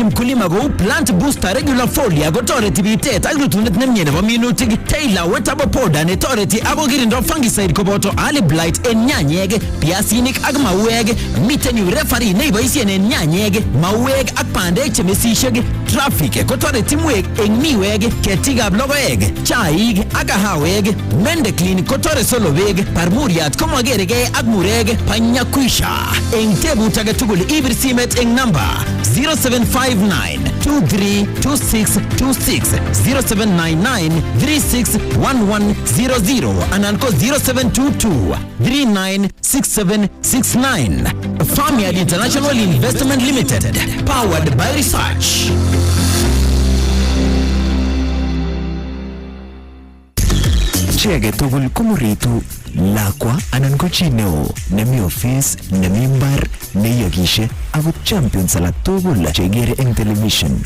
kotoreti mkulima kou plant booster regular folia kotoreti bitet ak rutunet nemie nebo minutik. Taylor wetabo powder netoreti ako kirindo fungicide koboto early blight en nyanyek, piasinik ak mauek. Miten yu referee neiboisien en nyanyek, mauek ak bandek chemesisiek. Traffic kotoreti mwek en miwek, ketikab logoek, chaik ak kahawek. Mendeclean kotoreti solowek, parmuriat komageregei ak murek, panyakwisha. En tebut age tugul ibir simet en number 0759-232626, 0799-361100 anan ko 0722-396769. Farmyard International Investment Limited, powered by research. Chege tugul kumuritu lakwa anan ko chi neo nemi office nemi mbar neyogishe ako champions alak tugul chegere eng television.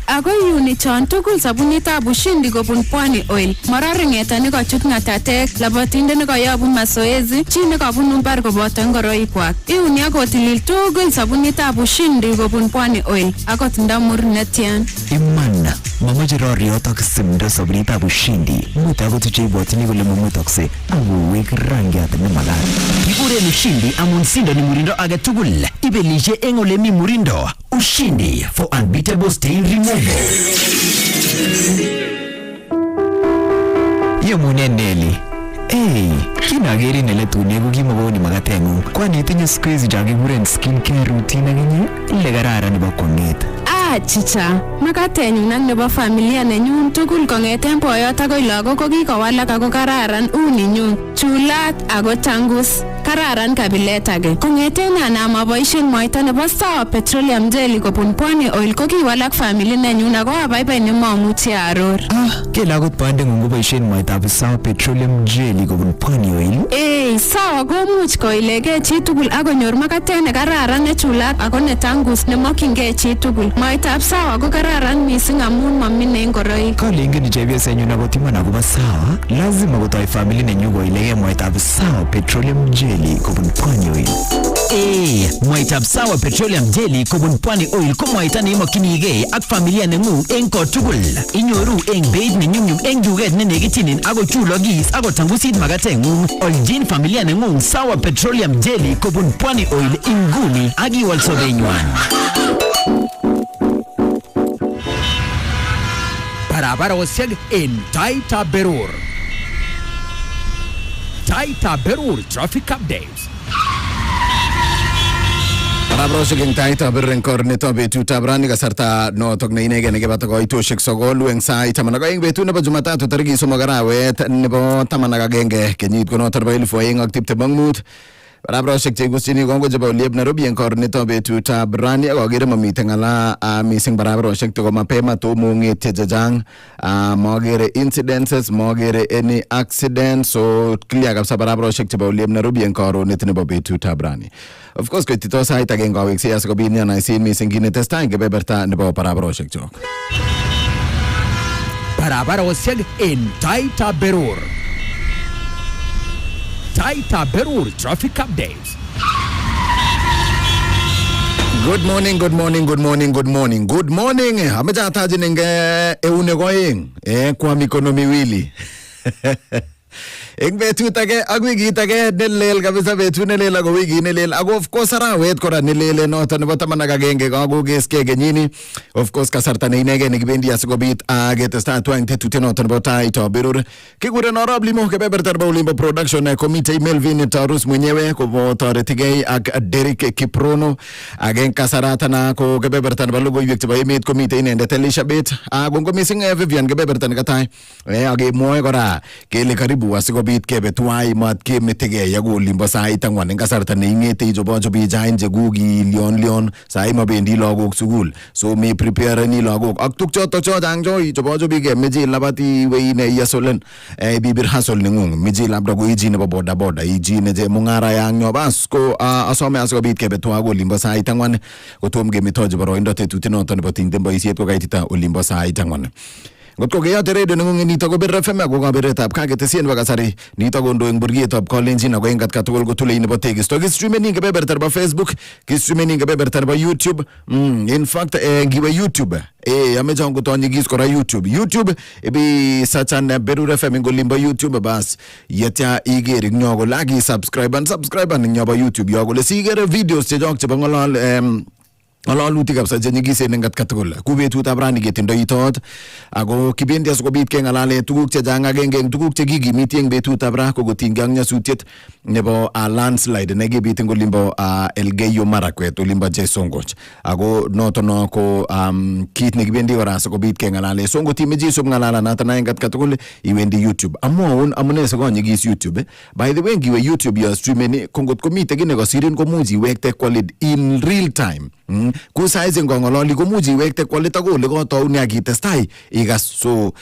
Ako unichon tugul sabunitab ushindi kobun Pwani Oil. Mararengeta nekochut ng'atatek, labatinde nekoyobu mazoezi, chi nekabunu mbar koboto ngoroikwak. Iuni akotilil tugul sabunitab ushindi kobun Pwani Oil. Akot ndamur netian. Imana, mamache roriot ak simdo sabunitab ushindi. Muta akot cheibwotini kole mamutokse akuwek rangiat nemagat. Kikuren ushindi amun sindo ni murindo age tugul. Ibelishe eng ole mi murindo. Ushindi for unbeatable stain removal. Yemune Nelly. Kinageri neletune ko kimogoni magatengung. Kwani itinye squeeze jakikuren skincare routine akinye? Ile kararan nebo kwang'et. Chicha, makatenyun ak nebo familia nenyun tugul kong'eten boyot akoi lagok ko kikowalak ako kararan uninyun. Chulat ako tangus. Kararan kabilet age. Kong'eten anam aboisien mwaita nebo Sawa Petroleum Jelly kobun Pwani Oil ko kiwalak family nenyun ako abaibai nemamuchi aror. Kele akot bandeng'ung koboisien mwaitab Sawa Petroleum Jelly kobun Pwani Oil? Sawa komuch koilegei chi tugul akonyor makatet ne kararan nechulat ako netangus nemokyingei chi tugul. Mwaitab Sawa ko kararan mising amun mamine ngoroik. Kalingen chepyosenyun akot iman akobo Sawa, lazima kotoi family nenyu koilegei mwaitab Sawa Petroleum Jelly kobun Pwani Oil. Mwaitab Sawa Petroleum Jelly kobun Pwani Oil ko mwaita neimokyinigei ak familia nengung eng kotugul. Inyoru eng beit nenyumnyum eng duket nenekitinin ako chulogis ako tangusit makatengung. Oljin familia nengung Sawa Petroleum Jelly kobun Pwani Oil inguni ak iwal sobenywan. Barabarosiek en Taaitab Berur. Taaitab Berur traffic updates. Barabarosiek en Taaitab Berur en kornetab betutab rani kasarta notok ne inegen nekebata koitoshek sogol eng sait taman ak oeng betut nebo Jumatatu tarikit 3 arawet nebo 11 kenyit konotok nebo 2025. Barabarosiek cheigusyini kongo chebo Oliep Nairobi en kornetab betutab rani ak agere mamiten ng'ala missing barabarosiek toko mapema tomo ng'etye chechang, magere incidences, magere any accidents, so clear kabisa barabarosiek chebo Oliep Nairobi en koronet nebo betutab rani. Of course koitito sait agenge aweksei asikobit nyanaisin missing kinetestai eng kebeberta nebo barabarosiek chok. Barabarosiek en Taaitab Berur. Taaitab Berur traffic updates. Good morning. Ameja taji nenge eune koeng. Kwa mikono miwili. Eng betut age ak wikit age nelel kabisa betut nelel ako wikit nelel ako of course arawet kora nelel noton nebo 11 kakokeskei kenyini. Of course kasarta ne inegei nekibendi asikobit ketestai tuwai tetutiet noton nebo Taaitab Berur. Kikuren Arap Limo kebeberta nebo Olimbo production komite Melvne Tarus mwenyewe kotoretigei ak Derek Kiprono. Age kasarata na ko kebeberta nebo logoiwek chebo emet komite inendet Elizabeth. Kongo missing Vivian kebeberta nekatai. Age mwoe kora kele karibu asikobit kebe tuwai mat kemetegei ak olimbo sait ang'wan eng kasarta neing'ete ichobochobi jain chekuk lion sai mabendi lagok sukul, so me prepareni lagok ak tukchotok chochang cho ichobochobi ke meche labati weine yasolen bibir hasol neng'ung meche labda ko iji nebo boda iji neje mung'ara yang nyo bas ko asome asikobit kebe tuwai ak olimbo sait ang'wan kotom kemetochi boroindo tetutiet noton nebo tingten boisiet ko kaitita olimbo sait ang'wan. ngotko keyote radio nengung nito ko Berur FM ko kaberetab kaketesien nebo kasari nito kondo eng burgetab kalenjin ako eng katugul kotulei nebo tekisto kistreamen ing kebeberta nebo Facebook kistreamen ing kebeberta nebo YouTube in fact ngiwe YouTube ameche angotonyigis kora YouTube ibi searchan Berur FM ing olimbo YouTube bas yetya iger ing nyo kole aki subscribe ing nyo bo YouTube yo kole sigere videos chechok chebo ngalalutik kabisa chenyigisen eng katugul ku betutab rani ketindoi tot ako kibendi asikobit kengalale tuguk chechang agenge eng tuguk chekikimiti eng betutab ra kokotinygei ak nyasutiet nebo landslide nekibit eng olimbo Elgeyo Marakwet olimbo Chesongoch ako noto no ko kit nekibendi kora asikobit kengalale so ngotimeche isub ngalalanoto eng katugul iwendi YouTube amwaun amune sikonyigis YouTube by the way ngiwe YouTube yo streaming ko ngotko mitei kit nekasirin komuch iwekte quality in real time ku saizi ngongololi komuch iwekte quality ko ole kotaune akitestai ikas so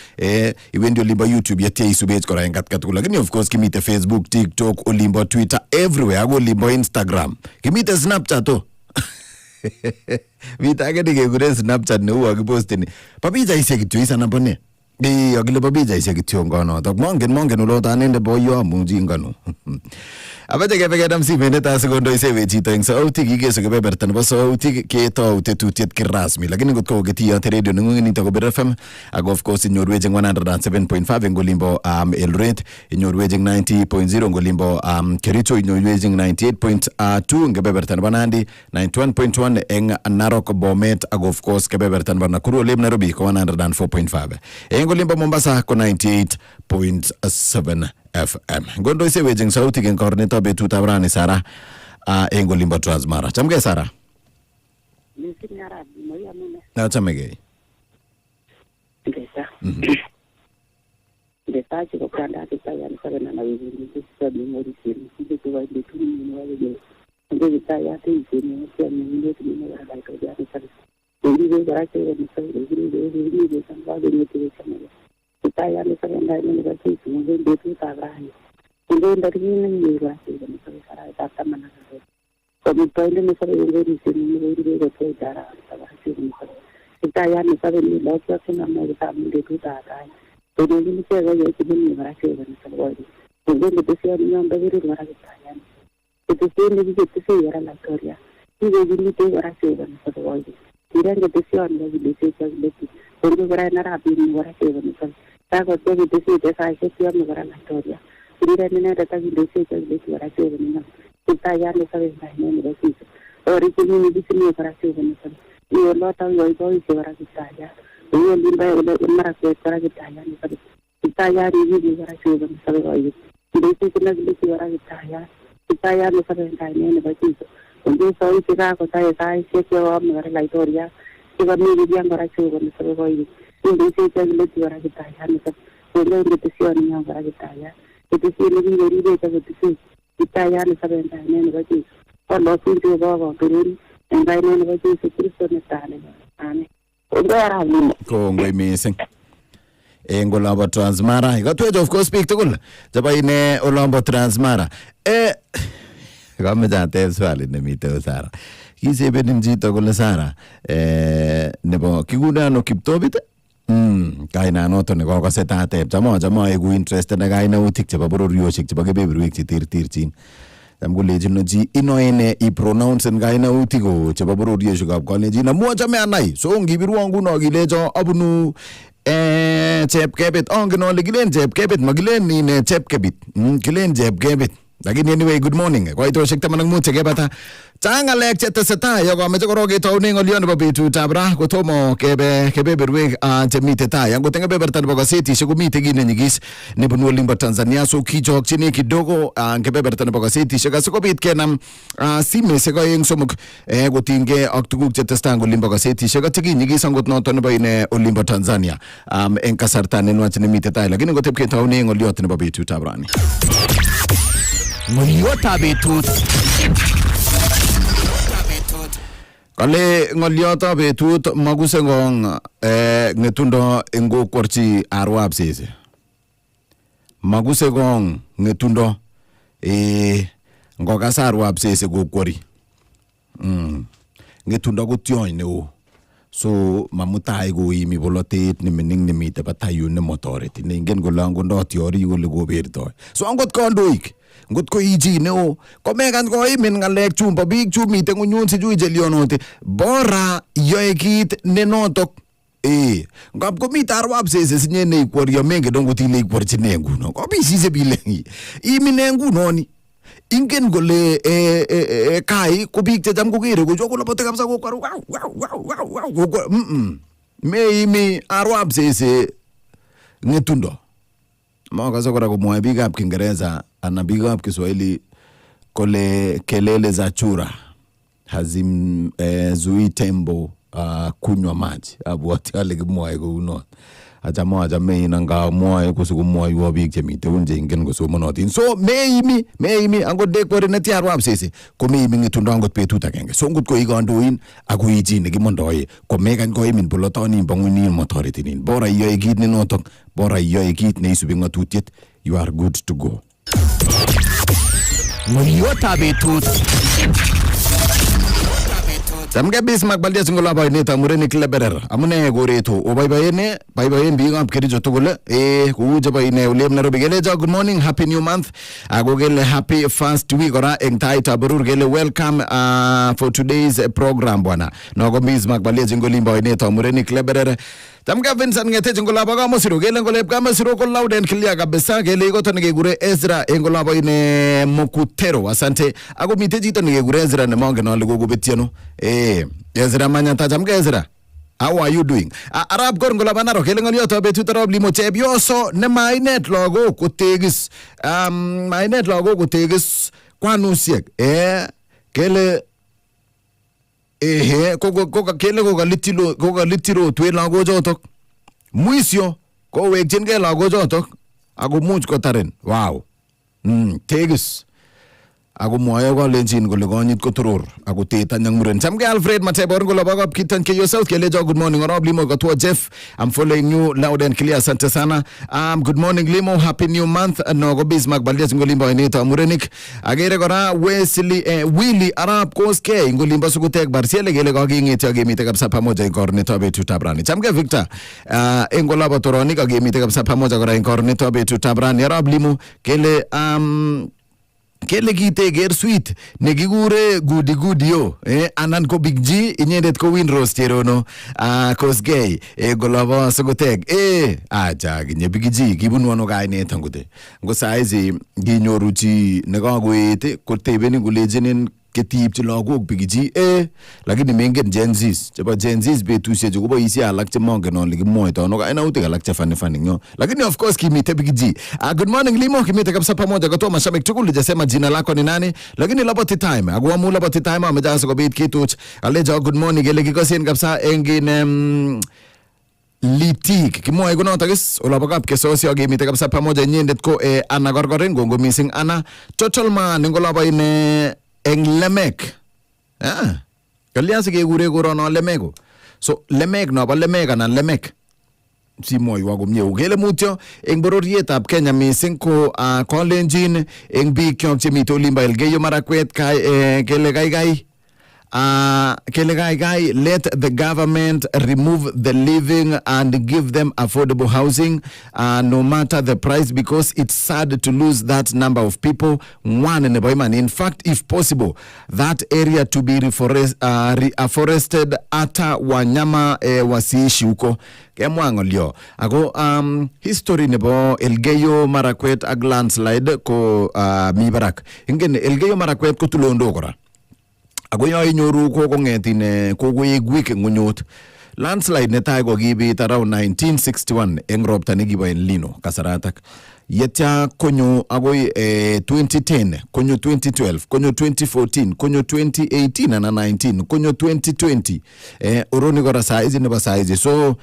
iwendi olimbo YouTube yetya isubech kora eng katugul lakini of course kimite Facebook TikTok olimbo Twitter everywhere ako olimbo Instagram kimite Snapchat vita age dikekure Snapchat neu akipostini papichaisiek kityo isanambone akile papichaisiek kityo ngonotok mongen olot anende boyo amuchi ngano abache kebekedam simenet asikondoi chito eng sautik ikesu kebeberta nebo sautik ketou tetutiet kirasmi lakini ngotko ketiyote radio nengung nito ko Berur FM ako of course inyorwech eng 107.5 eng olimbo Eldoret inyorwech eng 90.0 eng olimbo Kericho inyorwech eng 98.2 eng kebeberta nebo Nandi 91.1 eng Narok Bomet ako of course kebeberta nebo Nakuru olimbo Nairobi ko 104.5 eng olimbo Mombasa ko 98.7 FM. Ngondo isewech eng sautik eng kornetab betutab rani Sara eng olimbo Transmara. Chamgei Sara. Missing Arap, moya mune. Chamgei. Ndesa. Ndesa chiko kanda kitaya nisabena na wizini kusabi mori sini. Ndesa kwa betu ni wale. Ndesa kitaya tisini kwa mwende tuni na dai kwa jadi sabi. Ndesa garake ni sabi ndesa sambale ni tuni sabi. Kitaya nisabena ni kwa sisi mwende betu tabrani. Ndesa ndari ni kwa sisi ni sabi tata mana sabi. Kami pwede ni sabi ngori sini ngori kwa sisi dara sabi mukha. Kitaya nisabena ni lokya kuna mwende betu tabrani. Todo ini saya ya kini merasa dengan sekali. Kemudian itu saya yang bagi orang Italian. Itu saya lagi itu saya orang Latoria. Ini jadi itu merasa dengan sekali. Tidak itu saya lagi itu saya lagi. Untuk orang Arab ini merasa dengan sekali. Takut jadi itu saya orang Latoria. Tidak ini ada lagi itu saya lagi merasa dengan. Kita yang saya ini merasa. Orang ini di sini merasa dengan sekali. Ini Allah tahu itu orang Italia. Ini limba udah merasa orang Italia ni sabi. Italia ni orang Cuba ni sabi lagi. Jadi itu lagi orang Italia. Italia ni sabi ni bagi itu. Untuk soal kita saya siapa orang Latoria. Kita ni dia orang Cuba ni sabi lagi. Jadi itu lagi orang Italia ni sabi. Untuk itu siapa ni orang Italia. Itu siapa lagi dari dia itu Italia ni sabi ni bagi. Kalau itu bawa turun, yang lain ni bagi itu Kristo ni tane. Ane. Kongoi missing eng olambo Transmara ikatwech of course biik tugul chebo ine olambo Transmara kameche ateb swali nemite Sara kisebenin chito kole Sara nebo kikundano Kiptobit kainanoto nekokose tateb chama eku interested na kainautik chebo bororiosiek chebo kebeberwek cheterterchin tam kolejin chi inoene i-pronounce kainautik ko chebo bororiosiekab kalenjin amu achame anai so ngibirwo nguno kilecho abunu Chepkebet angen ale kilen Chepkebet makilen ine Chepkebit kilen Chepkebet lakini anyway good morning koitoshek 15 chekebata chang ngalek chetesetai yokomeche korok ketoune ngolyo nebo betutab ra kotomo kebeberwek chemite tai angot eng kebeberta nebo gazetishek komite kit nenyigis nebunu olimbo Tanzania so kichokchini kidogo kebeberta nebo gazetishek asikobit kenam simesiek aeng somok kotinygei ak tuguk chetestai eng olimbo gazetishek atya kinyigis angot noto nebo ine olimbo Tanzania eng kasarta nenwach nemite tai lakini ngotep ketoune ngolyot nebo betutab rani ngolyotab betut kale ngolyotab betut makuse ngong ngetundo eng kokworchi arwab sese makuse ngong ngetundo ngokas arwab sese kokwori ngetundo ko tiony neo so mamutai koimi bolotet nemining nemite batayun nemotoreti neingen kole angot yori kole kobertoi so angot kandoik ngot ko iji neo komekan koimin ngalek chumbo biik chumite ngunyun sijui jelionoti bora yoe kit nenotok ngap komite arwap sese sinye neikworio menge dongot ile ikworchine nguno kobisise bile imine ngunoni ingen kole kai ko biik checham kokere kojo kolobote kabisa kokwaru meimi arwap sese ngetundo makase kora komwoe biikab Kiingereza ana biikab Kiswahili kole kelele za chura hazimzui tembo kunywa maji abwati ale kimwoe kounon achame inanga mwoe kusikumwoiwo biik chemite unje ingen kosomonotin so meimi angot dekwori netia arwap sese ko meimi ngetundo angot betut agenge so ngot ko ikandoin ako iji nekimondoe ko mekany koimin bolotonin bangunin motoretinin bora iyoe kit nenotok bora iyoe kit neisubi ngatutiet you are good to go Ngoliotab betut. Samge Bismarck baldia singola baineta murenik leberer amune goreto obaybayene baybayen biikab Kericho tugul kuuje bayine ulem Nairobi gele good morning happy new month agogele happy first week ora eng Taaitab Berur gele welcome for today's program bwana nogo Bismarck baldia singolim baineta murenik leberer Tamga Vincent ngete jingola baga mosiro gele ngoleb kama siro ko loud and clear kabisa gele iko tane gegure Ezra engola baine Mokutero asante ako mite jito ne gegure Ezra ne monge no ligo gobetiano Ezra manyata tamga Ezra how are you doing Arap gor ngola banaro gele ngolio to betu tarab Limo chebioso ne mainet logo kutegis mainet logo kutegis kwanusiek gele kele koka litiro twe lago jotok muisyo ko wekchingei lago jotok ako much kotaren wow tegis ako mwoe kolenjin kole konyit kotoror ako teta nyang muren chamge Alfred Matebor ngolo bagap kitan ke yourself kele good morning Arap Limo katwa Geff I'm following you loud and clear asante sana good morning Limo happy new month no go Bismarck baldia ngolimba ineta murenik agere kora Wesley Willy Arap koske ngolimba sukutek barsiele gele kokingeti agemite kabisa pamoja inkorneto betut brani chamge Victor engola batoronik agemite kabisa pamoja kora inkorneto betut brani Arap Limo kele kele kite ger sweet negigure gudi yo anan ko Big G inyendet ko Windrose cherono kosgei golabo sogoteg acha ginye Big G kibunu ano kainet angute ngo saizi ginyoruchi nekagoete kotebeni kulejenen ketip ti lagok Big G lakini mengen Gen Zs chebo Gen Zs betusie jo kobo isi alak che mongen on likimoito ono ka inautik alak che funny nyo lakini of course kimite Big G good morning Limo kimite kabisa pamoja kwa mashabiki tukuli jasema jina lako ni nani lakini laboti time agwamu laboti time amejaza kwa bit kituch aleja good morning gele kikosin kabisa engine litik kimoy kuno tagis olabagap kesosi agimite kabisa pamoja nyendet ko ana gorgoren gongo missing ana total man ngolaba ine eng lemek kalianse ke gure gorono lemego so lemek no ba lemek anan lemek si moy wago mye ugele mutyo eng bororietab Kenya missing ko kolenjin eng biik kyok chemite olimba Elgeyo Marakwet kai kele gai let the government remove the living and give them affordable housing no matter the price because it's sad to lose that number of people one in Boyman in fact if possible that area to be reforested ata wanyama wasiishi huko kemwangolio ako history nebo Elgeyo Marakwet ag landslide ko mibarak ingen Elgeyo Marakwet ko tulondo kora ako yo inyoru ko kongetine ko week ngunyut landslide netai ko kibit around 1961 eng ropta nekibo en Lino kasaratak yetya konyo agoi 2010 konyo 2012 konyo 2014 konyo 2018 na 19 konyo 2020 oroni kora saizi nebo saizi so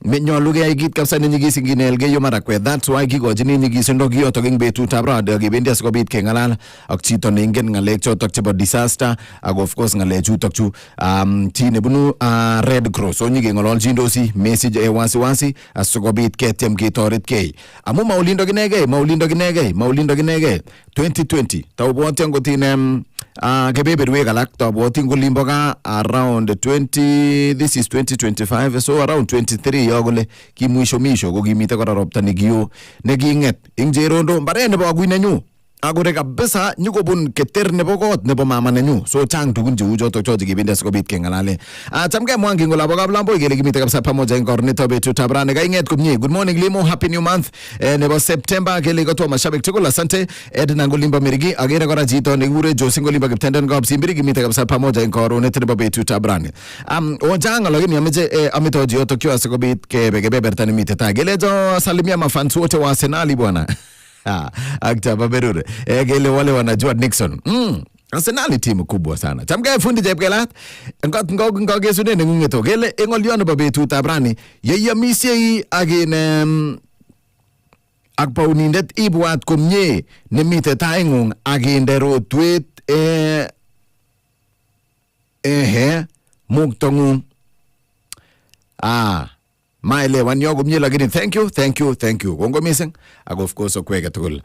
menyolu ke igit kapsa nyigis ngine Elgeyo Marakwet that's why kigojini nyigis ndo kiyoto king betutab rada kibendi asikobit kengalal ak chito neingen ngalek chotok chebo disaster ak of course ngalek chutok chu ti nebunu Red Cross so nyigengololchindosi message wasi asikobit ketem ketoret kei amu maulindo ginege 2020 tawbonte ngotine kebeberwek alak tobwotin kolimbo ka around 20, this is 2025, so around 23 yo kole kimwisho ko kimite kora ropta nekiyo nekinget ing Cherondo mbaret nebo agwinenyu agore kabisa nyukobun keter nebo kot nebo mama nenyu so chang tugun cheu chotok chotok kibinde sikobit kengalale chamke mwangi ngola bokab lambo kele kimite kabisa pamoja eng kornito betutab rani kainget komie. Good morning Limo, happy new month nebo September kele koto mashabik tugul asante. Edna Ngolimba Mirigi agere kora chito nekure Josi Ngolimba Kiptenden Gob Simbiri kimite kabisa pamoja eng kornet nebo betutab rani. Ojanga lakini ametoji yotok kyo sikobit kebeberta nimite ta gelejo salimia mafans wote wa Arsenal bwana. Akta Berur kele wale wanajua Nixon Arsenal timu kubwa sana. Chamgae fundi jepkelat ngogesune nengungeto kele engolyono ba betutab rani yeyamisie agin akpaunindet ibwat komye nemite taingung aginde rotwet muktongung maelewan yo komye lakini thank you kongo missing ako of course okweke tugul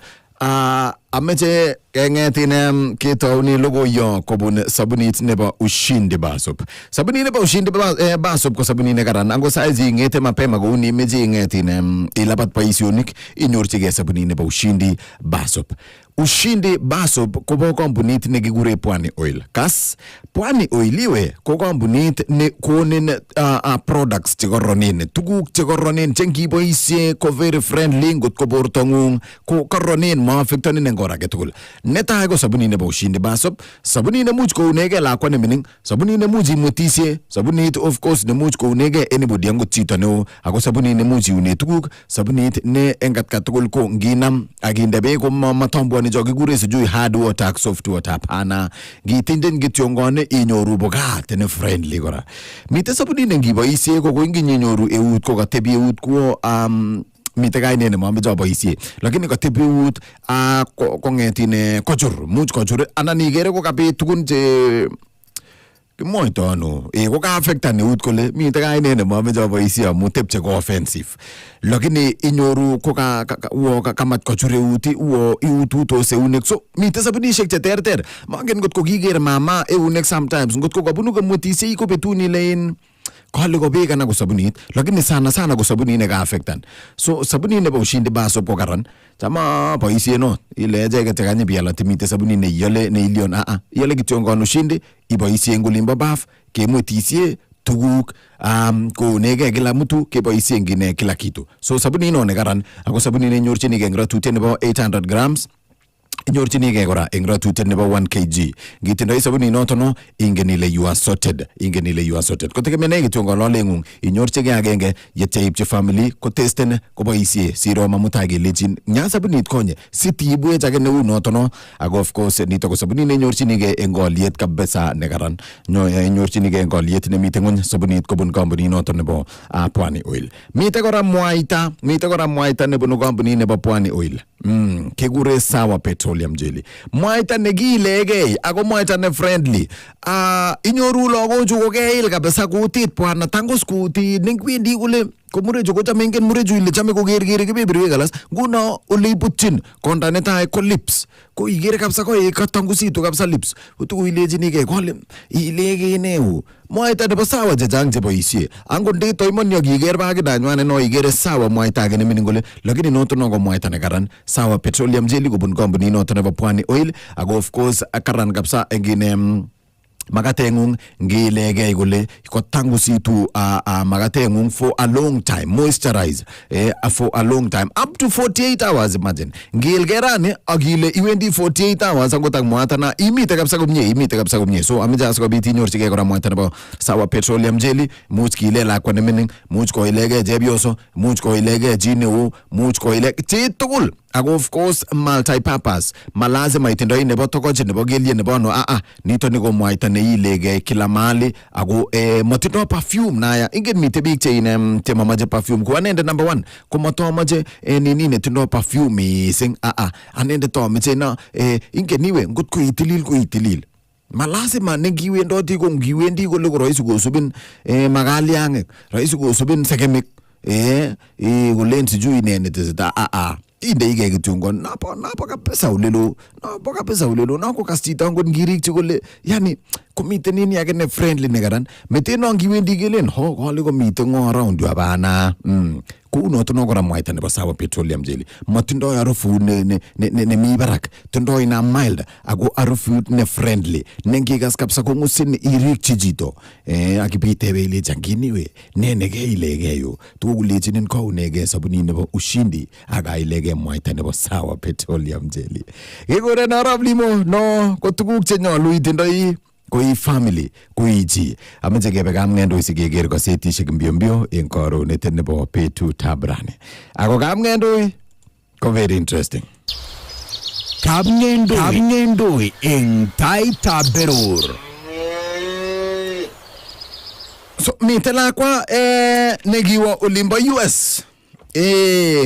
ameche kengetin kitauni logoyo kobun sabunit nebo Ushindi Basop. Sabunit nebo Ushindi Basop ko sabunit ne karan ango saizi ngete mapema ko uni meje ngetin ilapat paisionik inyorchige sabunit nebo Ushindi Basop. Ushindi Basop ko bo kampunit ne kikure Pwani Oil. Kas Pwani Oil iwe ko kampunit ne konin products chekoronen, tuguk chekoronen chengiboisie ko very friendly ngot ko bortongung ko koronen ma affectonin eng ora ketugul. Netai ko sabunit nebo Ushindi Basop, sabunit ne much kounege lakwa ne mining, sabunit ne much imutisie, sabunit of course ne much kounege anybody angot chito neo, ako sabunit ne much iune tuguk, sabunit ne engat katugul ko nginam aginde be ko matombo ni jogi gure sijui hard water soft water hapana ngitinden gityongone inyoru bogat ne friendly kora. Mite sabunit ne ngiboisie ko nginyoru eut ko katebi eut ko mite kaine ne mambe joboisie lakini katebiut kongetine kochur much kochur anan igere ko kabit tugun che kimoito ano ko ka affect ne ut kole mite kaine ne mambe joboisie amu tepche ko offensive lakini inyoru ko kamat kochure uti iututo seunek so mite sabunishek che terter mangen ngot ko kiger mama eunek sometimes ngot ko kabunu kamutisi ko betuni lein kole ko beka na ko sabunit lakini sana ko sabunit ne ka affectan so sabunit ne ba Ushindi Basop ko karan chama boisie no ile je ke tekanye biala timite sabunit ne yole ne ilion yole kityongo Ushindi iboisie ngulimba baf kemutisie tuguk ko nege kila mtu keboisie ngine kila kitu so sabunit no ne karan ako sabunit ne nyorchini ke ngratute nebo 800 grams inyorchinige kora eng ratutiet nebo 1 kg ngitindoi sabuni noto no ingen ile you are sorted kotegemene kityongo lolengung inyorchige agenge yetya ipche family ko testen ko boisie siro mamutage lechin nya sabunit konye sitibwe chage neu noto no ako of course nito ko sabuni ne nyorchinige eng oliet kabisa ne karan inyorchinige eng oliet ne mite ngony sabunit kobun company noto nebo Pwani Oil. Mite kora mwaita nebo company nebo Pwani Oil kegure Sawa Petroleum Jelly. Mwaita negilege ako mwaita ne friendly. Inyoru logochu ko keil kabisa kutit bwana tangu skuti ningwendi kule komurejo ko chamengen murejo ile chame ko gergere kebeberwe galas nguno ole iputchin konda netai ko lips ko igere kabisa ko katangusitu kabisa lips utu ilejinige kole ilege neu mwaita nebo Sawa jejang je boisie ango ndito imonyo kiger bagidanywane no igere Sawa mwaita age ne miningole lakini noto no ko mwaita ne karan Sawa Petroleum Jelly kobun company noto nebo Pwani Oil ako of course karan kabisa engine magatengung ngilege igule ko tangusitu magatengung for a long time moisturize for a long time up to 48 hours imagine ngilgerane agile iwendi 48 hours angotang mwata na imite kabisa komye so amija asko biti nyorchige kora mwata nebo Sawa Petroleum Jelly much kilela kwa nemening much ko ilege jebioso much ko ilege jineu much ko ilege chitugul ako of course multi-purpose malazima itindoi nebo tokoje nebo gelye nebo no nito niko mwaita ne ilege kila mali ako matindo perfume naya ingen mite big chain tema maje perfume ko anende number 1 ko mato maje nini ne tindo perfume sing anende to maje na ingen niwe ngot ko itilil malazima nengiwendoti ko ngiwendi ko lego roisu go subin magaliange roisu go subin sekemik kulen sijui nene tezita inde ige kitungo napo kabisa ulelo nako kastita ngon ngirik chukole yani komiten nini yake ne friendly ne karan meten no ngiwendi gelen ho kole komiten ngo around you abana kuno tono kora mwaita nebo sawa petroleum jelly matindo harufu ne mi barak tindo ina mild ako harufu ne friendly nengigas kapsa kongusin irik chijito akipite wele jangini we nenege ilegeyo tukulechinin ko unege sabuni nebo ushindi aga ilege mwaita nebo sawa petroleum jelly kekore na Arap Limo no ko tuguk chenyolu itindoi koi family koi chi amache kebe kamngendo isikeker kasetishek mbio en karonet nebo betut tabrane ako kamngendo ko very interesting kamngendo en Taaitab Berur so mitela kwa negiwa olimbo US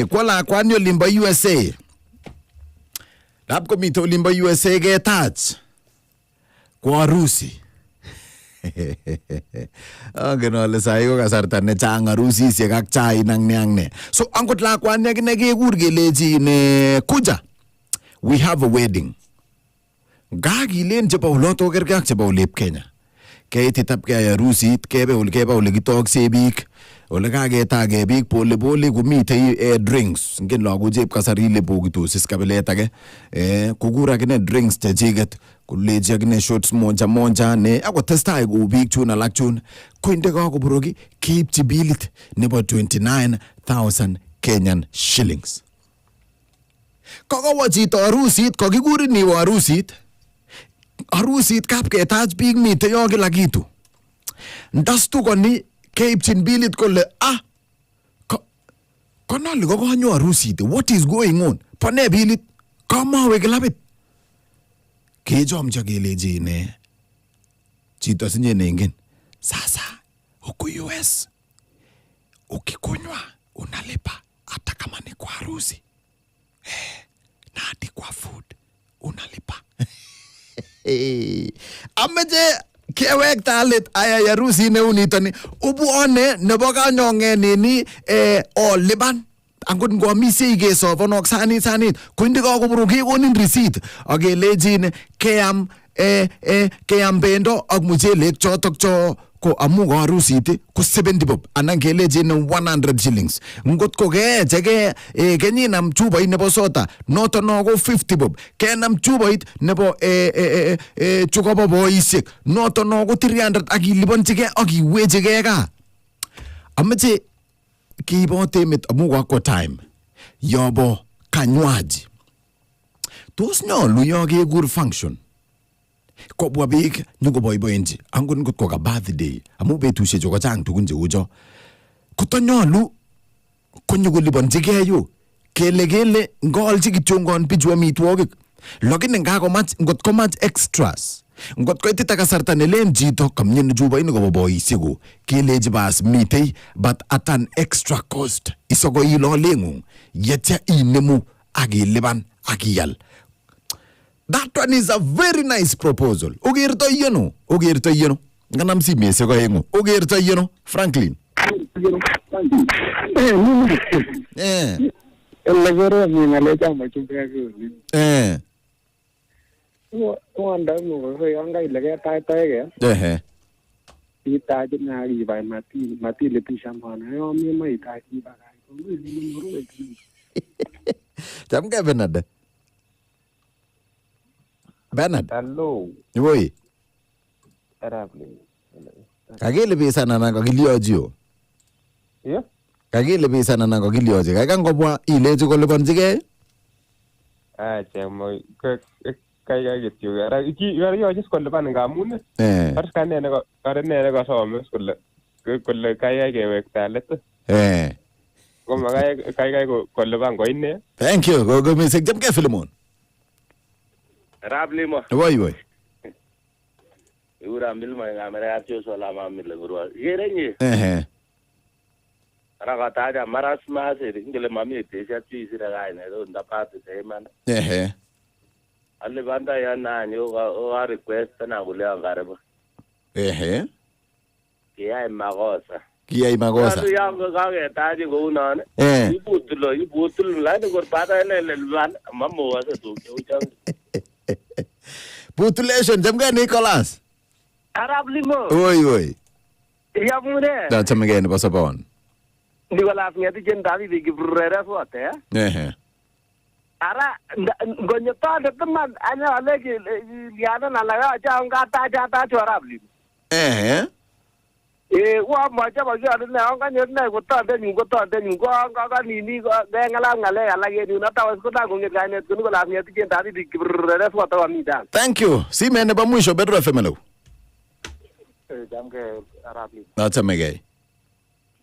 kwa la kwa ni olimbo USA lab ko mito olimbo USA ke touch kwa harusi Genole sayo kasarta ne chang harusisiek ak chai nang ne. So angot lakwan ne kekur kelechi ne kuja. We have a wedding. Gagilen chebo uloto kergak chebo ulep Kenya. Keititap kaya harusit kebe ole kitokse biik. Ole kagetage biik pole kumite drinks. Ngen lagu jeb kasarile bogitosis kabilet age. Kukura kine drinks chechiget. Kuleji akine shots monja ne ako testai go biik chun alak chun kuinde kako burogi keipchi bilit nebo 29,000 Kenyan shillings. Kakawa chito harusit kakikurin iwe harusit kap ketach biik mite yo kila kitu. Ndastu koni keipchin bilit kole konali kokanyo harusit. What is going on? Pane bilit kamawe kilabit. Kejomcha keleji ne chito sinye nengen sasa huku US ukikunywa unalipa hata kama ni kwa harusi na hadi kwa food unalipa ameje kewek talit aya harusi ne unitoni ubuone nebo kanyonge nini oliban angot ngoamise ikesovonok sanit kuindi kakoburu kekonin receipt akelejin keam bendo ak muchelek chotok cho ko amu ko harusit ko 70 bob anan kelejin 100 shillings ngot ko keche kenyinam chuboit nebo soda noto no ko 50 bob kenam chuboit nebo chukobo boisiek noto no ko 300 akiliponchige akiwechige ka ameche kiibote met amu kwa time yobo kanywaji tos nyolu yo kekur function kobwa biik nyukoboiboenji angot ngot ko ka birthday amu betusiek chu kochang tugun cheu cho kotonyolu konyokoliponchigei yu kele ngolchi kityongon bichu amitwogik lakini ngakomach ngot komach extras ngot koitita kasarta nelen chito kamnyen chuboini kobo boisiek keleji bas mitei but at an extra cost isoko ilolengung yetya inemu akilipan akiyal. That one is a very nice proposal. Ogerto yeno nganam si mese ko hengo ogerto yeno Franklin Elagoro ni ngaleja machumbe Wanda mo ko anga ilage tai Ita jina iba mati le pishamana yo mi mai tai iba ko ni muru Jam ka Bernard. Hello. Woi. Arap. Kagile bisa na kakilioji. Yeah? Kagile bisa na kakilioji. Kakangobwa ileji koliponjige. Chemo kai kityo. Ara iki yo just kolipan ngamun. Harus kan ne ko somes kole kai kewekta let. Koma kai kolipan ko inne. Thank you. Go misik jam ke Filimon. Arap Limo. Woi. Ura milma ngamera atyo sola mamile gurwa. Yerenye. Ara kata maras mase ngile mami tesha tsisira gaine do ndapate sema. Alle banda ya nani o request na kule angareba. Ke ya magosa. Kiyai makosa. Yangu kaketaji kounon. Ibutul lakini korpata elelwan mamo wase tukyo uchang. Butulation jamga Nicholas. Arap Limo. Oi. Yamune. Chame gani pa sapon. Nicholas ngeti jentabi bigi brere fuate ya. Ara gonyo tonde teman anya alegi liana na laga changa ta Arap Limo. Wa macha ba ya ne anga ne ko tonde nyu ko anga nini ko ngala ngale ala ge ni na tawas ko ta gonge gane ko la ngeti jentabi bigi brere fuate wa mi dan. Thank you. Si mene ba mwisho Berur FM lo. Jamge Arap Limo. Chame gani.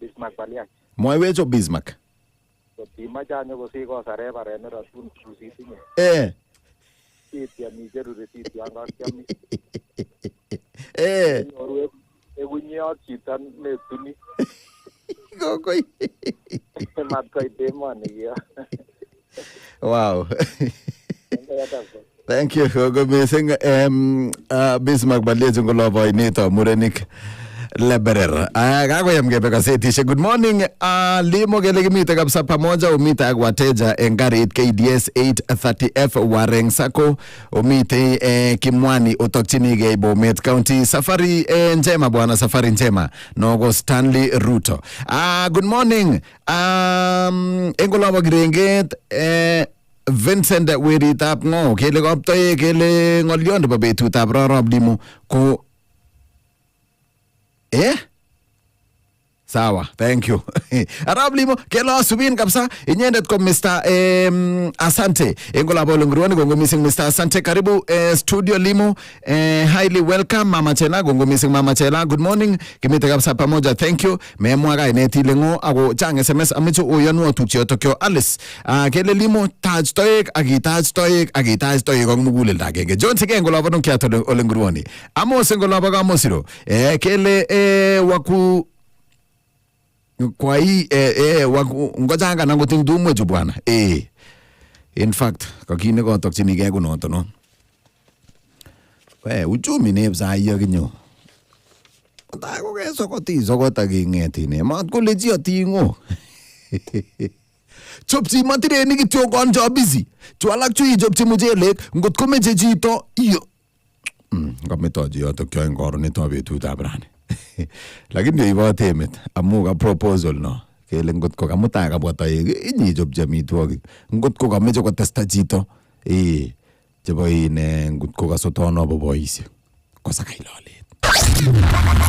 Bismarck Baliak. Moi wecho Bismarck. Tima chanyo ko si ko sare bare ne ratun rusitinye. Sitia mi jeru resiti anga kyami. Oru egunyo chitan ne tuni. Kokoi. Mat koi demoni ya. Wow. Thank you. Go missing Bismarck Baliak ngolo boy nito murenik Berur. Kakoyam kebe kasetishe. Good morning. Limo kele kimite kabisa pamoja umita wateja ngarit KDS 830F Wareng Sako umite Kimwani utokchinige Bomet County. Safari njema bwana, safari njema. Nogo Stanley Ruto. Good morning. Engolo Girenget Vincent Weritap ngo kele koptoe kele ngolyon ba betutab Arap Limo ko Sawa, thank you. Arap Limo, kelo subin kabisa. Inyendet ko Mr. Asante. Engola bolongruani gongo missing Mr. Asante. Karibu studio Limo. Highly welcome Mama Chela gongo missing Mama Chela. Good morning. Kimite kabisa pamoja. Thank you. Memwaga ineti lengo ako chang SMS amicho uyanu otupchi otokyo Alice. Kele Limo touch toik agitouch toik gong mugulel dagenge. John sige engola bolong kiato olongruani. Amos engola baga amosiro. Kele waku kwa hii ngoja nga nango tingdumwe bwana in fact kakine ko tokchinige kunoto no uchumi nebza yaginyo ta ko keso kotizo kotagingeti ne mat ko leji atingo chopchi matire ni kityo konjo busy chwalak chui chopchi mujelek ngot ko meje chito iyo ngametoji yotokyo engoro nito betutab rani. Lakini ibo temet amu proposal no kele ngot ko kamuta kabwata inyi job jamitwogik ngot ko kameche kotesta chito chebo ine ngot ko kasotono boboisi kosakai lolet.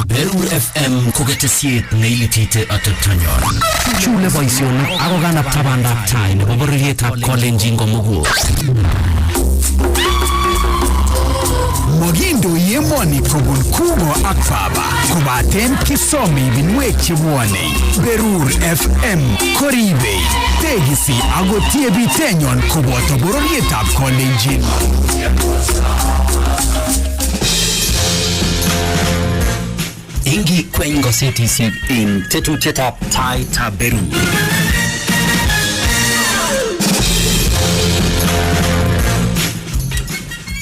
Berur FM koketesiet neilitite ateptanyon. Chule boisionik ako kanapta bandab tai nebo bororietab Kolenjin komugul. Mogindo yemoni kobun kugo akfaba kubaten kisomi binwek chemwone Berur FM koribe tegisi agotie bitenyon kuboto bororietab Kolenjin. Ingi kwengo setisiek in tetutietab Taaitab Berur.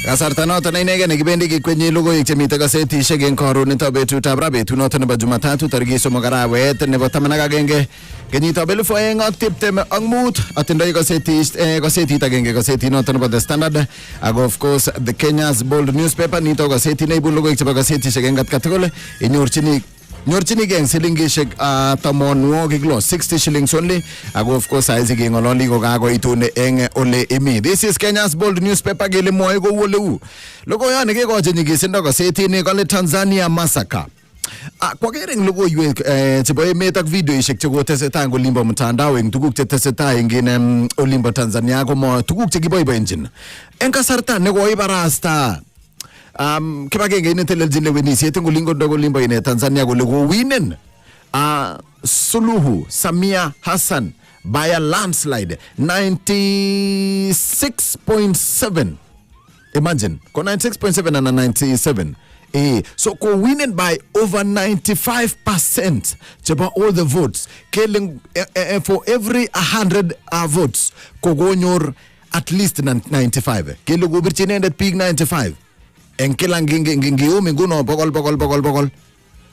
Kasarta noton inegen nekibendi kikwenyi logoiwek chemite kasetisiek eng karonetab betutab ra betunoton nebo Jumatatu tarikit 3 arawet nebo 11 kenyitab 2025 atindoi kasetit agenge kasetit noton nebo The Standard ak of course the Kenya's Bold newspaper nito kasetit neibu logoiwek chebo kasetisiek eng atkai tugul nyorchinigei eng silingishek 60 shillings only. Ako of course aizi kengololi ko kakoitune eng ole imi. This is Kenya's Bold newspaper kele mwoe ko woleu. Logoiyot nekekochi nyigisindo kasetini kole Tanzania massacre. Kwa kereng logoiwek chebo emet ak videoishek chekotesetai eng olimbo mtandao eng tuguk chetesetai eng olimbo Tanzania komo tuguk chekiboiboenjin. Eng kasarta nekoibarasta kibagenge netelelchin lewenisiet eng olimbo ine Tanzania kole kowinen Suluhu Samia Hassan by a landslide 96.7. Imagine, 96.7 and 97. So winning by over 95% about all the votes. Killing for every 100 votes, kogonyor at least 95. Kilo go birchinendet pig 95. En kilang gingiumi guno bogol.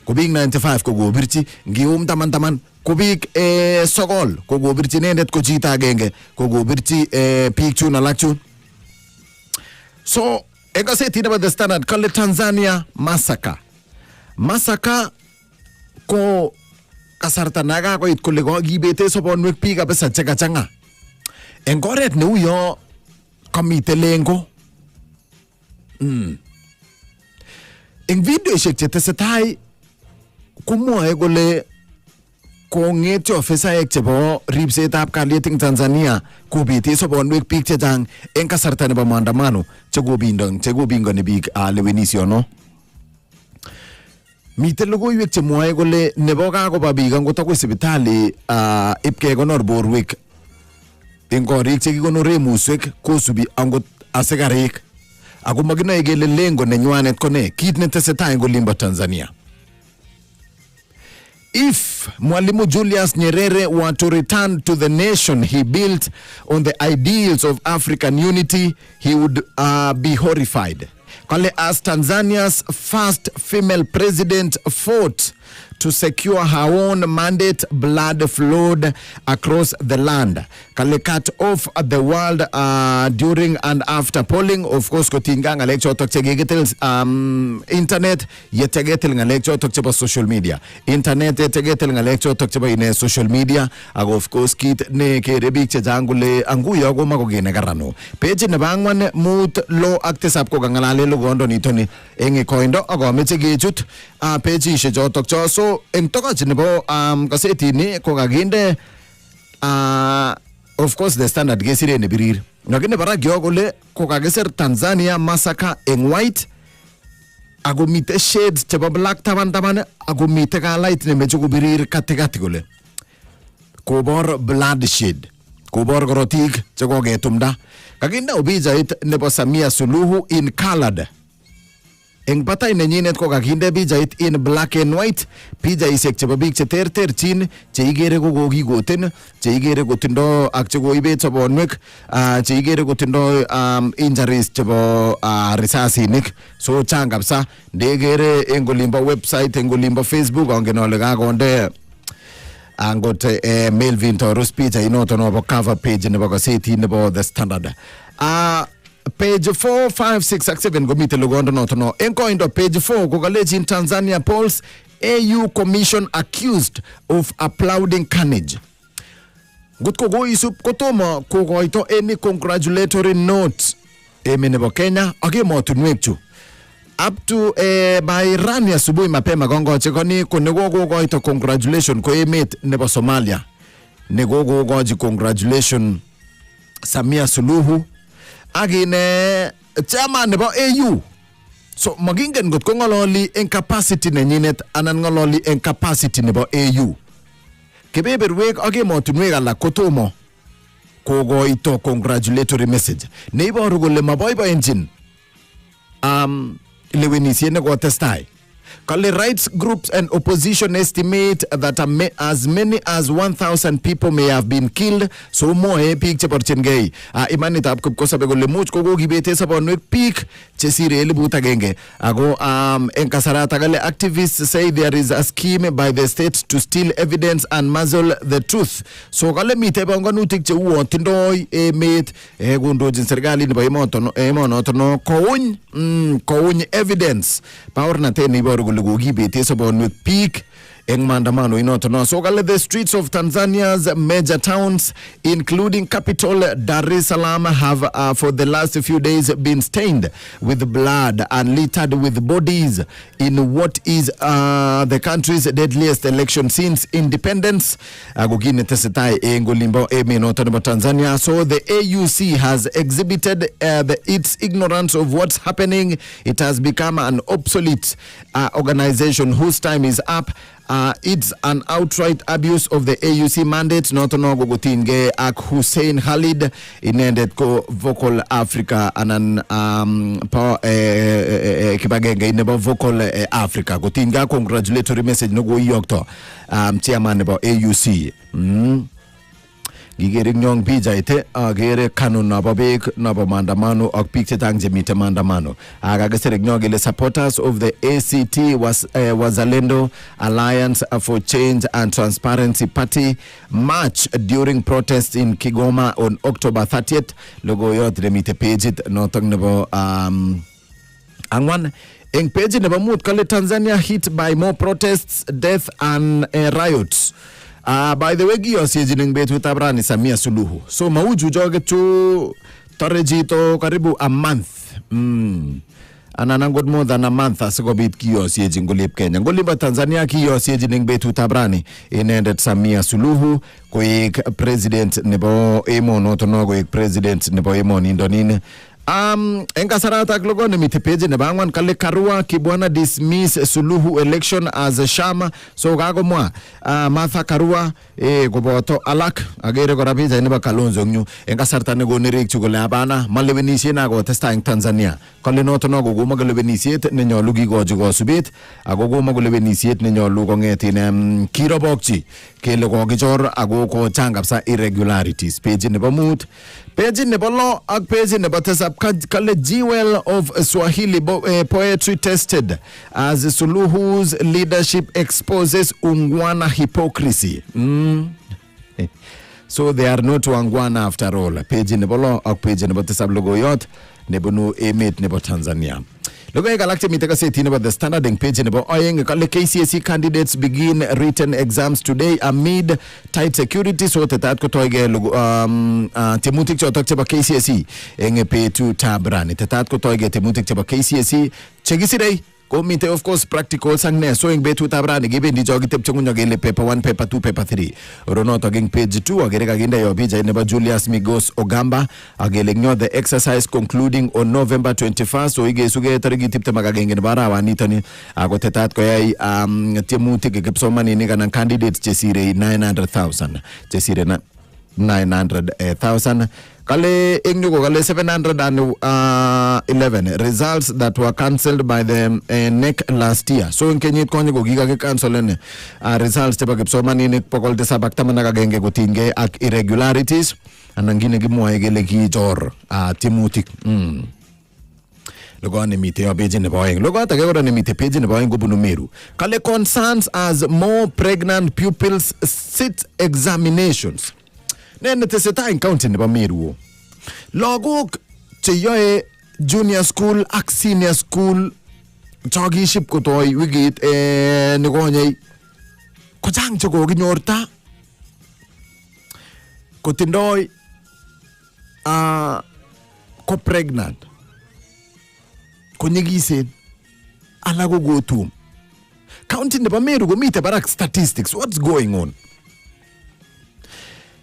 ko biik 95 ko kobirchi, ngium taman ko biik sogol ko kobirchi inendet ko chito agenge ko kobirchi biik chun alak chun. So eng gazeti nebo The Standard kale Tanzania massacre ko kasarta nakakoit kole kokibete sobonwek biik kabisa chekachanga eng oret neu yo kamite lengo. Eng videoshek chetesetai kumwoe kole kongetyo ofisaek chebo ripsetab kalyet eng Tanzania kobete sobonwek biik chechang eng kasarta nebo maandamano chekobingoni biik lewenisiono. Miten logoiwek chemwoe kole nebo kakoba biik angot akoi sipitali ipkekonor borwek eng korik chekikonore muswek kosubi angot asikarik ako makinoe kele lengo nenywanet kone kit netesetai eng olimbo Tanzania. If Mwalimu Julius Nyerere were to return to the nation he built on the ideals of African unity, he would be horrified. Kale, as Tanzania's first female president fought to secure her own mandate, blood flowed across the land. Kale, cut off the world during and after polling. Of course, kotinga ngalek chotok chegegetel internet, yetegetel ngalek chotok chebo social media. Internet yetegetel ngalek chotok chebo ine social media. Ako of course, kit ne kere biik chechang kole anguyo ko makogene karano. Page nebo 4 5 6 ak 7 ko kangalale logondo nitoni eng koindo ako ameche kechut page ishe chotok cho. So eng tokoch nebo gazeti ni ko kakinde of course The Standard kesire ne birir. Lakini barak yo kole ko kakiser Tanzania massacre eng white ako mite shades chebo black taban ako mite light ne meche kubirir katikati kole kobor bloodshed, kobor korotik chekoketumda. Kakinde ubijait nebo Samia Suluhu in colored. Eng patay nenyinet ko kakinde bijait in black and white, pijaishek chebo biik cheterterchin cheigere ko kokikoten, cheigere kotindo ak chekoibet sobonwek, cheigere kotindo injuries chebo risasinik. So chang kabisa ndegere eng olimbo website, eng olimbo Facebook angen ole kakonde angot Melvne Tarus picha inoto nebo cover page nebo gazeti nebo The Standard. Page 4, 5, 6, ak 7 gomite logondo noto no. Enkoindo page 4 kokaleji in Tanzania polls, AU commission accused of applauding carnage. Gutko go isup kotomo kokoito any congratulatory note eme nebo Kenya ak emotunwek chu. Up to by rani asubuhi mapema kongoche koni konekokoito congratulation ko emet nebo Somalia. Nekokogoji congratulation Samia Suluhu agine chairman nebo AU. So magingen got ko ngololi en capacity nenyinet anan ngololi en capacity nebo AU. Kebeberwek ak emotunwek alak kotomo kokoito congratulatory message. Neiboru kole maboiboenjin lewenisiet nekotestai. Kale rights groups and opposition estimate that as many as 1,000 people may have been killed. So moe pik cheporchengei. Imanitab kipkosabe kole much kokokibete sobonwek pik chesire 1,000. Ago en kasarata kale activists say there is a scheme by the state to steal evidence and muzzle the truth. So kale mite banganutik che uo tindoi emet kondojin serikali nebo emonoto no kouny evidence. Paornatet neiboru kole kokibete sobonwek pik eng maandamano inoto no. So kale the streets of Tanzania's major towns including capital Dar es Salaam have for the last few days been stained with blood and littered with bodies in what is the country's deadliest election since independence. Agogine tesetai eng olimbo inoto no Tanzania. So the AUC has exhibited its ignorance of what's happening. It has become an obsolete organization whose time is up. It's an outright abuse of the AUC mandate. Not no gogotinge ak Hussein Khalid inendet ko Vocal Africa anan kibagenge nebo Vocal Africa gotinga congratulatory message no go yokto chairman nebo AUC. Gigering nyong pijaite agere kanun nabo bek nabo maandamano ak biik chetang chemite maandamano. Akagesere nyong ile supporters of the ACT Wazalendo Alliance for Change and Transparency Party march during protests in Kigoma on October 30th. Logoyot remite page it notong nebo angwan. Eng page nebo mut kale Tanzania hit by more protests, death and riots. By the way, giyosieji ning betutab rani Samia Suluhu. So mauju joge tu torejito karibu a month. Ananangod more than a month asikobit giyosieji ngolip Kenya. Ngoliba Tanzania giyosieji ning betutab rani inendet Samia Suluhu koek president nebo emo notono koek president nebo emo nindonin. Enkasarata klogo ni mitepeji ne bangwan kale Karua Kibwana dismiss Suluhu election as a sham. So gago mwa Martha Karua goboto alak agere ko rapija ne ba Kalonzo nyu enkasarta ne go ni rek chugole abana malebenisi na go testa eng Tanzania kale noto no go magalebenisiet ne nyolu gi go jugo subit agogo magalebenisiet ne nyolu ko ngetine kirobokchi kele go gichor ago ko changapsa irregularities page ne ba mut page ne ba lo ak page ne ba tesap kale jewel of Swahili poetry tested as Suluhu's leadership exposes ungwana hypocrisy. So they are not wangwana after all. Page nebo lo ak page nebo tesab logo yot nebo no emet nebo Tanzania. Logo e galakte miteka seti nebo the Standard eng page nebo oyeng kale KCSE candidates begin written exams today amid tight security. So tetat ko toige logo temutik chotok cheba KCSE eng P2 tabrani. Tetat ko toige temutik cheba KCSE chegisirei komite of course practical sang ne so ing betu tabrani gibe ndi jogi tep chungunya gele paper 1 paper 2 paper 3 rono to ging page 2 agere kaginda yo bija ne Julius Migos Ogamba agele nyo the exercise concluding on November 21st so ige suge tarigi tipte magagenge bara wanitani agotetat ko yai temuti ke kipsomani ni kana candidates chesire 900,000 chesire na 900,000 kale engnyugo kale 711 results that were cancelled by the NEC last year. So in Kenya konye go giga ke cancel ne results teba kipsomani ni pokol te sabak tamana kagenge gotinge ak irregularities anangine gimwa egele ki jor timutik logo ne mite obeje ne boyeng logo atake ne mite page ne boyeng gobunu meru kale concerns as more pregnant pupils sit examinations. Nene teseta in county ne ba meru logok che yoe junior school ak senior school chogiship ko toy wigit ne gonye ko jang che go ginyorta ko tindoy ko pregnant ko nyigisen ala go go to county ne ba meru go mite barak statistics what's going on.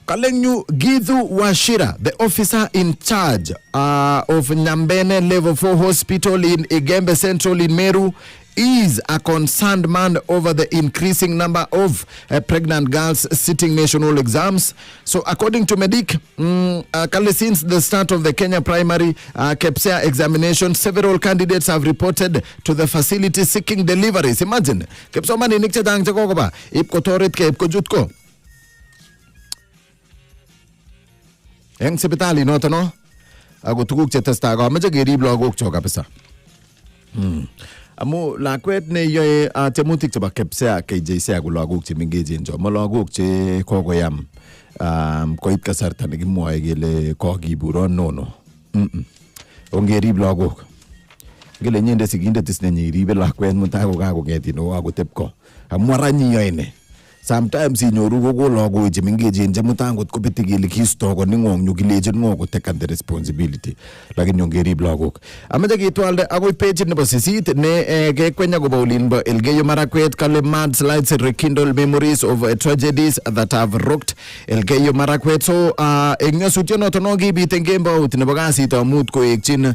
Kalenyu Githu Washira, the officer in charge of Nyambene Level 4 Hospital in Igembe Central in Meru, is a concerned man over the increasing number of pregnant girls sitting national exams. So according to Medic, since the start of the Kenya primary KPSEA examination, several candidates have reported to the facility seeking deliveries. Imagine, Kepsomani nikche dang chako ba, ipko toret ke ipko jutko. Eng sipitali noto no ago tuguk che testa ga meje gerib lagok cho kabisa amu lakwet ne yoe temutik cheba KPSEA KJSEA ago lagok che mingejen jo mo lagok che kokoyam koit kasarta ne gimwae gele kogiburon nono ongerib lagok gele nyende siginde tisne nyiribe lakwet mutago gago geti no ago tepko amwara nyiyoine. Sometimes inyoru go logo jimingeje nje mutango kopitigile kisto go ningong nyugileje ngo take the responsibility lakini nyongeri blogok amaje gitwalde ago page ne basisit ne ke kwenya go bawlin ba Elgeyo Marakwet kale mudslides rekindle memories of tragedies that have rocked Elgeyo Marakwet. So engnyasutyo noto no gibitengemba utne bagasi to mut ko ekchin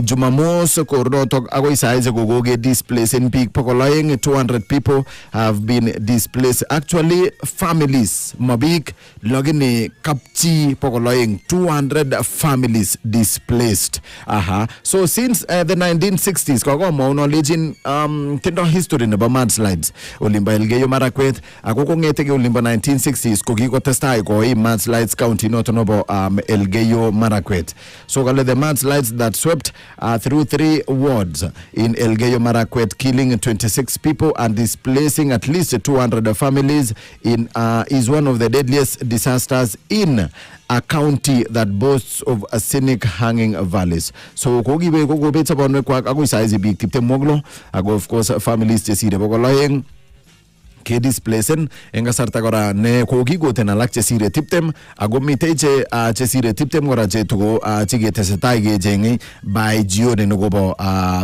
Jumamos ko roto ago isaize go ge displaced in peak pokolaing 200 people have been displaced displaced. Actually, families, mabik, logini kapchi pokoloing 200 families displaced. So since the 1960s, kago mauno legend tindo history nebo mudslides. Olimba Elgeyo Marakwet, ako ngete ke olimba 1960s ko kiko testai ko mudslides county noto nobo Elgeyo Marakwet. So kale the mudslides that swept through 3 wards in Elgeyo Marakwet, killing 26 people and displacing at least 200 families is one of the deadliest disasters in a county that boasts of a scenic hanging valleys. So kogi be ko beta bonwe kwa ako size big tipte moglo ago of course families chesire bogoloyeng ke displacen enga sarta gora ne kogi goten alak chesire tiptem ago miteje chesire tiptem gora je tugo chige tesetai ge jengi by geo ne gobo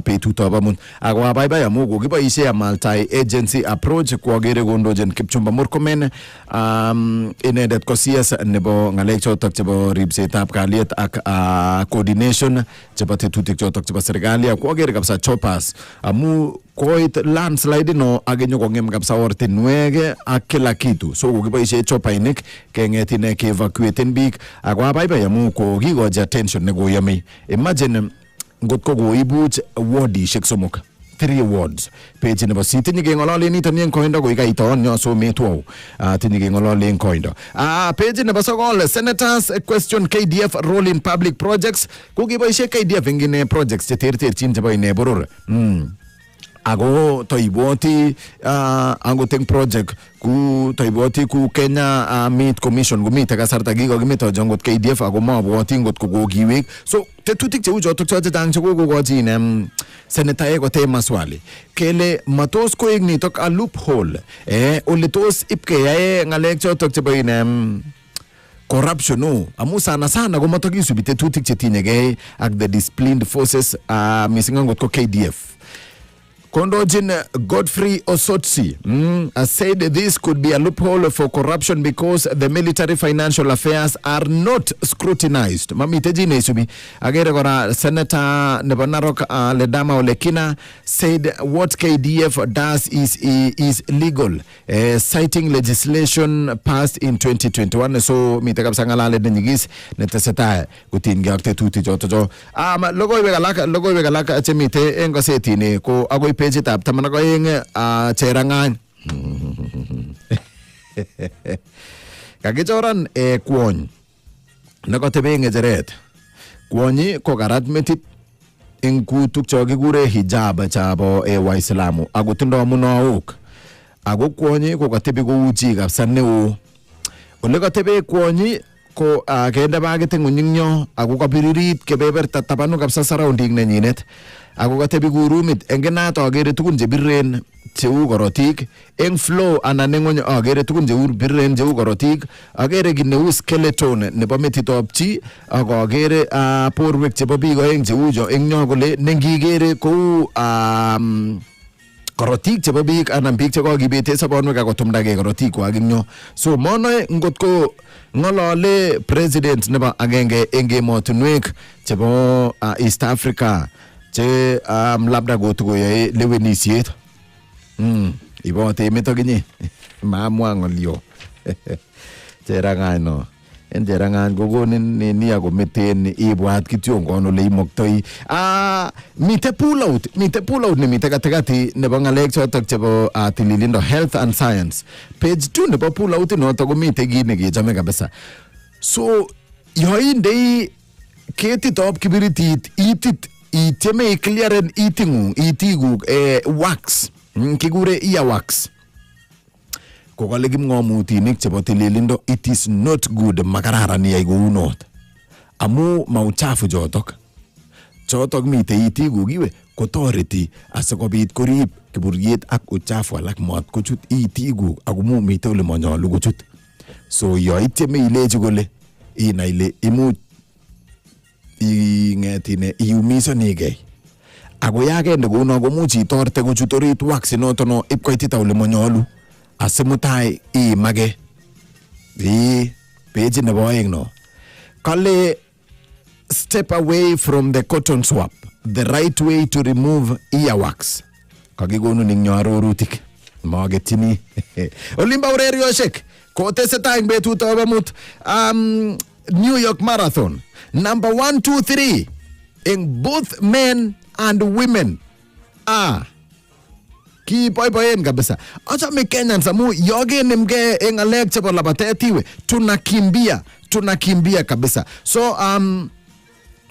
pe tuto mun ago bye amu go giba ise multi agency approach ko gere gondo jen kipchumba murkomen inedet kosias nebo ngalek chotok chebo ribsetab kalyet ak coordination chebo tetutik chotok chebo serikali ko gere kapsa chopas amu koit landslide no agenyo kongem kapsa ortinwek ak kila kitu. So kokiboishe chopainik kengetine ke evacuaten bik ako bye amu ko kikoji attention ne goyami. Imagine ngot ko goibuch wardishek somok 3 wards page nebo sitinyi ngolole nito nyen koindo ko ikaiton nyo so metwo tinyi ngolole koindo page nebo sokol senators question KDF role in public projects kukiboishe KDF ngine projects cheterterchin chebo ine Berur ago toiboti angoteng project ku toiboti ku Kenya Meat Commission gumite kasarta gigo gimito jongot KDF ago mabwoti ngot ko gogiwek so tetutik cheu chotok chote tang chego gogoji senator ego te maswali kele matos ko ignitok a loophole ole tos ipke yae ngalek chotok chebo corruption no amu sana go matokisubi tetutik chetinyege ak the disciplined forces missing ngot ko KDF. Kondojin Godfrey Osotsi said this could be a loophole for corruption because the military financial affairs are not scrutinized. Mamiteji nesubi agere gora Senator Nebanarok Ledama Olekina said what KDF does is legal, citing legislation passed in 2021. So mitekap sangalale nyigis neteseta kutingi akte tuti jotojo logoy begalaka chemite engoseti ne ko agoy page tab tamana ko ing cherangan kagichoran kwony nakotebe ngecheret kwonyi ko karat metit ing kutuk chokigure hijab chabo waislamu agotindo munook ago kwonyi ko katebi ko uchi kapsa neo ole katebe kwonyi ko kende bagit ngunyinyo ago kabiririt kebeberta tabanu kapsa surrounding nenyinet ako katebi kurumit engenato agere tukun che birren cheu korotik eng flow anan ngony agere tukun cheu birren cheu korotik agere kit neu skeleton nebo metitop chi ak agere porwek chebo biik oeng cheu jo eng nyo kole nengigere kou korotik chebo biik anan biik chekokibete sobonwek akotumdage korotik kwak eng nyo so monoe ngotko ngolole president nebo agenge eng emotinwek chebo East Africa che labda gotugoye lewenisiet ibote metoginye mamwa ngolyo cherangano en cherangan gogonin ni agometen ibwat kityo ngono le imoktoi mite pull out ni mite katikati nebo ngalek chotok chebo tililindo health and science page 2 nebo pull out noto komite kit nekechome kabisa so yoindei ketitop kibiritit itit iteme clearen itiguk wax kigure earwax kokale kimngomutinik chebo tililindo it is not good makararan iyai kounot amu mauchafu jotok mite itiguk iwe kotoreti asikobit korib kiburiet ak uchafu alak mat kochut itiguk akomu mite ole manyalu kochut so yo iteme ilechi kole inai ile imuch ingetine iumisonigei ako yakende kuno komuch itorte kochut orit wax notono ipkoitita ole manyalu asimutai image page nebo oeng no kale step away from the cotton swab the right way to remove earwax kakigonu ning nyarorutik Magetini. Olimba urerioshek. Kotesetai eng betutab amut. New York Marathon. Number 1, 2, 3. In both men and women. Kiboiboen kabisa. Achame Kenyans amu yogenemge eng ngalek chebo labatet iwe. Tunakimbia kabisa. So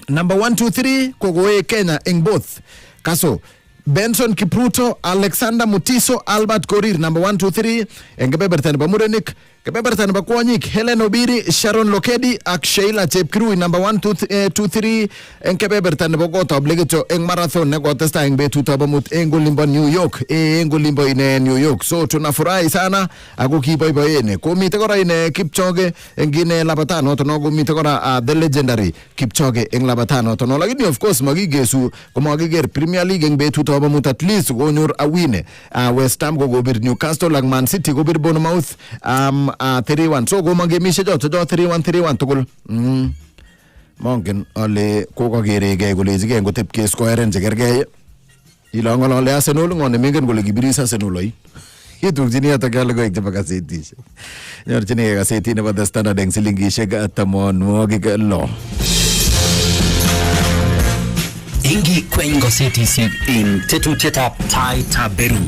number 1, 2, 3 kogoe Kenya eng both. Kaso Benson Kipruto, Alexander Mutiso, Albert Korir, number 1, 2, 3. Eng kebeberta nebo murenik, kebeberta nebo kwonyik, Helen Obiri, Sharon Lokedi, ak Sheila Chepkirui, number 1, 2, 3. Eng kebeberta nebo kotab legito eng marathon nekotesta eng betutab amut eng olimbo New York, eng olimbo ine New York. So tunafurahi sana, ako kiboiboen. Komite kora ine Kipchoge eng ine labatano tono, komite kora the legendary Kipchoge eng labatano tono. Lakini of course magigesu komagiger Premier League eng betutab amut at least gonyor awine. West Ham gobir Newcastle ak Man City gobir Bournemouth 3-1. So gomagemishe joto 3-1 tugul. Mongen ale kokagerege kolejige ngotep keskoeren chegergei. Ilongolole Arsenal ngone mengen kole kibiris Arsenal oi. Itukjini hata kale ko ekje pakaseti. Nyorchini kaseti nebo The Standard eng silingishek 60. Ingi kwenye gazetisiek in tetutietab Taaitab Berur.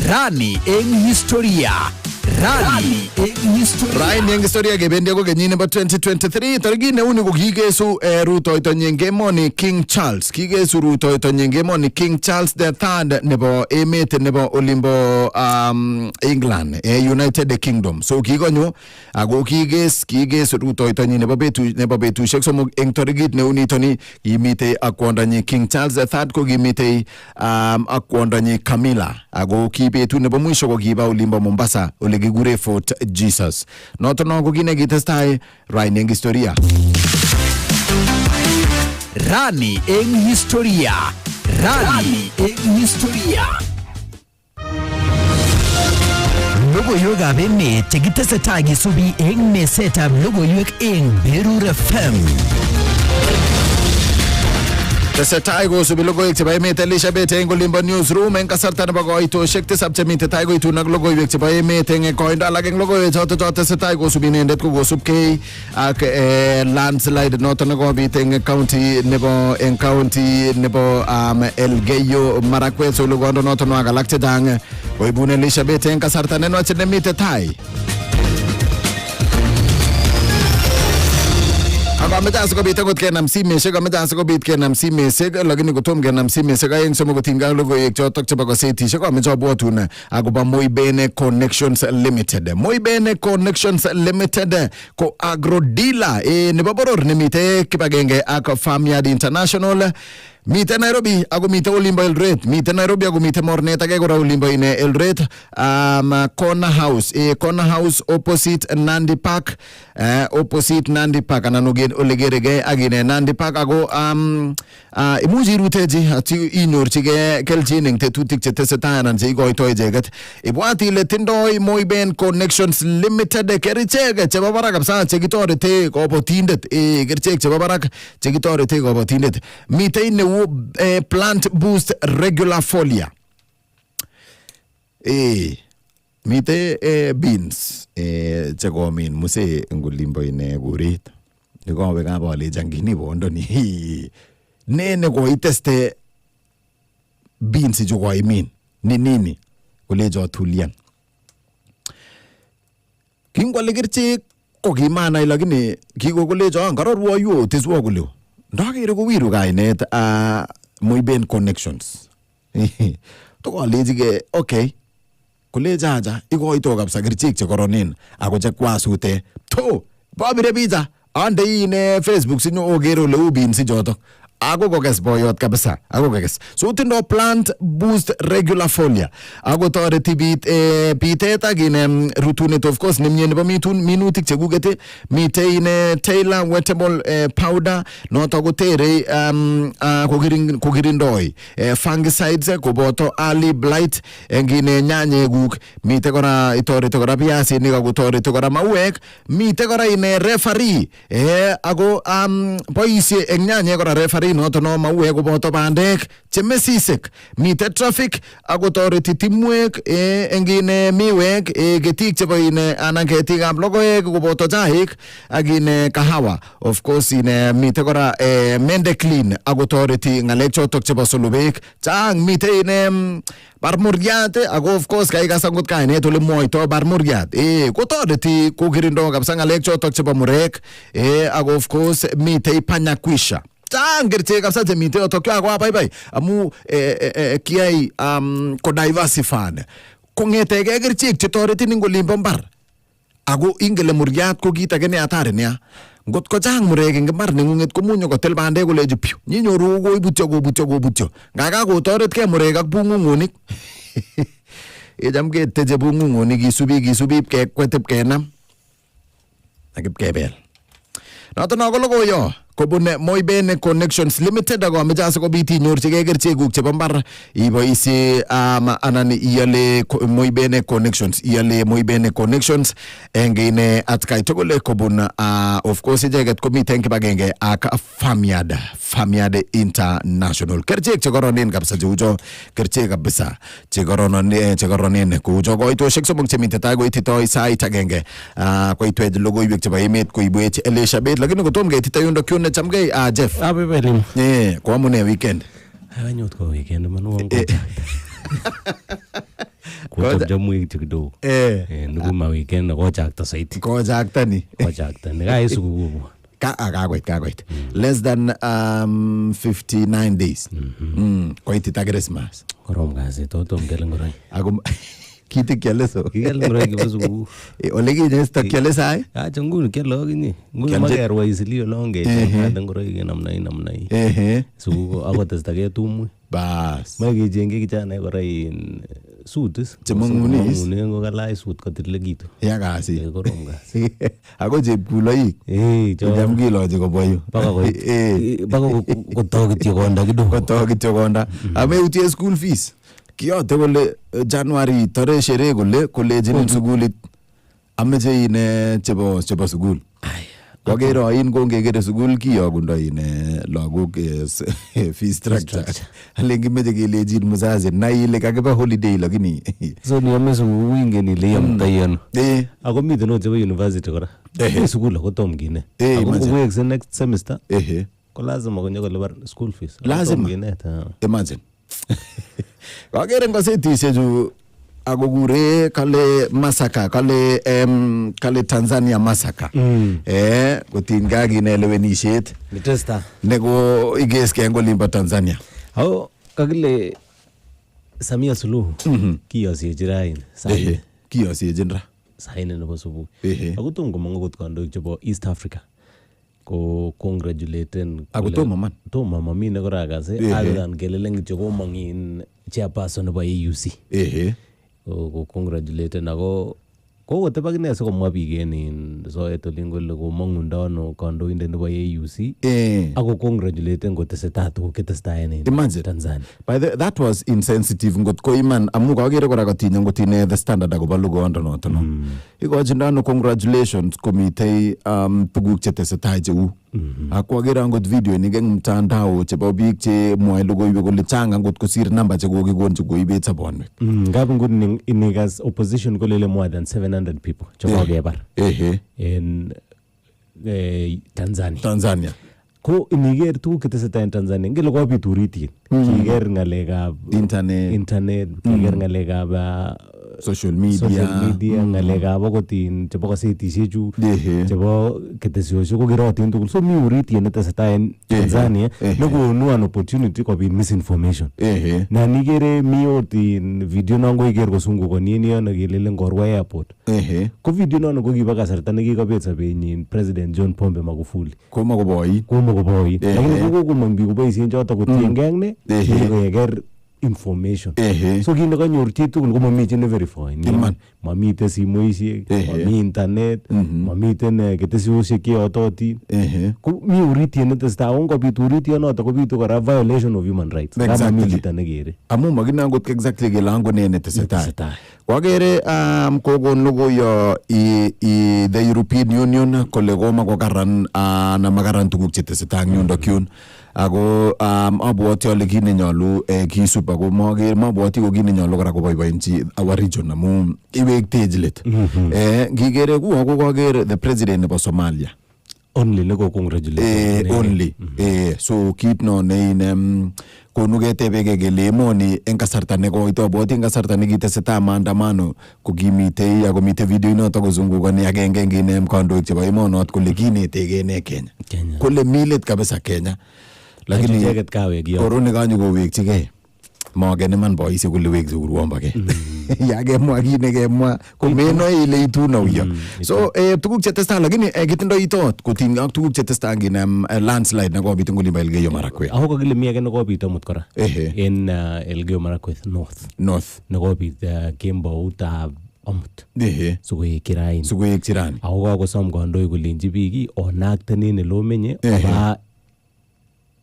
Rani eng historia. Rani eng historia kebendi ako kenyit nebo 2023 tarikit neuni ko kigesu rutoitonyi eng emoni King Charles. Kigesu rutoitonyi eng emoni King Charles III nebo emet nebo olimbo England, United Kingdom. So kigonyo ako kiges rutoitonyi nebo betusiek somok eng tarikit neuni toni kimite ak kwondonyi King Charles III ko kimite ak kwondonyi Camilla. Ako ki betut nebo mwisho ko kiba olimbo Mombasa ole kigure Fort Jesus. Noto no ko kinekitestai Rani eng historia. Rani eng historia. Logoiwekab emet chekitesetai kisubi eng mesetab logoiwek eng Berur FM. Tesetai kosubi logoiwek chebo emet Elizabeth eng olimbo newsroom eng kasarta nebo koitoshek tisab chemite tai koitun ak logoiwek chebo emet eng koindo alak eng logoiwek choto tesetai kosubi inendet ko kosubkei ak landslide noto nekobit eng county nebo Elgeyo Marakwet. So logondo noto no alak chechang koibun Elizabeth eng kasarta nenwach nemite tai. Ameche asikobit akot kenam simeshek, lakini kotom kenam simeshek aeng somok kotinygei logoiwek chotok chebo gazetishek. Ameche abwatun akobo Moibene Connections Limited. Moibene Connections Limited ko agro dealer nebo boror nemite kibagenge ak Farmyard International. Mite Nairobi ako mite olimbo Eldoret. Mite Nairobi ako mite Mornet ake kora olimbo ine Eldoret. Corner House opposite Nandi Park. Anan olegerege ak ine Nandi Park ako imuchi irutechi ati inyorchige kelchin eng tetutik chetesetai anan cheikoitoi icheket. Ibwat ile tindoi Moibene Connections Limited kerichek chebo barak kabisa chekitorete kobotindet. Kerichek chebo barak chekitorete kobotindet. Mite ine plant boost regular folia. Mite beans chekomin muse ngolimbo ine kurit. Nikowe kabale jangini bondoni. Nene koiteste beans chukoimin. Ni nini? Kolejo tulian. Kingwale kerichek ko kimanai lakini kikokolejo ngarorwo yu teswo kuleo. Ndakere ko wiru kainet Moibene Connections. Tokolejige okay. Koleja aja ikoito kabisa kerichek chekoronen ako chekwasute. To babire pizza ande ine Facebook sinyo ogero le ubin si joto. Ako kokes boyot kabisa. Ako kokes. So tindo plant boost regular folia. Ako toreti bitet ak ine rutunet of course nemye nebo minutik chekugete. Mite ine Taylor wettable powder. Noto kotere kokirindoi fungicides koboto early blight engine nyanye guk. Mite kora itoreti kora piasinik ako toreti kora mauek. Mite kora ine referee. Ako boisie eng nyanye kora referee mitei noto no mauek koboto bandek chemesisek mitei traffic akotoreti timwek engine miwek ketik chebo anan ketikab logoek koboto chaik agine kahawa of course mitei kora mende clean akotoreti ngalek chotok chebo solubek chang mitei barmuriat ako of course kaikas angot kainet ole mwoito barmuriat kotoreti kokirindo kabisa ngalek chotok chebo murek ako of course mitei panyakwisha chang kerchek kabisa chemitei yotok ako abaibai amu kiyai ko diversified kongetege kerchek chetoretin ing olimbo mbar ako ingele muriat ko kit age ne hatari nia ngot ko chang murek eng mbar nengunget komunyo kotel bandek koleji pyu nyinyoru kobutyo ngaga kotoret ke murek ak bungungunik ejam keteje bungungunik kisubi kekwetep kenam akip kebel noto no logoyo kobun Moibene Connections Limited ako ameche asikobit inyorchigei kerchekuk chebo mbar iboisie anan iale Moibene Connections engine atkai tugul kobun of course icheket komiten kibagenge ak Farmyard International kerchek chekoronen kabisa cheucho kerchek kabisa chekoronen koucho koitoshek somok chemite tai koititoi sait agenge koitwech logoiwek chebo emet koibwech Elizabeth lakini kotom keitita yundo kyun chamgei Geff. Limo. Kwa mune weekend. Anyot ko weekend manuang ko. Ko jamu kidogo. Ndugu ma weekend ko chakta saiti. Ko chakta ni. Kai sugu. Kagoit. Less than 59 days. Ko itita Christmas. Korom kasi toto mgelengoroi. Ako kiti kialeso. Kialengoroi kibusu. Ole kinesta kialesai? Changunu kialo gini. Ngunu magerwa isilio longe. Ngoroi namnai. Sugu ako testa ke tumu. Bas. Magi jenge kijana korai suits. Chemonguni ngo kalai suit kotilegitu. Ya kasi. Korom kasi. Ako chepkuloi. Jam kiloje koboyo. Bako kotokityo konda kidogo. Kotokityo konda. Ameutie school fees. Kiyote kole January tore shere kole jinin sugulit ameche ine chebo sugul. Kokero in kongekere sugul kiyokundo ine lagok fee structure. Alengi meche kelejin muzazi na ile kakiba holiday lakini so ni amesu wingen ile yamtayen. Ako miten no chebo university kora. Sugul ko tom kine. Ako weeks next semester. Ko lazima konyo kolipan school fees. Lazima imagine. Kakere ngosetisheju akokure kale masaka kale Tanzania masaka kotinga kinelewenishet Nitesta neko igeske ngolimba Tanzania au kakile Samia Suluhu kiyosiechi rain kiyosiechi ra saine nebo subu akutom komongo kot kandoik chebo East Africa ko congratulaten ako tomo mami ne kora kase agan keleleng kityo komongin chairperson nebo AUC ko congratulaten ako kotebak ine sikomwa biik en soet olin kole komongundo ano kandoindet nebo AUC ako congratulaten kotesetai tuguk ketestai en Tanzania. By that was insensitive ngot ko iman amu kakere kora kotinye ngotine the standard akobo lugondo noto no. Ikochindo ano congratulations komitei tuguk chetesetai cheu akwakere ngot video ni eng mtandao chebo biik che mwae logoiwek kole changa ngot kosir namba chekokikon chekoibet sabonwek. Ngap ngut inikas opposition kolele more than 700 people chekokebar en Tanzania. Ko iniger tuguk chetesetai en Tanzania ngele kobit uritin kiger ngalekab internet kiger ngalekab social media ngalekab akotin chebo kasetishechu chebo ketesiosiek ko kerotin tugul so mi uritin netesetai en Tanzania nekonu an opportunity kobit misinformation na nigere mi otin video nango iger kosungukoni en yono kelelen Korwa airport ko video nono ko kiba kasarta nekikobet sobenyin President John Pombe Magufuli komakoboi lakini kokomong biik koboisien choto kotiengei ak ne keker information so kit nekanyor chitugul komami chi ne verify mamite simoisiek mami internet mamiten ketesiosiek cheyototin ko mi uritie netestai ngobit uritie noto kobitu kora violation of human rights kama mi chito nekere amu makina ngot exactly kele ango ne netesetai Kwagere kokon logoyo the European Union kole koma kokaran na makaran tuguk chetesetai eng yundok yun. Ako abwoti ale kit nenyolu kisub ako mabwoti ko kit nenyolu kora koboiboenchi our region amu iwektech let. Ngikere kuwa kokaker the president nebo Somalia. Only neko congratulate. Only. So kit no ne konu ketebeke kele emoni eng kasarta nekoito abwoti eng kasarta nekitesetai maandamano kokimitei ako mitei video inoto kozungukani agenge eng inem kandoik chebo emonot kole kinetege ne Kenya. Kole milet kabisa Kenya. Lakini korone kanyo kowekchigei. Magen iman boisiek kole wekse urwombake. Yakemwa kit nekemwa komenoe ile ituna uyo. So tuguk chetestai lakini kitindoi itot kotinygei ak tuguk chetestai nginem landslide nekobit eng olimbo Elgeyo Marakwet. Ako kakile mi age nekobit amut kora. En Elgeyo Marakwet North. Nekobit kemboutab amut. Sukoek kirani. Ako kakosom kandoik kolenji biik onakten en lo menye oba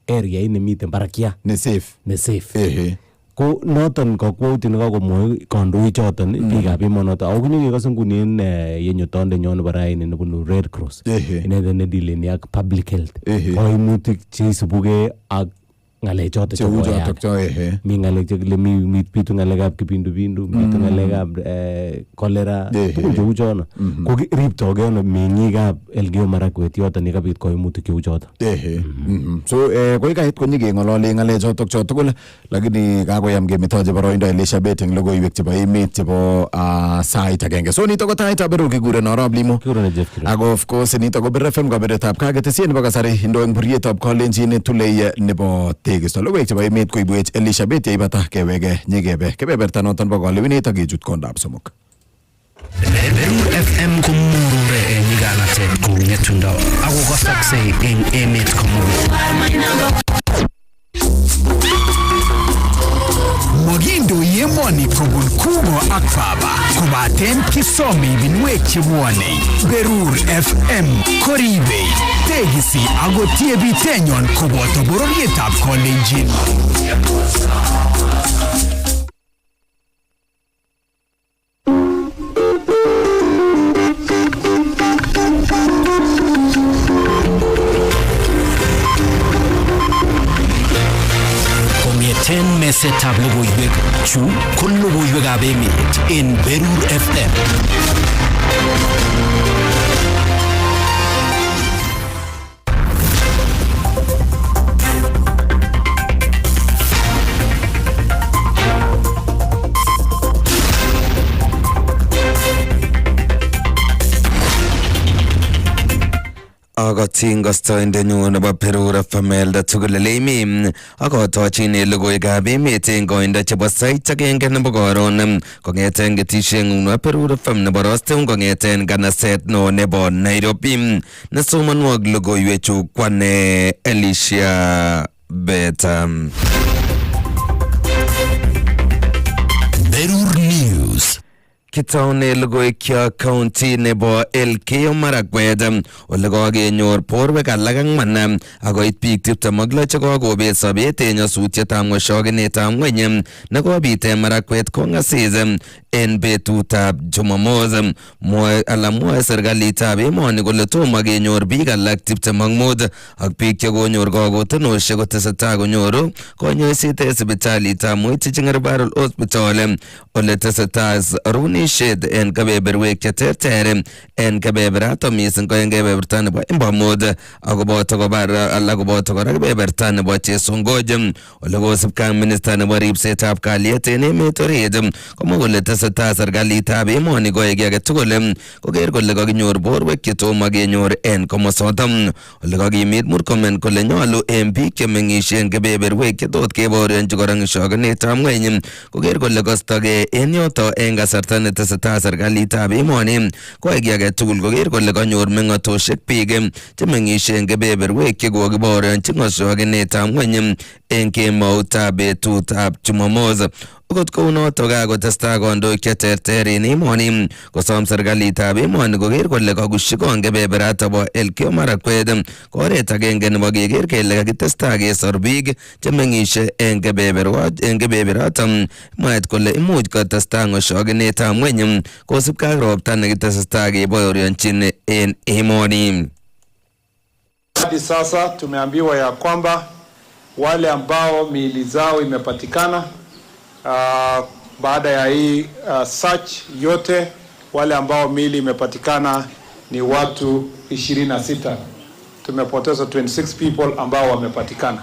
area ini miten barakia ne safe. Ko noton kakwautyet nekakomwoi kandoik choton biikab emonoto. Ako kinyekekose nguni en yenyotondenyon nebo raini nebunu Red Cross. Inendet nedileni ak public health. Kaimutik cheisubugei ak ng'alek choton chebo mi ng'alek chekile mi bitu ng'alekab kipindupindu, bitu ng'alekab cholera, tuguk cheu chono. Ko riptogei ono meng'ikab Elgeyo Marakwet yoton yekabit kaimutik cheu choton. So koi kait konyekeng'olole ng'alek chotok tugul lakini kakoyam kemetochi boroindo Elizabeth eng logoiwek chebo emet chebo sait agenge. So nito ko Taaitab Berur kikuren Arap Limo. Ako of course nito ko Berur FM kabiretab kaketesiet nebo kasari indo eng burietab kalenjin tulei nebo tekisto. Logoiwek chebo emet koibwech Elizabeth yeibata kewege nyekebe kebeberta noton bo kalewenet ak kechut kondab somok. Berur FM kumurure eng nyiganatet kou ngetundo ako kosaksei eng emet komugul. Mogindo yemoni kobun Kugo ak Baba kobaten kisomi binwek chebwonei. Berur FM koribei tegisi ako tiebitenyon koboto bororietab kolenjin. Kongeten mesetab logoiwek chu ko logoiwekab emet en Berur FM. Agoting gostoindenyu nebo Berur FM Elda tugul leimi akotochin logoiwekab emet eng koindo chebo sait agenge nebo koron kong'eten ketisieng'ung nebo Berur FM nebo Rostum kong'eten nganaset no nebo Nairobi. Nesomonwok logoiwechu kwane Alicia Beta. Berur News. Kitaune logoiwek county nebo Elgeyo Marakwet ole kakenyor borwek alak ang'wan akoit biik 26 chekakobet sobet eng nyasutietab ng'oshokinetab ng'weny nekobit eng Marakwet kong'asis en betutab Jumamos. Mwoe serikalitab emoni kole tomo kenyor biik alak 25 ak biik chekonyor kakotinosiek kotesetai konyoru konyoiset eng sipitalitab Moi Teaching Referral Hospital ole tesetai runishet en kebeberwek cheterter en kebeberato mising ko en kebeberta nebo Imbamod akoboto kora kebeberta nebo Chesongoj ole kosipkei minista nebo ripsetab kalyet en emet orit komwa kole tesetai serikalitab emoni koyai age tugul koker kole kakinyor borwek chetomo kenyor en komosoton. Ole kakimit Murkomen kole nyolu en biik chemeng'ishe en kebeberwek chetot kebaorionchi kora ng'oshokinetab ng'weny koker kole kostogei en yoto en kasarta netesetai serikalitab emoni koyai age tugul koker kole kanyor meng'otoshek biik chemeng'ishe en kebeberwek chekokibaorionchi ng'oshokinetab ng'weny en kemoutab betutab Jumamos. Okot kounoto kakotestai kandoik cheterter en emoni kosom serikalitab emoni koker kole kakusyi kon kebeberata bo Elgeyo Marakwet oret agenge nebo keker kele kakitestai kesor biik chemeng'ishe en kebeberoton mwaet kole imuch kotestai ng'oshokinetab ng'weny kosubkei ak ropta nekitestai kebaoryonchin en emoni. Hadi sasa tumeambiwa ya kwamba wale ambao miili zao imepatikana baada ya hii search yote, wale ambao miili imepatikana ni watu 26. Tumepoteza 26 people ambao wamepatikana.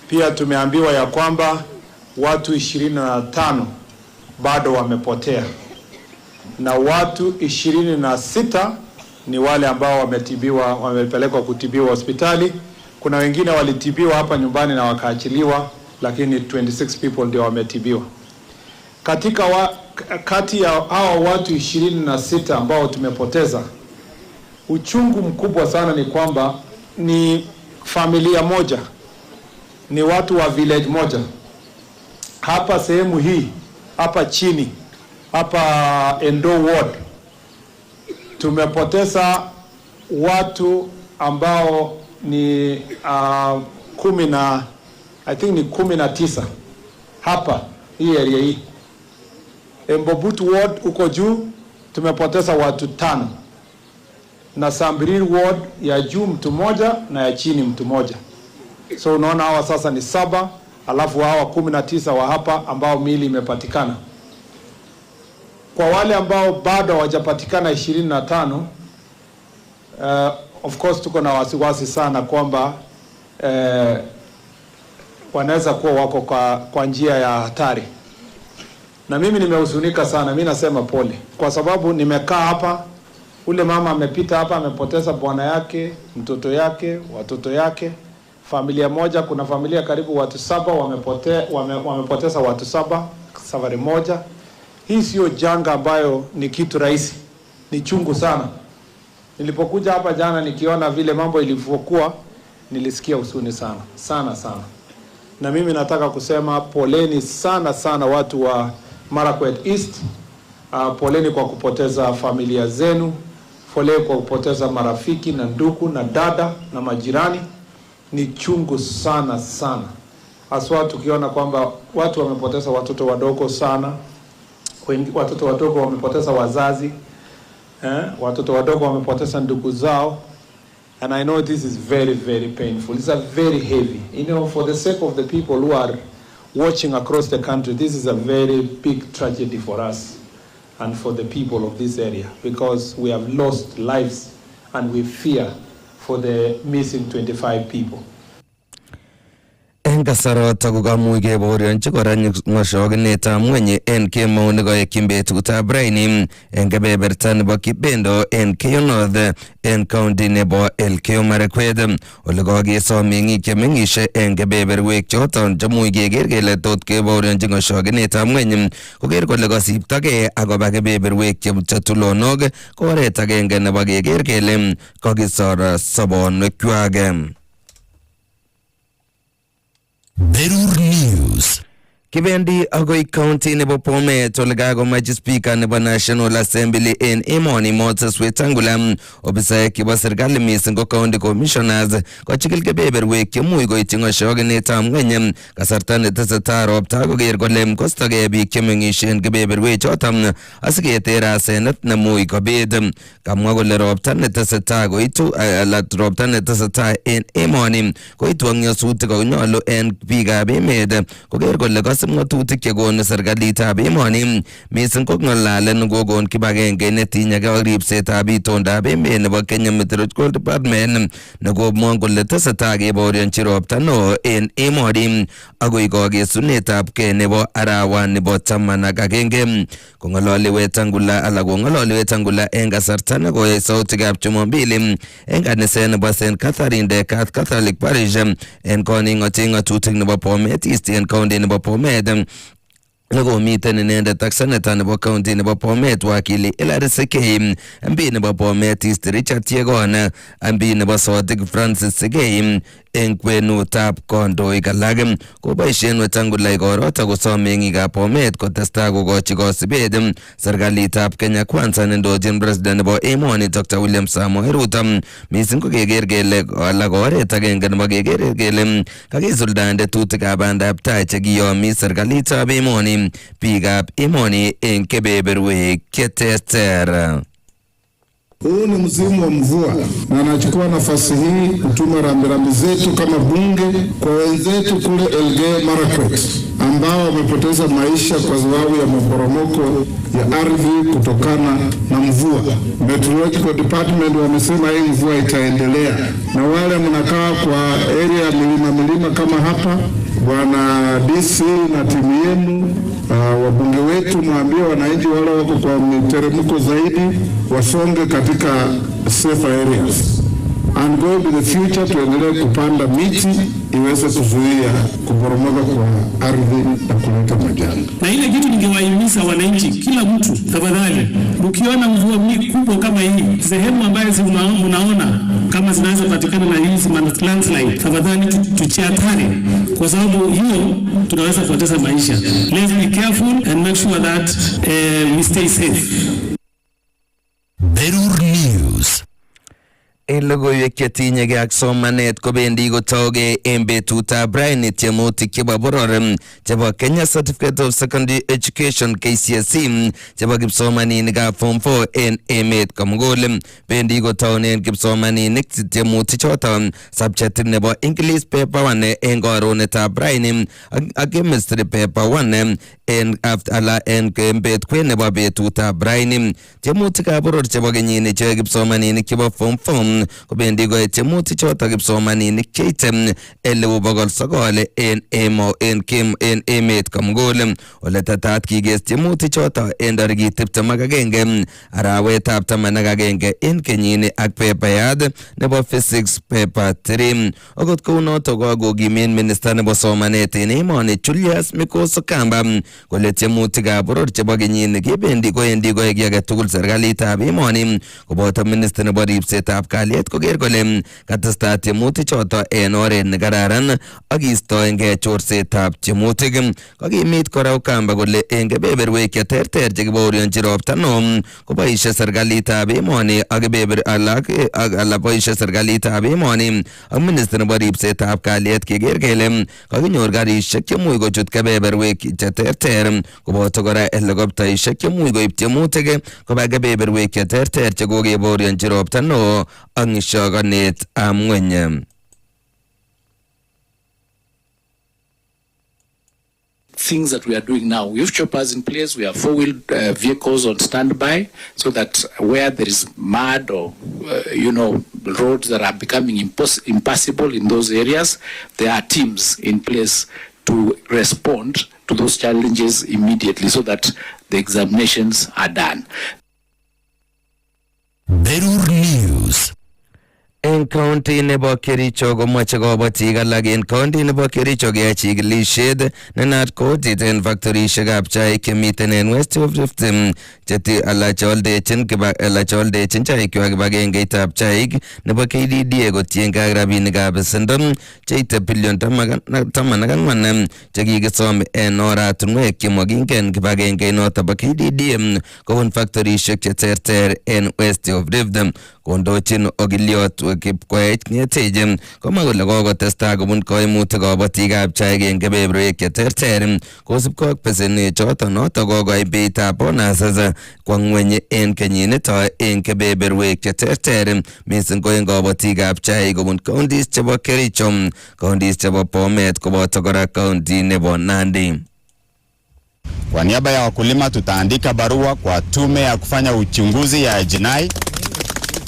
Pia tumeambiwa ya kwamba watu 25 bado wamepotea na watu 26 ni wale ambao wametibiwa, wamepelekwa kutibiwa hospitali. Kuna wengine walitibiwa hapa nyumbani na wakaachiliwa, lakini 26 people ndio wametibiwa. Kati ya hao watu 26 ambao tumepoteza, uchungu mkubwa sana ni kwamba ni familia moja, ni watu wa village moja. Hapa sehemu hii, hapa chini, hapa Endo Ward, tumepoteza watu ambao ni 19 hapa hii area hii. Embobut Ward uko juu tumepoteza watu 5, na Sambiriri Ward ya juu mtu moja na ya chini mtu moja. So unaona hawa sasa ni 7, alafu hawa 19 wa hapa ambao miili imepatikana. Kwa wale ambao bado hawajapatikana 25, of course tuko na wasiwasi sana kwamba wanaweza kuwa wako kwa njia ya hatari. Na mimi nimehuzunika sana, mimi nasema pole. Kwa sababu nimekaa hapa, ule mama amepita hapa, amepoteza bwana yake, mtoto yake, watoto yake, familia moja. Kuna familia karibu watu 7 wamepoteza watu 7 safari moja. Hii sio janga ambayo ni kitu rahisi, ni chungu sana. Nilipokuja hapa jana nikiona vile mambo ilivyokuwa, nilisikia huzuni sana, sana sana. Na mimi nataka kusema poleni sana sana watu wa Marakwet East. Poleni kwa kupoteza familia zenu, poleni kwa kupoteza marafiki na ndugu na dada na majirani. Ni chungu sana sana. Haswa tukiona kwamba watu wamepoteza watoto wadogo sana. Watoto wadogo wamepoteza wazazi, watoto wadogo wamepoteza ndugu zao. And I know this is very, very painful. It's a very heavy. You know, for the sake of the people who are watching across the country, this is a very big tragedy for us and for the people of this area, because we have lost lives and we fear for the missing 25 people. En kasarota kokamuch kebaorionchi kora ng'oshokinetab ng'weny en kemout koekyin betutab raini en kebeberta nebo Kibendo en Keyo North en county nebo Elgeyo Marakwet, ole kakesom meng'ik chemeng'ishe en kebeberwek choton chemuch keker kele tot kebaorionchi ng'oshokinetab ng'weny koker kole kasiptogei akoba kebeberwek chetulonok ko oret agenge nebo keker kele kakisor sobonwekwak. Berur News. Kibendi agoi county nebo Bomet ole kakomach speaker nebo National Assembly en emoni Moses Wetangula obisaek chebo serikali mising ko county commissioners kochikil kebeberwek chemuch koityi ng'oshokinetab ng'weny kasarta netesetai ropta koker kole kostogei biik chemeng'ishe en kebeberwek choton asiketer asenet nemuch kobit. Kamwa kole ropta netesetai koitu ropta netesetai en emoni koitu ak nyasutik konyolu en biikab emet koker kole ng'atutik chekonu serikalitab emoni mising ko ng'alalet nekokon kibagenge netinyegei ak ripsetab itondab emet nebo Kenya Meteorological Department nekomwon kole tesetai kebaorionchi ropta neo en emoni akoi kakesunetab kei nebo arawani bo 11. Kong'ololi Wetangula en kasarta nekoyai sautikab Jumapili en kaniset nebo St. Catherine de Catholic Parish en koning'oti ng'atutik nebo Bomet East en county nebo Bomet. Nekomiten inendet ak seneta nebo county nebo Bomet wakili Hilary Sekei, MP nebo Bomet East Richard Yegon, MP nebo Sotik Francis Sekei, eng kwenutab kondoik alak koboisien Wetangula igorot akosom meng'ikab Bomet kotestai kokochi kosibet serikalitab Kenya Kwanza nendochin president nebo emoni Dr. William Samoei Ruto mising ko keker kele alak oret agenge nebo keker kele kakisuldaen tetutikab bandab tai chekiyomi serikalitab emoni biikab emoni eng kebeberwek cheterter. Huu ni msimu wa mvua na nachukua nafasi hii kutuma rambirambi zetu kama bunge kwa wenzetu kule Elgeyo Marakwet ambao wamepoteza maisha kwa sababu ya maporomoko ya ardhi kutokana na mvua. Meteorological Department wamesema hii mvua itaendelea, na wale mnakaa kwa area ya milima kama hapa, bwana DC na timu yenu, wabunge wetu, mwambie wananchi wale wako kwa miteremko zaidi wasonge katika safer areas and go to the future. Tuendelee kupanda miti iweze kuzuia kuporomoka kwa ardhi na kuleta majanga. Na ile kitu ningewahimiza wananchi, kila mtu tafadhali, ukiona mvua kubwa kama hii, sehemu ambazo unaona kama zinaweza patikana na hizi landslide, tafadhali tuchiathari, kwa sababu hiyo tunaweza kupoteza maisha. Let's be careful and make sure that we stay safe. Berur News. En logoiwek chetinyegei ak somanet kobendi kotauge en betutab raini tiemutik chebo boror chebo Kenya Certificate of Secondary Education KCSE chebo kipsomaninikab Form 4 en emet komugul. Bendi kotaunen kipsomaninik tiemutik choton subject nebo English paper 1 en karonetab raini ak chemistry paper 1 en bet kwen nebo betutab raini. Tiemutikab boror chebo kenyini che kipsomaninik chebo Form 4 kobendi koit tiemutik chotok kipsomaninik cheite 900 en emet komugul. Ole tetat kikes tiemutik chotok en tarikit 21 arawetab 11 en kenyini ak pepayat nebo physics paper 3. Okot kounotok kokakokimin minister nebo somanet en emoni Julius Mikoso Kamba kole tiemutikab boror chebo kenyini kebendi koendi koek kiy age tugul serikalitab emoni koboto minister nebo ripsetab kalyet koker kole katestai tiemutik choto en oret nekararan ak istoengei chorsetab tiemutik. Kakimit kora Kamba kole en kebeberwek cheterter chekibaorionchi ropta neo koboisie serikalitab emoni ak kebeber alak boisie serikalitab emoni ak minister nebo ripsetab kalyet keker kele kakinyor garishek chemuch kochut kebeberwek cheterter koboto kora helikoptaishek chemuch koib tiemutik koba kebeberwek cheterter chekokebaorionchi ropta neo ak ng'ishokonet ab ng'weny. Things that we are doing now, we have choppers in place, we have four-wheel vehicles on standby, so that where there is mud or roads that are becoming impassable in those areas, there are teams in place to respond to those challenges immediately so that the examinations are done. Berur News. En county nebo Kericho komoche kobotik alak en county nebo Kericho keyai chikilisiet nenat kotit en factorishekab chaik chemiten en West of Rift cheti ala cheoldechin chaikwak kibagengeitab chaik nebo KDDA kotiengei ak rabinikab besendo cheite bilion 14 chekikisom en oratunwek chemokingen kibagengeit noto bo KDDA kobun factorishek cheterter en West of Rift. Kondochin Ogiliot Kipkoech Ngeteje komwa kole kokotestai kobun koimutik kobotikab chaik en kebeberwek cheterter kosubkei ak besenet choton notok kokoi beitab bonuses kwo ng'weny en kenyinito en kebeberwek cheterter mising ko en kobotikab chaik kobun counties chebo Kericho, counties chebo Bomet koboto kora county nebo Nandi. Kwa niaba ya wakulima tutaandika barua kwa tume ya kufanya uchunguzi ya jinai,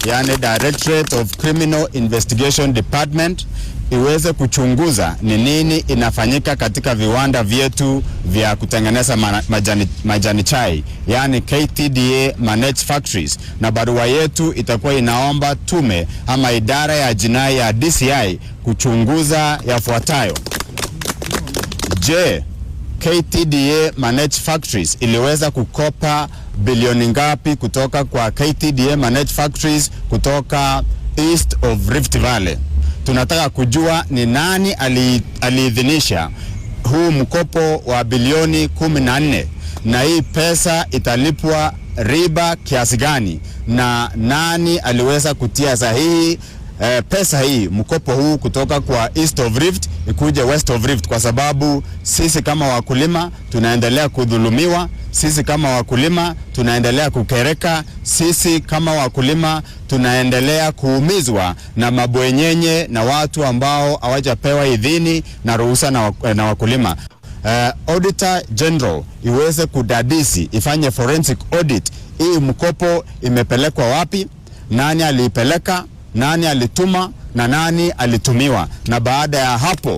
yani Directorate of Criminal Investigation Department, iweze kuchunguza ni nini inafanyika katika viwanda vyetu vya kutengeneza majani chai, yani KTDA managed factories, na barua yetu itakuwa inaomba tume ama idara ya jinai ya DCI kuchunguza yafuatayo. Je, KTDA managed factories iliweza kukopa bilioni ngapi kutoka kwa KTDA managed factories kutoka East of Rift Valley? tunataka kujua ni nani aliidhinisha huu mkopo wa bilioni 14 na hii pesa italipwa riba kiasi gani na nani aliweza kutia sahihi pesa hii, mkopo huu kutoka kwa East of Rift ikuje West of Rift, kwa sababu sisi kama wakulima tunaendelea kudhulumiwa, sisi kama wakulima tunaendelea kukereka, sisi kama wakulima tunaendelea kuumizwa na mabwenyenye na watu ambao hawajapewa idhini na ruhusa na wakulima. Auditor General iweze kudadisi, ifanye forensic audit, hii mkopo imepelekwa wapi, nani aliipeleka, nani alituma na nani alitumiwa. Na baada ya hapo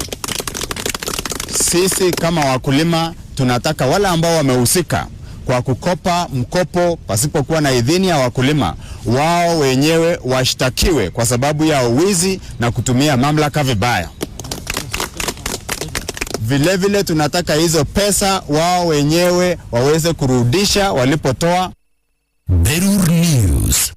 sisi kama wakulima tunataka wale ambao wamehusika kwa kukopa mkopo pasipokuwa na idhini ya wakulima, wao wenyewe washtakiwe kwa sababu ya uwizi na kutumia mamlaka vibaya. Vile vile tunataka hizo pesa wao wenyewe waweze kurudisha walipotoa. Berur News.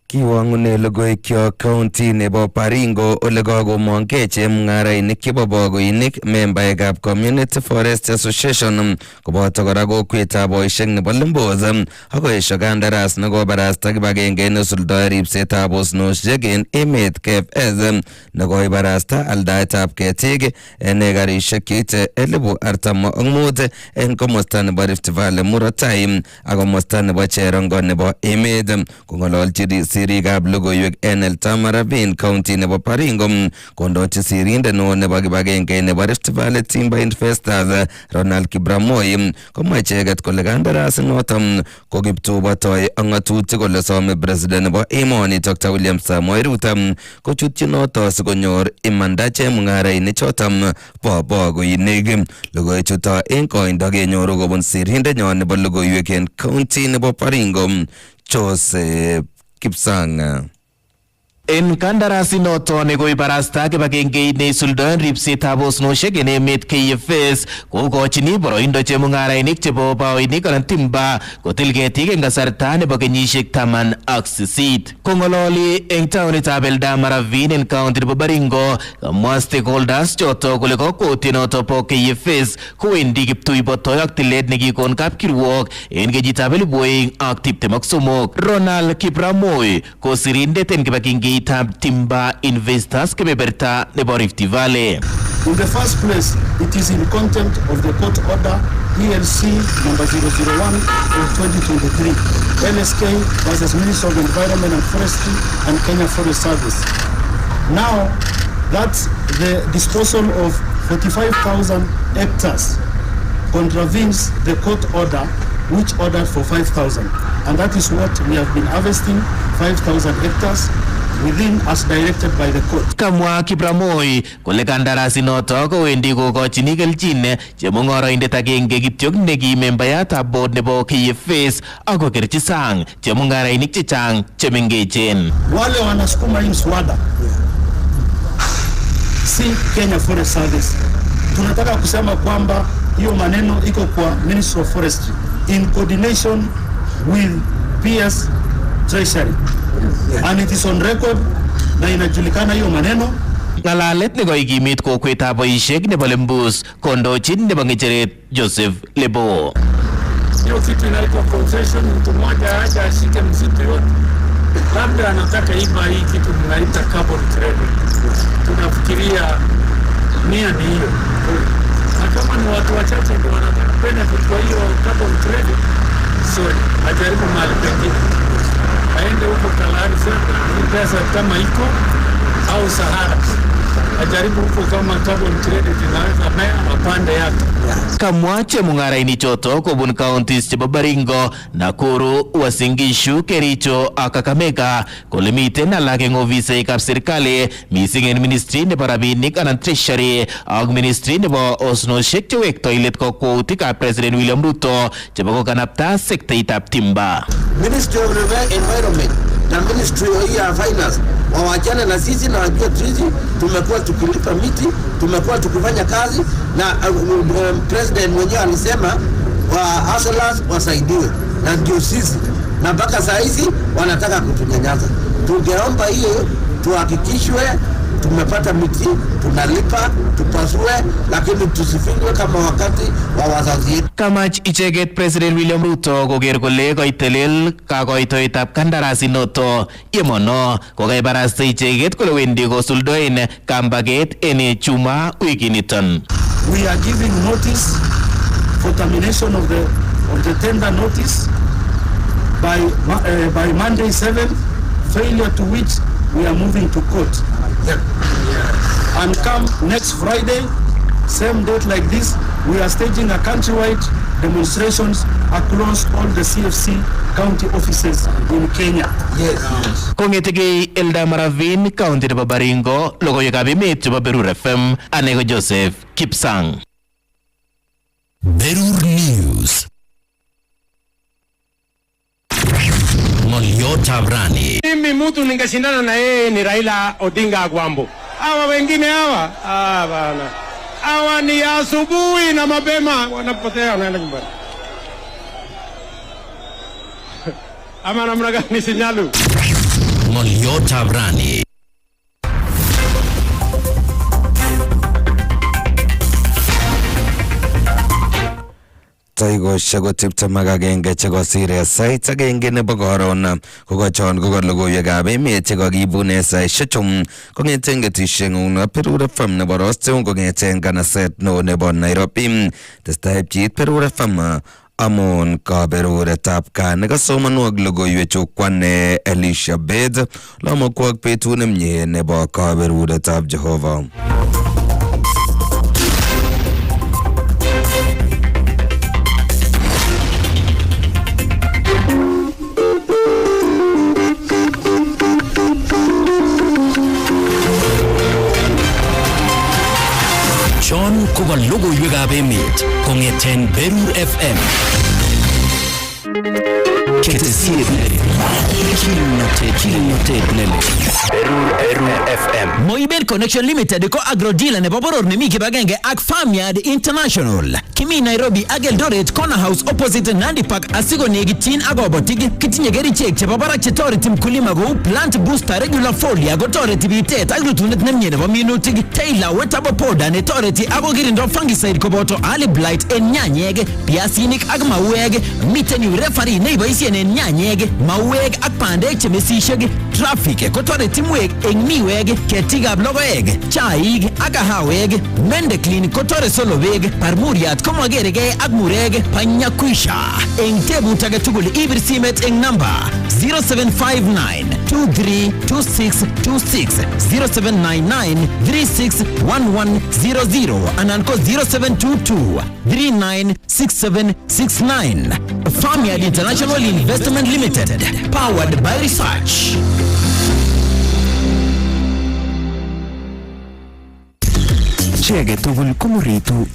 Kiwangune logoikyo county nebo Baringo ole kakomongkei chemung'arainik chebo bogoinik membaekab Community Forest Association koboto kora kokwetab boisiek nebo Limbos akoesho kandaras nekobarasta kibagenge nesuldoi ripsetab osnosiek en emet KFS nekoibarasta aldaetab ketik en ekarisiek cheite 45,000 en komosta nebo Rift Valley murot tai ak komosta nebo Cherongo nebo emet. Kong'ololchi sirikab logoiwek en Eltamarabin county nebo Baringo kondochi sirindet neo nebo kibagenge nebo Rift Valley Timber Investors Ronald Kibramoi komwa icheket kole kandaras noton ko kiptubotoi ak ng'atutik kole some president nebo emoni Dr. William Samoei Ruto kochutyi noton sikonyor imanda chemung'arainik choton bo bogoinik. Logoichuto en koindo kenyoru kobun sirindenyon nebo logoiwek en county nebo Baringo Joseph Kipsang. En kandarasi noton nekoibarasta kibagengeit neisuldoen ripsetab osnosiek en emet KFS kokochini boroindo chemung'arainik chebo baoinik anan timba kotil ketik en kasarta nebo kenyisiek 18. Kong'ololi en taonitab Eldamarabin en county nebo Baringo, kamwa stakeholders choto kole kokwotienoto bo KFS kowendi kiptuibotoi ak tilet nekikon kapkirwok en kenyitab 2023. Ronald Kibramoi ko sirindet en kibagenge Timber Investors kebeberta nebo Rift Valley. In the first place, it is in contempt of the court order ELC number 001 of 2023, LSK versus Ministry of Environment and Forestry and Kenya Forest Service. Now that the disposal of 45,000 hectares contravenes the court order which ordered for 5,000, and that is what we have been harvesting, 5,000 hectares within as directed by the court. Kamwa Kibramoi kole kandarasi noto kowendi kokochini kelchin chemung'oroindet agenge kityok nekimembayatab board nebo KFS ako kerchi sang chemung'arainik chechang chemengechen. Wale wanasukuma hii mswada si Kenya Forest Service. Tunataka kusema kwamba hiyo maneno iko kwa Ministry of Forestry in coordination with PS Treasury. And it is on record na inajulikana hiyo maneno. Ng'alalet nekoikimit kokwetab boisiek nebo Limbus kondochin nebo ng'echeret Joseph Lebo. Hiyo kitu inaitwa concession, mtu mmoja aje ashike msitu yote, labda anataka iba hii kitu tunaita carbon credit. Tunafikiria nia ni hiyo, na kama ni watu wachache ndio wanataka benefit kwa hiyo carbon credit, so ajaribu mahali pengine, aende huko Kalahari Center, ni pesa kama iko au Sahara, ajaribu huko kama carbon credit inaweza mea mapande yake. Kamwa chemung'arainik choto kobun counties chebo Baringo, Nakuru, Uasin Gishu, Kericho ak Kakamega kole miten alak eng ofisaikab serikali mising en ministry nebo rabinik anan treasury ak ministry nebo osnosiek chewektoi let kokwoutikab President William Ruto chebo kokanapta sektaitab timber. Ministry of Environment na Ministry ya Finance wawachane na sisi, na wajua sisi tumekuwa tukilipa miti, tumekuwa tukifanya kazi, na president mwenyewe alisema wa hustlers wasaidiwe, na ndio sisi, na mpaka saa hizi wanataka kutunyanyasa. Tungeomba hiyo tuhakikishwe tumepata miti, tunalipa, tupasue, lakini tusifinywe kama wakati wa wazazi yetu. Kamach icheket President William Ruto koker kole koitelel kakoitoetab kandarasi noto. Yemono kokaibarasta icheket kole wendi kosuldoen kambaget ene chuma wikiniton. We are giving notice for termination of the tender notice by Monday 7th, failure to which we are moving to court. And come next Friday, same date like this, we are staging a countrywide demonstrations across all the CFC county offices in Kenya. Yes. Kongetege Elda Maravin, County de Baringo, logoywekab emet chebo Berur FM, Anego Joseph Kipsang. Berur News. Ng'oliotab rani. Mimi mtu ningeshindana na yeye ni Raila Odinga Agwambo. Hawa wengine hawa, bana. Hawa ni asubuhi na mapema wanapotea wanaenda nyumbani. Ama namna gani sinyalu? Ng'oliotab rani. Taikoshek ko 21 chekosire sait agenge nebo koron kokochon kokor logoiwekab emet chekakibune saishek kong'eten ketisheng'ung Berur FM nebo Rosteun kong'eten kanaset neo nebo Nairobi. Testai pchiit Berur FM amun kaberuretab kaa nekasomanwok logoiwechu kwane Elizabeth lomokwok betut nemie nebo kaberuretab Jehova. Chon koka logoiwekab emet kong'eten Berur FM. Ketesiet Kimnotet nele Berur FM. Moibel Connection Limited ko agro dealer nebo boror nemi kibagenge ak Farmyard International. Kimi Nairobi ak Eldoret Corner House opposite Nandi Park asiko negitin akobotik kitinye kerichek chebo barak chetoreti mkulima kou plant booster regular foliar kotoreti bitet ak rutunet nemie nebo minutik, Taylor wetabo powder netoreti ako kirindo fungicide koboto early blight en nyanyek, piasinik ak mauek. Miten yu referee neiboisien en nyanyek, mauek ak bandek chemesisiek. Traffic kotoreti mwek eng miwek, ketikab logoek, chaik ak kahawek. Mende clean kotore solowek, parmuriat komageregei ak murek panyakwisha. Eng tebut age tugul ibir simet eng namba 0759-232626, 0799-361100 anan ko 0722-396769. Farmyard International Investment Limited, powered by research. Chi age tugul komuritu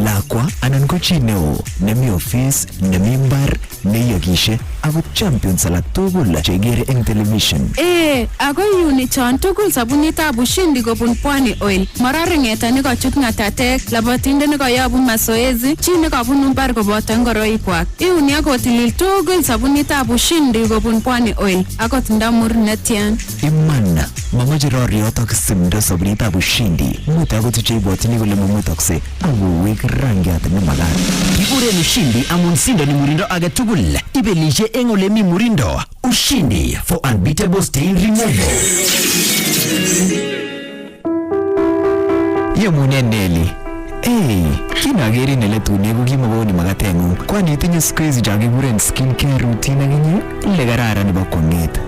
lakwa anan ko chi neo nemi office, nemi mbar, neyogishe ako champions alak tugul chegere eng television. Ako yuni chon tugul sabunitab ushindi kobun Pwani Oil. Marareng'eta nekochut ng'atatek, labatinde nekoyobu mazoezi, chi nekabunu mbar koboto ngoroikwak. Iuni akotilil tugul sabunitab ushindi kobun Pwani Oil. Akot ndamur netian. Iman, mamache roriot ak simdo sabunitab ushindi. Muta akot cheibwotini kole mamutokse akowek rangiat nemagat. Kikuren ushindi amun sindo ni murindo age tugul. Ibelishe eng ole mi murindo. Ushindi for unbeatable stain removal. Yemune Nelly. Kinageri nele tune ko kimogoni magateng'ung. Kwani itinye squeeze jakikuren skincare routine akinye ile kararan nebo kwong'et.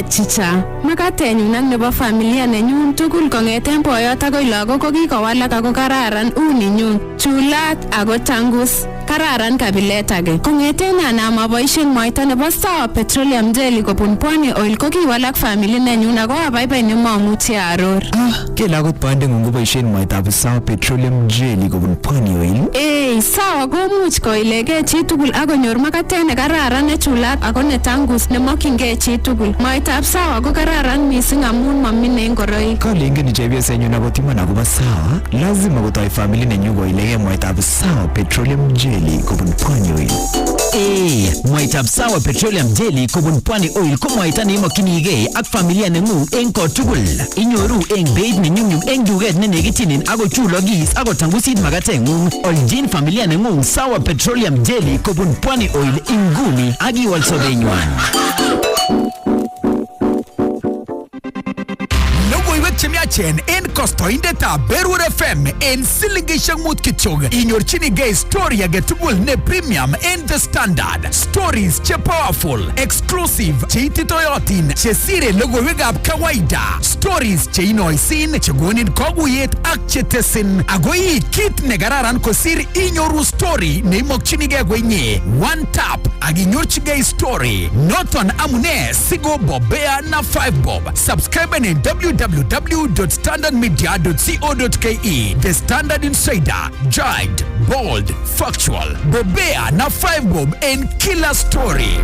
Chicha, makatenyun ak nebo familia nenyun tugul kong'eten boyot akoi lagok ko kikowalak ako kararan uninyun, chulat ako tangus. Kararan kabilet age. Kong'eten anam aboisien mwaita nebo Sawa Petroleum Jelly kobun Pwani Oil ko kiwalak family nenyun ako abaibai nemomuchi aror. Kele akot bandeng'ung koboisien mwaitab Sawa Petroleum Jelly kobun Pwani Oil? Sawa komuch koilegei chi tugul akonyor makatet nekararan nechulat ako netangus nemokyingei chi tugul. Mwaitab Sawa ko kararan mising amun mamine ngoroik. Kalingen chepyosenyun akot iman akobo Sawa, lazima kotoi family nenyu koilegei mwaitab Sawa Petroleum Jelly kobun Pwani Oil. Mwaitab Sawa Petroleum Jelly kobun Pwani Oil ko mwaita neimokyinigei ak familia nengung eng kotugul. Inyoru eng beit nenyumnyum eng duket nenekitinin ako chulogis ako tangusit magatengung. Oljin familia nengung Sawa Petroleum Jelly kobun Pwani Oil inguni ak iwal sobenywan. Logoiwek chemiachen en kostoindetab Berur FM en silingishek mut kityok. Inyorchinigei story agetugul ne premium en The Standard. Stories che powerful, exclusive, che ititoyotin, che sire logoiwekab kawaida. Stories che inoisin, che gonin koguyet ak che tesin. Agoi kit ne kararan kosir inyoru story ne imokchinigei kwenye. One tap ak inyorchigei story. Noton amune sigo bobea na 5 bob. Subscribe en www.standardmedia.co.ke. The Standard Insider, Jibed, Bold, Factual, Bobea na 5 bob and killer story.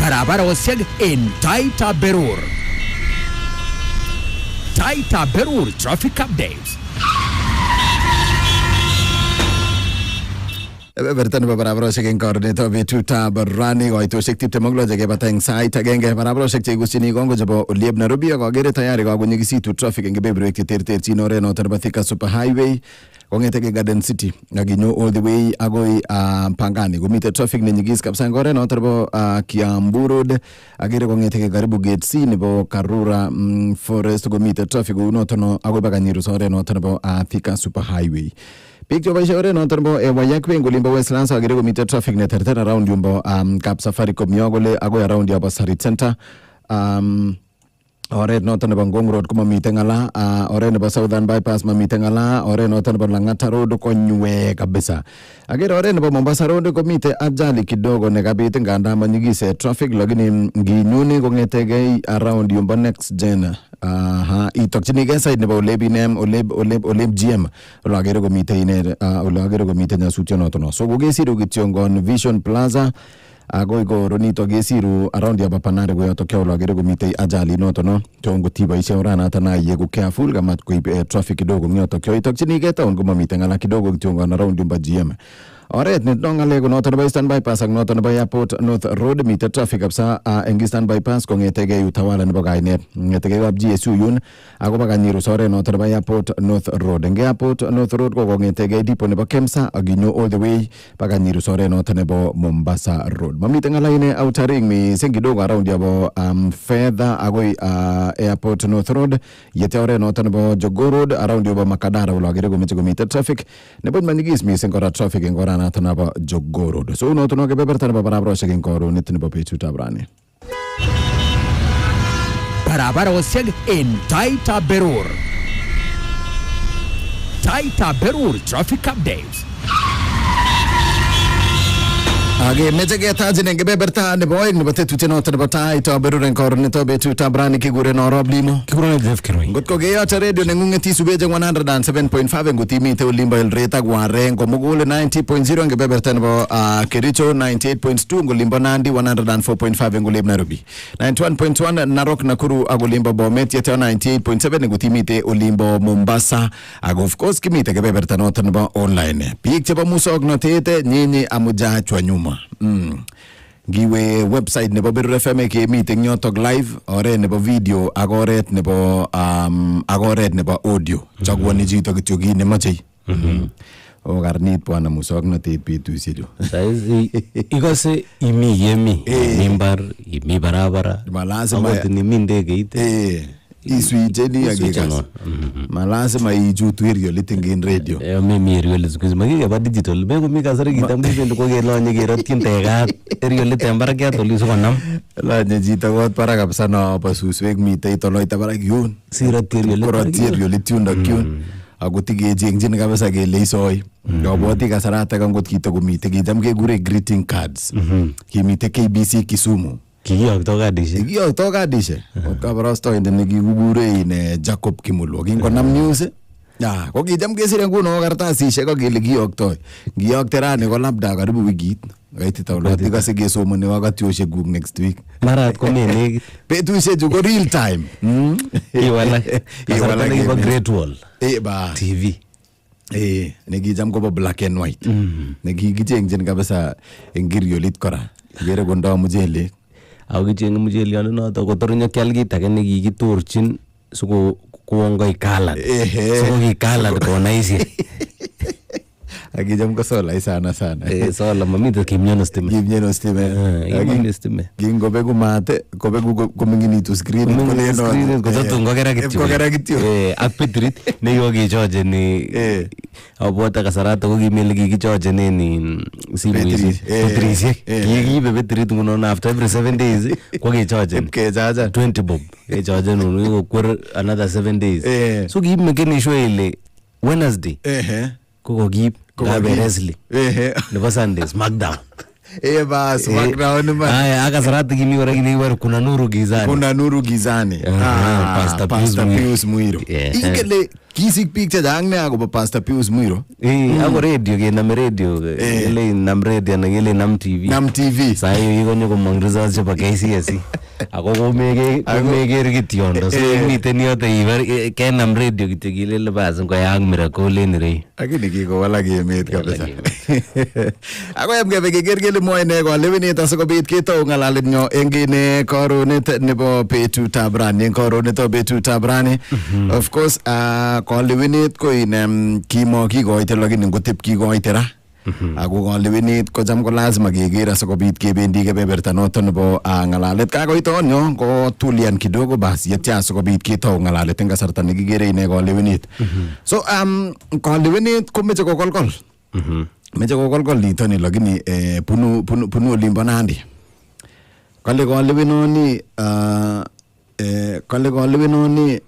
Barabara wasiag in Taaitab Berur. Taaitab Berur traffic updates. Bertan barabarosiek eng koordinator betutab rani koitosiek 26 chekebata eng sait agenge. Barabarosiek cheigusyini kongo chebo Oliep Nairobi ak agere tayari kakonyigisitu traffic eng kebeberwek cheterterchin oret noton nebo Thika Super Highway kong'eteke Garden City akinyo all the way agoi Pangani komite traffic nenyigis kabisa eng oret noton nebo Kiambu Road. Agere kong'eteke karibu Gate C nebo Karura Forest komite traffic noton agoi baka Nyerus oret noton nebo Thika Super Highway. Pik choboishe oret noton bo Wayakweng olimbo Westlands agere komite traffic neterter around yumbo Kap Safaricom yogole agoi around yabo Sarit Center. Oret noton nebo Ngong Road komamite ngala, oret nebo Southern Bypass mamite ngala, oret noton nebo Lang'ata Road konywe kabisa. Agere oret nebo Mombasa Road komite ajali kidogo nekabit nganda manyigise traffic lakini nginyuni kong'etege around yumbo Next Gen. Itokchinigei side nebo Olebinem Oleb GM olagere komite ine olagere komite nyasutyo noton. So kogesiru kityo ngon Vision Plaza agoi koronito gesiru around ya Panare koyotokyo olagere komite ajali noton. Tongo tiboishe oranata na yegu careful kama kuip traffic kidogo ngiyotokyo itokchinigei town komamite ngala kidogo kityo ngon around yumba GM. Oret nitongale ko noton nebo Eastern Bypass ak noton nebo Airport North Road mite traffic kabisa eng Eastern Bypass kong'etege utawala nebo kainet ng'etege kap GSU yun ako baka Nyerus oret noton nebo Airport North Road. Eng Airport North Road ko kong'etege depot nebo Kemsa aginyo all the way baka Nyerus oret noton nebo Mombasa Road. Mamite ngalaine outer ring mising kidogo around yabo Fedha agoi Airport North Road yete oret noton nebo Jogoo Road around yabo Makadara ulagere komite traffic nebo manyigis mising kora traffic eng ora noton nebo Jogoo Road. So noton no kebeberta nebo barabarosiek eng koronit nebo betutab rani. Barabarosiek in Taaitab Berur. Taaitab Berur traffic updates. Age meche ketachin eng kebeberta nebo oeng nebo tetutiet noton nebo Taaitab Berur eng koronit betutab rani kikuren Arap Limo. Kikuren Geff Kirui. Ngotko keyote radio neng'ung'et isubeche 107.5 ngotimite olimbo Eldoret ak Wareng komugul 90.0 eng kebeberta nebo Kericho 98.2 ngolimbo Nandi 104.5 eng Oliep Nairobi 91.1 Narok Nakuru ak olimbo Bomet yete 98.7 ngotimite olimbo Mombasa ak of course kimite kebeberta noton nebo online. Biik chebo musoknotet nyinyi amujachwa nyuma. Giwe website nebo Berur FM kemite nyotok live oret nebo video ak oret nebo audio chaguani chito kityo kit nemoche. O karnit bwana musoknotet betusiechu. Saizi ikose imi yemi mimbar imi barabara malazima nimi ndegeit isuijeni agigas malazima ijutu iriolit ing radio mimi iriolit skuzima ba digital bego mi kasare kitambu bendo ko gelonye gerotkin tegat iriolit embarakiat oliso konam lanye jita got para kabisa no pasuswek mitei toloita barak yun iriolit yun dakyun agotige jengjin kabisa kele isoi yoboti kasarata kangot kitakomite kitam kegure greeting cards kimite KBC Kisumu kiyokto kadishe kabarastoindet nekikukure ine Jacob Kimulwo kingonam news ko kicham kesire nguno kartasishek akele kiyoktoi ngiyokte rani ko labda karibu wikit kaitita olot ikase kesomoni wakatioshek kuk next week marat komenekit betushechu ko real time iwalak kasarta nekibo Great Wall ba TV nekicham kobo black and white. Nekikichengchin kabisa eng kiriolit kora. Ikere kondo muchelek. Ako kichenge mucheliot noto kotor nyokial kit age nekikitorchin siko kongoi colored. Siko ki colored konaisiek. Akicham ko sola sana. Sola mamito kimyono stime. Kingobeku mate, kobeku kominginitu screen kotatun kokera kityo. Ak bitirit nekikokechojeni abwate kasarato kokimele kikichojenen simoisiek betirisiek. Kikiibe bitirit ngunon after every 7 days kokechojen 20 bob. Kechojen kokwer another 7 days. So kiib mekenisho ile Wednesday kokokiib Leslie nebo Sunday SmackDown. SmackDown man. Akasarati kimi kora kile kuna nuru gizani. Pastor Pius Muiro. Ingele kisik biik chechang nea akobo Pastor Pius Muiro. Ako radio kenam radio. Kele nam radio na kele nam TV. Saa hiyo konyo komong results chebo KCSE. Ako komeker kityondo. So miten yote ibar kenam radio kityo kilele basi ngoyaak miracle en ireu. Lakini kikowalak emet kabisa. Ako yamkebe keker kele mwoe ne kolewenet asikobit ketou ng'alalet nyo eng kine koronet nebo betutab rani. Eng koronetab betutab rani. Of course kolewenet ko in kimokikoite lakini ngotep kikoite ra. Ako kolewenet ko cham ko lazima keker asikobit kebendi kebeberta noto nebo ng'alalet. Kakoiton nyo ko tulian kidogo basi yetya asikobit ketou ng'alalet eng kasarta nekikere ine kolewenet. So kolewenet ko meche kokolkol. Meche kokolkol litoni lakini bunu olimbo Nandi. Kale kolewenoni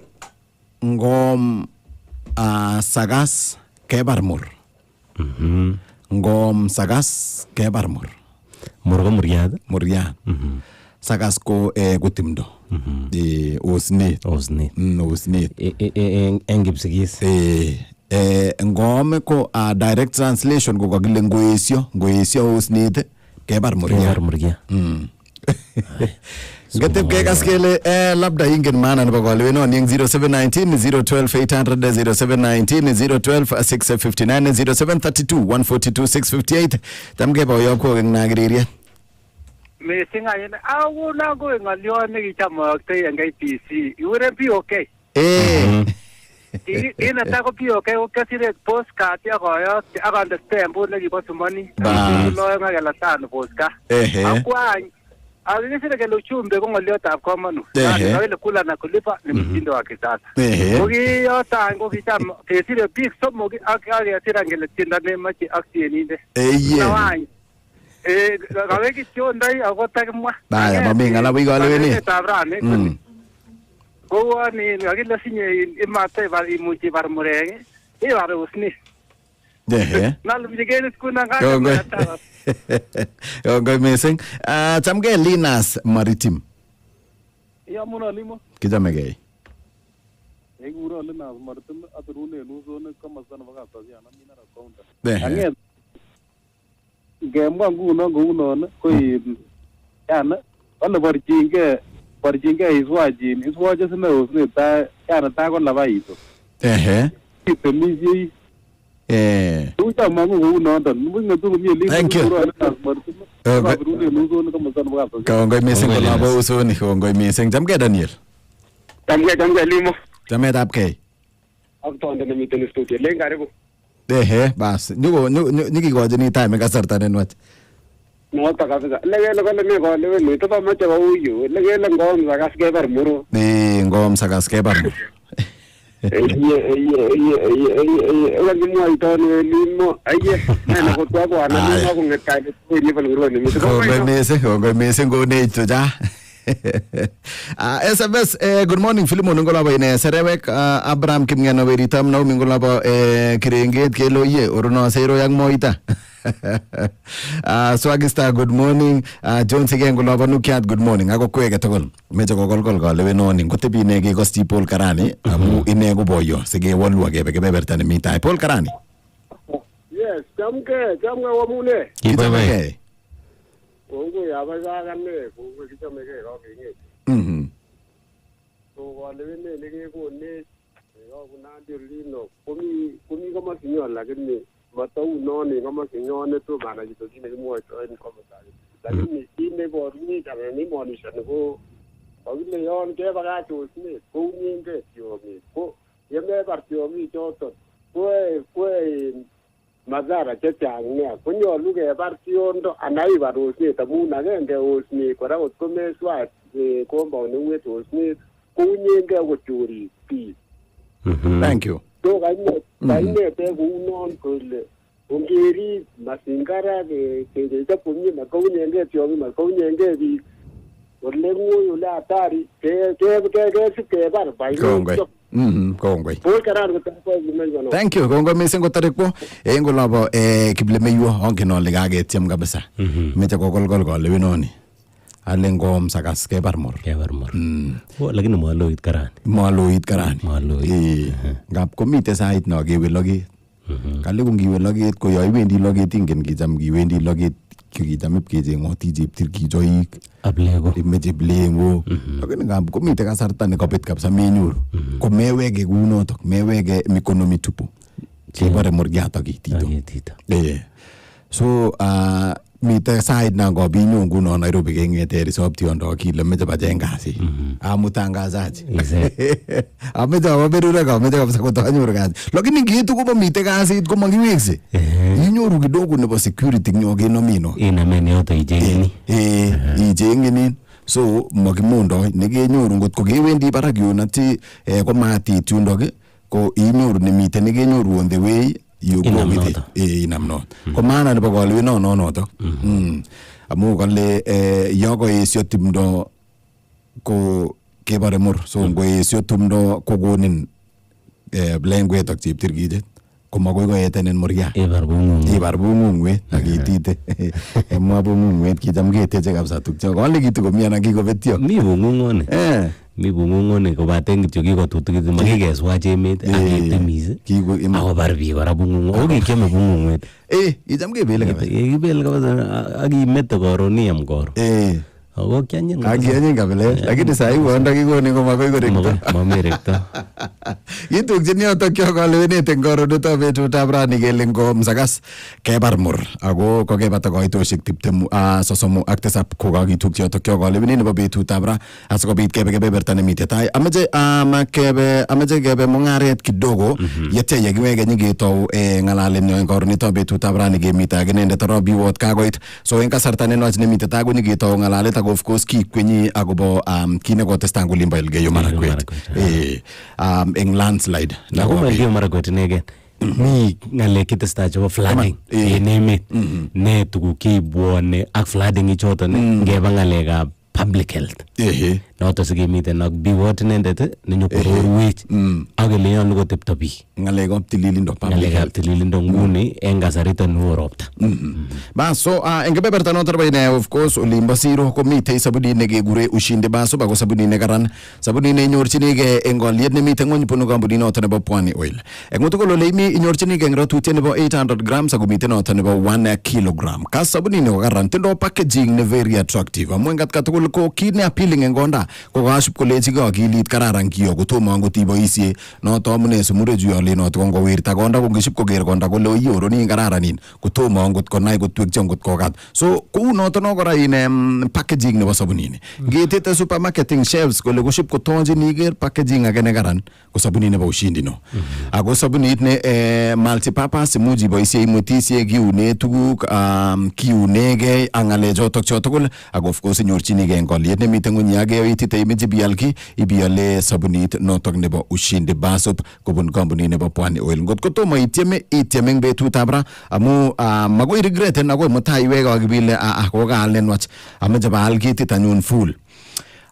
ngom sagas kebar mur. Ngom sagas kebar mur. Mur ko muriat. Sagas ko kutimdo. Osnet. Osnet. Eng Kipsigis. Ngome ko direct translation ko kakile ngoesio osnet kebar muria. Ngetep kekas kele labda ingen maana nebo kolewenoni eng 0719 012 800 0719 012 659 0732 142 658 tamke boyob ko eng nagiririe. Missing ayen awuna ko ng'olyon nekichamoktoi eng KPC iwere POK. Ina tako POK ukasire postcard yakoyot akande stemput nekibo sumoni. Loyo ngakelatano postcard. Akwany akikisire kele uchumbe ko ng'oliotab komonut. Kile kula na kulipa ni mtindo wa kisasa. Kokiyotany ko kicham kesire biik somok ak kesire ngele tiendo nemache ak tienindet. Nawany kawe kityo ndai ako takimwa. Baya mami ngala wi kolewenet. Kowani kakile sinye imate bar imuchi bar murenge ibar usni. Nalumjigeni kuna ngaka. Yongoi missing. Chamke Linas Maritim. Ya muna Limo. Kijamegei. Eguro Linas Maritim aturune nuzone kama sana bakatazi ana mina counter. Ngemwa nguno nguno ko yana wale barjinge iswaje sime usne ta yana ta ko labaito. Itemiji uta mangu nguno ndo mbinga tu mie Limo. Thank you. Kongoi missing ko labo usoni kongoi missing chamke Daniel. Chamke Limo. Chametab kei. Aktonde nemiten studio len karibu. Bas nyukikochini time kasarta nenwach. Noto kabisa. Legele kole me kolewen to mache ko uyu. Legele ngom sagas kebar muru. Ngom sagas kebar muru. Wangimwa itoni Limo. Nene ko twako ana Limo ko ngekale ni falguro ni. Kongoi missing ko neito ja. SMS good morning Philemon ngolabo ine serewek Abraham Kimngeno weritam no ngolabo kirenget keloye orono sero yang moita. Swagista good morning Jones again ngolabo nukiat good morning ako kwege togol meje kokol kolewenoni ngotebi ine ke kosti Paul Karani amu ine ko boyo sige wolwa kebe kebertane mitai Paul Karani. Yes jamke wamune. Kibae. Kongo yabazakane kongo kichomeke kokengeti. So walewene nekekone Nandi Lino, kumi kama sinyo lakini matau noni kama sinyo neto mana gitu kini semua itu ini komentar. Lakini ini borni karena ini manusia nego, kalau yon ke bagacu sini, kau ni ke siomi, kau yang me partiomi jodoh, kue mazara cecangnya, punyo lu ke partion to anai baru sini, tamu naga yang ke usni, korang utko me swat, kau mau nunggu itu usni, kau ni ke ucuri pi. Thank you. So kanya te unon kule. Ungiri masingara ke punya makaunya nge tiomi makaunya nge di. Wale nguyo la atari ke bar bai. Kongwe. Thank you. Kongwe missing ko tarik po. Ngo labo kible meyo onke no ligage tiam kabisa. Mecha ko gol winoni. Alengom sakas ke barmor. Oh, lagi no maloit karani. Ngap komite sait no giwe logi. Kale kung giwe logi ko yoy wendi logi tingen gijam giwendi logi kijam ipkeje ngoti jiptir kijoik. Ablego. Imeje blego. Lakini ngap komite kasarta ne kopit kapsa menyor. Ko mewege guno tok mewege mikono mitupu. Kebare morgiata gitito. So mite side na go binyo nguno Nairobi kengete risop tiondo kile meje bajengasi amutangazaji ameja waberura ka meja kabisa kutanyura kazi lakini ngitu kuba mite kasi ko mangiwekse inyoru kidogo nebo security nyoge nomino ina meni yote ijengeni ijengeni so magimondo negenyoru ngot ko gewendi barak yonati ko mati tundoge ko inyoru ne mite negenyoru on the way you go with it inamno ko mana ne bagol no to amu galle yogo esyo timdo ko kebare mur so go esyo tumdo ko gonin blengwe tak chiptir gide ko magoy go etenen murya ibar bungung we agitite emwa bungung we kijam gete je kapsa tukcho gole gitu ko miana ki go betyo mi bungungone mi bungungone ko baten kityo ki ko tutukit makikeswa chemet akitemis ako barbi kora bungungo oke kiame bungungwet ijam kebele kabisa kibele kabisa akimete koron iam koron ako kianyin kabile lakini sai wanda kikoni ko makoi ko rekto mamerekto yitukjin yoto kyo kalewenete koron to betutab rani kele ngom sakas kebarmur ako kokebata koitoshek 30 ak tisap ko kakitukji yoto kyo kalewenet nebo betutab ra asikobit kebe kebeberta nemite tai amache kebe mungaret kidogo yetya yekiweke nyiketou ng'alalet nyo koron ito betutab rani kemite ak inendet Arap biwot kakoit so eng kasarta nenwach nemite tai konyiketou ng'alalet ak of course kikwenyi akobo kine kotestan kolimbo Elgeyo Marakwet eng landslide ako Elgeyo Marakwet inegen mi ngalek kitestai chebo flooding en emet ne tuguk cheibwone ak flooding ichoton ngeba ngalekab public health noto sikemiten ak biwot inendet nenyokororwech ak ele nyolu kotepto biik ngalekab tililindo nguni en kasariton newo ropta so en kebeberta noto nebo ine of course olimbo siro komitei sabunit nekekure Ushindi Baso ako sabunit nekaran sabunit nenyorchinigei eng olyet nemite ng'ony bunu kampunit noto nebo Pwani Oil eng tugul ole imi inyorchinigei eng ratutiet nebo 800 grams ako mitei noto nebo 1 kilogram ka sabunit ne kokaran tindoi packaging ne very attractive amu eng katugul ko kit ne appealing eng konda ko kashup kolechi ko akilit kararan kiyo kotomo angot iboisie noto amune sumure juyole noto ngowirta konda kongiship koker konda kole oyoroni kararanin kotomo angot konai kotwekchi angot kokat so kou noto no kora in packaging nebo sabunini ngetete supermarketing shelves kole koship kotonjini iker packaging age ne karan ko sabunit nebo Ushindi no ako sabunit ne multipurpose imuchi iboisie imwetisie kiune tuguk kiunegei ak ngalechotok chotugul ak of course inyorchinigei eng olyet nemite ng'ony age itite imeche bialki ibiale sabunit notok nebo Ushindi Baso kobun kampunit nebo Pwani Oil ngot kotomo ityeme eng betutab ra amu magoi regreten agoi mutai iweke akibile ko kaalenwach ameche baal kitit anyun full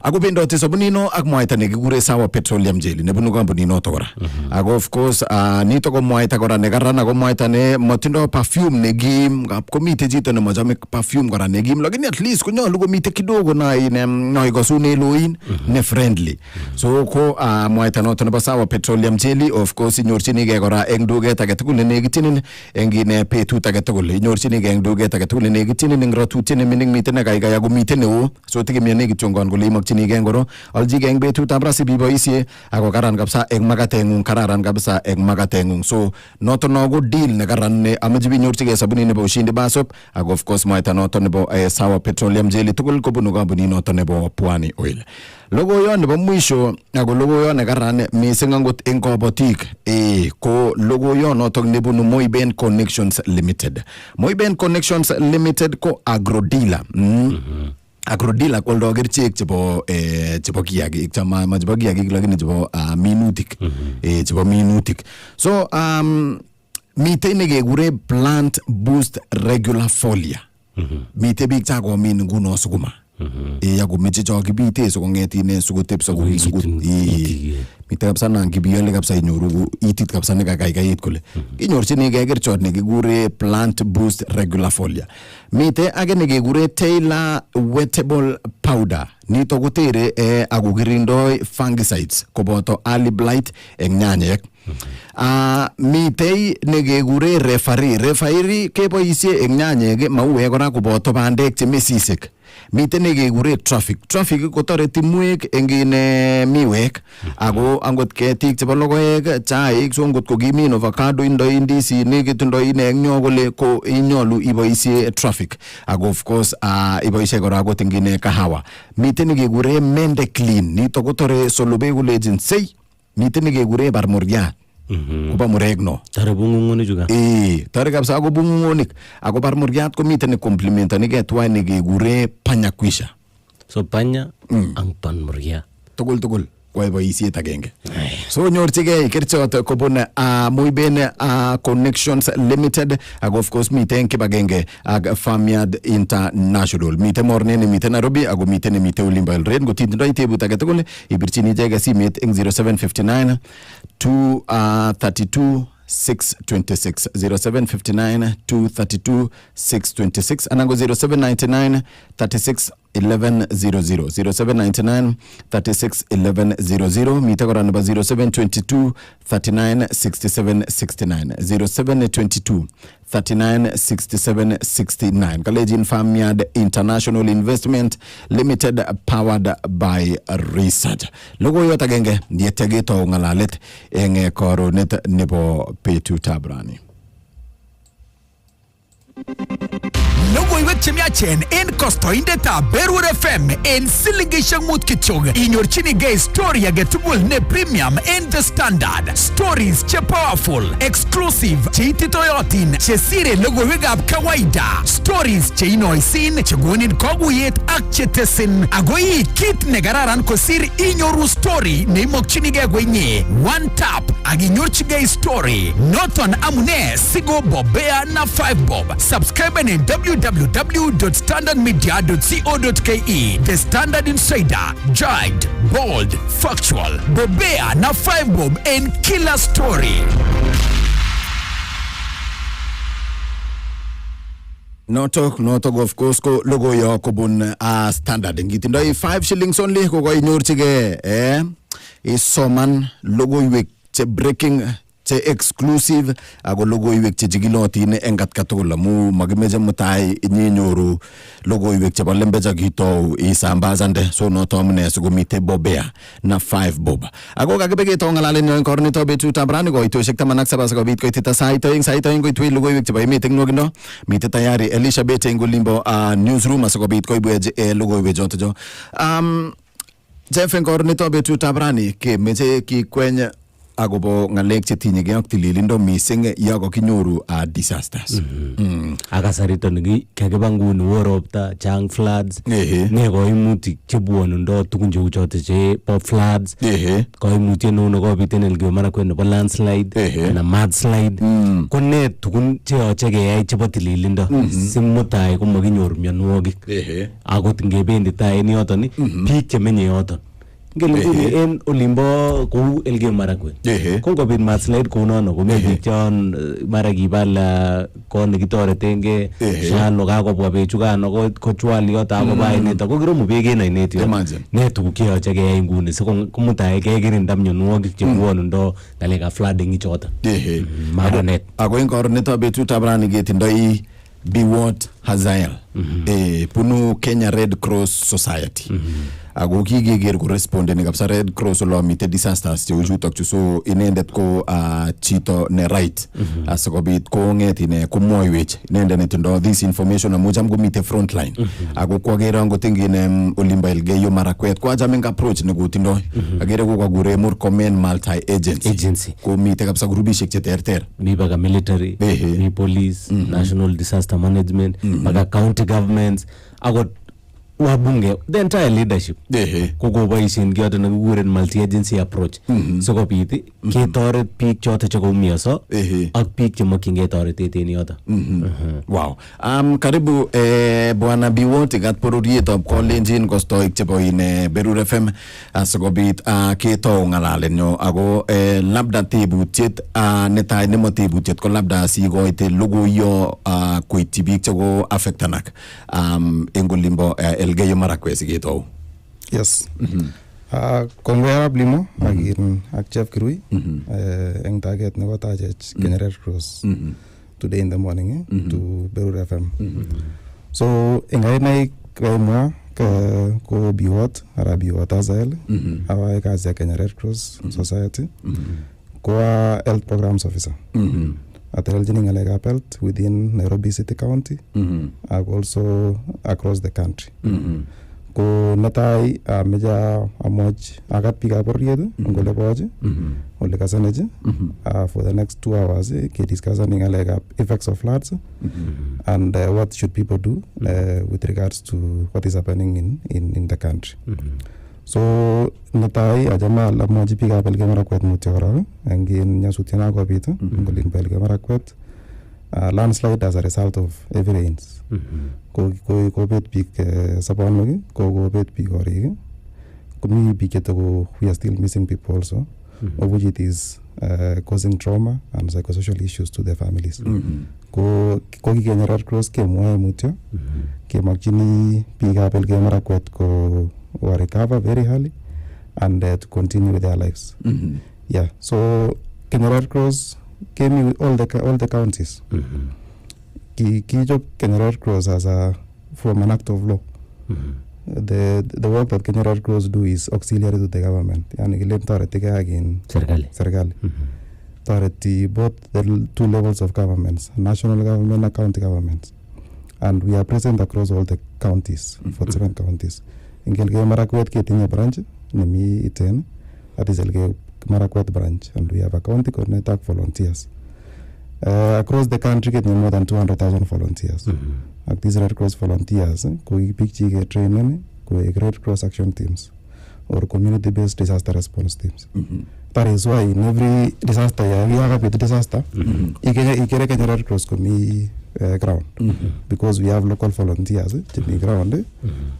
ako bendoti sabunino ak mwaita nekikure Sawa Petroleum Jelly nebunu kampunit noto kora ako of course nito ko mwaita kora nekaran ako mwaita ne matindo perfume nekim komite chito nemachome perfume kora nekim lakini at least konyolu komite kidogo na ikosune loin ne friendly so ko mwaita noto nebo Sawa Petroleum Jelly of course inyorchinigei kora eng duket age tugul nenekitinin eng ine betut age tugul inyorchinigei eng duket age tugul nenekitinin eng ratutiet nemining mite nekaikai ako mite neo so tikimiane kityo ngon kole imakchin inyorchinigei ngoro aljigei eng betutab ra sibiboisie ako karan kabisa eng magatengung kararan kabisa eng magatengung so noto no go deal ne karan ne amache binyorchigei sabunit nebo Ushindi Basop ako of course mwaita noto nebo Sawa Petroleum Jelly tugul kobunu kampunit noto nebo Pwani Oil. Logoyon nebo mwisho ako logoyon ne karan mising angot eng kabatik ko logoyon noto nebunu Moiben Connections Limited. Moiben Connections Limited ko agro dealer. Agrodila kwaldo kerichek chebo kiagik chama chebo kiagik lakini chebo minutik chebo minutik so mitei nekekure plant boost regular foliar mitei biik chakomin nguno sukuma yakomeche chokibite sikong'etine sikotepso mitei kabisa nan kibiyole kabisa inyoru itit kabisa nekakaikait kole kinyorchinigei kerichot nekikure plant boost regular foliar. Mitei age nekekure Taylor wettable powder nito kotere ako kirindoi fungicides koboto early blight eng nyanyek. Mitei nekekure refairi keboisie eng nyanyek mauwek kora koboto bandek chemesisek. Mitei nekekure traffic kotoreti muek eng miwek ako angot ketik chebo logoek chaik so ngot ko kimin avocado indoi ndisinik itindoi eng nyo kole ko inyolu iboisie traffic ako of course iboisie kora akot eng kahawa. Mitei nekekure mende clean nito kotore solobek kulejin sei. Mitei nekekure barmuriat koba muregno tare bungungonik juga tare kabisa ako bungungonik ako barmuriat komiten ne complementani ke tuai nekekure panyakwisha so panya ang panmuriat tugul koai boisiet agenge so nyorchigei kerichot kobun Moiben Connections Limited ako of course miten kibagenge ak Farmyard International miten Mornen miten Nairobi ako miten Olimba Eldoret ngotindoi tebut age tugul ibirchini icheket simet eng 0759 232 626 0759 232 626 anango 0799 36 1100 0799 36 1100 mita kora namba 0722 39 67 69 0722 39 67 69 Kalejin Farmyard International Investment Limited powered by research. Logo yot agenge yetegeto ngalalet eng koronet nebo betutab rani. Logoiwek chemiachen en kostoindetab Berur FM en silingishek mut kityok inyorchinigei story age tugul ne premium en The Standard. Stories che powerful, exclusive, che ititoyotin, che sire logoiwekab kawaida. Stories che inoisin, che gonin koguyet ak che tesin. Agoi kit ne kararan kosir inyoru story ne imokchinigei kwenye. One tap ak inyorchigei story. Noton amune sigo bobea na 5 bob. Subscribe in www.standardmedia.co.ke. The Standard Insider, Jide, Bold, Factual, Bobea na 5 bob and killer story. Notok of course ko logo yo kobun Standard ngitindoi 5 shillings only ko inyorchige isoman logoiwek che breaking che exclusive ako logoiwek che jigilotin eng katugul amu magimeje mutai inyenyoru logoiwek chebo lembeja kitou isambazande so noto amune sigomite bobea na 5 bob ako kakibeke to ngalalen yon kornito betutab rani ko itoshek 17 sikobit koitita sait oeng koitwi logoiwek chebo emet eng nwogindo mite tayari Elizabeth eng olimbo newsroom asikobit koibwech logoiwek choto jo Geff eng kornito betutab rani kemeche kikweny agobo ngalek chetinyegei ak tililindo mising yako kinyoru disasters akasarito niki kakiba nguni wo ropta chang floods ne koimutik chebwonundo tugun cheu choto che po floods koimutiet neu nekobiten Elgeyo Marakwet nebo landslide na mudslide ko ne tugun cheyoche keyai chebo tililindo simutai komakinyor mionwogik akot ngebendi tai en yoton biik chemenye yoton ngeli en olimbo kou Elgeyo Marakwet ko ngobit mudslide kou nono komi biik chon mara kibal ko nekitoretenge shalo kakobwa bechukan kochwal yot akoba ainet ko kiromu beek en ainet yot ne tuguk cheyoche keyai nguni sikomutai kekirinda mionwogik chebwonundo ngalekab flooding ichoton maranet ako en koronetab betutab rani ketindoi Biwot Hazael punu Kenya Red Cross Society ako kigeger correspondent kabisa Red Cross olo mite disasters cheu chutok chu so inendet ko chito ne right asikobit konget ine komwoiwech inendet netindo this information amu cham komite front line ako kwagere angot ingine Olimba Elgeyo Marakwet ko achame approach ne kotindoi agere ko kagure Murkomen multi agency ko mite kabisa groupishek che terter mi baga military mi police national disaster management baga county governments agot wabunge the entire leadership ko boisien kyoto ne kikuren multi agency approach so kopit ketoret biik choto che koumioso ak biik che mokyingei toretet en yoto. Wow. Karibu bwana Biwot gat pororietab kolenjin kostoik chebo ine Berur FM asikobit ketou ng'alalenyo ako labda tebutiet netai nemo tebutiet ko labda sikoite logoiyo koityi biik cheko affectanak en Olimbo Elgeyo Marakwet siketou. Yes. Kongoi Arap Limo ak Geff Kirui eng taget nebo Taaitab Kenya Red Cross today in the morning to Berur FM. So ingainai kaimwa ko Biwot Arap Biwot Azael awai kazi ya Kenya Red Cross Society ko health programs officer. Ateljini ngalekab health within Nairobi City County and also across the country. Ko netai meja amoj agat pick up ried ngole boje ole kasaneje for the next 2 hours ke discussing ngalekab effects of floods and what should people do with regards to what is happening in the country. So netai ajama la moji pick up Elgeyo Marakwet mutiara ngin nyasutiana ko bit ngolin Elgeyo Marakwet landslide as a result of heavy rains. Ko bet big sabanog ko bet big orig komi biketo we are still missing people also of which it is causing trauma and psychosocial issues to their families. Ko Kenya Red Cross ke moe mutyo ke makini big up Elgeyo Marakwet ko recover very early and to continue with their lives. Yeah, so Kenya Red Cross came with all the counties. Job Kenya Red Cross as from an act of law. The work that Kenya Red Cross do is auxiliary to the government. Yani ile tareti again serikali. Tareti both the two levels of governments, national government and county governments. And we are present across all the counties, 47 counties. In Elgeyo Marakwet ketinye branch nemi iten, that is Elgeyo Marakwet branch, and we have a county coordinator volunteers. Across the country get more than 200,000 volunteers. Like these Red Cross volunteers ko picture get training ko Red Cross action teams or community based disaster response teams. That is why in every disaster we have a disaster ikere Kenya Red Cross komi ground because we have local volunteers to be ground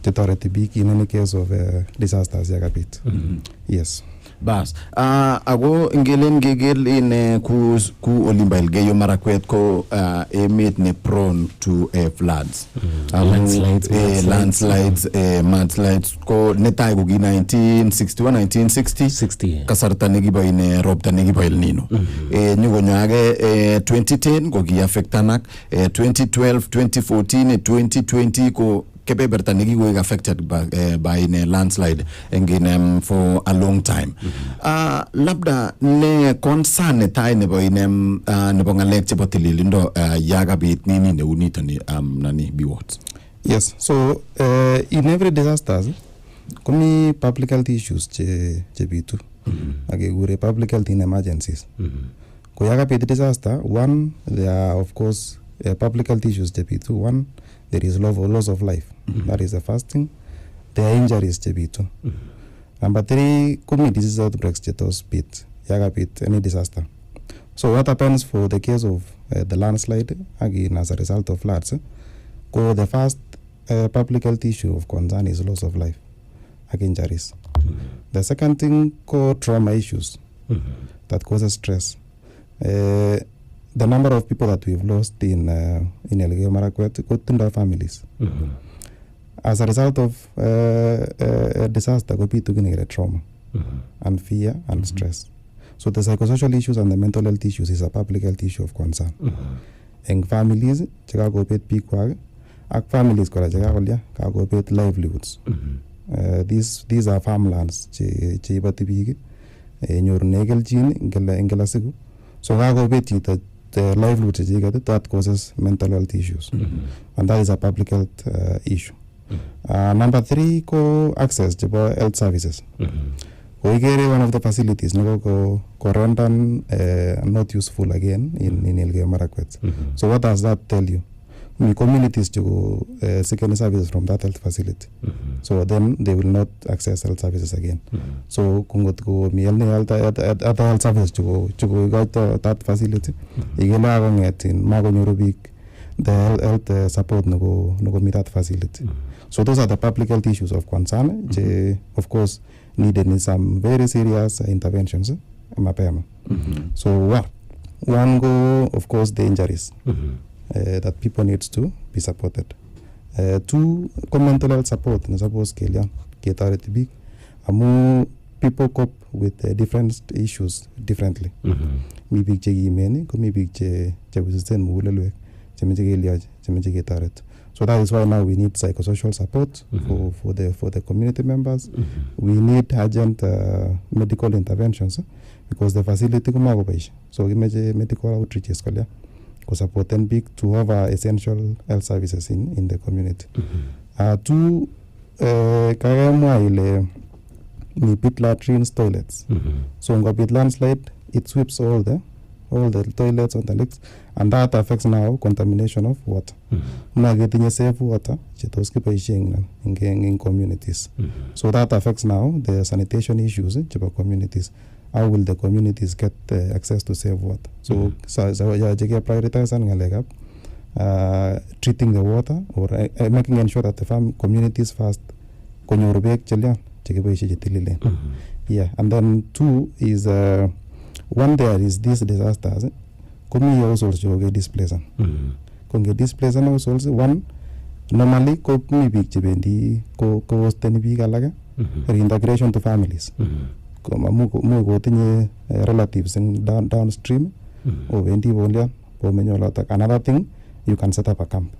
to target big in any case of disasters yakapit. Yes. Bas ago ngelen gegel in ku Olimba Elgeyo Marakwet ko emet ne prone to floods, landslides, mudslides ko netai ko 1961 1960 kasarta negibo in robta negibo El Nino nyugo nyage 2010 ko gi affectanak 2012 2014 2020 ko kebeberta negigo affected by a landslide again for a long time. Labda ne concern netai nebo inem nebo ngalek chebo tililindo yagabit nini ne unita ni nani Biwot. Yes, so in every disasters komi public health issues che bitu. Agegure public health in emergencies. Ko yagabit disaster, one there are of course public health issues che bitu. One, there is loss of life. That is the first thing. There are injuries to Number 3, common disease outbreaks yagapit any disaster. So what happens for the case of the landslide again as a result of floods? The first public health issue of concern is loss of life, injuries. The second thing trauma issues that causes stress. The number of people that we've lost in Elgeyo Marakwet go to their families. As a result of a disaster, people get trauma and fear and stress. So the psychosocial issues and the mental health issues is a public health issue of concern. And families, Chicago pet peak families, Chicago pet livelihoods. These are farmlands che ibati biik nyorune kelchin eng kila siku. So kakobet chito the livelihood chechiket, that causes mental health issues. And that is a public health issue. Number 3 ko access chebo health services. Ko ikere one of the facilities ko rendered not useful again in Elgeyo Marakwet. So what does that tell you? Communities to seek any services from that health facility. So then they will not access health services again. So kungot ko mi health services to got that facility. Igela kongetin makonyoru biik the health support no meet that facility. So those are the public health issues of concern. Of course needed in some very serious interventions mapema. So one go, of course, the injuries. That people needs to be supported. 2, mental health support. Suppose ketareti big. People cope with different issues differently. Mi big che imeni, ko mi big che resistant mugulelwek, che meche keliaj, che meche ketaret. So that is why now we need psychosocial support for the community members. We need urgent medical interventions because the facility kumako paisha. So we meche medical outreaches kolya. Supporting big to offer essential health services in the community. 2, kagamwa ile ni pit latrines, toilets. So in pit landslide, it sweeps all the toilets on the lakes, and that affects now contamination of water. Getting safe water, in communities. So that affects now the sanitation issues in communities. How will the communities get access to safe water? So prioritize and treating the water or making ensure that the communities first yeah, and then 2 is when there is these disasters, community also get displaced. Get displaced also one normally mi big chibendi ko host ni big alaga reintegration to families. Mu go tinye relatives in downstream or vendi bolia or menyola. Another thing, you can set up a camp.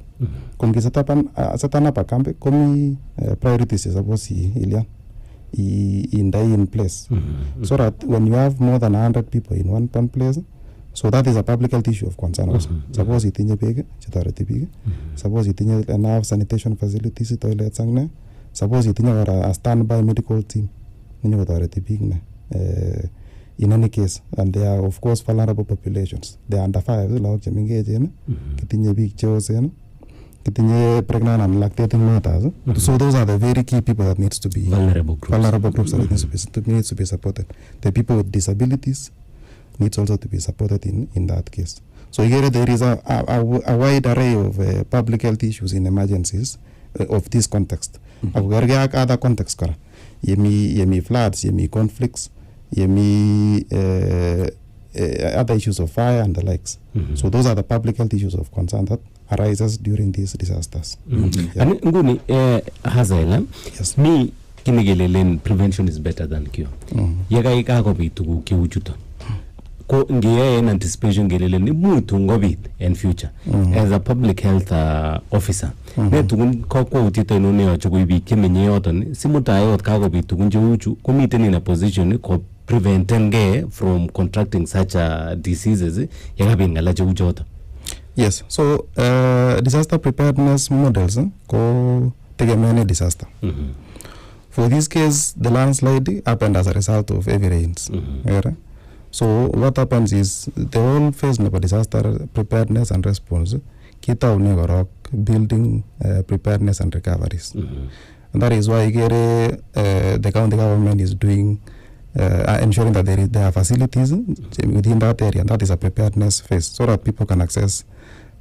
Kungi set up a camp, komi priorities is supposed in place. So that when you have more than 100 people in one place, so that is a public health issue of concern also. Suppose it in big, suppose it in enough sanitation facilities, toilets, suppose it in a standby medical team. In any case, and they are of course vulnerable populations. They are under 5, like Jamingage, Kitinye big children, Kitinye pregnant and lactating mothers. So those are the very key people that needs to be vulnerable groups that needs to be supported. The people with disabilities needs also to be supported in that case. So here there is a wide array of public health issues in emergencies of this context. Other context yemi floods, yemi conflicts, yemi other issues of fire and the likes. So those are the public health issues of concern that arises during these disasters. And nguni Hazaela, me kinigelelen prevention is better than cure. Yaga ikago bitu kiuchuto. Ko ngiye in anticipation gelelen ni mutu ngobit in future as a public health officer. Ne tugun ko utito no ne ochugo ibi kemenye yoton simutayo ot kago bitu kunjuchu komiten in a position ko preventing from contracting such diseases yaga bingala jujoto. Yes, so disaster preparedness models ko tegemea disaster. For this case, the landslide happened as a result of heavy rains. So what happens is the whole phase of disaster preparedness and response, kita unegorok building preparedness and recoveries. And that is why the county government is doing ensuring that there are facilities within that area, and that is a preparedness phase, so that people can access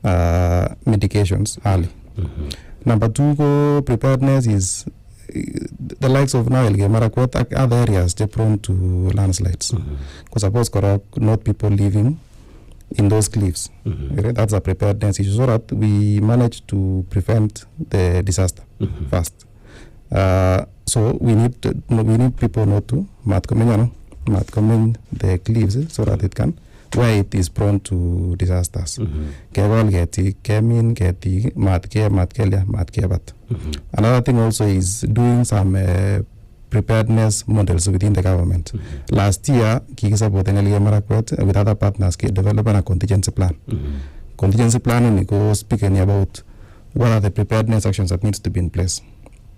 medications early. Number 2, preparedness is the likes of now Elgeyo Marakwet, other areas they're prone to landslides. Because suppose not people living in those cliffs. That's a preparedness issue, so that we manage to prevent the disaster first. So we need people not to mat come the cliffs so that it can where it is prone to disasters. Kekol ketik, kemin ketik, matkebat. Another thing also is doing some preparedness models within the government. Last year, kikisupport Elgeyo Marakwet with other partners developing a contingency plan. Contingency planning goes speaking about what are the preparedness actions that needs to be in place.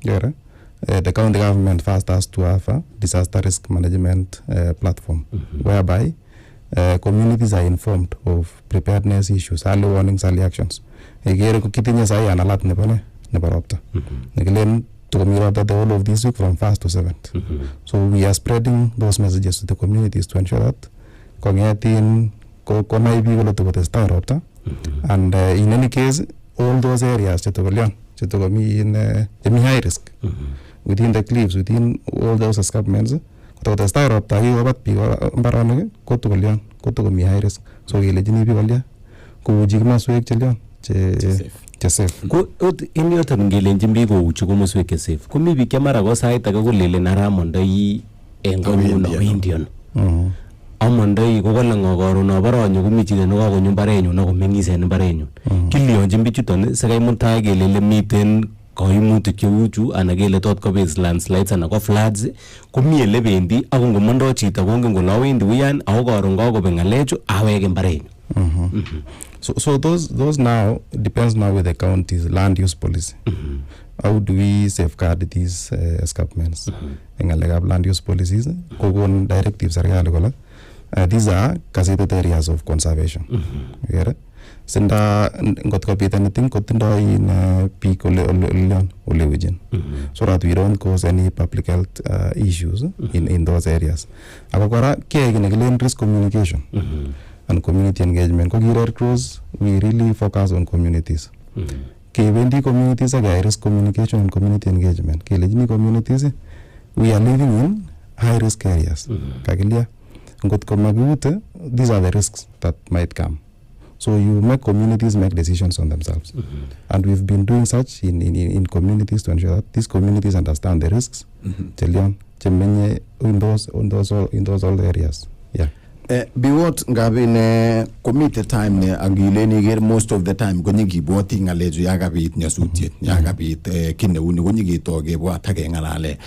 Yeah, the county government first has to have a disaster risk management platform, whereby communities are informed of preparedness issues, early warnings, early actions. Egere kukitinye sai an alert nebo ropta. Negelen to the whole of this week from 1st to 7th. So we are spreading those messages to the communities to ensure that kongetin konai biik to kotestai ropta. And in any case, all those areas chetokomi in high risk within the cliffs, within all those escarpments, kotestai ropta kikobat biik mbaronik kotokomi high risk. So kelejini biik kolya kouchi kimaswek chelyon che safe. Ko in yoton ngelenjin biik kouchi komoswek che safe. Komi biik chemara ko sait age kolelen ara mondoi en konyuno Indian. Amondoi ko kole ngokoron abaronyo komi chito nekakonyo mbarenyu nakomeng'is en mbarenyu. Kiliyonjin bichuton sikai mutai kelele miten koimutik cheu chu anan kele tot kobit landslides anan ko floods komi ele bendi ako ngomondoi chito kongen kole awendi uyan ako karon kakobek ng'alechu aweke mbarenyu. So those now depends now with the county's land use policy. How do we safeguard these escarpments? In land use policies, kokon directives serikali kole these are gazetted areas of conservation. Sinda ngot kopit anything kotindoi in peak ole within, so that we don't cause any public health issues in those areas. Akokora kege negelen risk communication and community engagement. Kogi Red Cross, we really focus on communities. Kebendi communities aga risk communication and community engagement. Kelejini communities, we are living in high risk areas. Kagilia ngot komagute, these are the risks that might come. So you make communities make decisions on themselves. And we've been doing such in communities to ensure that these communities understand the risks. Chelion, chemenye in those all areas. Yeah. Biwot ngabi ne komite time ne angileni ger most of the time konyigi boti ngaleju yagabit nyasutiet yagabit kineuni konyigi toge bwata ke ngalale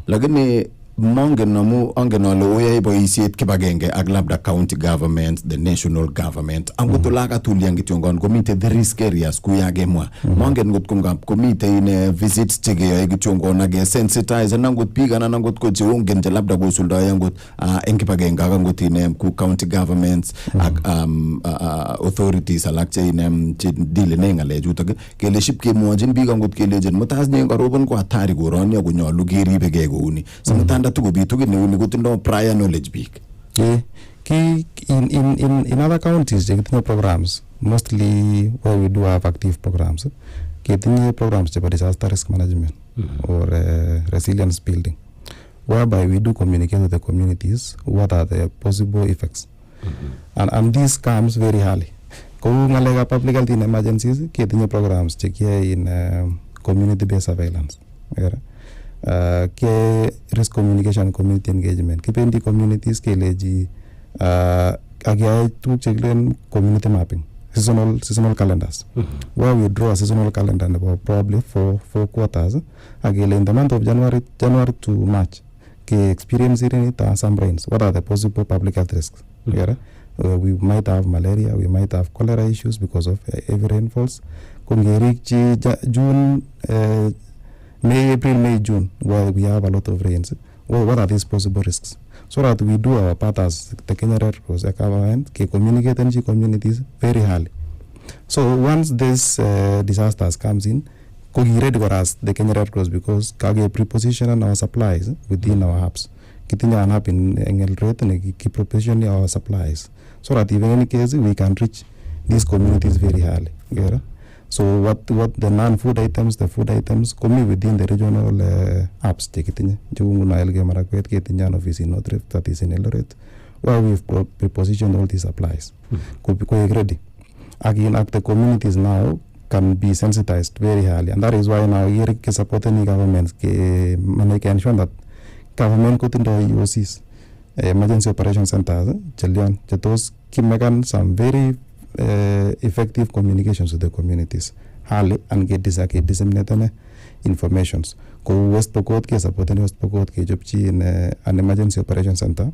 lakini mongen namu angenole oya boisiet kibagenge ak labda county government, the national government angutulaka tuliangit yongon komite the risk areas kuyagemwa mongen ngot kungap komite in visits chege gichongon age sensitize nangut pigana nangut ko jongen je labda gosulda yangut enkibagenge ngot in ku county governments ak authorities alak che in deal nengale jutak kele ship ke mojin biga ngot kelejen motas ne garobon ko atari goron ya kunyolu geribe ge gouni samutanda to be to get prior knowledge big. In other counties, there are programs, mostly where we do have active programs. Getting programs for disaster risk management or resilience building, whereby we do communicate with the communities what are the possible effects. And this comes very early. Like public health in emergencies, getting programs in community-based surveillance. Ke risk communication, community engagement. Kipendi communities keleji agia tu cheglen community mapping, seasonal calendars, where we draw a seasonal calendar about probably for 4 quarters. Again, in the month of January to March, ke experience it some rains. What are the possible public health risks? We might have malaria, we might have cholera issues because of heavy rainfalls. Kungerik June. May, April, May, June, where we have a lot of rains. Well, what are these possible risks? So that we do our part as the Kenya Red Cross government, communicate energy communities very early. So once this disasters comes in, we ready for us, the Kenya Red Cross, because we preposition our supplies within our hubs. Kitinya an hub in Engel rate and keep prepositioning our supplies. So that even in any case, we can reach these communities very early. Yeah? So what the non-food items, the food items, come within the regional apps. Tekitinya, Junguna Elgeyo Marakwet, Ketinya office in North Rift, that is in Eldoret, where we've prepositioned all these supplies. Could be quite ready. Again, the communities now can be sensitized very early, and that is why now here supporting governments can ensure that government could do UOCs. emergency operation centers chelion chetos kimekan some very effective communications with the communities hali and get disseminate informations ko West Pokot ke supporten West Pokot ke chopchi in an emergency operation center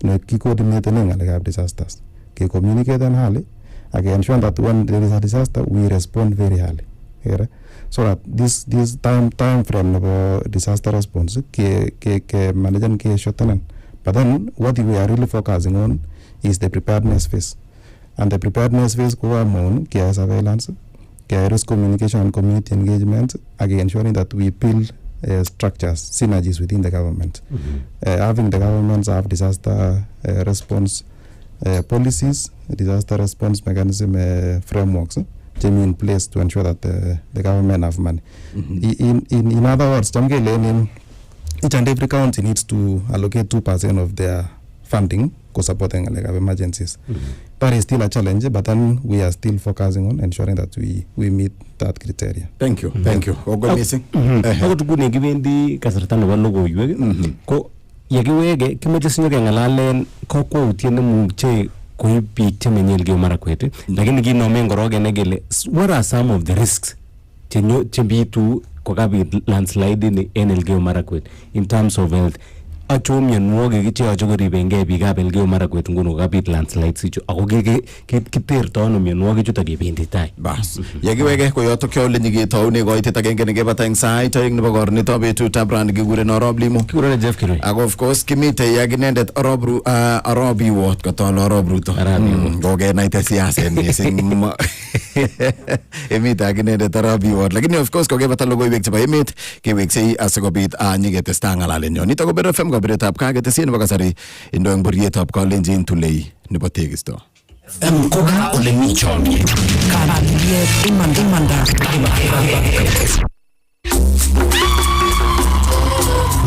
no ki coordinate ngalekab disasters ke communicate and hali and ensure that when there is a disaster we respond very early here so that this time frame of disaster response ke manage ke shorten. But then what we are really focusing on is the preparedness phase. And the preparedness phase go on care surveillance, care risk communication and community engagement, again ensuring that we build structures, synergies within the government. Having the governments have disaster response policies, disaster response mechanism frameworks in place to ensure that the government have money. In other words, each and every county needs to allocate 2% of their funding for supporting like emergencies. That is still a challenge, but then we are still focusing on ensuring that we meet that criteria. Thank you. Thank you. Missing. Ako tukune kibendi kasarta nebo logoiwek ko yekiwege kimeche sinyoke ngalalen kokwoutiet nemuche koib biik chemenye Elgeyo Marakwet, lakini kinome ngorogen kele what are some of the risks chebitu kokabit landslide in Elgeyo Marakwet in terms of health. Acho mionwogik cheyoche koribengei biikab Elgeyo Marakwet nguno kokabit landslides ichu ako kiterto ano mionwogik chuto kebendi tai. Bas. Yekiwege koyoto kyole nyiketoune koitet agenge nekebata eng sait oeng nebo kornitab betutab rani kikuren Arap Limo. Kikuren Geff Kirui. Ako of course kimite ak inendet Arap Iwot kotol Arap Ruto. Kokenaite siaset missing. Emite ak inendet Arap Iwot. Lakini of course kokebata logoiwek chebo emet keweksei asikobit nyiketesta ngalalenyo. Nito ko Berur FM biretab kagetesie nebo kasari indo eng borietab kalenjin tulei nebo tekisto. Koga ole mi chomye. Kabalie imanda.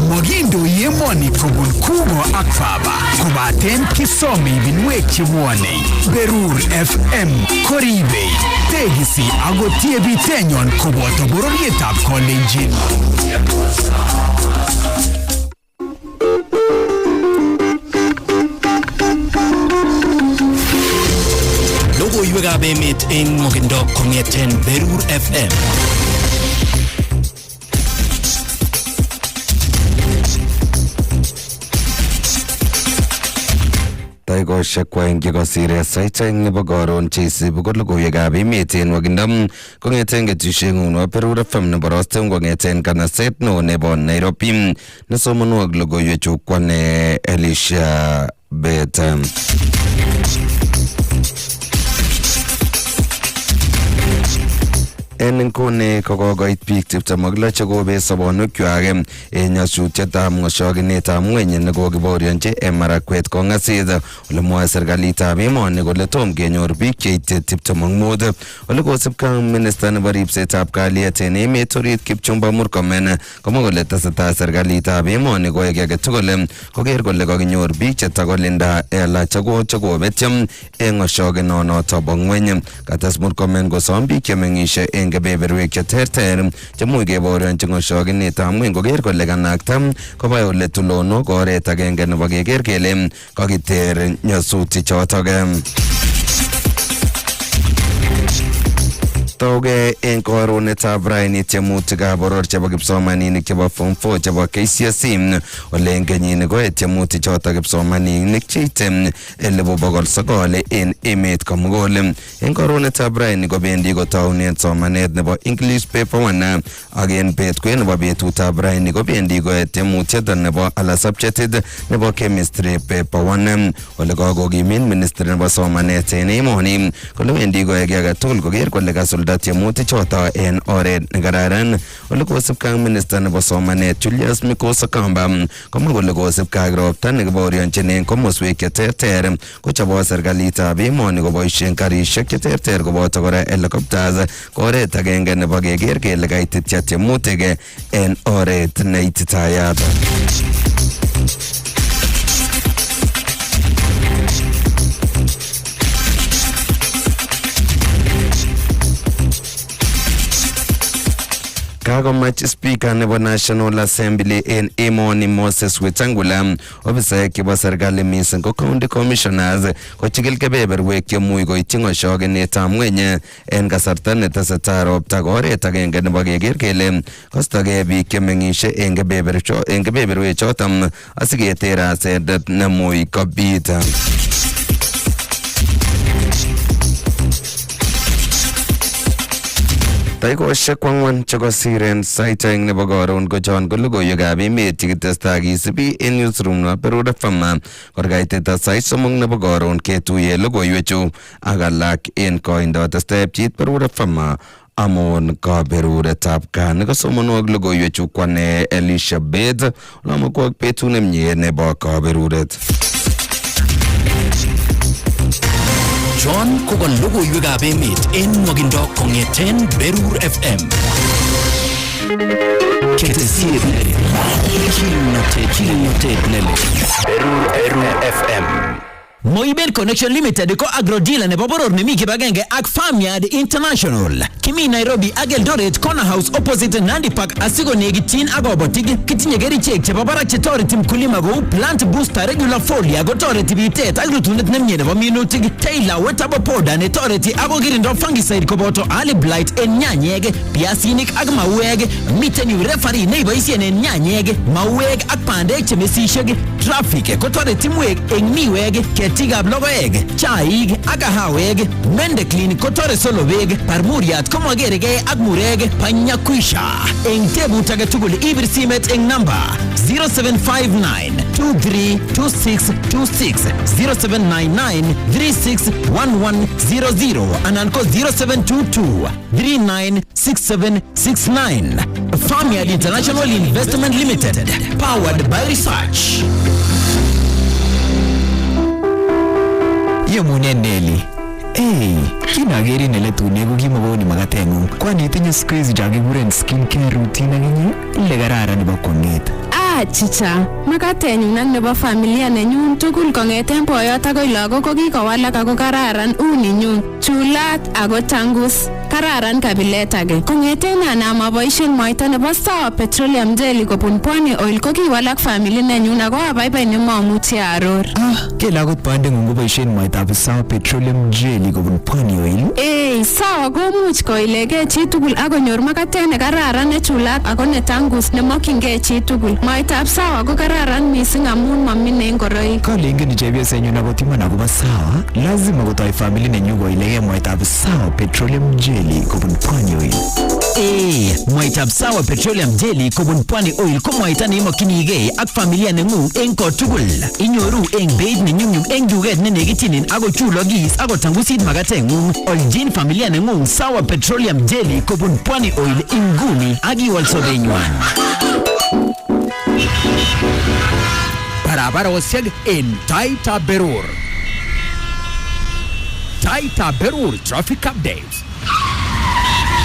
Mogindo yemoni kobun Kumo ak Faba kobaten kisome binwek chemwone. Berur FM koribe tegisi agotie bitenyon koboto bororietab kalenjin. Logoiwekab emet eng Mogindo kongeten Berur FM. Taikoshek kwaeng chekosire sait aeng nebo karon cheisibu ko logoiwekab emet en Mogindo kongeten ketusiengung nebo Berur FM nebo Rostem kongeten kanaset neo nebo Nairobi. Nesomonwok logoiwechu kwane Elisha Betam. En nguni kokokoit biik 26 chekobet sobonwekwak en nyasutietab ng'oshokinetab ng'weny nekokibaorionji en Marakwet kong'asis ole mwoe serikalitab emoni kole tom kenyor biik cheite 25 ole kosipke ak minista nebo ripsetab kalyet en emet orit Kipchumba Murkomen komwa kole tesetai serikalitab emoni koek age tugul koker kole kakinyor biik chetakolinda ela chekobetyo en ng'oshokinonoto bo ng'weny. Kates Murkomen kosom biik chemeng'ishe en kebeberwek cheterter chemuch kebaorionji ng'oshokinetab ng'weny koker kole kanakta koba ole tulonok oret agenge nebo keker kele kakiter nyasutik chotok. Toge en karonetab raini tiemutikab boror chebo kipsomaninik chebo Form 4 chebo KCSE ole en kenyini koet tiemutik chotok kipsomaninik cheite 1,900 en emet komugul. En karonetab raini kobendi kotaunen somanet nebo English paper 1 ak en bet kwen nebo betutab raini kobendi koet tiemutiet nebo ala subjectit nebo chemistry paper 1 ole kakokimin ministry nebo somanet en emoni kole wendi koek age tugul koker kole kasulda tiemutik choto en oret nekararan. Ole kosipke ak minista nebo somanet Julius Mikosa Kamba komwa kole kosipke ak ropta nekibaorionjin en komoswek cheterter kochobo serikalitab emoni koboisien karisiek cheterter koboto kora helicopters ko oret agenge nebo keker kele kaititya tiemutik en oret neititayat. Kakomach Speaker nebo National Assembly en emoni Moses Wetangula ofisaek chebo serikali mising ko county commissioners kochikil kebeberwek chemuch koityi ng'oshokenetab ng'weny en kasarta netesetai ropta oret agenge nebo keker kele kostogei biik chemeng'ishe en kebeberwek choton asiketer asenet nemuch kobit. Taikoshek kwang'wan chekosiren sait aeng nebo koron ko chon ko logoiwekab emet chekitestai kisibi en newsroom nebo Berur FM korkaitet sait 3 nebo koron ketuye logoiwechu ak alak en koindo testai pchit Berur FM amun kaberuretab kan kosomonwok logoiwechu kwane Elizabeth olamokwok betut nemie nebo kaberuret. John kobo logoiwekab emet en nwogindo kong'eten Berur FM. Ketesiet kimnotet lele. Berur FM. Moibel Connection Limited ko agro dealer nebo boror nemi kibagenge ak Farmyard International. Kimi Nairobi ak Eldoret Corner House opposite Nandi Park asikonekityin ak kobotik. Kitinye kerichek chebo barak chetoreti mkulima kou plant booster, regular foliar kotoreti bitet ak rutunet nemie nebo minutik. Taylor wetabo powder netoreti ak kokirindo fungicide koboto early blight en nyanyek, piasinik ak mauek. Miten yu referee neiboisien en nyanyek, mauek ak bandek chemesisiek. Traffic kotoreti mwek en miwek, ketikab logoek, chaik ak kahawek. Mendeclean kotore solowek, parmuriat komageregei ak murek, panyakwisha. Eng tebut age tugul ibir simet eng namba 0759-232626, 0799-361100 anan ko 0722-396769. Farmyard International Investment Limited, powered by research. Yemune Nelly. Kinageri neletune ko kimogoni magatengung. Kwani itinye siku hizi chakikuren skincare routine akinye ile kararan nebo kwong'et. Chicha, makatenyun ak nebo familia nenyun tugul kong'eten boyot akoi lagok ko kikowalak ako kararan uninyun, chulat ako tangus. Kararan kabilet age. Kong'eten anam aboisien mwaita nebo Sawa Petroleum Jelly kobun Pwani Oil ko kiwalak family nenyun ako abaibai nemamuchi aror. Kele akot bandeng'ung koboisien mwaitab Sawa Petroleum Jelly kobun Pwani Oil? Sawa komuch koilegei chi tugul akonyor makatet ne kararan ne chulat ako ne tangus nemokyingei chi tugul. Mwaitab Sawa ko kararan mising amun mamine ngoroik. Kale ingen chepyosenyun akot iman akobo Sawa, lazima kotoi family nenyu koilegei mwaitab Sawa Petroleum Jelly kobun Pwani Oil. Mwaitab Sawa Petroleum Jelly kobun Pwani Oil ko mwaita neimokyinigei ak familia neng'ung eng kotugul. Inyoru eng beit nenyumnyum eng duket nenekityin ako chulokis ako tangusit makateng'ung. Oljin familia neng'ung Sawa Petroleum Jelly kobun Pwani Oil inguni ak iwal sobenywan. Barabarosiek en Taaitab Berur. Taaitab Berur Traffic Updates.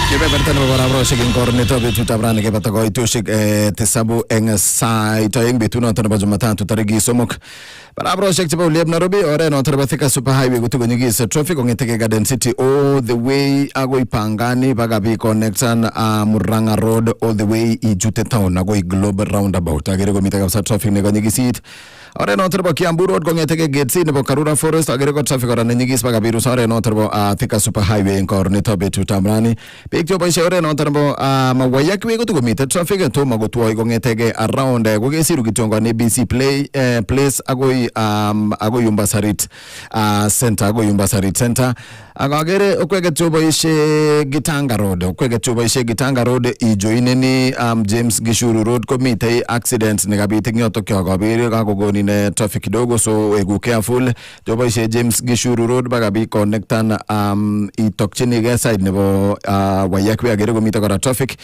Kebeberta nebo barabarosiek eng korunetab betutab rani kebata koitoshek tisabu eng sait aeng betunoto nebo Jumatatu tarikit 3. Barabarosiek chebo Uliep Nairobi oret noto nebo Thika Super Highway kotokonyikis traffic kong'eteke Garden City all the way agoi Pangani baka bi connectan Murang'a Road all the way ichute town agoi Global Roundabout. Agere komite kabisa traffic nekonyikisit. Oret noto nebo Kiambu Road kong'eteke Gate C nebo Karura Forest agere ko traffic ora nenyikis baka birus oret noto nebo Thika Super Highway eng korunetab betutab rani. Biik cheboisie oret noto nebo Mawayak Way kotokomite traffic tomo kotwoi kong'eteke around kokesiru kityongane BC Place agoi Umbasarit Center agoi Umbasarit Center. Agagere okwege choboisie Gitanga Road ijoineni James Gishuru Road komite accident nekabit eng yoto kyakabiri kakokoni ne traffic kidogo so egu careful. Choboisie James Gishuru Road baka bi connectan itokchinige side nebo Wayak Way agere komite kora traffic.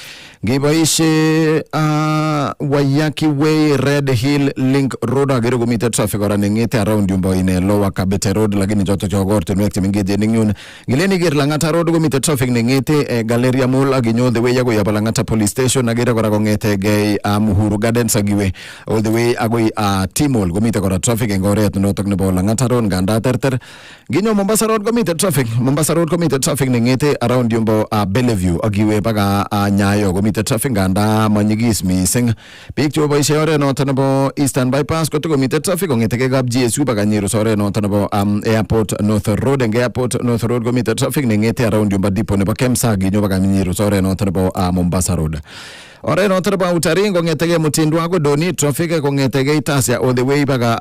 Ngiboisie Wayaki Way, Red Hill Link Road agere komite traffic ora nengete around yumbo ine Lower Kabete Road lakini joto chogorto nwekte mingeje ningyun ngileni gir Langata Road komite traffic nengete Galleria Mall aginyo the way yago yaba Langata Police Station agere kora kongete gay Muhuru Gardens agiwe all the way agoi T-Mall komite kora traffic engoret notok nebo Langata Road ganda terter ginyo Mombasa Road komite traffic nengete around yumbo Bellevue agiwe baga Nyayo komite traffic ganda manyigis mising biik chebo boisie oret noton nebo Eastern Bypass ko komite traffic kongete kap GSU baga Nyiru oret noton nebo Airport North Road eng Airport North Road komite traffic nengete around yumbo depot nebo Kemsa ginyo baga Nyiru oret noton nebo Mombasa Road. Ore noton ba utaring kongetege Mutindwa ako doni traffic kongetege Itasia all the way baga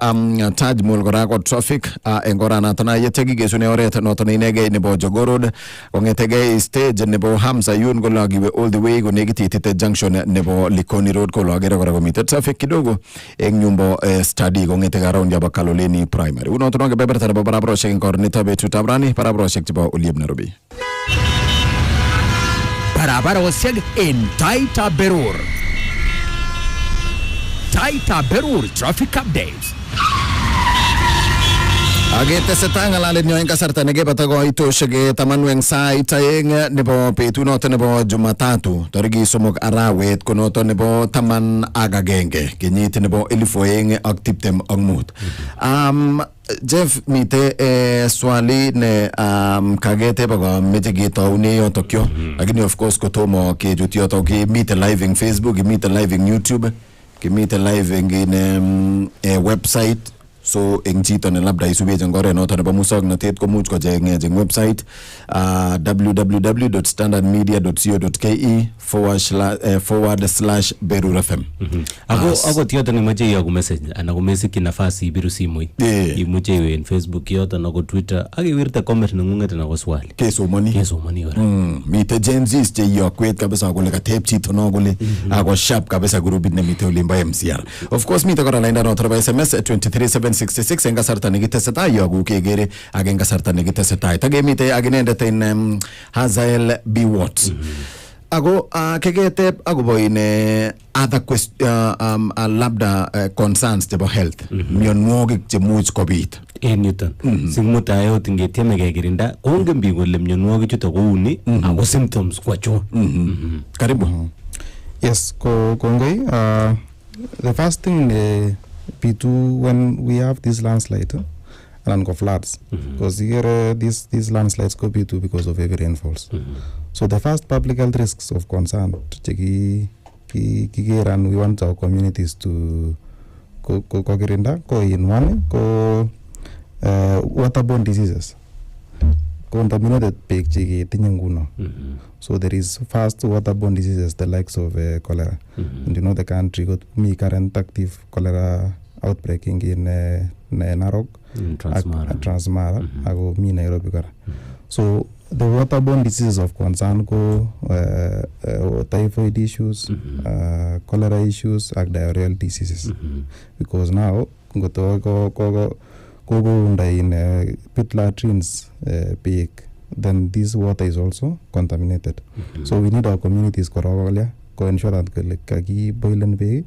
Taj Mall kora ko traffic engora natana yetegi gesune oret noton inege nebo Jogoo Road kongetege stage nebo Hamza Yun ko lagiwe all the way ko negitite junction nebo Likoni Road ko lagere kora komite traffic kidogo eng nyumbo study kongetege around ya Kaloleni Primary uno tonge beberta nebo barabara shek kornita betu tabrani barabara shek tibo Ulieb Nairobi. Barabara wasiag in Taaitab Berur. Taaitab Berur traffic updates. Agete setang alalit nyo yung kasarta nage batago ito siya tamanweng sa itayeng nebo petu noto nebo Jumatatu torigi sumog arawet kunoto nebo taman agagenge kinyiti nebo ilifoeng aktiptem angmut. Geff mite swali ne kagete bago meje gitaune yo Tokyo lakini of course kotomo ke jutio to ki mite live in Facebook, mite live in YouTube, ki mite live in website. So eng chito ne labda isube jangore noto nebo musoknotet komuch ko jeng website www.standardmedia.co.ke/Berur FM. Ako tiyoto ni mache yaku message ana kumesiki nafasi ibiru simoi imuche iwe in Facebook yoto na ko Twitter akiwirte comment nengunget na ko swali kesomani ora mite Gen Z che yokwet kabisa kole katep chito no kole ako sharp kabisa groupit ne mite ulimba MCR. Of course mite kora lainda no troba SMS 23766 enga sarta negitesetai yogu kegere agenga sarta negitesetai tagemite aginende ten Hazael B Watts ago kegete agobo ine other question labda concerns about health mionwogik che much kobit en yuton singmutayo tingetieme kekirinda kongen biik kole mionwogik chuto kouni ako symptoms kwacho karibu. Yes, kongoi the first thing P2 when we have this landslide and go floods because here these landslides go P2 because of heavy rainfalls. So the first public health risks of concern and we want our communities to go in one waterborne diseases contaminated pek chiki tinyanguno. So there is first waterborne diseases the likes of cholera. And you know the country got me current active cholera outbreaking in Narok, Transmara, ago me Nairobi kara. So the waterborne diseases of concern go typhoid issues, cholera issues, and diarrheal diseases. Because now go in pit latrines big, then this water is also contaminated. So we need our communities to ensure that kagi boilen be,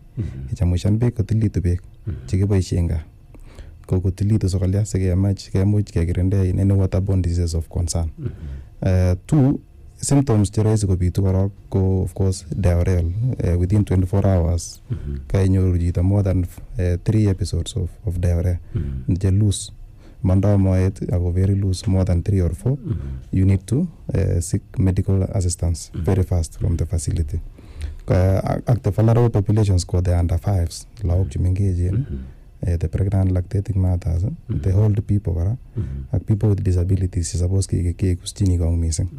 chamushan be kotilitu be, chiki boishenga. Kotilitu sokalia sege much kagirende in any waterborne diseases of concern. Two symptoms cherase go of course diarrheal within 24 hours. Kainyo more than 3 episodes of diarrhea. They lose. Manda moet ago very loose more than 3 or 4. You need to seek medical assistance very fast from the facility. Active vulnerable populations go the under 5s, lauk engage the pregnant lactating mothers, the old people, people with disabilities is supposed to be missing.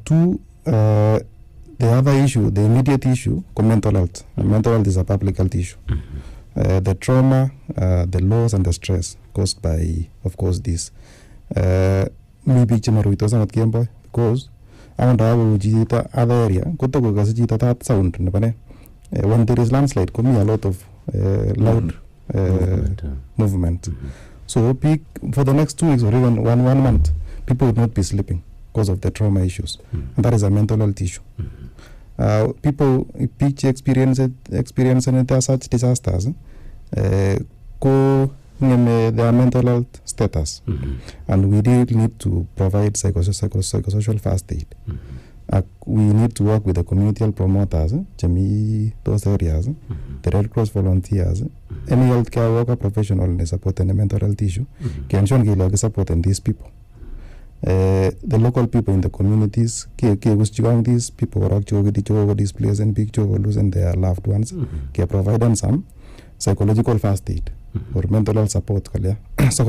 Two, the other issue, the immediate issue, mental health. Mental health is a public health issue. The trauma, the loss and the stress caused by, of course, this. Me picture maruitos not game boy because I want to have other area. That sound. When there is landslide, come a lot of loud movement. So peak for the next 2 weeks or even one month, people would not be sleeping because of the trauma issues, and that is a mental health issue. people che experience such disasters ko ngeme their mental health status, and we really need to provide psychosocial first aid. We need to work with the community health promoters, those areas, the Red Cross volunteers, any healthcare worker professional in supporting the mental health issue, can show supporting these people. The local people in the communities, these people are actually displaced and big losing their loved ones, can provide them some psychological first aid or mental health support. So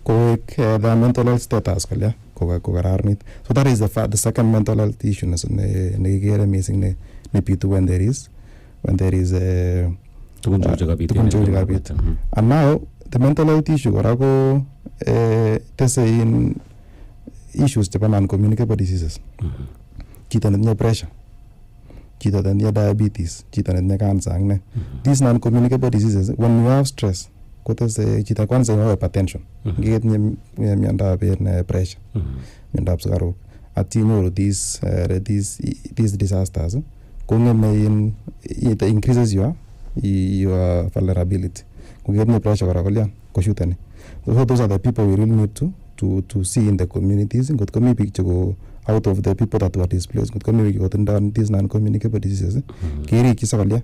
the mental health status. So that is the second mental health issue missing when there is and now the mental health issue in issues Japan non-communicable diseases. Kita nanya pressure, kita nanya diabetes, kita nanya cancer. These non-communicable diseases, when you have stress, kita kwanza you have hypertension, get mianda pressure, mianda sugar. At these disasters, it increases your vulnerability. Get pressure So those are the people we really need to see in the communities. Got come to go out of the people that were displaced. Got come down these non-communicable diseases. Kiri kisavalia.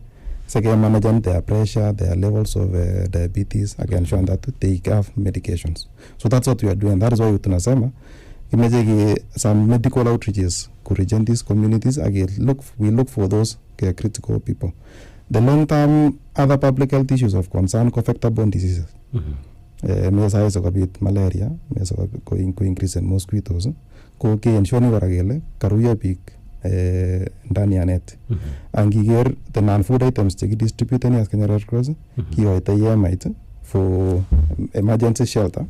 Second, managing their pressure, their levels of diabetes, again showing that they have medications. So that's what we are doing. That is why we tunasema imagine some medical outreaches could reach these communities. Again, we look for those critical people. The long-term other public health issues of concern affect bone diseases. Malaria, increase in mosquitoes. Ensuring waragele karuya peak ndani ya net. Angiger the non-food items cheki distribute as Kenya Red Cross kiyo ita yemite for emergency shelter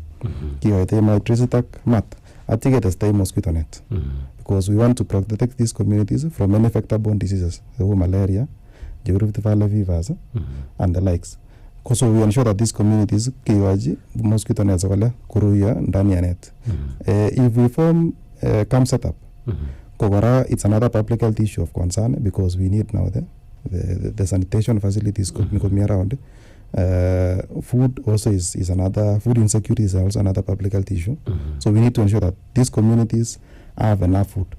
kiyo ita electricity mat atige the stay mosquito net because we want to protect these communities from any vector-borne diseases, malaria, geographic valley fevers, and the likes. So we ensure that these communities kiwaji mosquito nets wale kuruya ndani ya net. If we form camp setup, Kogora, it's another public health issue of concern because we need now the sanitation facilities coming around. Food also is another, food insecurity is also another public health issue. So we need to ensure that these communities have enough food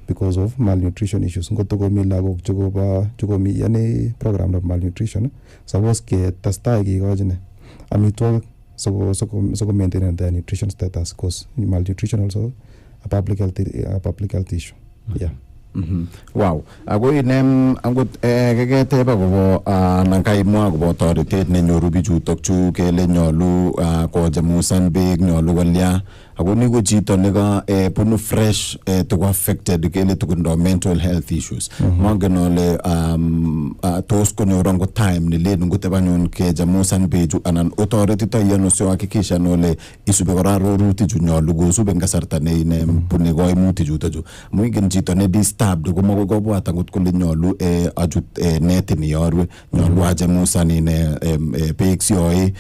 because of malnutrition issues. Any program of malnutrition, suppose ke tasta gojene amitwogik so maintain their nutrition status because malnutrition also a public health issue. Yeah. Wow. Ago inem angot keketeba kobo nankaimwa kobo toretet nenyoru bichutok chu kele nyolu kochemusan beek nyolu kolya ako ni ko chito neka bunu fresh to affected kele tukundo mental health issues mangen ole tos konyoron ko time ni le ngoteba nyon kechemusan beechu anan otoretito yeno so hakikisha nole isube kora roruti chu nyolu kosube kasarta ne ine bune koimuti chutochu muingen chito ne disturbed ko mako kobwat angot kole nyolu ajut net ni yorwe nyolu achemusan ine beek sioe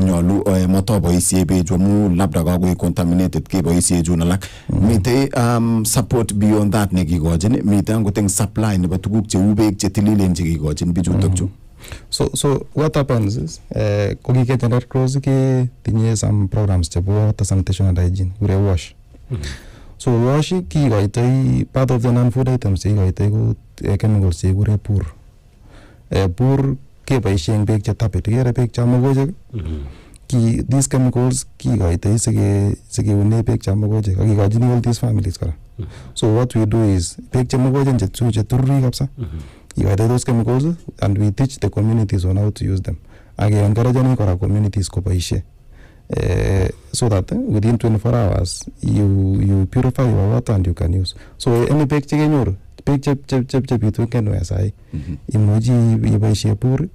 nyolu motoboisie beechu amu labda kako contaminated keboisie chun alak mite support beyond that nekikochin mite angot supply nebo tuguk cheu beek chetililen chekikochin bichutok chu. So what happens is kokike Red Cross ke tinye some programs chebo water sanitation and hygiene ure wash. So wash kikoitoi part of the non-food items kikoitoi ko chemicals chekure pur. Pur keboisien beek chetapit kere beek chamokochek. These chemicals kikoitoi sikeune beek chamokochek akikochini all these families kora. So what we do is beek chamokochen chetururi kabisa. Those chemicals and we teach the communities on how to use them. Again, encouraging our communities koboishe. So that within 24 hours you purify your water and you can use. So any beek chekenyoru, beek chepitu kenwe sai. Imuchi iboishe pur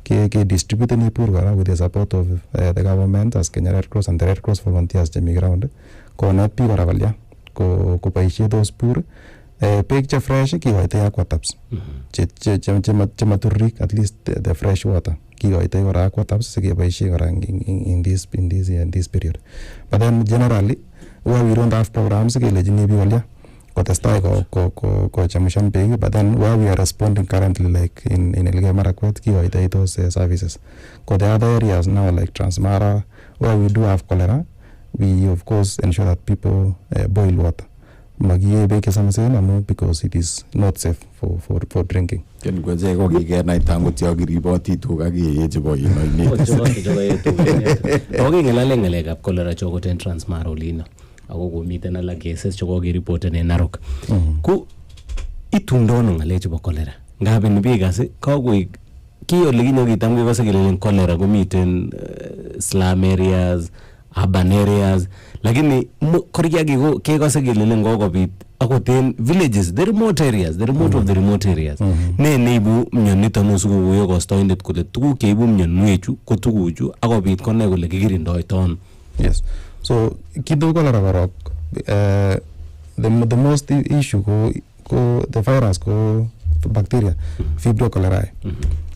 ke distribute ni pur kora with the support of the government as Kenya Red Cross and the Red Cross volunteers chemi ground. Konet pi kora kalya ko boishe those pur. Beek che fresh kikoitoi aquatabs chematurik at least the fresh water kikoitoi kora aquatabs sikeboishe kora in this period. But then generally where we don't have programs kelechini biik kolya kotestai ko chamushan beek, but then where we are responding currently like in Elgeyo Marakwet kikoitoi those services. Ko the other areas now like Transmara where we do have cholera, we of course ensure that people boil water. Magiye beek chesamisen amu because it is not safe for drinking. Ken gwaje ko kikenai tangu tiokiriboti tuga kiye chebo inoinet. Okay, ngelale ngalekab cholera chokoten Transmara olino. Ako komiten alak cases chekokiripoten en Narok. Ku itundono ngale chebo cholera. Ngaben biik asi kakoik ki ole kinyo kitam kekose kelelen cholera komiten slum areas, urban areas, lakini korkia kekose kelelen kokobit akoten villages, the remote areas, the remote of the remote areas. Ne neibu mnyoniton usukukuyo kostoindet kole tuguk cheibu mnyonwechu ko tuguchu akobit konai kole kikirindoiton. Yes. So kido cholera korok the most issue ko the virus ko bacteria Vibrio cholerae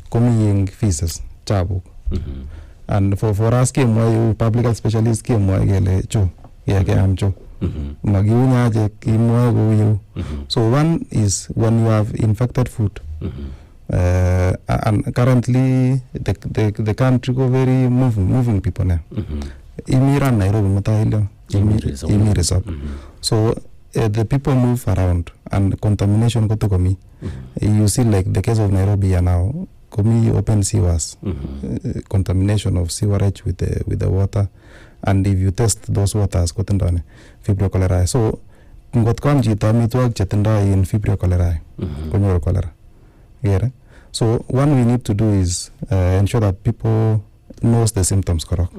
komi in feces chabuk and for us kemwa public health specialist kemwa kele cho keam cho magiunya je kimwa ko so one is when you have infected food and currently the country go very moving people now. Imiran Nairobi matailo imiresop. So the people move around and contamination go to komi. You see like the case of Nairobi now, komi open sewers, contamination of sewerage with the water, and if you test those waters kotindone Vibrio cholerae. So ngot kwam chito amitwogik chetindoi in Vibrio cholerae konyoru cholera. Yeah. So what we need to do is ensure that people knows the symptoms correct.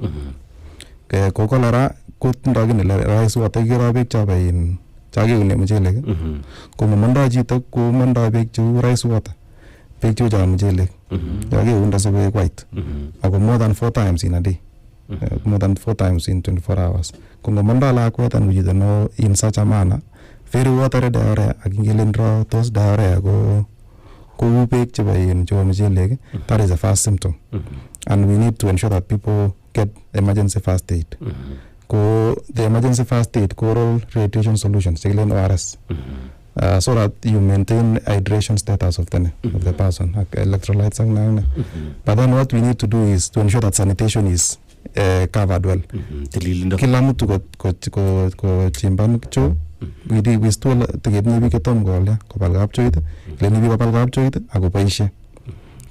Ko cholera kotindoi kit nele rice water kiro beek chobo in chakiune mchelek ko mamondoi chito ko mondoi beek cheu rice water, beek cheu chebo mchelek chakiunda sikoek white ako more than 4 times in a day, more than 4 times in 24 hours. Ko mamondoi lakwet and chito no in such a manner very watery diarrhea ak ingelen draw tos diarrhea ko beek chebo mchelek, that is the first symptom. And we need to ensure that people get emergency first aid. Ko the emergency first aid oral rehydration solutions, ORS, so that you maintain hydration status of the person, like electrolytes and but then what we need to do is to ensure that sanitation is covered well. Kila mtu ko chimban cho we still tiget ni biketom golya kopal kapchoit leni bi kopal kapchoit ako boishe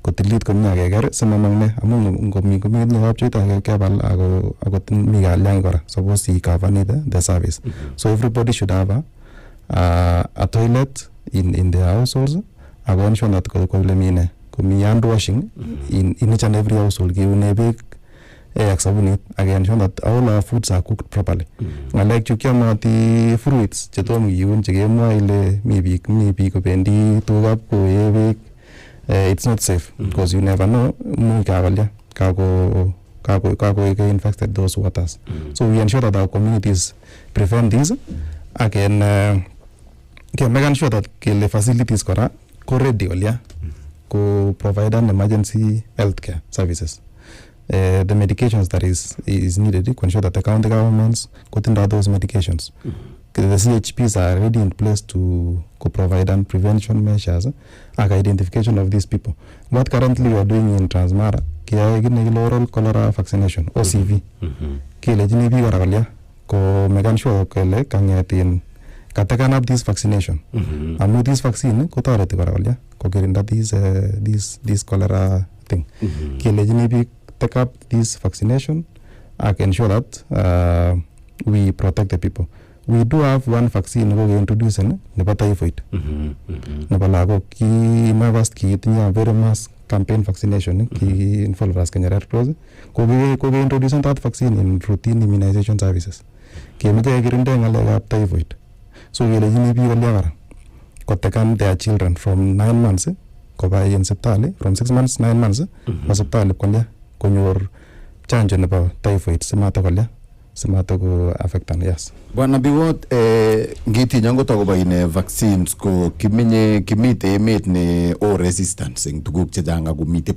kotilit komnya keker semamangne amu ngomi ni kapchoit akebal ako mi galyang kora suppose he cover the service. So everybody should have a toilet in their households. I want to ensure that komi hand washing in each and every household. Kiune beek ak sabunit ak ensure that all our foods are cooked properly. Like chukiamati fruits chetom kiun chekemwa ile mi biik kobendi tugap koe beek, it's not safe because you never know mu kakolya kako infected those waters. So we ensure that our communities prevent this. Again, make sure that the facilities kora ko ready olya ko provide an emergency healthcare services. The medications that is needed to ensure that the county governments put in those medications. The CHPs are already in place to provide and prevention measures and identification of these people. What currently we are doing in Transmara, oral cholera vaccination, OCV. Kilejini bi waralia ko make sure kele kangetin katakan up this vaccination. Amu this vaccine ko toreti waralia ko kirinda this cholera thing. Kilejini bi take up this vaccination and ensure that we protect the people. We do have one vaccine we introduce nebo typhoid. Nebo lagok ki mavast ki tinya very mass campaign vaccination ki involve as Kenya Red Cross. Ko introduce that vaccine in routine immunization services. Ki meje kirinde ngalekab typhoid. So yele yini bi wala ko taken their children from 9 months ko ba in sipitali from 6 months 9 months ma sipitali kolya konyor chanjo nebo typhoid simata kolya simatoko affectan. Yes. Bwana Biwot, ngiti nyango takoba ine vaccines ko kimite emet ne o resistance ing tuguk chejanga kumite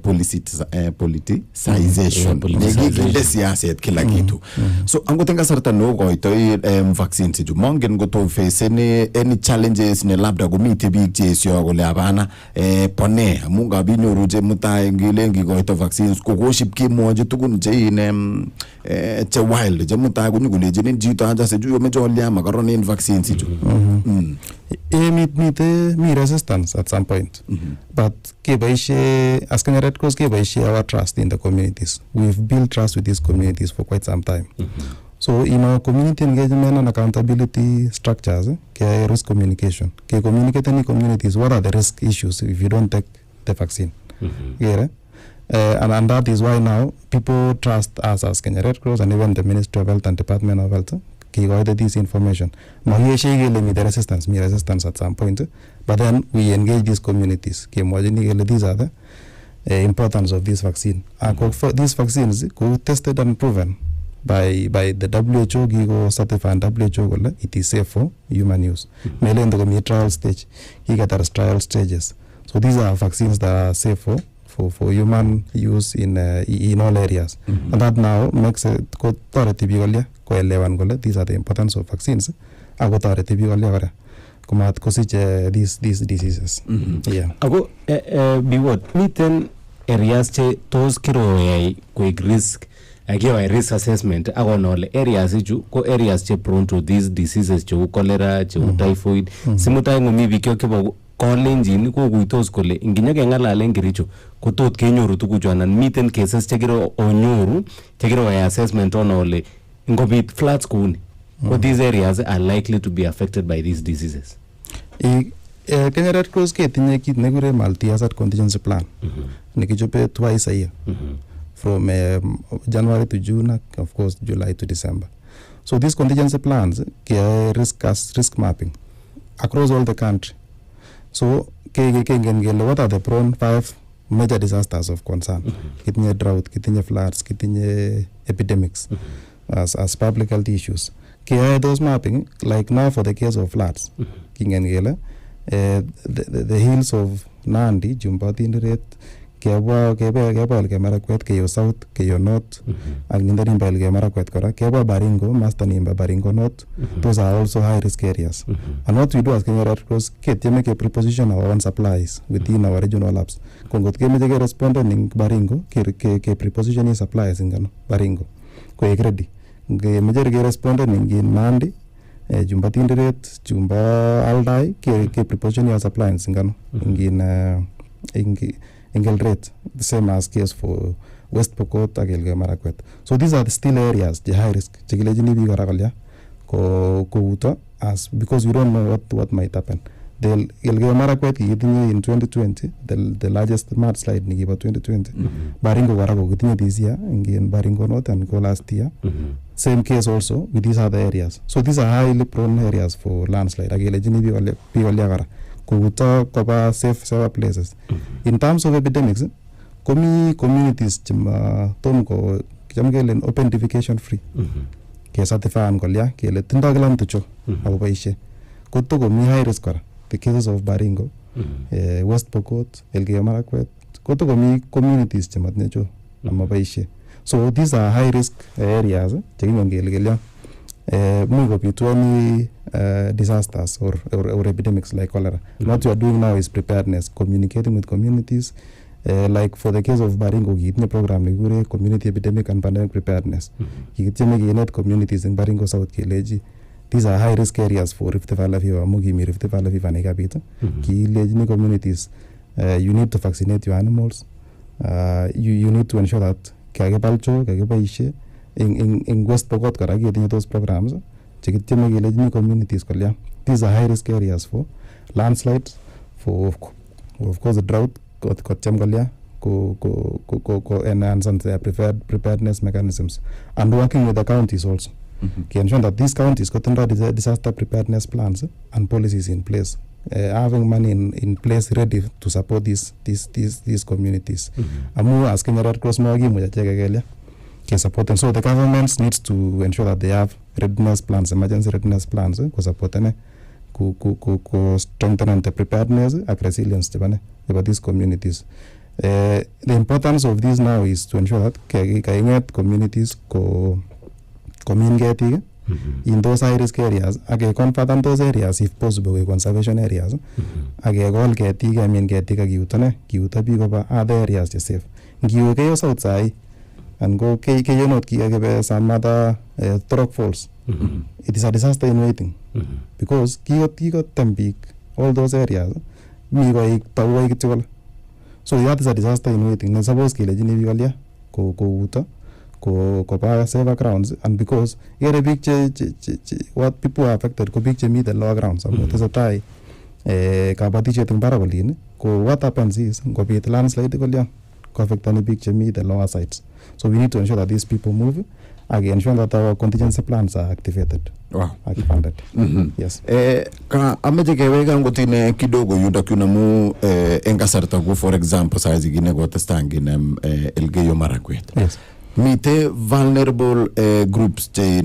politicization nekikinde siaset kila kitu. So angotenga sarta no koitoi vaccines ju mongen goto face any challenges ne labda kumite biik cheesio kole abana pone amunga binyoru je mutai ngilengi koito vaccines kokoship kimwoje tugun je ine che wild je mutai kunyukuleje nin jito aja se juyo mejo liama karonin vaccines ju. Mi resistance at some point, but as Kenya Red Cross our trust in the communities. We've built trust with these communities for quite some time. So in our community engagement and accountability structures, risk communication. Communicate any communities, what are the risk issues if you don't take the vaccine? And that is why now people trust us as Kenya Red Cross and even the Ministry of Health and Department of Health. This information. The resistance at some point, but then we engage these communities. These are the importance of this vaccine. These vaccines tested and proven by the WHO, certified WHO, it is safe for human use. Mainly in the trial stage, you get trial stages. So these are vaccines that are safe for human use in all areas. And that now makes it these are the importance of vaccines. These diseases. Yeah. Ago biwot miten areas che tos kiro quick risk risk assessment agonole areas ko areas che prone to these diseases che cholera che typhoid simutai ngomi bikyo ke kolenjin ko guitos kole inginya ke ngalalen kiricho ko tot kenyoru tuguchu anan miten cases che kiro onyoru che kiro assessment onole ngobit floods kuni what these areas are likely to be affected by these diseases. Kenya Red Cross ketinye kit nekure multi-hazard contingency plan nekichope twice a year from January to June, of course July to December. So these contingency plans risk mapping across all the country. So what are the prone 5 major disasters of concern? Kitinye drought, kitinye floods, kitinye epidemics as public health issues. Those mapping, like now for the case of floods, the hills of Nandi, Jumbati Indiret, Kebal Marakwet, Keyo South, Keyo North, and Nindarimba Marakwet Kora, Keba Baringo, Master Nimba Baringo North, those are also high risk areas. And what we do as Kenya Red Cross, make a preposition of our own supplies within our regional labs. Kongot Kemeke respondent in Baringo, ke preposition is supplies in Baringo. Ko ready. Major respondent in Nandi, Jumbati Indiret, Jumba Aldai, ke preposition is supplies in Gelret, the same as case for West Pokot, Agelge Marakwet. So these are still areas, the high risk. As because we don't know what might happen. The Gelge Marakwet in 2020, the largest mudslide in 2020. Baringo Warago this year, in Baringo North and go last year. Same case also with these other areas. So these are highly prone areas for landslide. Safer places. In terms of epidemics, communities open defecation free. Certified kele tindagalam tucho abaishe. Koto mi high risk the cases of Baringo, West Pokot, Elgeyo Marakwet. Koto mi communities chematnecho amabaishe. So these are high risk areas. Disasters or epidemics like cholera. What we are doing now is preparedness, communicating with communities. Like for the case of Baringo, the program community epidemic and pandemic preparedness. Communities in Baringo South Kileji. These are high risk areas for Rift Valley fever, Mugimi Rift Valley fever negabita. Kileji communities, you need to vaccinate your animals. You need to ensure that Kagabalcho, Kagabaishe, in West Pokot Karagi, those programs. Communities. These are high risk areas for landslides, for of course the drought, enhance their preparedness mechanisms, and working with the counties also. Ensure that these counties got disaster preparedness plans and policies in place, having money in place ready to support these communities. Amu asking Red Cross supporting. So the government needs to ensure that they have readiness plans, emergency readiness plans, support strengthen the preparedness and resilience about these communities. The importance of this now is to ensure that communities communicate in those high risk areas, convert those areas if possible with conservation areas. All kiuta big other areas to save. Giu outside and go not some other Throck Falls. It is a disaster in waiting because got them big all those areas. So that is a disaster in waiting. And suppose ko safer grounds, and because here a big what people are affected ko big meet the lower grounds. There's a tie what happens is go be landslide ko affect any big meet the lower sides. So we need to ensure that these people move. Again, ensure that our contingency plans are activated. Wow. Funded. Yes. Ka ameje keweka ngotine kidogo yuda kuna mu engasarta go for example size gine go testangi nem Elgeyo Marakwet. Yes. Mite vulnerable groups che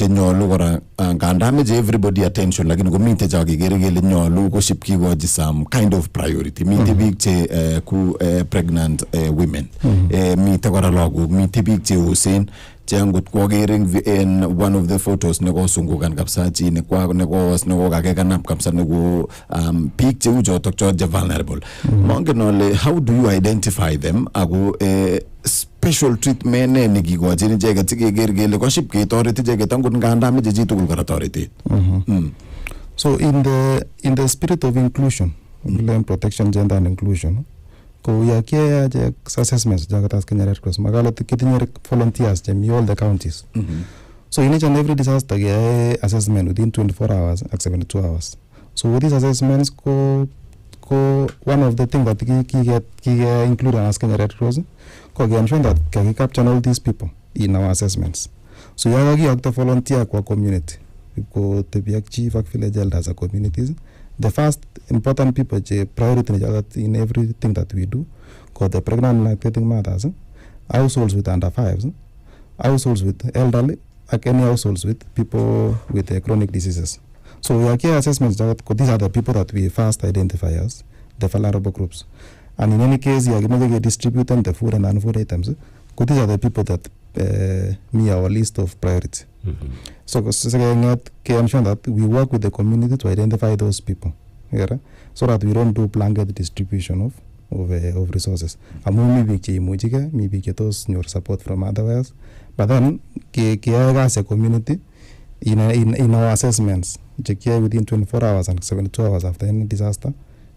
nyolu gora nganda meje everybody attention lakini go mite jagi gere nyolu go shipki go some kind of priority. Mite big che ku pregnant women. Mite gora logo mite big che Hussein Jangut kwagering in one of the photos nego sungukan kapsa chi ne kwa nego kakekanap kapsa nego peak che ujo tokcho je vulnerable. Mongenole, how do you identify them? Ago special treatment ne gigo jini jega tike gergele ko ship ke authority jega tangun ganda me jeji to gul authority. So in the spirit of inclusion, protection, gender and inclusion, ko ya kia assessments jagatas Kenya Red Cross magalo kitinyer volunteers jemi all the counties. So in each and every disaster assessment within 24 hours and 72 hours. So with these assessments ko one of the things that ki include as Kenya Red Cross ko ensure that we capture all these people in our assessments. So ya gi the volunteer kwa community ko tebiak chief ak village elders as communities. The first important people priority in everything that we do, called the pregnant and lactating mothers, households with under 5s, households with elderly, like any households with people with chronic diseases. So we are key assessments that these are the people that we first identify as the vulnerable groups. And in any case, we are distributing the food and non-food items. These are the people that meet our list of priority. So ensure that we work with the community to identify those people, so that we don't do blanket distribution of resources. Maybe get those your support from otherwise, but then as a community in our assessments, within 24 hours and 72 hours after any disaster,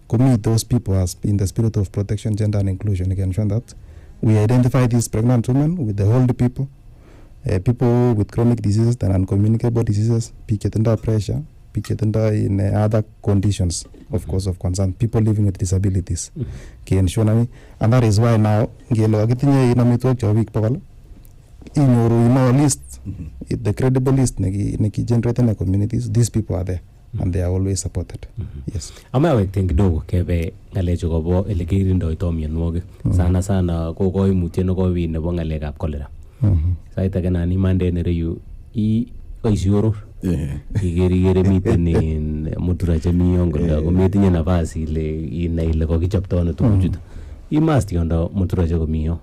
commit those people as in the spirit of protection, gender and inclusion. Again, ensure that we identify these pregnant women with the older people. People with chronic diseases and uncommunicable diseases, people under pressure, people in other conditions, of course, of concern, people living with disabilities. And that is why now, in our list, the credible list, generated in the communities, these people are there. And they are always supported. Yes. Ama think kidogo kebe ngalecho kobo elekirindo ito mionwogik. Sana ko imutiet ko wi nebo ngalekab cholera. Sait age nani mande nereyu koisioro igere miten in mutura chemi yongo ko metinye nafasi ile kokichopto ano tukuchuto imast yondo mutura che komiyo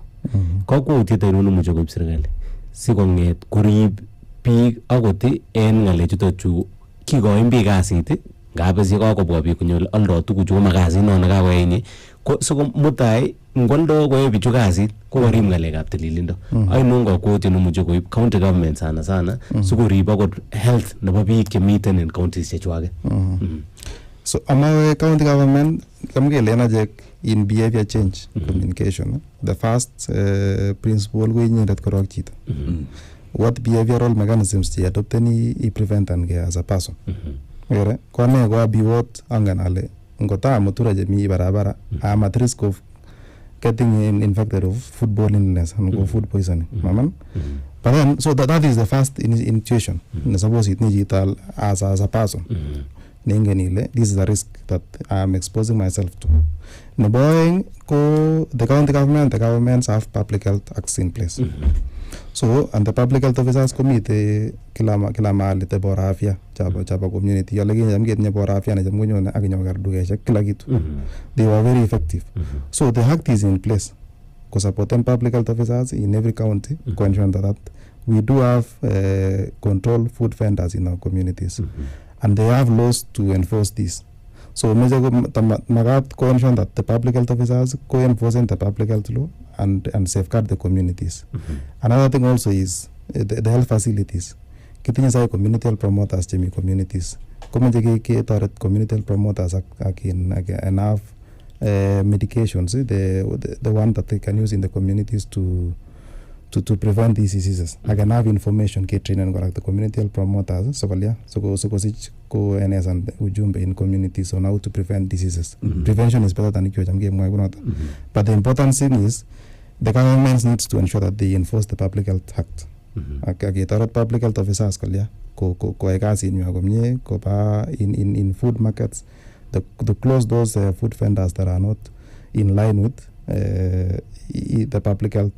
kokwutiet ainon muche koib serikali sikonget korib biik akot en ngalechuto chu kikoin biik kasit ngabe si kokobwa biik konyo aldo tukuchu makasit nono kakoenye ko siko mutai ngoldo ko bichu kasit ko korib ngalekab tililindo ainon kokwutiet nemuche koib county government sana sikorib akot health nebo biik chemiten en counties chechwaket. So our county government kamkelena in behavior change communication, the first principle we need that korok chito. What behavioral mechanisms they adopt any prevent and as a person. Kwa ne kwa biwot anganale ngota mutura jemi barabara I'm at risk of getting infected of foodborne illness and food poisoning. But then so that is the first intuition. Suppose it needs as a person. Nengen ile, this is a risk that I am exposing myself to. Nebo oeng ko the governments have public health acts in place. So, and the public health officers komite kila mahali te bora afya chapa community yale kinye nye bora afya na jamgonyo akinyo dukeshek kila kitu. They were very effective. So the act is in place to support public health officers in every county to ensure that we do have control food vendors in our communities, and they have laws to enforce this. So magat ko ensure that the public health officers co enforcing the public health law and safeguard the communities. Another thing also is the health facilities. Kitinye sai community health promoters chemi communities. Komeje ke toret community health promoters enough medications, the one that they can use in the communities to prevent these diseases. I can have information ke train and the community health promoters so sich ko NS and ujumbe in communities on how to prevent diseases. Prevention is better than cure. But the important thing is the government needs to ensure that they enforce the Public Health Act. Public health officers ko ekasi nywa komye ko pa in food markets to close those food vendors that are not in line with the public health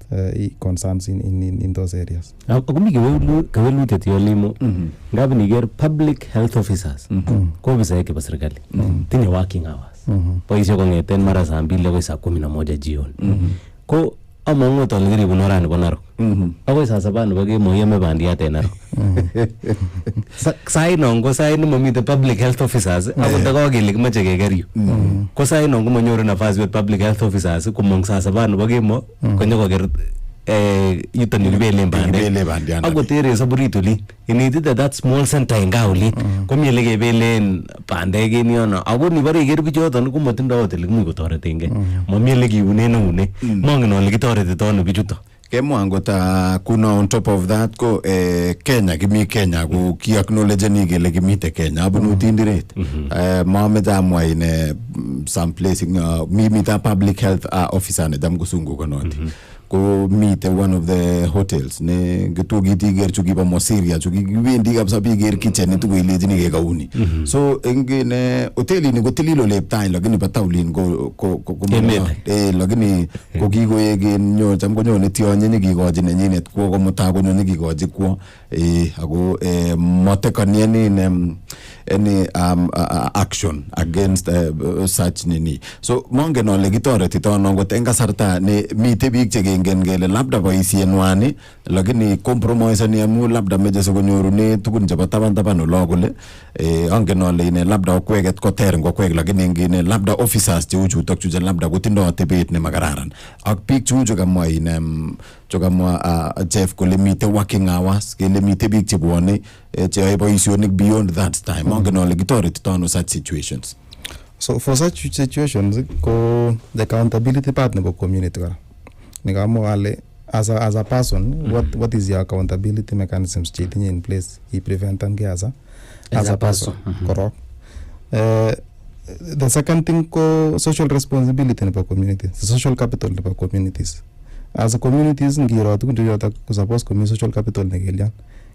concerns in those areas. Akumi kewelutiet yo Limo ngapi niger public health officers ko ofisa yake pa serikali tinye working hours boishe kongeten mara saa 2 akoi saa 11 jioni ko amongo to ngiri bunorani bonaro akoi saa 7 nebo kemoi yeme bandiat en Narok sai nongo sai ni momite public health officers ako tako kele kimache keker yu ko sai nongo manyoru nafasi with public health officers komong saa 7 nebo kemo konyo koker yuton yukibelen bandek ako tere saburit oli initite that small center en gaa oli komi ele kebelen bandek en yono ako nibore iker bichoton komotindoi ot ele kimuch kotoretengei momi ele kiunen eune mongen ole kitoretito ano bichuto kemwa angot kuna on top of that ko Kenya kimi Kenya ko ki acknowledge ni kele kimite Kenya abunu tindiret Mohamed amwa in some place mita public health officer ne dam kusungu konoti ko meet one of the hotels ne getu gitiger chukipa mosiria chukibendi kabisa biger kitchen tu ile ni ke kauni so engine hoteli ni gotelilo leptain lakini pataulin ko lakini ko kigo yegen nyo cham ko nyone tionye ni kigoji nenyinet ko muta ko nyone kigoji ko ako motekanie ni any action against such nini so mongen ole kitoretito no got engasarta ne mite biik che kengen gele labda boisien wani lakini compromise ni amu labda meje so konyoru ne tugun chebo taban ologole angen ole ne labda okweget ko ter ngokweg lakini ngine labda officers che uchutok chu labda kotindo tebet ne magararan ak biik chu kamwa in chokamwa Geff kole mite working hours kele mite biik che bwone che ay boisionik beyond that time angen ole kitoretito ano such situations. So for such situations ko the accountability part nebo community kora nikamwa ale as a person what is your accountability mechanisms che tinye in place I prevent and as a person correct. The second thing ko social responsibility nebo community, the social capital nebo communities. As a communities ngiro tukun yoto ko suppose komi social capital nekelian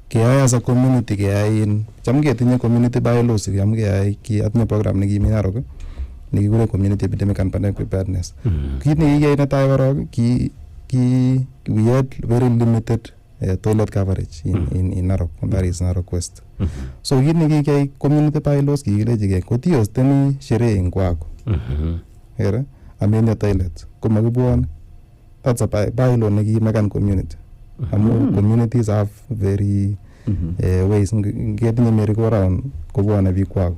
keyai as a community keyai in cham ketinye community bylaws yam keyai ki atinye program nekimi Narok nekikure community epidemic and pandemic preparedness kit nekikiyai netai korok we had very limited toilet coverage in Narok, and that is Narok West. So kit nekikiyai community bylaws kikilechigei kotiyosteni sherehe eng kwako here amenye toilet komakibwone. That's a bylaw nekimakan community. Communities have very ways getting merry-go-round kubwana biik kwako.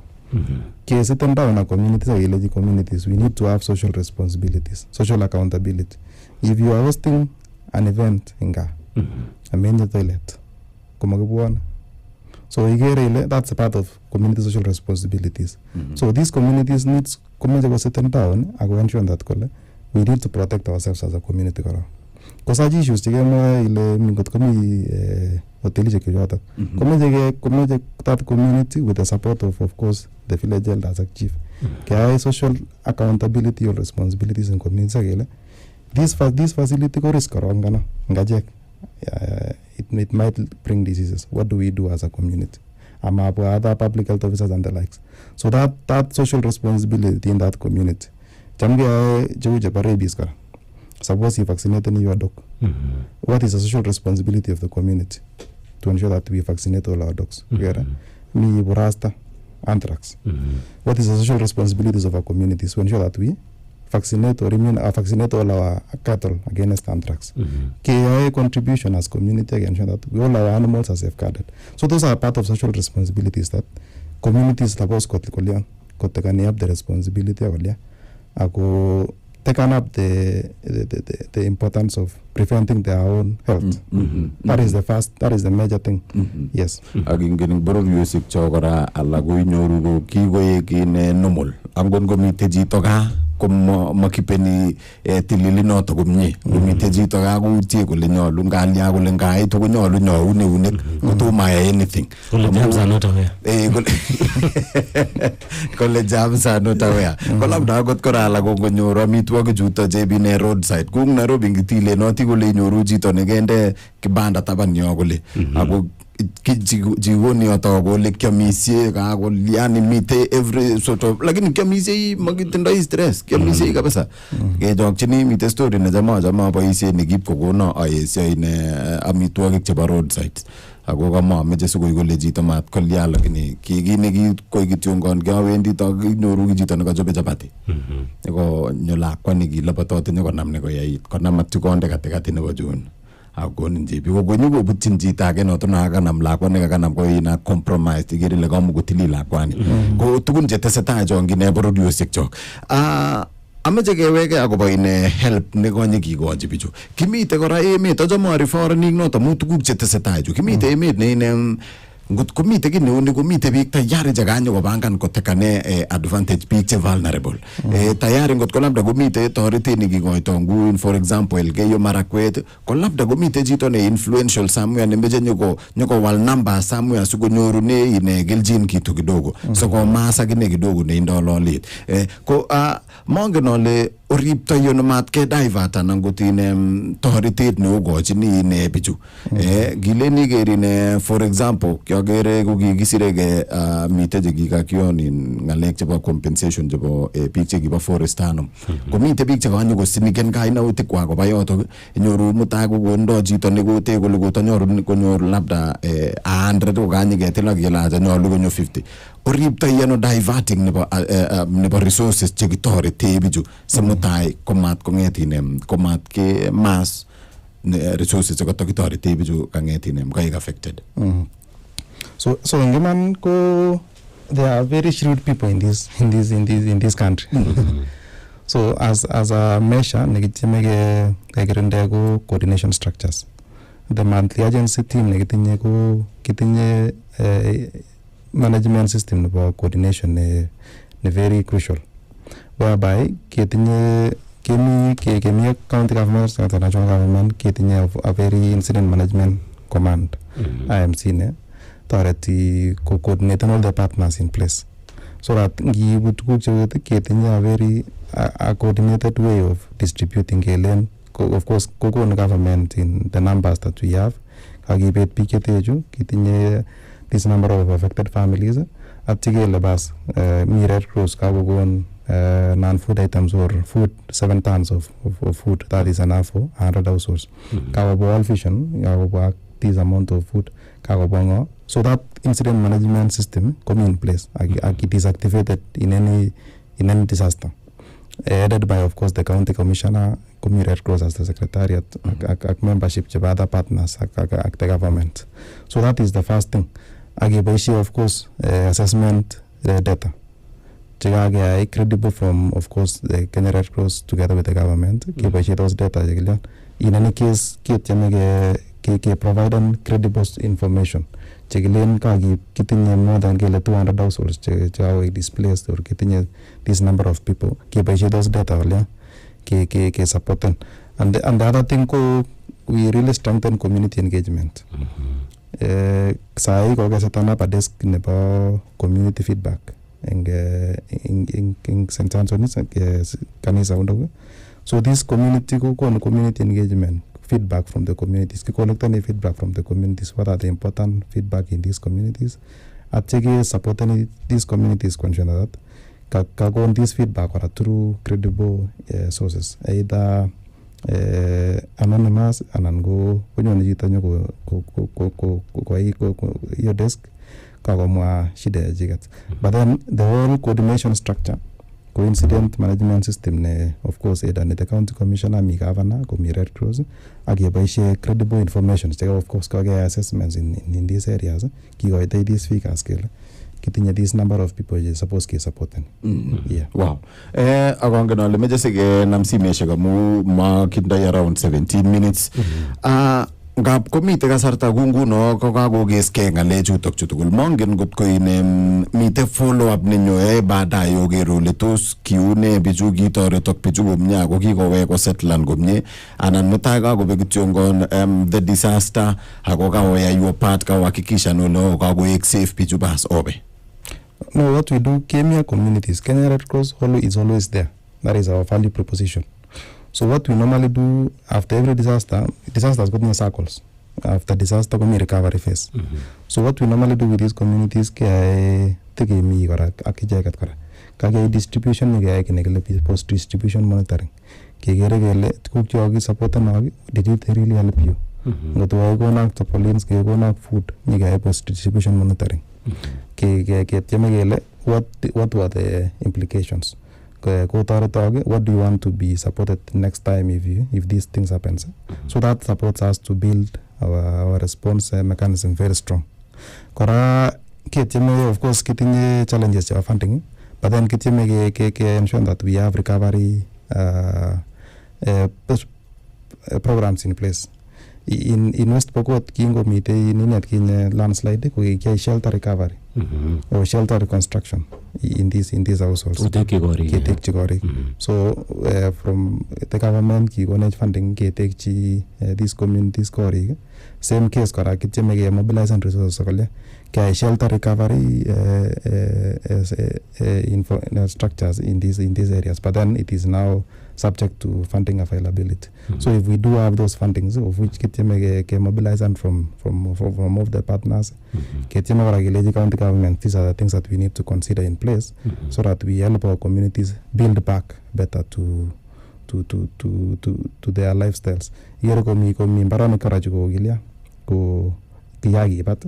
Kesiten down na communities akileji communities we need to have social responsibilities, social accountability. If you are hosting an event inga amenye toilet kumakibwone. So igere ile that's a part of community social responsibilities. So these communities needs komeje ko sit down ako ensure that kole we need to protect ourselves as a community kora. Kosaji issues chikemwa ile mingot komi hoteli chekiyoto. Komeje that community with the support of course the village elders ak chief. Kaya social accountability or responsibilities in community sakele. This facility ko risk kora ngajek. It might bring diseases. What do we do as a community? other public health officers and the likes. So that social responsibility in that community. Suppose you vaccinate your dog. What is the social responsibility of the community to ensure that we vaccinate all our dogs? Me burasta anthrax. What is the social responsibilities of our communities to ensure that we vaccinate or vaccinate all our cattle against anthrax? KIA contribution as community again, ensure that all our animals are safeguarded. So those are part of social responsibilities that communities suppose got taken up the responsibility of taken up the importance of preventing their own health. That is the major thing. Yes. Aging borrow music chogora alago nyoru kigoye kine normal. Angon go miteji toga como makipeni tilili no to gumni. Miteji toga go uti ko le nyolu ngali ago le ngai to go nyolu une go to my anything. Kole jams are not aware. Kole jams are not aware. Kolam da got kora alago go nyoro mitwa go juta jebi ne roadside. Kung naro bingitile no ti go le nyoru jito negende kibanda taban nyogole. Ago jigoni otago le kamisie kago liani mite every sort of lakini kamisie magitendo stress kamisie kabisa ke jokchini mite story na jama boise ni gip ko gono ayese ine amitwogik chebo roadside ago kama meje sugo igole jito mat kolya lakini kigine ki koy gityongon gawendi to nyoru jito ne kajobe chapati ego nyola kwani gi lapatot ne konamne ko yait konam tukonde katikati nebo jun agon nje bi go nyugo butin jita ke no to na ga nam la ko ne ga nam ko ina compromise tigiri le gamu gutili la kwani ko tugun je teseta jongi ne produce sekchok ameje geweke agobo ine help ne gonye kigoji bichu kimite kora emet ajamari foreigning no to mutuguk je teseta ju kimite emet ne ine ngot komite ki ne komite biik tayari jaganyo ko bangan ko tekane advantage biik che vulnerable tayari ngot ko labda komite torite ni gigoito ngu for example elgeyo marakwet ko labda komite jito ne influential somewhere ne meje nyoko wal number somewhere sugo nyoru ne ine geljin kitu kidogo so ko masa gine kidogo ne indolo lit ko mongenole oripto yo mat ke divert nangotine toritet ne ogojini ne bichu gileni gerine for example kyogere ko gigisirege mite je gigakioni ngalek chebo compensation chebo biik che giba forestanum ko mite biik che kanyo ko siniken kaina utik kwa ko bayoto nyoru mutago gondo jito ne gote ko lugo to nyoru labda 100 ko ganyi getela gela ja nyoru go 50 oripto yeno diverting nebo resources che gitorete bichu semutai komat kongetine komat ke mass resources ko gitorete bichu kangetine kai affected. So Ngeman ko there are very shrewd people in this country. So as a measure negitimege kagirende go coordination structures. The monthly agency team negitinye ko kitinye management system nebo coordination ne very crucial, whereby kemi county governments and national government ketinye a very incident management command IMC ne toreti ko coordinate all the partners in place so that ngiibu tuguk che ketinye a very coordinated way of distributing kelen of course kokon government in the numbers that we have kakibet biik chetechu kitinye this number of affected families at tigele bas mi Red Cross kakokon non-food items or food 7 tons of food that is enough for 100 households. Kakobo World Vision kakobo this amount of food kakobongo so that incident management system come in place it is activated in any disaster headed by of course the county commissioner Kumi Red Cross as the secretariat membership of other partners the government. So that is the first thing. Agibaishi of course assessment data credible from of course the Kenya Red Cross together with the government Gibaishi those data in any case ke provide credible information chegilen kagi kitinye more than 200 households che displaced or kitinye this number of people Gibaishi those data earlier ke supporten and the other thing we really strengthen community engagement. Sai ko set up a desk nebo community feedback in St. Anthony's kanisa undogo. So this community community engagement feedback from the communities. We collect any feedback from the communities. What are the important feedback in these communities? atye ke supporten these communities kwa ensure that kakon this feedback kora through credible sources, either anonymous anan konyone chito nyo kwa hiyo desk kakomwa shida ya jigat. But then the whole coordination structure, incident management system ne of course either ne the county commissioner, mi governor, ko mi Red Cross, akeboishe credible information. Of course kage assessments in these areas, kikoitoi these figures kele kitinye this number of people je suppose ke supporten. Yeah. Wow. Akongen ale meje sike nam simeshek amu makindoi around 17 minutes. Ngap komite kasarta kunguno kokakokeskei ng'alechutok chu tugul. Mongen kot ko mite follow up nenyo baadaye oker ole tos kiune bichu kitoretok bichu komye ako kikowek kosetlan komye anan mutai kakobek kityongon the disaster ako kakoyai your part kawahakikisha nolo kakoek safe bichu bas obe. No, what we do, Kenya communities, Kenya Red Cross is always there. That is our value proposition. So what we normally do after every disasters got in circles. After disaster, we recovery phase. So what we normally do with these communities, take me kage distribution post distribution monitoring. Kege support and did it really help you? But we go now to police, go now food, post distribution monitoring. What were the implications? What do you want to be supported next time if these things happens? So that supports us to build our response mechanism very strong. Kora of course getting challenges of funding, but then ensure that we have recovery programs in place. In West Pokot kingo mite in landslide ko shelter recovery or shelter reconstruction in these households. So from the government ki funding ke take these communities kori same case kora kitche mobilize and resources kole shelter recovery structures in these areas, but then it is now subject to funding availability. So if we do have those fundings, of which ke mobilize and from of the partners, county government, these are the things that we need to consider in place so that we help our communities build back better to their lifestyles. Here ko mi barani karachu ko gilia ko tiyagi pat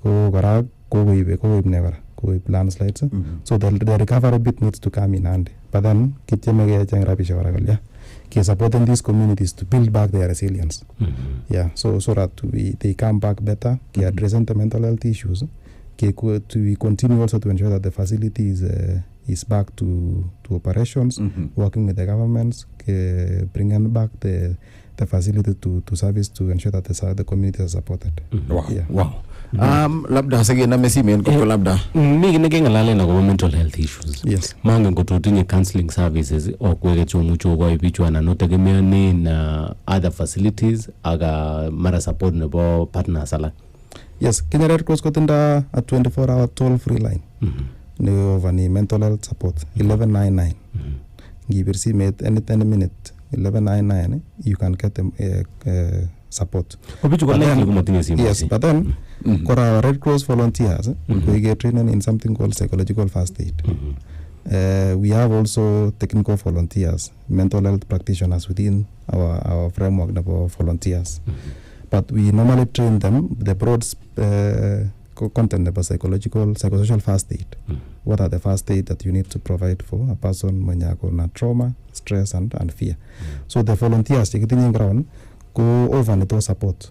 ko kara ko ne kara ko landslides. So the recovery bit needs to come in handy. But then supporting these communities to build back their resilience. Yeah, so that they come back better, addressing the mental health issues. We continue also to ensure that the facility is back to operations, working with the governments, bringing back the facility to service to ensure that the communities are supported. Wow. Yeah. Wow. Labda sige na mesimen ko labda. Mimi ngengalale na mental health issues. Yes. Manga ngototinye counseling services okwege chomucho kwa ibichwa na notegemeane na other facilities aga mara support nebo partners ala. Yes, Kenya Red Cross kotinda a 24-hour toll-free line. Over mental health support 1199. Give your CMate any minute 1199. You can get support. Yes, but then for our Red Cross volunteers, we get training in something called psychological first aid. We have also technical volunteers, mental health practitioners within our framework of volunteers. But we normally train them the broad content about psychosocial first aid. What are the first aid that you need to provide for a person when you have trauma, stress, and fear? So the volunteers getting ground go over to support.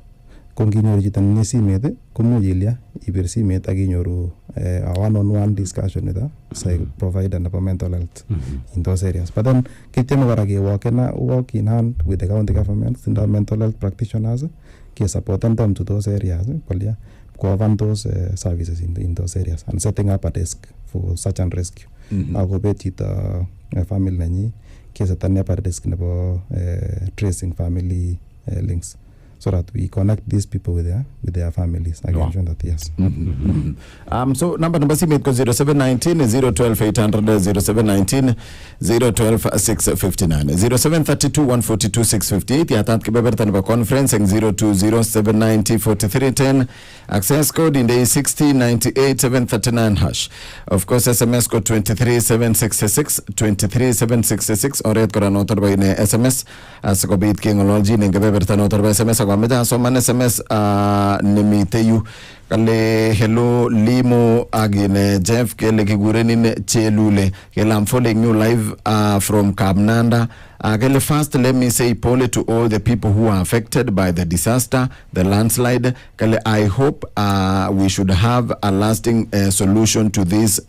Konginyoru chito ni simet komujilia ibir simet akinyoru a one-on-one discussion with the provider of mental health in those areas. But then kitemo kora work in hand with the county governments and the mental health practitioners ke support them to those areas kolia cover those services in those areas and setting up a desk for search and rescue. Agobe chito family nanyi ke setting up a desk nebo tracing family links so that we connect these people with their families. I can mention that, yes. So number simit ko 0719 012 800 0719 012 659 0732 142 658 yatat kebebertan ba conference ng 020 790 4310 access code in the 6098 739 hash. Of course SMS code 23766 23766 or red koran otor ba ine SMS as ko bit king ology ning kebebertan otor ba SMS ko ameda so man SMS nimiteyu kale hello Limo agine Geff kele kigurenin chelule kele I'm following you live from Kabnanda. First, let me say pole to all the people who are affected by the disaster, the landslide. I hope we should have a lasting solution to this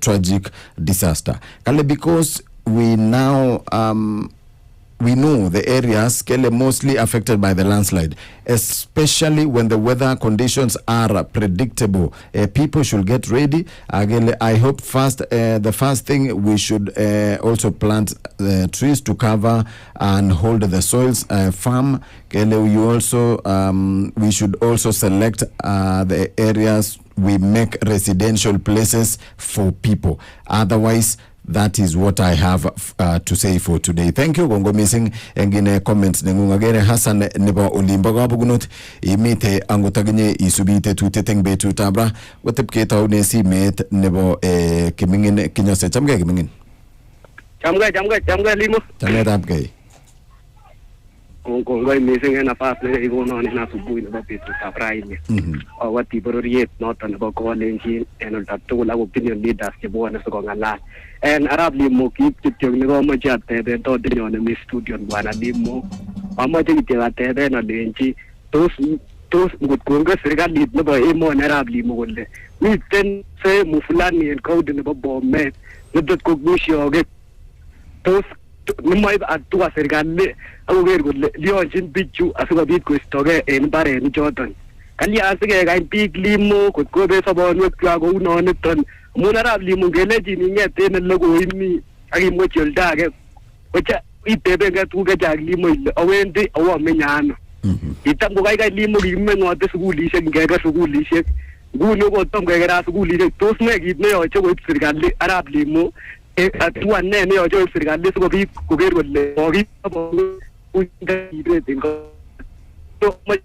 tragic disaster. Because we now we know the areas mostly affected by the landslide, especially when the weather conditions are predictable. People should get ready. I hope the first thing we should also plant trees to cover and hold the soils firm. We should also select the areas we make residential places for people. Otherwise, that is what I have to say for today. Thank you. Gongo missing engine comments nengungagere Hassan nebo Olimba gabugunot imite angutagne isubite tuteteng betu tabra watepketa unesi met nebo kimingin kinyose chamge kimingin. Chamge Limo. Chamge tapge. Gongo missing en afas ne igono na subuhi nebo betu tabra ini. Wati bororiet not nebo kolenjin en tatu la opinion leaders ke bona so ngala. En Arap Limo keep kityo ni go moja tebe to dinyo na mi studio bwana Limo amaje kitya tebe na lenji tos ngutkunga serikali nebo emo na Arap Limo golle miten se mufulani en code nebo bomet nedot ko gushoge tos nimay atwa serikali awer golle lionjin bichu asubabit ko stoge en bare ni joton kali asige gain pig Limo ko be sabonwek kwa go unoniton Arap Limo geleji ni ngete ne logo imi agi mo cheldaage ocha itebenga tuga jag Limo awendi awa menyano itam ko kai Limo gimme ngote sugulishe ngega sugulishe guno ko tom ngega sugulishe tos ne git ne ocho ko sirgali Arap Limo atwa ne ocho sirgali so bi ko ger golle ogi unda ibrete ko to ma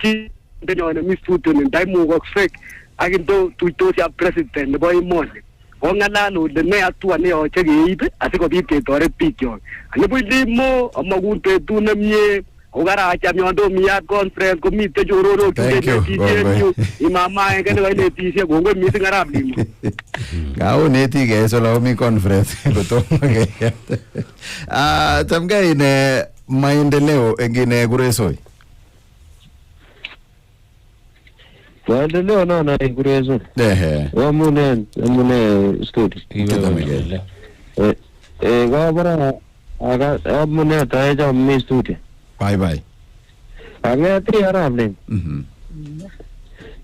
chi de no na misuto ni dai mo ko fek aginto tuitos ya president nebo imoni ongalalo de ne atua ne oche giibe asikobit ketore pikyo nebo Limo amagunte tunemye ogara acha myondo mia conference komite jororo kidene imama engene wale tisia gongo misi Arap Limo gao neti ge solo mi conference gotoke tamga ine maendeleo engine guresoi Leo na igurezo. Wamune studio. Gabara aga amune taeja mi studio. Bye. Aga tri Arap Limo.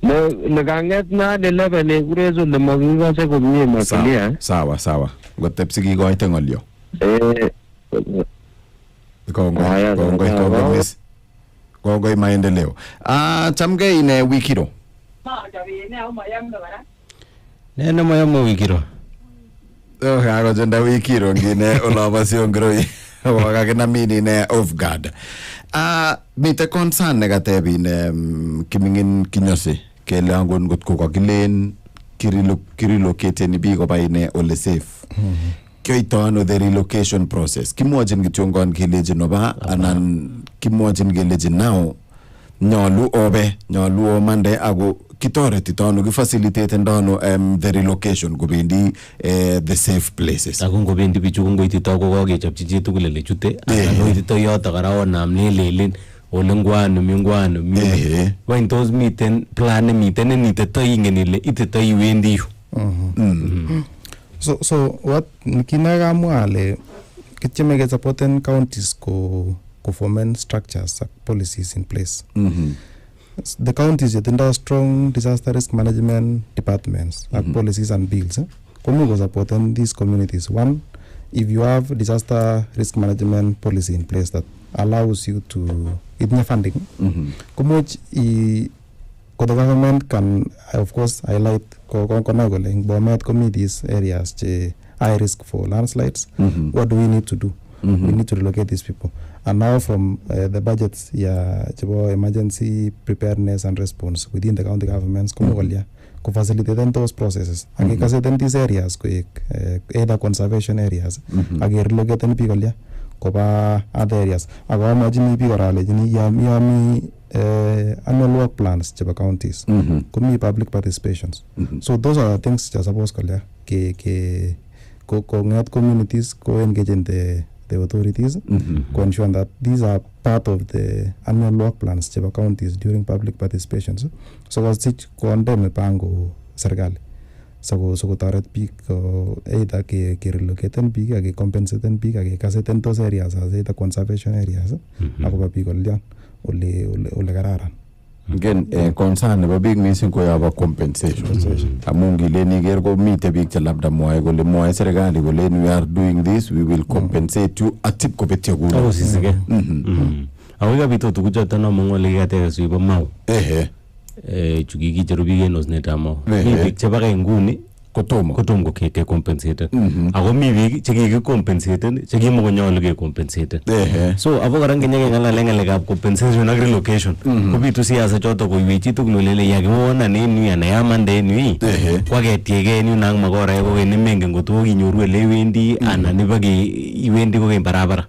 Le ganget na de lebe igurezo le maginga se komie makilia. Sawa. Gotepsigi go itengolio. Kongo maendeleo. Chamge ine wikiro. Nene mayamo wikiro. Hago jenda wikiro ngine olabasio ngroi. Wakakena mini ne off guard. Mite concern negatebi ne kimingin kinyose. Kele angon got ko kakilen kirilocate ni bigo ba ine ole safe. Kyoitano the relocation process. Kimwajin gityongon kileji no ba anan kimwajin gileji now nyolu omande ago kitoreti tono gifacilitate ndono the relocation gobendi the safe places ago gobendi bichu ngoiti to ko kechapchi chi tugul le chute ano itito yoto kara onam ne lelin olengwanu mingwanu when those miten plan miten ni teto ingen ile itito iwendi so what kinagamwa ale kicheme ke supporten counties ko formen structures policies in place. The counties that strong disaster risk management departments policies and bills. Komu go supporting these communities. One, if you have disaster risk management policy in place that allows you to itinye funding komuch the government can of course highlight konai kole eng Bomet komi these areas che high risk for landslides. What do we need to do? We need to relocate these people. And now from the budgets chebo emergency preparedness and response within the county governments komokolya ko facilitate those processes and kaseten these areas koek either conservation areas ak relocate biik kolya koba other areas ako amachini biik kora alejini yami annual work plans chebo counties komi public participations so those are the things that suppose kolya ke konget communities ko engage in the authorities to ensure that these are part of the annual work plans chebo counties during public participations so kosich konde mipango serikali so kotoret biik either ke relocaten biik ak ke compensaten biik ak ke kaseten those areas as either conservation areas akoba biik ole kararan. Again, concern nebo big missing ko yaba compensation. Amun ngileni ger ko mite biik che labda mwae kole mwae serikali kole we are doing this, we will compensate you atip ko betyo kuno. Ako sisige. Ako kabito tukuchoto na mongole yate sibo mau. Chukiki cherubi genos neta mau. Ni biik che baka nguni kotomo ke compensated. Ako mi biik che ki compensated, che ki mo nyolu ke compensated. So abo kora ngenya ngalek compensation ak relocation. Ko bitu siasa choto ko wichi tukulele yakiona nini anayamande ni. Kwa ketiege ni nang magora ko ne mengen goto kinyoru ele wendi ana ne bagi iwendi ko barabara.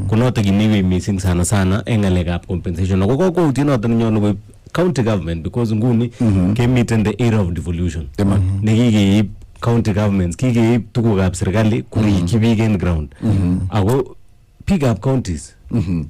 Kunoto giniwe missing sana ngalek compensation. Ko utinoto nyolu ko county government because nguni came meet in the era of devolution. Nekiki county governments kiki tukukab serikali kuriki biik in ground. Ako pick up counties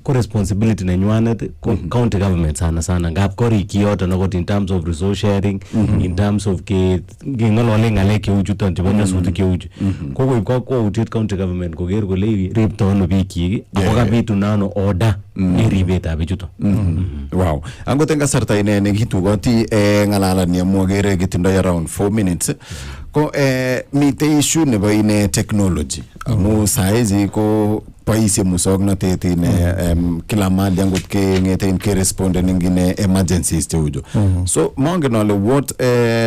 ko responsibility nenywanet county government sana ngap koriki yoto nakot in terms of resource sharing in terms of ke ngolole ngalek cheu chuton chebo nyasutik cheu chu ko koib kokwoutiet county government koker kole ripto ano bikyik ako kabitu nano order iribetab bichuton. Wow. Angot en kasarta ine nekitugoti ngalalani amwagere kitindoi around 4 minutes ko mite issue nebo ine technology amu saizi ko paisye musoknotet ine kila mali angot ke ngeten ke responden ngine emergencies cheujo. So mongen ole what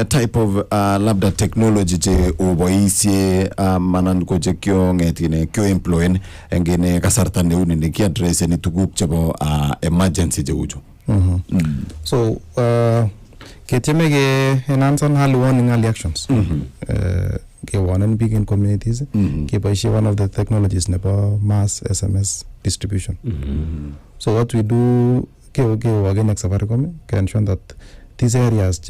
type of labda technology che oboisye manan ko che kyo ngetine kyo employen ngine kasarta neuni ne ki address ni tuguk chebo emergency cheujo. So ketieme ke enhance early warning early actions. Ke warning big in communities ke boishe one of the technologies nebo mass SMS distribution. So what we do ke again like Safaricom can ensure that these areas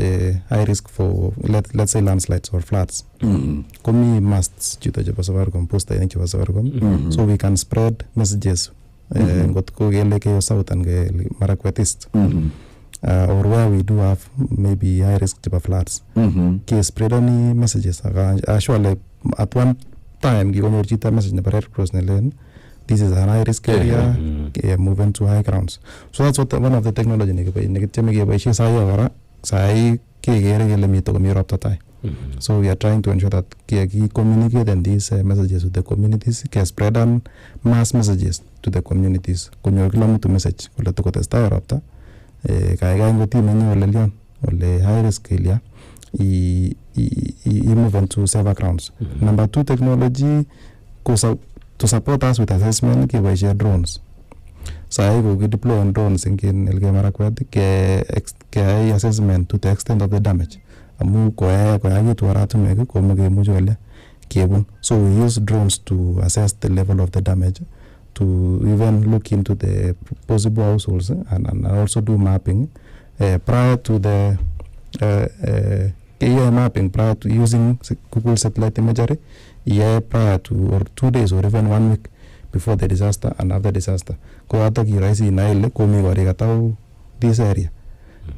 high risk for let's say landslides or floods komi masts chuto chebo Safaricom poster ene chebo Safaricom so we can spread messages ngot ko gele ke south and ke Marakwet East or where we do have maybe high risk cheba floods ke spread any messages actually at one time gikonyor chita message nebo Red Cross nelen this is a high risk area moving to high grounds. So that's what one of the technology nekitieme keboishe sai kegere kele mito komi ropta tai. So we are trying to ensure that we communicate and these messages with the communities, can spread on mass messages to the communities. Kunyo kila mtu message kule tuko testa ropta kaigai ngoti menye ole lion ole high risk area I move into safer grounds. Number 2 technology to support us with assessment ke boishe drones. Sai go deploy on drones in Elgeyo Marakwet ke assessment to the extent of the damage. Amu ko gitu waratu mege ko muge mujo ole kebun. So we use drones to assess the level of the damage, to even look into the possible households and also do mapping prior to the mapping prior to using Google satellite imagery prior to or 2 days or even 1 week before the disaster and after disaster. Ko hata kiraisi inaile komi gori katau this area.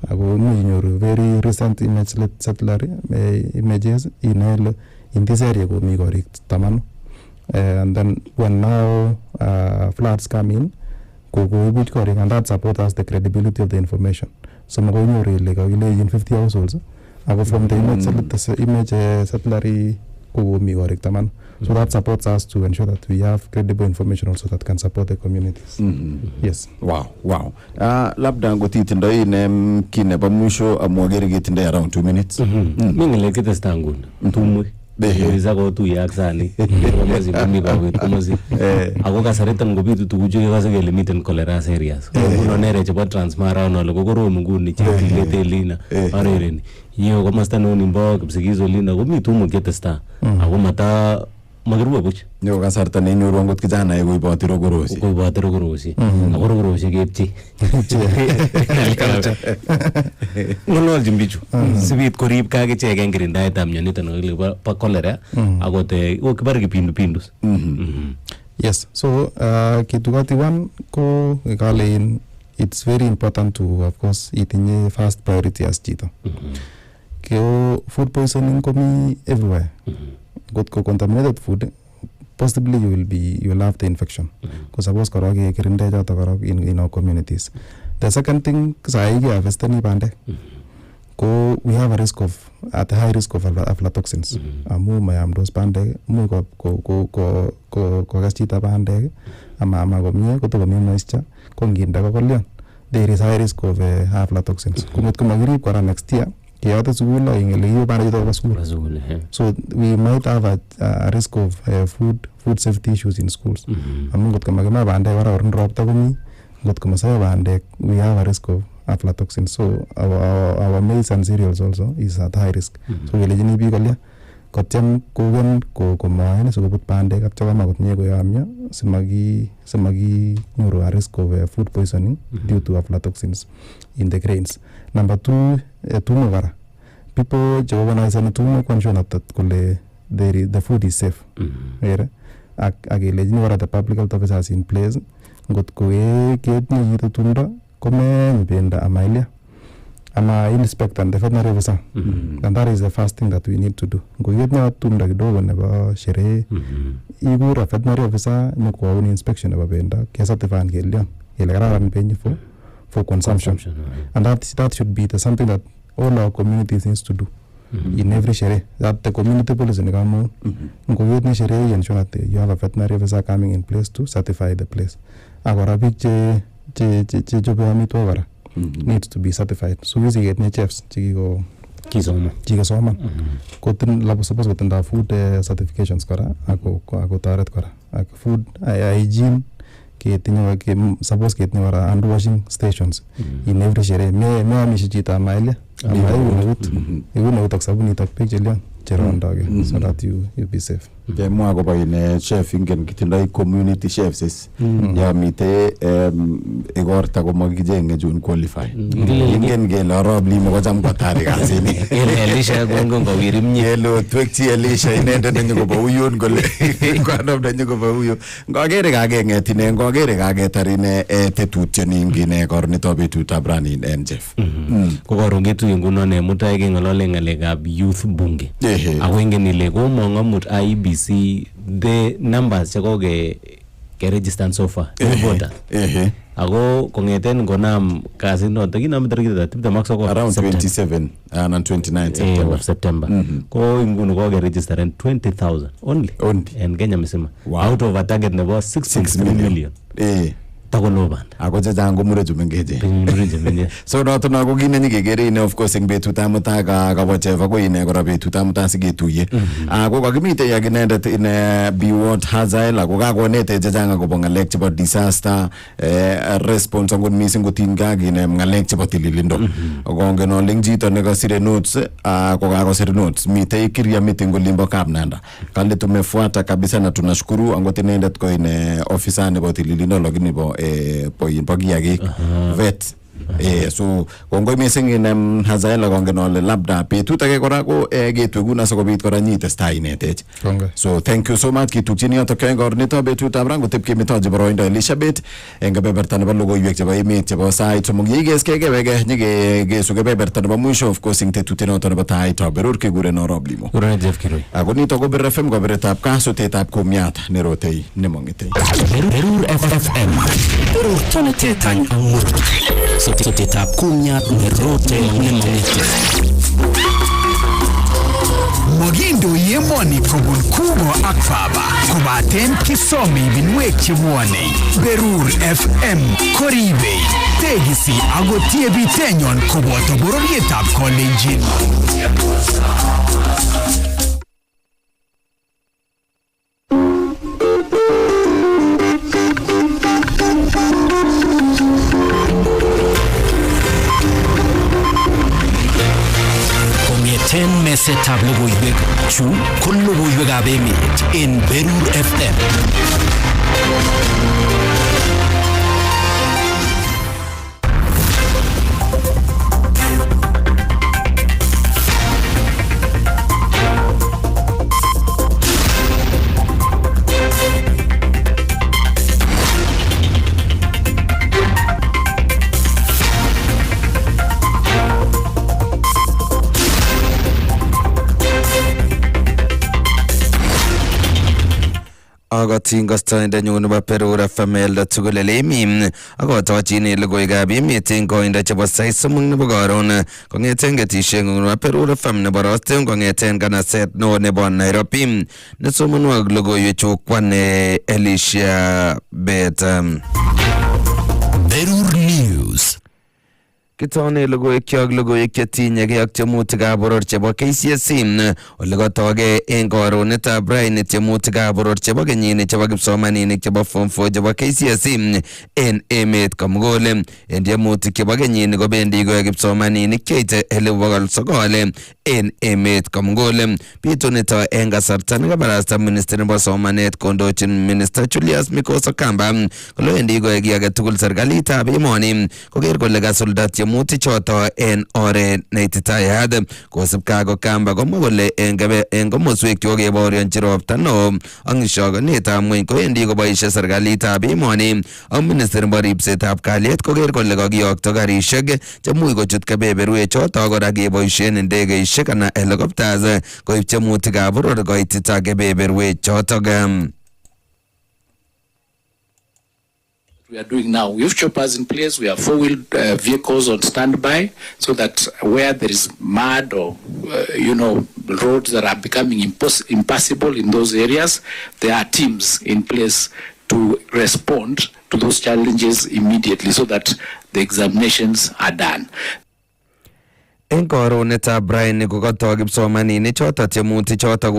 Ako nyoru very recent image satellite images inaile in this area komi gori tamanu. And then when now floods come in, go ibuch gori and that support us the credibility of the information. So mo nyoru ile in 50 households. Ako from the image satellite komi korik taman. So that supports us to ensure that we have credible information also that can support the communities. Yes. Wow. Labda ngotitindoi ine kine pa mwisho amwagere getinde around 2 minutes. Mingi lekete stangu. Tumwe. Za ko tu yak sani. Komazi kumi ba wit komazi. Ako kasarita ngobitu tukujo kasa ke limited cholera areas. Kuno nere chebo transmara no lo kokoro munguni chekilete lina. Arereni. Yo komasta no nimbo kipsikizo lina komi tumu getesta. Ako mata magruwa buch. Yo kasarta ne nyoru angot kijana ego ibati rogorosi. Ko ibati rogorosi. Ako rogorosi kepchi. Ngolol jimbichu. Sibit korib ka ke chegen kirindaet am nyonito no ile pa cholera agote okibar kipindupindus. Yes. So kitu katiwan ko ikale it's very important to of course itinye first priority as chito. Kyo food poisoning komi everywhere. Got contaminated food, possibly you will have the infection. Because suppose korok kirinde joto korok in our communities. The second thing sai ki harvestani pande. Ko we have a high risk of aflatoxins. Amu mayam dos pande mu ko kachita pande ama komie ko to komie moisture ko nginda ko kolyon. There is high risk of aflatoxins. Kumot ko magirib kora next year. So we might have a risk of food safety issues in schools. We have a risk of aflatoxins. So our maize and cereals also is at high risk. So we will kotyam kogen ko maen so put pande kapcha ma kotnye ko yamya semagi nyoro a risk of food poisoning due to aflatoxins in the grains. Number 2, tumo vara. People jawabana sana tumo conscious that kule the food is safe. Agile jini vara the public health officers in place. Got ko get ni ito tunda kome benda amailia. Ama inspect and the veterinary officer. And that is the first thing that we need to do. Go get na tunda kidogo nebo sherehe. Igura veterinary officer no kwa inspection nebo benda kia certify ngelian. Ile kararan penye for consumption. And that should be something that all our communities needs to do in every sherehe. That the community policy in Gamo. Go get ni sherehe ensure that you have a veterinary officer coming in place to certify the place. Agora big che jobe amito agora. Needs to be certified. So we get ni chefs chigo kisoma. Kotin labo suppose kotinda food certifications kora ako taret kora. Ako food hygiene ke suppose ke tinwara hand washing stations in every shere. Me amishi chita maile. Iwu tak sabuni tak pekjelian cherondoge so that you be safe. Ke mwa ko bayine chef ingen kitindai community chefs ya mite igorta ko magijenge jun qualify ingen ge Arap Limo ko jam ko tari kasini Elisha gongo wirim yelo twekti Elisha inende nyo ko uyun gole ko anab nyo ko uyu ngogere kage ngetine ngogere kage tarine tetutyo ningine kornito betut abrani en Geff ko korongetu nguno ne mutai ke ngolole ngalekab youth bunge awingen ile ko mongamut IBC the numbers chako ke registered so far voter ako kongeten konam kasi no takinam tarikit 20 around 27 and 29 September ko ingunu ko ke register 20,000 only in Kenya misima out of a target nebo 6 million ako chechang mure chumengeche so noto na ko kine nyikekere ine of course eng betut amuta kabo cheva ko ine kora betut amuta siketuye ako kakimite yakinendet ine biwot hazael ako kakonete chechang akobo ngalek chebo disaster response angot missing kotinygei kine ngalek chebo tililindo kongen ole chito nekasire notes ako kakosir notes mite kiria meeting olimbo Kapnanda kale tumefuata kabisa na tunashukuru angot inendet ko ine officer nebo tililindo lakini bo kiagik vet so kongoi missing in Hazael kongen ole labda betut age kora ko ketwekuna sikobit kora nyitestai inetech so thank you so much kitukchini yoto kyo ngornito betut ab rango tepke metoje boroindo Elizabeth eng kebeberta nebo logoiwek chebo emet chebo sait somok yigeske kewege nyige kebeberta nebo mwisho of course ing tetutenoto nebo Taaitab Berur kekuren Arap Limo kuren Geff Kirui ako nito ko Berur FM ko beretab kasutetab kumyat nerotei nemongitei Berur FM Berur tonetetany amur sotetab kumyat nerote nemongitei Mogindo yemoni kobun Kumo ak Faba. Kubaten kisomi binwek chemwone. Berur FM Koribe. Tegisi agotie bitenyon koboto bororietab Kolenjin. Kongeten mesetab logoiwek chu ko logoiwekab emet en Berur FM. Agotin gostoindenyu nebo Berur FM eldo tugul elemi agotochin logoiwekab emet eng koindo chebo sait somok nebo karon kong'eten ketisiengung nebo Berur FM nebo rosten kong'eten kanaset neo nebo Nairobi. Nesomonwok logoiwechu kwane Elisha Bet. Berur News. Kitone logoiwek chetinyegei ak tiemutikab boror chebo KCSE ole kotoge eng karonetab raini tiemutikab boror chebo kenyini chebo kipsomaninik chebo form 4 chebo KCSE en emet komugul. En tiemutik chebo kenyini kobendi koek kipsomaninik cheite 900 en emet komugul. Bitu nito eng kasarta nekabarasta minister nebo somanet kondochin minister Julius Mikoso Kamba kole wendi koek kiy age tugul serikalitab emoni koker kole kasulda tiemutik choto en oret neititayat. Kosubkei ak Kamba komwa kole eng komoswek chekokebaorionchi ropta neo ak nishogonetab ng'weny kowendi koboisie serikalitab emoni ak minister nebo ripsetab kalyet koker kole kakiyokto karishek chemuch kochut kebeberwek choto kora keboisien ndegeisiek anan helicopters koib tiemutikab boror koitita kebeberwek choto. We are doing now. We have choppers in place. We have four-wheel vehicles on standby, so that where there is mud or roads that are becoming impassable in those areas, there are teams in place to respond to those challenges immediately, so that the examinations are done. En karonetab raini kokotoi kipsomaninik choto tiemutik choto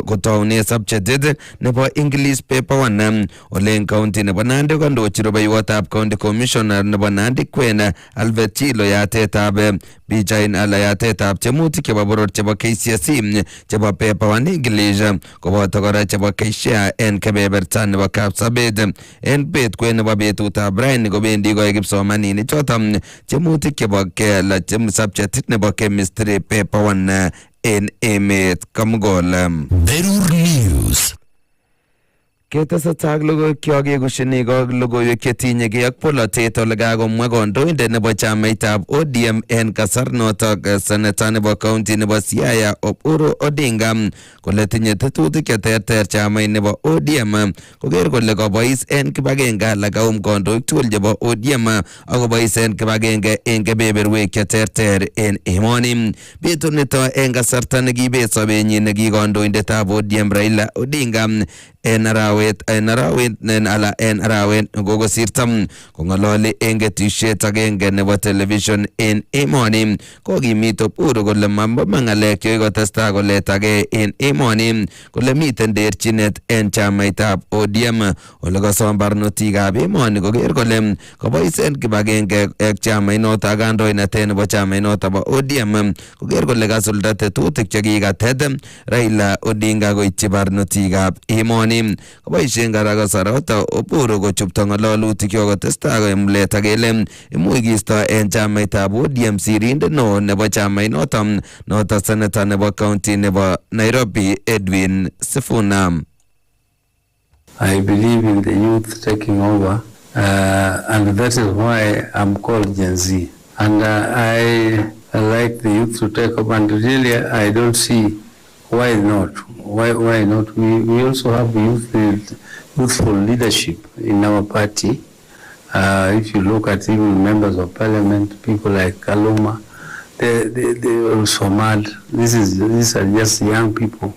kotoune subjectit nebo English paper 1 ole en county nebo Nandi kondochi rubeiwotab county commissioner nebo Nandi Kwen Albert Chilo yatetab bichain ala yatetab tiemutik chebo boror chebo KCSE chebo paper 1 English koboto kora chebo KCSE en kebeberta nebo Kapsabet. En bet kwen nebo betutab raini kobendi koek kipsomaninik choto tiemutik chebo kela subjectit nebo chemistry paper 1 en emet komugul. Berur News. Ketesetai logoiwek kekushini logoiwek chetinyegei ak polotet ole kakomwa kandoindet nebo chamaitab ODM en kasar notok seneta nebo county nebo Siaya Oburu Odinga kole tinye tetutik cheterter chamait nebo ODM koker kole kobois en kibagenge ala kaum kandoik tugul chebo ODM akobois en kibagenge en kebeberwek cheterter en emoni. Betut nito en kasarta nekibet sobenyin nekikandoindetab ODM Raila Odinga en arawet kokosirto kong'ololi en ketisiet agenge nebo television en emoni kokimit Oburu kole mambo ng'alek chekikotestai koletagei en emoni kole miten terchinet en chamaitab ODM ole kosom barnotikab emoni koker kole kobois en kibagenge ak chamainoto ak kandoinatet nebo chamainoto bo ODM koker kole kasulda tetutik chekikatet Raila Odinga koityi barnotikab emoni. Koboisien kora kasarata Oburu kochupto ng'ololutik chekotestai koimlet kele imuch kiisto en chamaitab ODM sirindet neo nebo chamainoto noto seneta nebo county nebo Nairobi Edwin Sifuna. I believe in the youth taking over and that is why I'm called Gen Z, and I like the youth to take over, and really I don't see why not. Why not? We also have youthful leadership in our party. If you look at even members of parliament, people like Kaluma, they are so mad. These are just young people.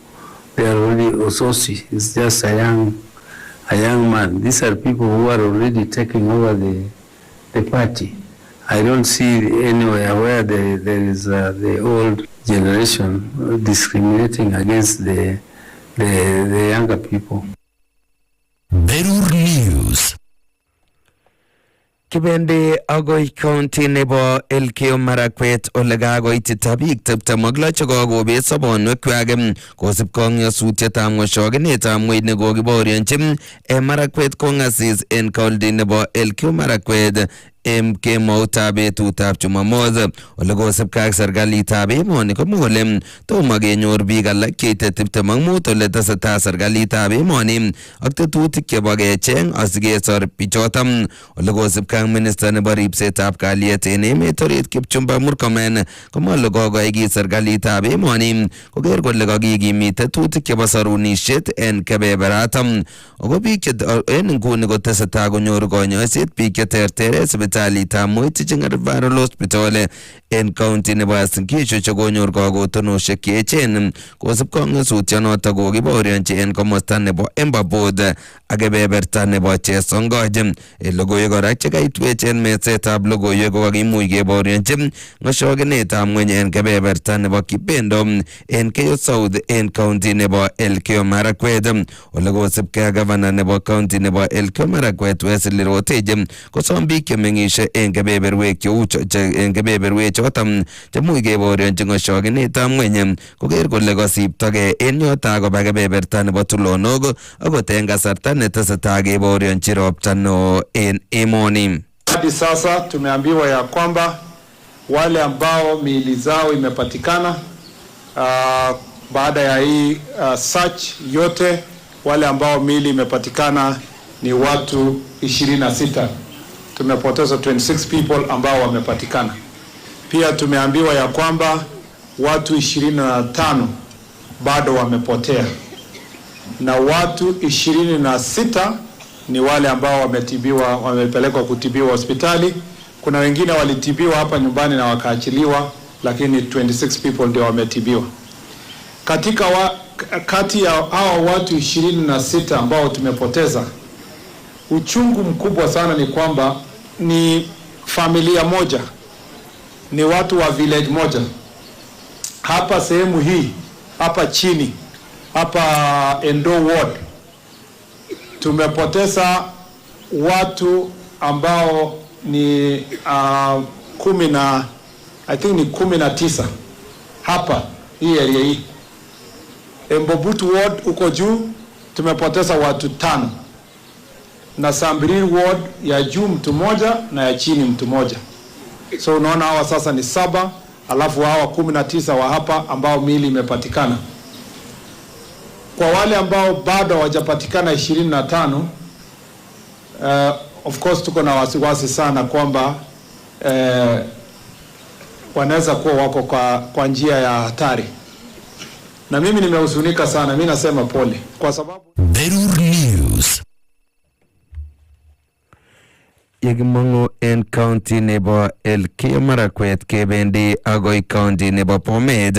They are already Ososi. It's just a young man. These are people who are already taking over the party. I don't see anywhere where there is the old generation discriminating against the younger people. Berur News. Kibendi agoi county nebo Elgeyo Marakwet ole kakoitita biik 26 chekakobet sobonwekwak kosubkei ak nyasutietab ng'oshokinetab ng'weny nekokibaorionji Marakwet kong'asis en county nebo Elgeyo Marakwet kemoutab betutab Jumamos ole kosubkei ak serikalitab emoni komwa kole tomo kenyor biik alak cheite 25 ole tesetai serikalitab emoni ak tetutik chebo kecheng asikesor bichoton ole kosubkei ak minista nebo ripsetab kalyet en emet orit Kipchumba Murkomen komwa kole kokoikis serikalitab emoni koker kole kakikimit tetutik chebo sorunisiet en kebeberaton ako biik en nguni kotesetai konyoru konyoiset biik cheterter sipitalitab Moi Teaching and Referral Hospital en county nebo Uasin Gishu chekonyor kakotonosiek cheechen kosubkei ak nyasutyonoto kokibaorionji en komosta nebo Embabod ak kebeberta nebo Chesongoj. En logoiwek kora chekaitwech en mesetab logoiwek kokakimuch kebaorionji ng'oshokinetab ng'weny en kebeberta nebo Kipendo en Keyo South en county nebo Elgeyo Marakwet ole kosubkei ak gavana nebo county nebo Elgeyo Marakwet Wesley Rotich kosom biik chemeng'ishe en kebeberwek kebeberwek choton chemuch kebaorionji ng'oshokinetab ng'weny koker kole kasiptogei en yoto koba kebeberta nebo tulonok akot en kasarta netesetai kebaorionji ropta neo en emoni. Hadi sasa tumeambiwa ya kwamba wale ambao miili zao imepatikana baada ya hii search yote, wale ambao miili imepatikana ni watu 26. Tumepoteza 26 people ambao wamepatikana. Pia tumeambiwa ya kwamba watu 25 bado wamepotea na watu 26 ni wale ambao wametibiwa, wamepelekwa kutibiwa hospitali. Kuna wengine walitibiwa hapa nyumbani na wakaachiliwa, lakini 26 people ndio wametibiwa. Kati ya hao watu 26 ambao tumepoteza, uchungu mkubwa sana ni kwamba ni familia moja, ni watu wa village moja. Hapa sehemu hii, hapa chini, hapa Endo Ward, tumepoteza watu ambao ni I think ni 19 hapa hii area hii. Embobutu Ward uko juu tumepoteza watu 5 na Sambiriri Ward ya juu mtu moja na ya chini mtu moja. So unaona hawa sasa ni 7, alafu hawa 19 wa hapa ambao miili imepatikana. Kwa wale ambao bado hawajapatikana 25, of course tuko na wasiwasi sana kwamba wanaweza kuwa wako kwa njia ya hatari. Na mimi nimehuzunika sana, mimi nasema pole kwa sababu Berur News. Yekimongu en county nebo Elgeyo Marakwet kebendi agoi county nebo Bomet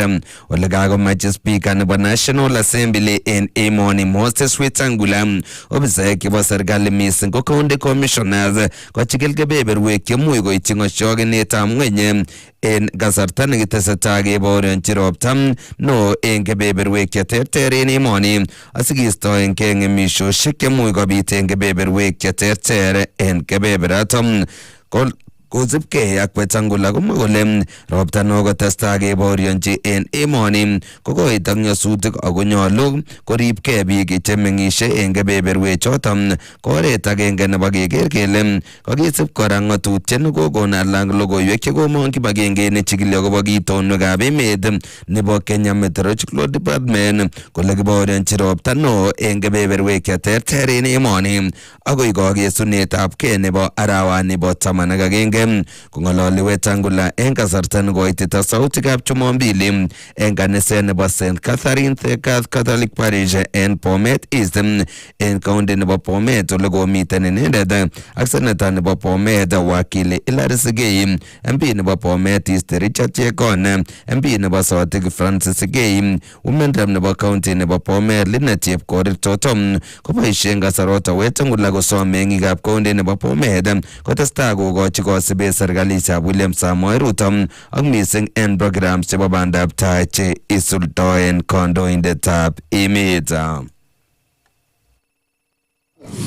ole kakomache speaker nebo National Assembly en emoni Moses Wetangula ofisaek chebo serikali mising ko county commissioners kochikil kebeberwek chemuch koityi ng'oshokinetab ng'weny en kasarta nekitesetai kebaorionji ropta no en kebeberwek cheterter en emoni asikistoengei ng'emisiosiek chemuch kobit en kebeberwek cheterter en kebeberaton. Kosubkei ak Wetangula komwa kole ropta no kotestai kebaorionji en emoni kokoit ak nyasutik ako nyolu koribkei biik chemeng'ishe en kebeberwek choton ko oret agenge nebo keker kele kakisub kora ng'atutiet nekokon alak logoiwek chekomong kibagenge nechikili akobo itonwekab emet nebo Kenya Meteorological Department kole kibaorionji ropta no en kebeberwek cheterter en emoni akoi kakesunetab kei nebo arawani bo 11 age kong'ololi Wetangula eng kasarta nekoitita sautikab Jumombili eng kaniset nebo St. Catherine the Catholic Parish en Bomet East en county nebo Bomet ole komiten inendet ak seneta nebo Bomet wakili Hilary Sigei, MP nebo Bomet East Richard Chekon, MP nebo Sotik Francis Sigei, women rep nebo county nebo Bomet Linet Chepkorir Totom koboisien kasarota Wetangula kosom meng'ikab county nebo Bomet kotestai kokochi kosibet serikalitab William Samoei Ruto ak missing en programs chebo bandab tai che isuldoen kandoindetab emet.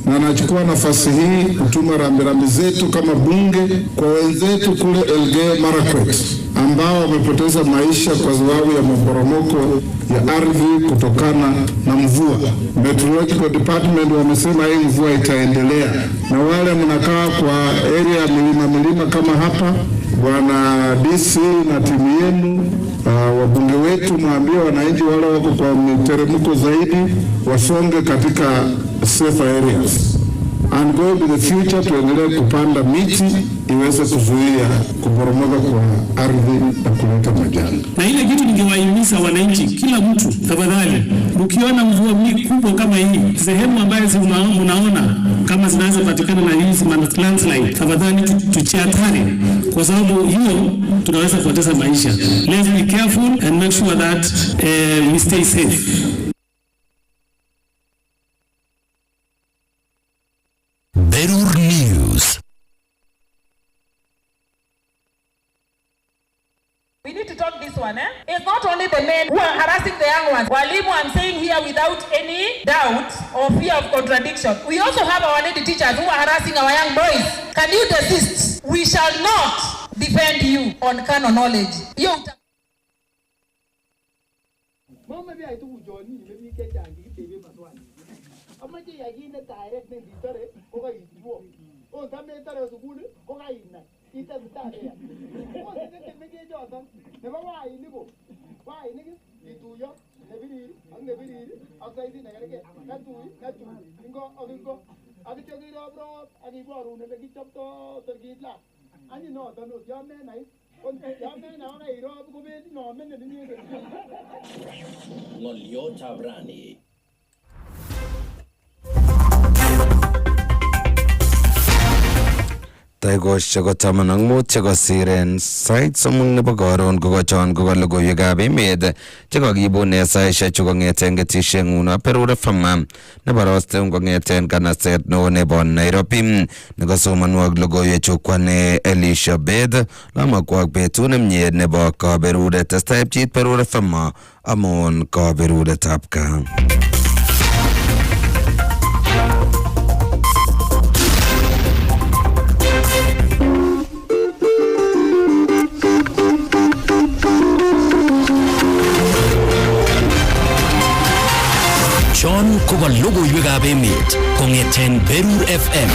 Na nachukua nafasi hii kutuma rambirambi zetu kama bunge kwa wenzetu kule Elgeyo Marakwet ambao wamepoteza maisha kwa sababu ya maporomoko ya ardhi kutokana na mvua. Meteorological Department wamesema hii mvua itaendelea, na wale mnakaa kwa area ya milima kama hapa, bwana DC na timu yenu, wabunge wetu, mwambie wananchi wale wako kwa miteremko zaidi wasonge katika safer areas and go to the future, tuendelee kupanda miti iweze kuzuia kuporomoka kwa ardhi na kuleta majanga. Na ile kitu ningewahimiza wananchi, kila mtu tafadhali, ukiona mvua kubwa kama hii, sehemu ambazo mnaona kama zinaweza patikana na hizi landslide, tafadhali tuchiathari, kwa sababu hiyo tunaweza kupoteza maisha. Let's be careful and make sure that we stay safe. Berur News. We need to talk this one, It's not only the men who are harassing the young ones. Walimu, I'm saying here without any doubt or fear of contradiction. We also have our lady teachers who are harassing our young boys. Can you desist? We shall not defend you on canon knowledge. Taikoshek ko 15 chekosiren sait somok nebo koron kokochon kokalogoiwekab emet chekakibune saishechu kong'eten ketisheng'ung Berur FM neboroste kong'eten kanaset neo nebo Nairobi. Nekasomonwok logoiwechu kwane Elizabeth lamakwak betut nemie nebo kaberuret. Testai pchit Berur FM amun kaberuretab kaa. Chon kobo logoiwekab emet kong'eten Berur FM.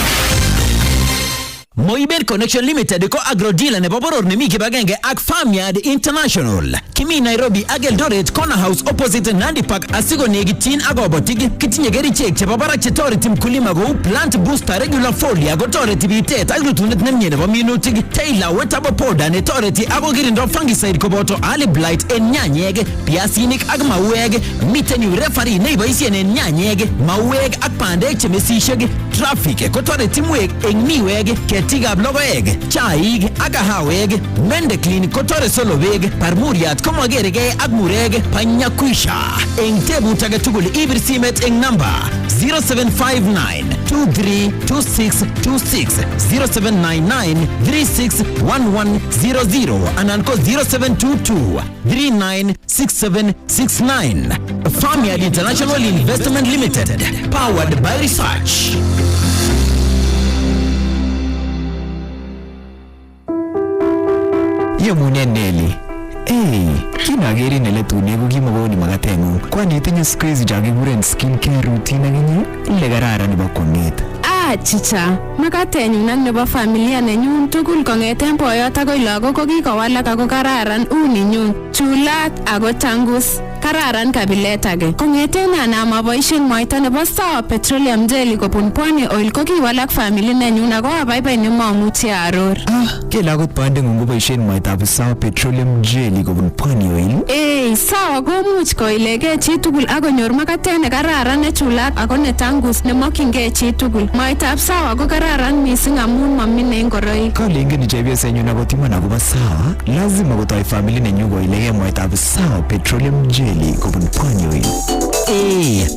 Moibet Connection Limited ko agro dealer nebo boror nemi kibagenge ak Farmyard International. Kimi Nairobi ak Eldoret Corner House opposite Nandi Park asikonekityin ak kobotik. Kitinye kerichek chebo barak chetoreti mkulima kou plant booster, regular foliar kotoreti bitet ak rutunet nemie nebo minutik, Taylor wetabo powder netoreti ak kokirindo fungicide koboto early blight en nyanyek, piasinik ak mauek. Miten yu referee neiboisien en nyanyek, mauek ak bandek chemesisiek. Traffic kotoreti mwek en miwek, ketikab logoek, chaik ak kahawek. Mendeclean kotore solobek, parmuriat komageregei ak murek, panyakwisha. Eng tebut age tugul ibir simet eng namba 0759-232626, 0799-361100 anan ko 0722-396769. Farmyard International Investment Limited, powered by research. Yamune Nelly. Kinageri nele tune ko kimogoni magateng'ung. Kwani itinye squeeze chakikuren skincare routine akinye ile kararan nebo kwong'et. Achicha, makatenyun ak nebo familia nenyun tugul kong'eten boyot akoi lagok ko kikowalak ako kararan uninyun, chulat ako tangus. Kararan kabilet age. Kong'eten anam aboisien mwaita nebo Sawa Petroleum Jelly kobun Pwani Oil ko kiwalak family nenyun ako abaibai nemamuchi aror. Kele akot bandeng'ung koboisien mwaitab Sawa Petroleum Jelly kobun Pwani Oil? Sawa komuch koilegei chitugul akonyor makatet nekararan nechulat ako netangus nemokyingei chitugul. Mwaitab Sawa ko kararan mising amun mamine ngoroik. Kalingen chepyosenyun akot iman akobo Sawa, lazima kotoi family nenyu koilegei mwaitab Sawa Petroleum Jelly kobun Pwani Oil.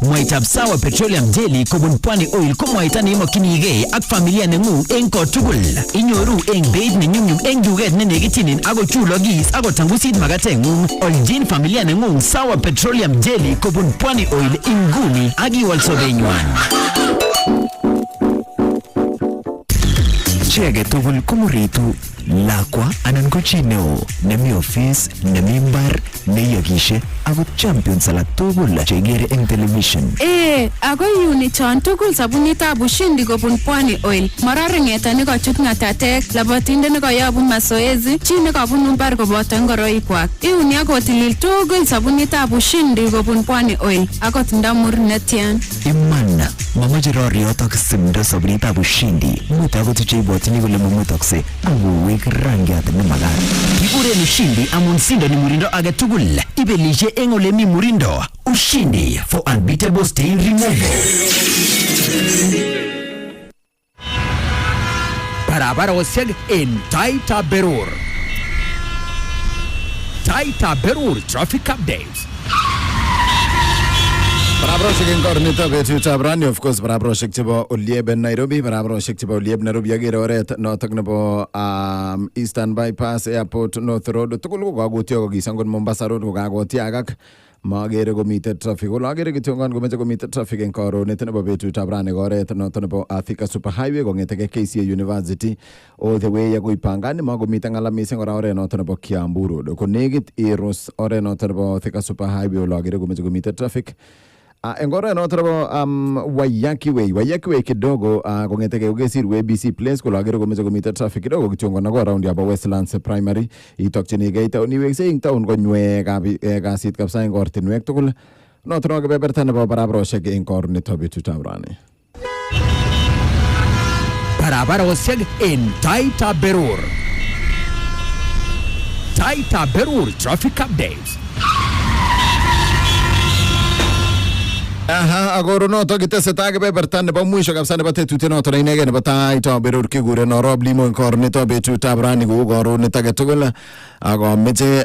Mwaitab Sawa Petroleum Jelly kobun Pwani Oil ko mwaita neimokyinigei ak familia neng'ung eng kotugul. Inyoru eng beit nenyumnyum eng duket nenekitinin ako chulogis ako tangusit makateng'ung. Oljin familia neng'ung Sawa Petroleum Jelly kobun Pwani Oil inguni ak iwal sobenywan. Chi age tugul komuritu lakwa anan ko chi neo nemi office, nemi mbar, neyogishe ako champions alak tugul chekere eng television. Ako iuni chon tugul sabunitab ushindi kobun Pwani Oil. Marareng'eta nekachut ng'atatek, labatindet nekayobu mazoezi, chi nekabunu mbar koboto ngoroikwak. Iuni akotilil tugul sabunitab ushindi kobun Pwani Oil. Akot ndamur netyan. Iman, mamache roriotok simdo sabunitab ushindi. Muta akot cheibwotini kole mamutokse akowek rangiat nemagat. Kikuren ushindi amun sindo ni murindo age tugul. Ibelishe eng ole mi murindo. Ushindi for unbeatable stain removal. Barabarosiek en Taaitab Berur. Taaitab Berur traffic updates. Barabaroshek eng kornito betutab rani, of course barabaroshek chebo Olieb Nairobi, barabaroshek chebo Olieb Nairobi agere oret notok nebo Eastern Bypass Airport North Road tugul ko kakutyo kokisangon Mombasa Road ko kakotiagak. Magere komite traffic. Wala agere kityongan komeche komite traffic eng koronet nebo betutab rani oret notok nebo Thika Super Highway kong'eteke KCA University all the way agoi Pangani. Magomite ng'ala mising ora oret notok nebo Kiambu Road. Ko negit irus oret notok nebo Thika Super Highway wala agere komeche komite traffic. Engora no trabo Waiyaki Way kidogo kong'eteke ukesir ABC Place kula agere komeche komite traffic kidogo kityongo nako around yabo Westlands Primary itokchinigei town iweksei ing town konywek kasit kapsa eng ortinwek tugul noto kebeberta nebo barabaroshek eng kornito betutab rani. Barabarosiek en Taaitab Berur. Taaitab Berur traffic updates. Agoro noto kiteseta kebeberta nebo mwisho kabisa nebo tetutiet noto inegei nebo Taaitab Berur kiguren Arap Limo eng kornito betutab rani kou koronit age tugul ako meche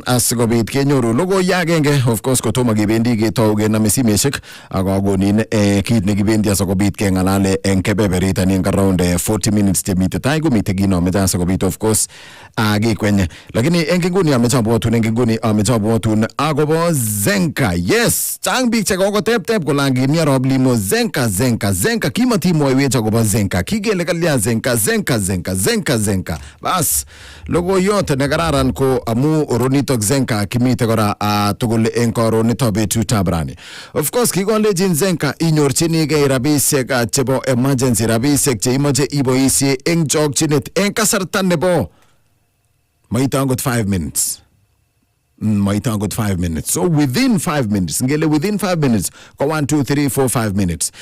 asikobit kenyoru logoiy agenge of course kotomo kebendi ketou kename simeshek ako akonin kit nekibendi asikobit keng'alale eng kebeberit ani eng around 40 minutes chemite tai komite kinomeche asikobit of course kikwenye lakini eng inguni ameche abwatun akobo Zenka. Yes, chang biik chekokotep kolangini Arap Limo Zenka kimatimwoiwech akobo Zenka kigele kalya Zenka bas logoiyot nekararan ko amu oronitok Zenka kimite kora tugul eng koronito betutab rani. Of course kikolejin Zenka inyorchinigei rabisiek chebo emergency, rabisiek cheimache iboisie eng chokchinet eng kasarta nebo maite angot 5 minutes. So within 5 minutes ngele within 5 minutes ko 1 2 3 4 5 minutes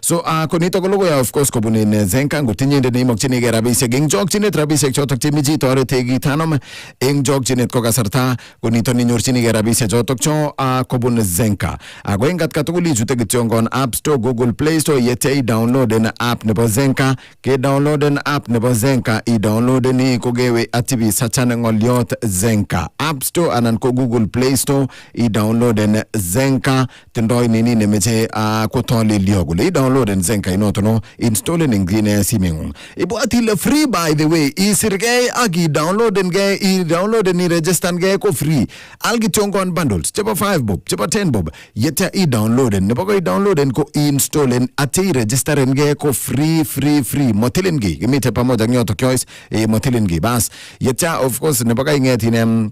so konito ko logoya of course kobunin Zenka ngotinye inde neimokchinigei rabisiek eng chokchinet, rabisiek chotok chemichi toretegi tanom eng chokchinet ko kasarta konito ninyorchinigei rabisiek chotok cho kobun Zenka. Ako eng katugul ichute kityongon App Store, Google Play Store yetya i-downloaden app nebo Zenka. Ke downloaden app nebo Zenka i-downloaden kogewe atibi sachan ngoliot Zenka. App Store anan ko Google Play Store i-downloaden Zenka tindoi nini nemeche kotolelio kule i-downloaden Zenka inotono installen ing simeng'ung. Ibwati le free by the way isirgei ak i-downloaden i-registan gei ko free algityongon bundles chebo 5 bob chebo 10 bob yetya i-downloaden nebo ko i-downloaden ko i-installen ati i-registeren gei ko free motilin gi kimite pamoja nyoto kyois motilin gi bas yetya of course nebo ka ingetin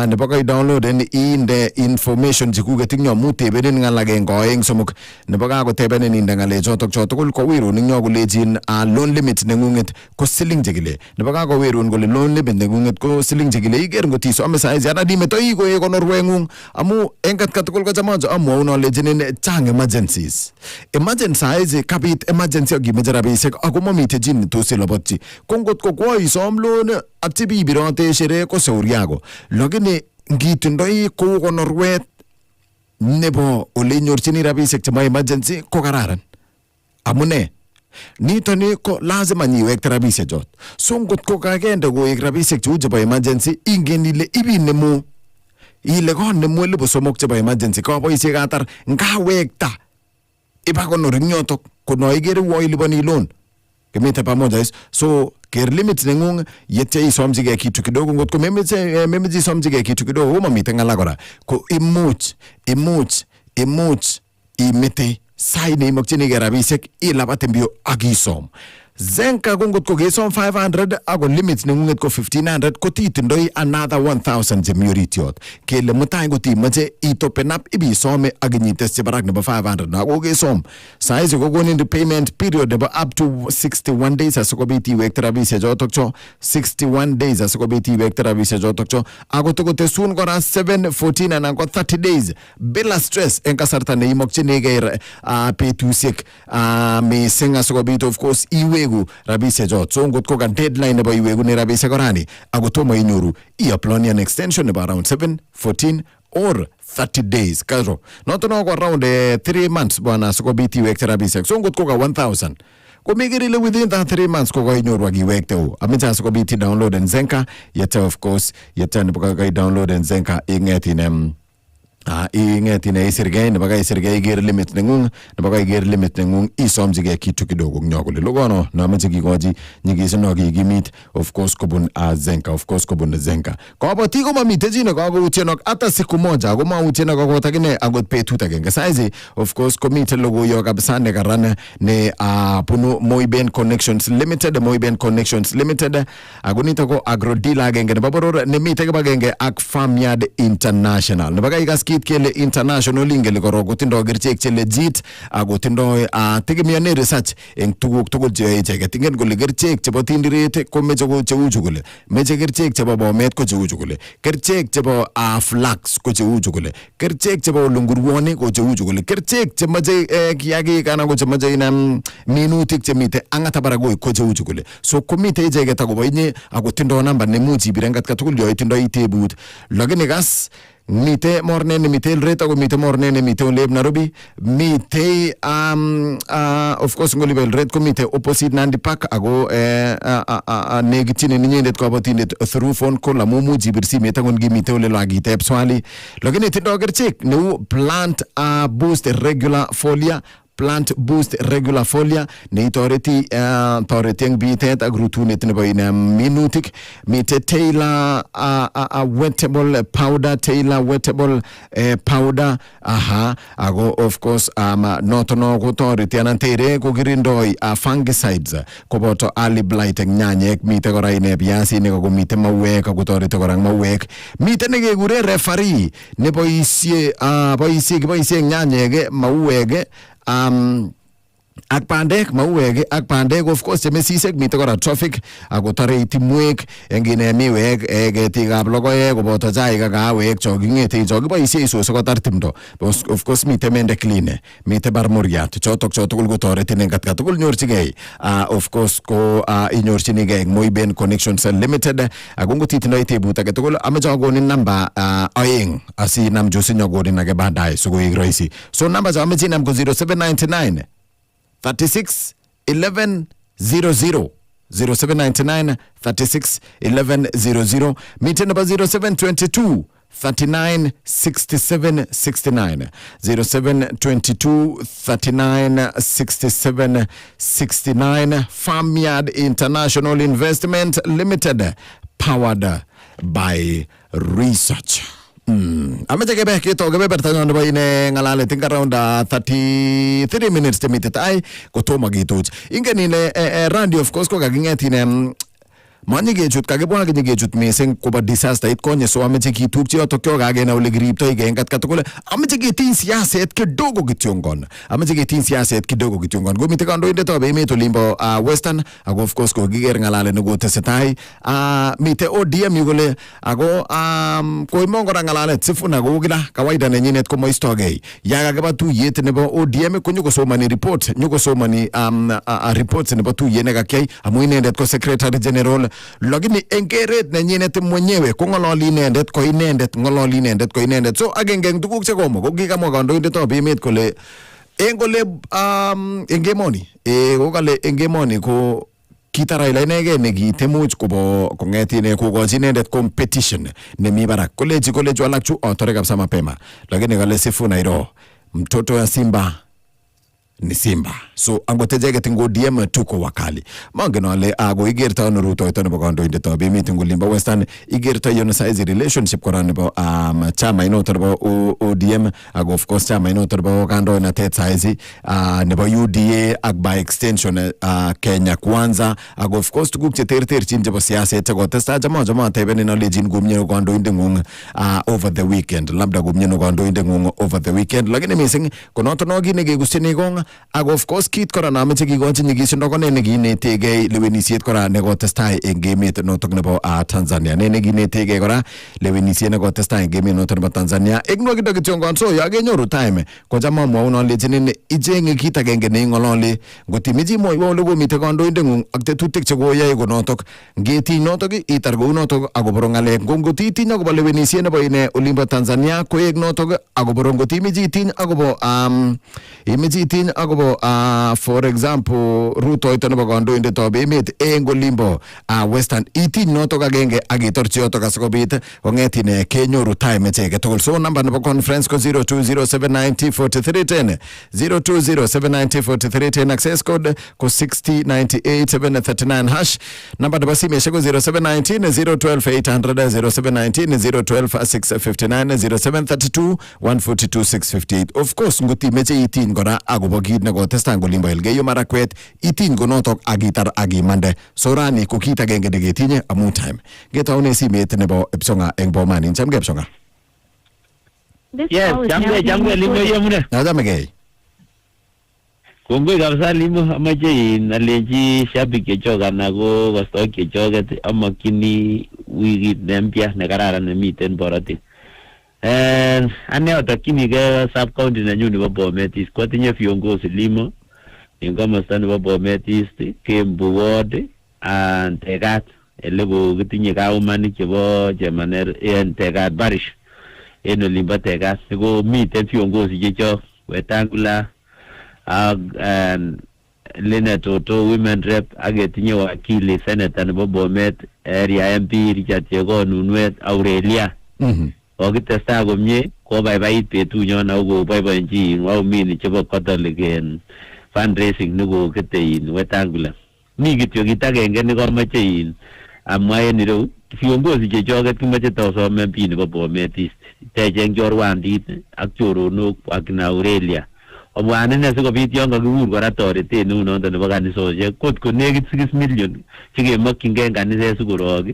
nebo kai downloaden inde information chikuket ing yo mutebenen ngalak eng koeng somok nebo kakotebenen inde ngale chotok chotugul kowirun ing yo kolejin loan limit nengunget ko siling chekile nebo kakowirun kole loan limit nengunget ko siling chekile iker ngot isome saizi ana dimetoi ko konorwengung amu eng katkatukul ko chamacho amwaun alejinin chang emergencies saizi kabit emergency akimeche rabisiek ako mamite chi netos ilobotchi ko ngot ko koisom loan atchi bibirote shere ko seuriako lakini ngitindoi kou konorwet nebo ole inyorchini rabisiek chebo emergency ko kararan amune nitoni ko lazima nyiwekte rabisiek chot so ngot ko kakende koek rabisiek cheu chebo emergency ingen ile ibinemu ile konemu 3,000 chebo emergency kaboisie katar ngawekta iba konor ing yotok kono igere wo iliponi loan kemite pamoja so ker limit nengung yetya isomchige kitu kidogo ngot ko memeche isomchige kitu kidogo mamite ngala kora ko imuch imete sai neimokchinige rabisiek ilapate mbio akisom Zenka kongot ko kesom 500 ako limit nengunget ko 1500 ko titindoi another 1000 jemuritiot kele mutai ko timache itopen up ibisome aginyites chebarak nebo 500 na ko kesom saizi ko konin payment period nebo up to 61 days asikobit iwekte rabisiek chotok cho 61 days asikobit iwekte rabisiek chotok cho ako tokotesun kora 7 14 anan ko 30 days bila stress eng kasarta neimokchinigei petusiek mising asikobit of course iwegu rabisiek chot so ngot ko ka deadline nebo iwegu ne rabisiek korani ako tomo inyoru i-apply an extension nebo around 7 14 or 30 days karo noto ko around 3 months bwana asikobit iwekte rabisiek so ngot ko ka 1000 ko migirile within that 3 months ko inyoru akiwekte amicha asikobit download en Zenka yeta of course yeta nebo ka download en Zenka ingetin ingetine isirgei nebo isirgei iger limit nengung nebo iger limit nengung isomjige kitu kidogo nyogole logono na meche kikoji nyigisino kigimit of course kobun Zenka of course kobun Zenka kabati ko mamite jine ko utienok hata siku moja ko mautiena ko kotakine agot petut agenge saizi of course komite logo yo kabisa ne karane ne bunu Moiben Connections Limited agonita ko agro dealer agenge nebo Berur ne mite kibagenge ak Farmyard International nebo kit kele international ingele korogo tindo gerchek che legit ako tindo tegemeane research eng tuguk tugul che icheket ingen kole gerchek chebo tindiret ko meche ko cheuchu kole meche gerchek chebo bomet ko cheuchu kole gerchek chebo flax ko cheuchu kole gerchek chebo lungurwoni ko cheuchu kole gerchek chemeche kiagik anan ko chemeche inam minutik chemite angata baragoi ko cheuchu kole so komite icheket akobo inye ako tindo namba nemuchi ibirengat katugul yo tindo itebut lakini gas mite morne mite Eldoret ako mite morne mite Oleb Nairobi mite of course ngolibe Eldoret ko mite opposite Nandi Park ako negitine ninyendet kabatindet through phone call amumu jibirsi mete ngon gimite ole lagitep swali lakini tindo gerchek neu plant boost regular folia ne toreti eng bitet ak rutunet nebo minutik mite Taylor wettable powder ago of course notono ko toreti anan tere ko girindoi fungicides koboto early blight eng nyanyek mite kora ine biasi ne ko mite mawek ko toreti kora mawek mite ne kegure referee ne boisie eng nyanyek mawek ak pandek mauwek ak pandek of course chemesisek mite kora traffic ako tare timwek engine miwek ketikab logoek koboto chaik ak kawek chokingete chokiboisie isose kotar timdo of course mite mende clean mite barmoriat chotok ko toreti eng katugul nyorchigei of course ko inyorchinigei Moiben Connections Limited ako ngotitindoi tebut age tugul ameche akonin namba 2 asinam Josinyo gonin age baadaye sikoik rahisi so namba za ameche nam ko 0799 36 11 00 0799 36 11 00 meet number 0722 39 67 69 0722 39 67 69 Farmyard International Investment Limited powered by research. Ameche kebe kito kebe bertanyo nebo ine ngalale think around 33 minutes temite tai kotomo kituch ingen ile radio of course ko kaginget ine Manyigechut kakibwa kinyigechut mising koba disaster it konye so ameche kitupche yotok yo kagena ole kiriptoi gengat katukule ameche ketin siaset kidogo kityongon kityongon gomite kandoindet ab emet olimbo Western ako of course ko kiger ngalalet ne kotesetai mite ODM yugole ako koimong kora ngalalet Sifuna ko kila kawaida nenyinet ko moistogei yakakiba tuyet nebo ODM ko nyukosomani report reports nebo tuyet nekakyai amu inendet ko secretary general lakini engeret nenyinet mwenyewe ko ngololi inendet ko inendet so agenge eng tuguk chekomo ko kikamwa kandoindet ab emet kole engemoni ko kale engemoni ko kitaraila inege nekitemuch kobo kongetine kokochi inendet competition nemi barak koleji alak chu otore kabisa mapema lakini kale Sifuna iro mtoto ya Simba ni Simba so angotejege tingo DM tuko wakali mangeno ale ago igerta ono ruto ito nebo kandoindet ab emet ngolimba Western igerta yono size relationship kora nebo chama inoto nebo ODM ago of course chama inoto nebo kandoinatet size nebo UDA ak by extension Kenya Kwanza ago of course tuguk cheterterchin chebo siaset chekotesta jamaa tebeni knowledge ngumnye kandoindet ngung over the weekend labda gumnye kandoindet ngung over the weekend lakini missing konoto no kine kegusyini gong ako of course kit kora nameche kikochi nyigisindo ko ne nekinetegei lewenisiet kora nekotestai eng emet notok nebo Tanzania ne nekinetegei kora lewenisiet nekotestai eng emet notok nebo Tanzania egno kido kityongon so yakenyoru time ko jama mwaun alechinin ichenge kit agenge neingololi ngotimichi moiwo ole komite kandoindet ngung ak tetutik chekoyai konotok ngeti notok itar kou notok akoboro ngalek ngotitiny akobo lewenisiet nebo ine olimbo Tanzania koek notok akoboro ngotimichi itiny akobo akobo for example Ruto ito nebo kandoindet ab emet eng olimbo Western itiny notok agenge akitorchi yotok asikobit kongetine kenyoru time echeke tugul so number nebo conference ko 0207904310 0207904310 access code ko 6098739 hash number nebo simeshek ko 0719012800 0719012659 0732142658 of course ngotimeche itiny kora akobo kit nekotestai ngolimbo Elgeyo Marakwet itiny konotok akitar akimande sorani ko kit agenge neketinye amu time ngetaune simet nebo Ipsonga eng Bomani chamge Ipsonga yes chamge Limo yemune nachamegei kongoi kabisa Limo amache naleji shabik chechok anan ko kostok chechoket amakyini wikit nempya nekararan nemiten borotet ane atakyinigei sub county nenyu nebo Bomet East kwatinye viongozi Limo eng komosta nebo Bomet East Kembu Ward and Tegat ele ko kitinye kaumanik chebo Chemaner en Tegat Parish en olimbo Tegat ko miten viongozi chechok Wetangula ak Linet Oto women rep ak ketinye wakili senator nebo Bomet area MP Richard Chekonunwet Aurelia okitestai komye kobaibait betunyon ako koboiboenchi waumini chebo Catholic en fundraising nekokete Wetangula mi kityo kit agenge nekomoche amwa en ireu viongozi chechoket kimoche tosome MP nebo Bomet East techeng chorwandit ak choronok ak Aurelia obwan ine sikobit yon kakikur kora toretet neu noton nebo kanisosiek kot ko nekit 6 million chekemokyingei en kaniset sikorok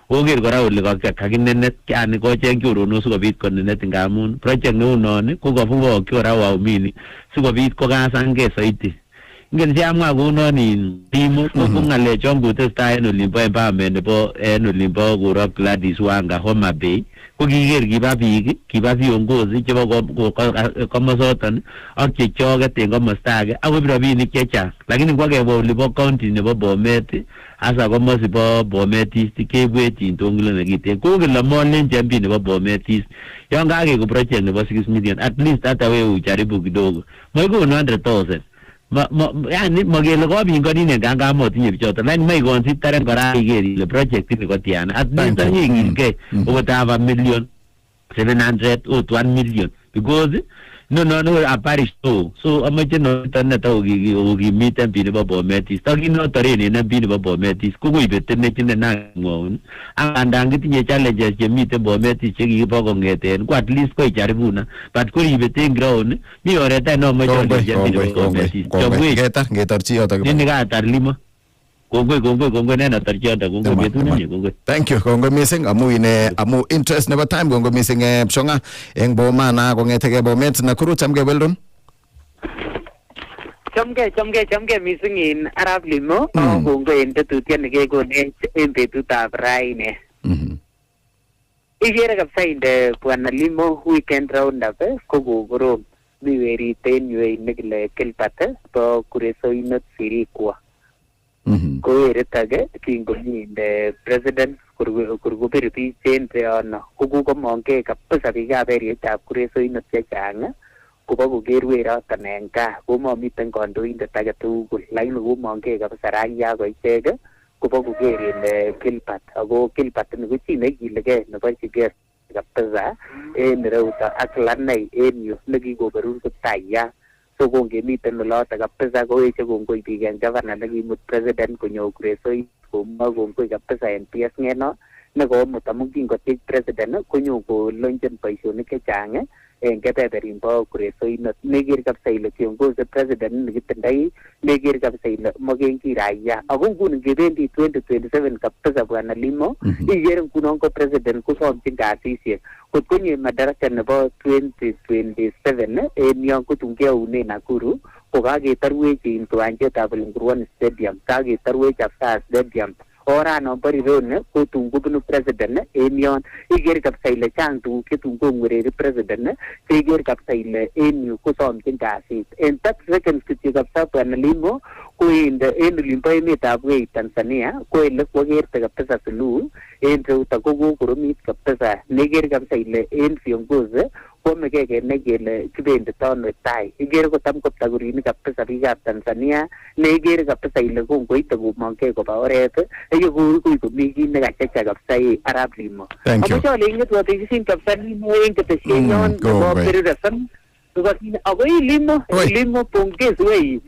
oker kora ole kakinenet yani kocheng choronok sikobit konenet ngamun project neu non ko kafubokyi kora waumini sikobit kokasangei soiti ingen siamwa kounon Limo ko ngalechon kotestai en olimbo empowerment nebo en olimbo Korop Gladys Wanga Homa Bay ko kiker kiba biik kiba viongozi chebo komosoton ak chechoket en komosta age akoib rabinik chechang lakini kwakebwa olibo county nebo Bomet asa komosibo Bomet East kebwechin tongile nekiten ko kele molenchi MP nebo Bomet East yon kakeko project nebo 6 million at least hata wewe ujaribu kidogo moikonu 100,000 yani magele ko bingoni nganga motinye bichoto lakini mai consider kora iker ile project ni kotiana at least anyingike okotava million 700 or 1 million because no a parish so amache no tanata okimit MP nebo Bomet East takino toreni MP nebo Bomet East kokoibete nechine nangwon andan kitinye challenges chemite Bomet East chekikibo kongeten ko at least ko ijaribuna but ko ibete ground mi oret no amache Bomet East ngetarchi yoto nini katar Limo kongoi nena tarjota kongoi betune kongoi. Thank you kongoi missing amu interest never time kongoi missing pshonga eng Bomana kongetege Bomet Nakuru chamge weldon. Chamge missing in Arap Limo kongoi en tetutiet nekekon en betutab raini. Ikere kabisa inde Bwana Limo weekend round up ko kokorom mi weriten yu nekile Kilpat bo kuresoinot sirikwa. Ko weritage kingomi inde president kurkubir biik chen peyono ko kokomongei kabisa biikab eritab kuresoinot chechang kobo koker weroton en gaa komomiten kandoindet age tugul lakini komongei kabisa raia ko ichek kobo koker in Kilpat ako Kilpat ni ko chi nekilegei nebo Geff kabisa en reuto ak lanai en yu nekikoberur Kiptayat so kongemiten oloto kabisa koweche kongoi biik en governor nekimut president konyo kuresoi komwa kongoi kabisa en PS ngeno nekomut amu kingotech president konyo kolonchen boisionik chechang en kebeberin bo kuresoinot neker kabisa ile kiongozi president nekitindoi neker kabisa ile mokenki raia ako nguni ngebendi 2027 kabisa Bwana Limo ikere ngunon ko president kosomchin kasisiek kot konye madaraka nebo 2027 en yon kotun keunen Nakuru ko kaketarwech in kiwanjetab Lingruan Stadium kaketarwech Afsa Stadium orano barirone kotun kobunu president en yon iker kabisa ile chang tuguk chetun kongwereri president keker kabisa ile en yu kosomchin kasit en 30 seconds kityo kabisa Bwana Limo ko en olimbo emetab wei Tanzania ko ele kwakerte kabisa suluhu en reuto ko kokoromit kabisa neker kabisa ile en viongozi komeke kenai kele kibendito ano tai ikere kotam koptakurinik kabisa biikab Tanzania neikere kabisa ile kongoite komongei koba oret yekoi komi kit nekachacha kabisa Arap Limo. Amoche ale ingetwotekisin kabisa Limo en ketesyenyon nebo Berur FM ako Limo pongezi wei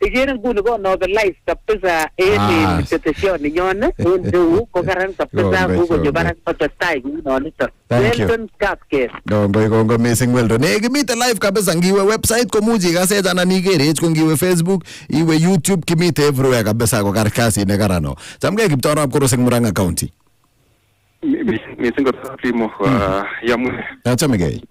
ikere nguni konobelize kabisa en ketesyon ninyon en reu ko karan kabisa kokonyo barak kotestai kounoniton. Weldon Kapke. Kongoi missing Weldon. Kimite live kabisa ngiwe website komuchi ikasech anan ikerech ko ngiwe Facebook iwe YouTube kimite everywhere kabisa ko karkasi ne karano. Chamgei Kiptoo ab Koroseng Murang'a County. Missing ko Limo yamune. Chamgei.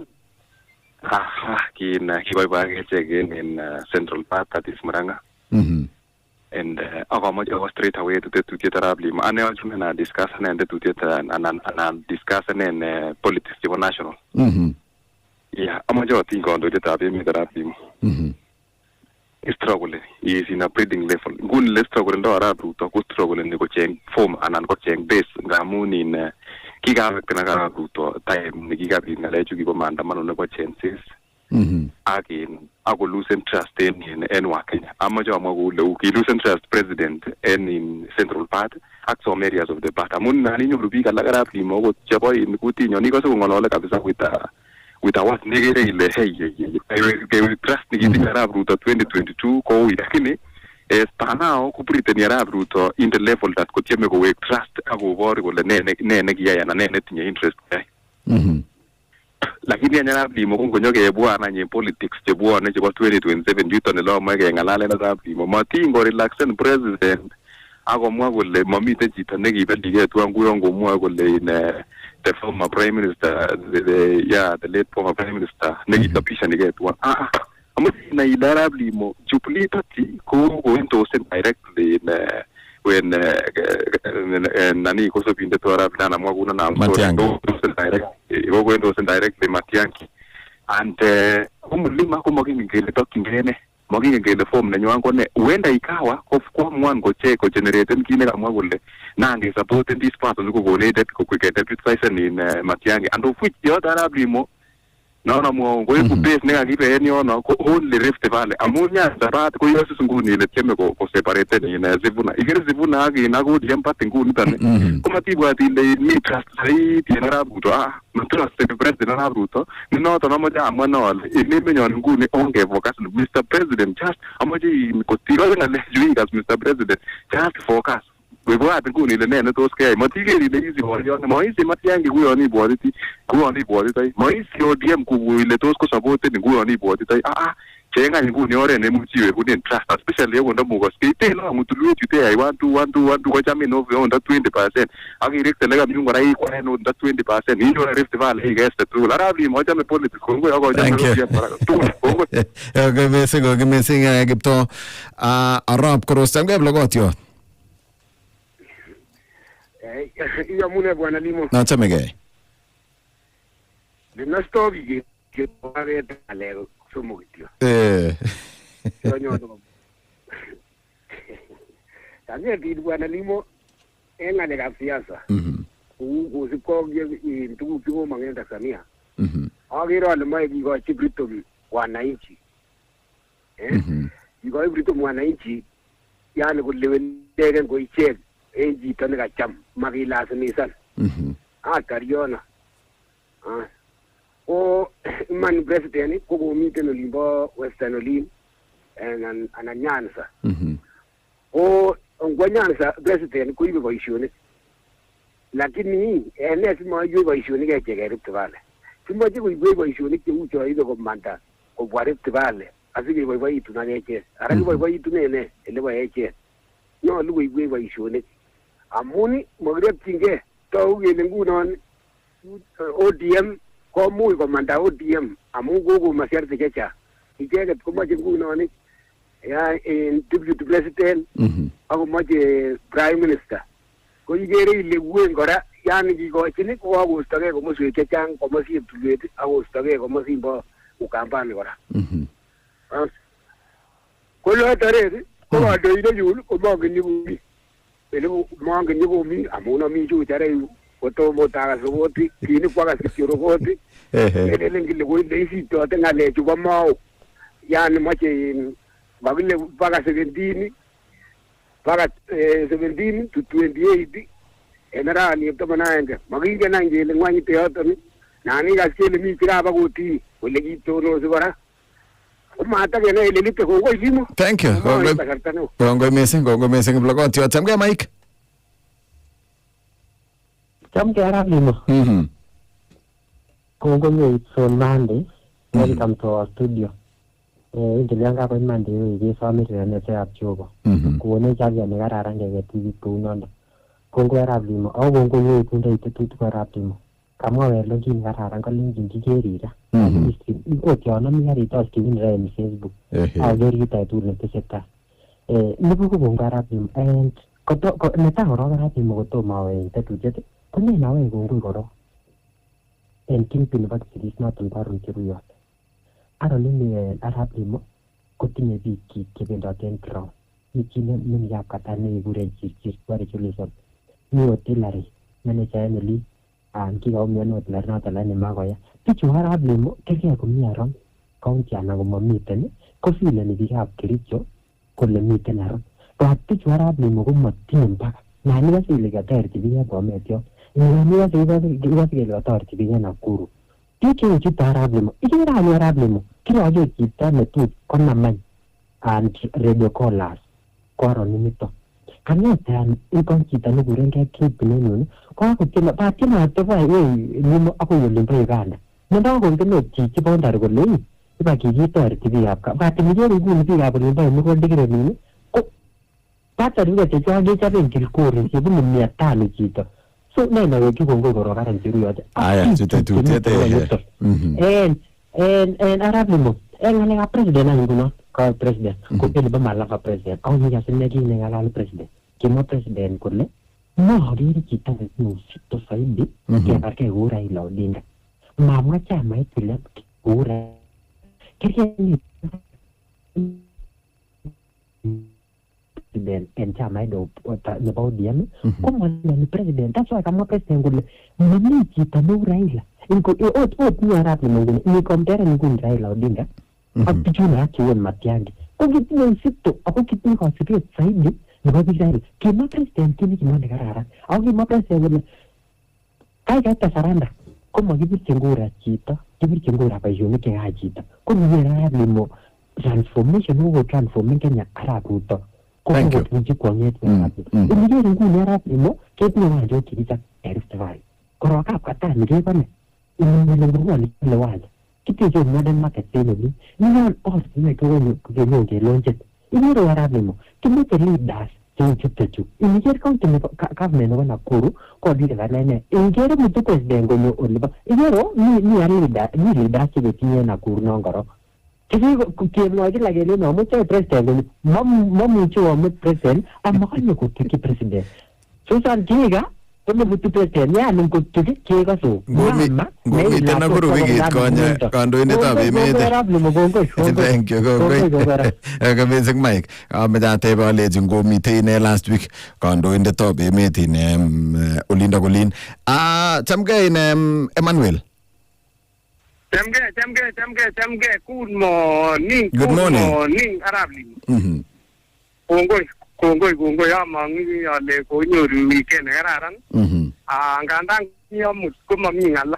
Kiboiboigei again in central part that is Murang'a. And akamoche awo straight away to tetutiet Arap Limo. Ane achome na discuss ane tetutiet anan discuss ane politics chebo national. Yeah, amoche atiny kandoindetab emet Arap Limo. Struggle is in a breeding level. Nguni le struggle ndo Arap Ruto ko struggle ni kocheng form anan kocheng base ngamun in kikawek na Arap Ruto time nikikabit ngalechu kibo maandamano nebo census. Ako lose trust in Wakenya. Amajo amagule ki lose trust president in central part ak some areas of the part. Amun nani nyoru biik alak Arap Limo ko chebo in kutinyo ni ko so ngolole kabisa with a what negere ile hey trust nikitinye Arap Ruto 2022 ko lakini stanao kupriteni Arap Ruto in the level that kotieme ko wek trust akobor kole ne nekiyai na ne netinye interest kai. Lakini Arap Limo kongonyo kebwana nye politics chebwane chebo 2027 yuto nelo moke ngalalen Arap Limo matingo relaxen president akomwa kole mamite chito nekibelige tuan kuyon komwa kole in the former prime minister the late former prime minister nekitapisha nige tuan amuti na Arap Limo Jubilee party ko endorsed directly in when nani ko so pinde to Arap na mwa kuna na endorsed directly Matiang'i and umulima ko magingele tokingene magingele form nenywan ko ne uenda ikawa kwa mwan ko che ko generate kine kamwa kole nange support this person ko donated ko kwike deputy president in Matiang'i and of which the other Arap Limo no mo ko ku base nekakibe en yono ko only Rift Valley amunya sabat ko yosu nguni ile tieme ko separate ni na Zivuna igere Zivuna agi na go diempati nguni tane ko matibwa ile ni trust sai ti Arap Ruto trust the president Arap Ruto ni no to mo ja amano ile menyon nguni onge focus Mr President just amoji ko tiro na le as Mr President just focus we go at nguni ile ne to skay matigeri ile hizi waliona Moisi Matiang'i kuyoni bwaliti tai Moisi ODM ku ile to ko support ni kuyoni bwaliti tai chenga nguni oret nemuchi wekunen trust, especially yekunda mugos keite lo ngutulwet yute ai 1 ko chamin of onda 20% akirekte lega mi ngora ikwa en onda 20% inyo Rift Valley igeste tu Arap Limo chame politics kongo yako chame Okay, missing Kipto Arap korostam ke blogotio. Iyo mune bwana Limo. Na chamege. De no story que pare alego sumo kitio. Sonyo. Tangia di bwana Limo enga de siasa. Usikoge ndugu kimo mangenda Tanzania. Agiro almai bigo chibrito wananchi. Bigo ibrito wananchi yani kulewelege ngoiche eji tanega cham magila senisan. Kariona. O man president ko meet no limbo western olim and ananyansa. O ngwanyansa president ko ibe boishoni. Lakini ene sima yue boishoni ke Rift Valley. Sima je yue boishoni ke ucho ido ko manda ko Rift Valley. Asige boy itu na neche. Ara boy itu ne ele boy eche. No lu yue boishoni. Amuni magreb tinge to yele ngunon ODM ko muy ko manda ODM amu gogo masiar de checha ijege ko maje ngunon ya deputy president ako maje prime minister ko igere ile ngora yani gigo chini ko agustage ko musu chechang ko masi tulwet agustage ko masi bo ukambani gora ko lo tare ko ado ide yul ko magni bumi ele magni bumi amu no mi ju tare koto mota soboti kini kwa sikiro goti ele ngile ko ile isi to tenga le juba mau yani mache bagile paga 17 to 28 enara ni to manaanga maginge nange le ngwanyi te otoni nani gaskele mi kira bagoti ole gito no sibara mata gene ile lite ko Limo. Thank you. Gongo missing blogotio chamge Mike. Chamge Arap Limo. Kongo on Monday. Welcome to our studio. Injilianga kwa Monday we family ne cha chogo. Kuone chaga ne kararan ke TV kunondo. Kongo Arap Limo. Au kongo nyo kunde itutu kwa Arap Limo. Kama welo kin kararan ko linkin kigerira. Otiona mi hari to skin re Facebook. Ageri ta tu ne teseta. Nibu ko kongo Arap Limo and ko neta horo Arap Limo ko to mawe tetu jete. Kone nawe kongo goro. En kingpin of the is not on Baron Kirui. Arolini Arap Limo continue biki kebendoten crown. Nikine min yakatane gure chir kwari chulisan. Ni hotelari manager Emily and kiga umeno hotelar tala ni magoya. Pichu Arap Limo keke ko mi aron county ana ko mamiten ko file ni biga kiricho ko le miten aron. But pichu Arap Limo ko matin mpaka. Na ni wasile ga terti biga ko metyo. Ni wasile ga terti biga na kuru. Pichu chuta Arap Limo. Ikira ni Arap Limo. Kira ajo kita metu kona man and radio callers kwaro nimito kanya tan ikon kita ni gurenge keep nenu kwa ko kila pati na to vai Limo ako yolimba Uganda nda ko ngeno chichi bondar ko le iba ki gitar tibi apka pati ni je gu ni ga bolimba ni ko digre ni ko pata ri te cha ge cha ben kil ko ri se bu mi atani chito so na we ki ko ngoro garan tiru yo aya tu en Arap Limo ngale ga president ang guno ka president ko pele ba mala ka president au ni ga sene gi ne ngala president ki mo president ko le no ri kita no sito faidi ke ba ke ura ila odinga mama cha mai tule ura ke ni president en cha mai do ne ba odiem ko mo ni president ta so ka mo president ko le ni kita no ura ila inko ni Arap Limo ni compare ni kun Raila Odinga apijuna kiwen matiangi ko kitino sito ako kitino ka sito saidi ni ba Israel kima president kini kima ne karara au kima president kai ta saranda ko mo gibi kengura chita gibi kengura ba yoni ke hajita ko ni Arap Limo transformation wo transforming Kenya Arap Ruto ko ko ni ko nyet ni ni Arap Limo ke ni wa jo kibita Rift Valley ko ka kata ni ke bane ni le ngwa ni le wa kitecho modern market penny ni os ni ko ke lonjet iniro Arab kimeche leaders chuptechu ingere county ne government ne Nakuru ko dire galene ingere mutu president gonyo oliba ingero ni leader chibetinye Nakuru nongoro kiki kemwaji lagele no mutu president mamuchi wa mutu president amakanyo kutuki president so san kiga Kone mutu president ya nung kutuki kiga so ngomiten Nakuru wikit konye kandoindetab emet. Thank you. Amazing Mike. Amedatebe aleji ngomiten ine last week kandoindetab emet in Olinda Kolin. Chamgei in Emmanuel. Chamgei. Good morning. Good morning, Arap Limo. Kongoi amangi ale konyoru weekend kararan. Ngandang yomut komami ngala.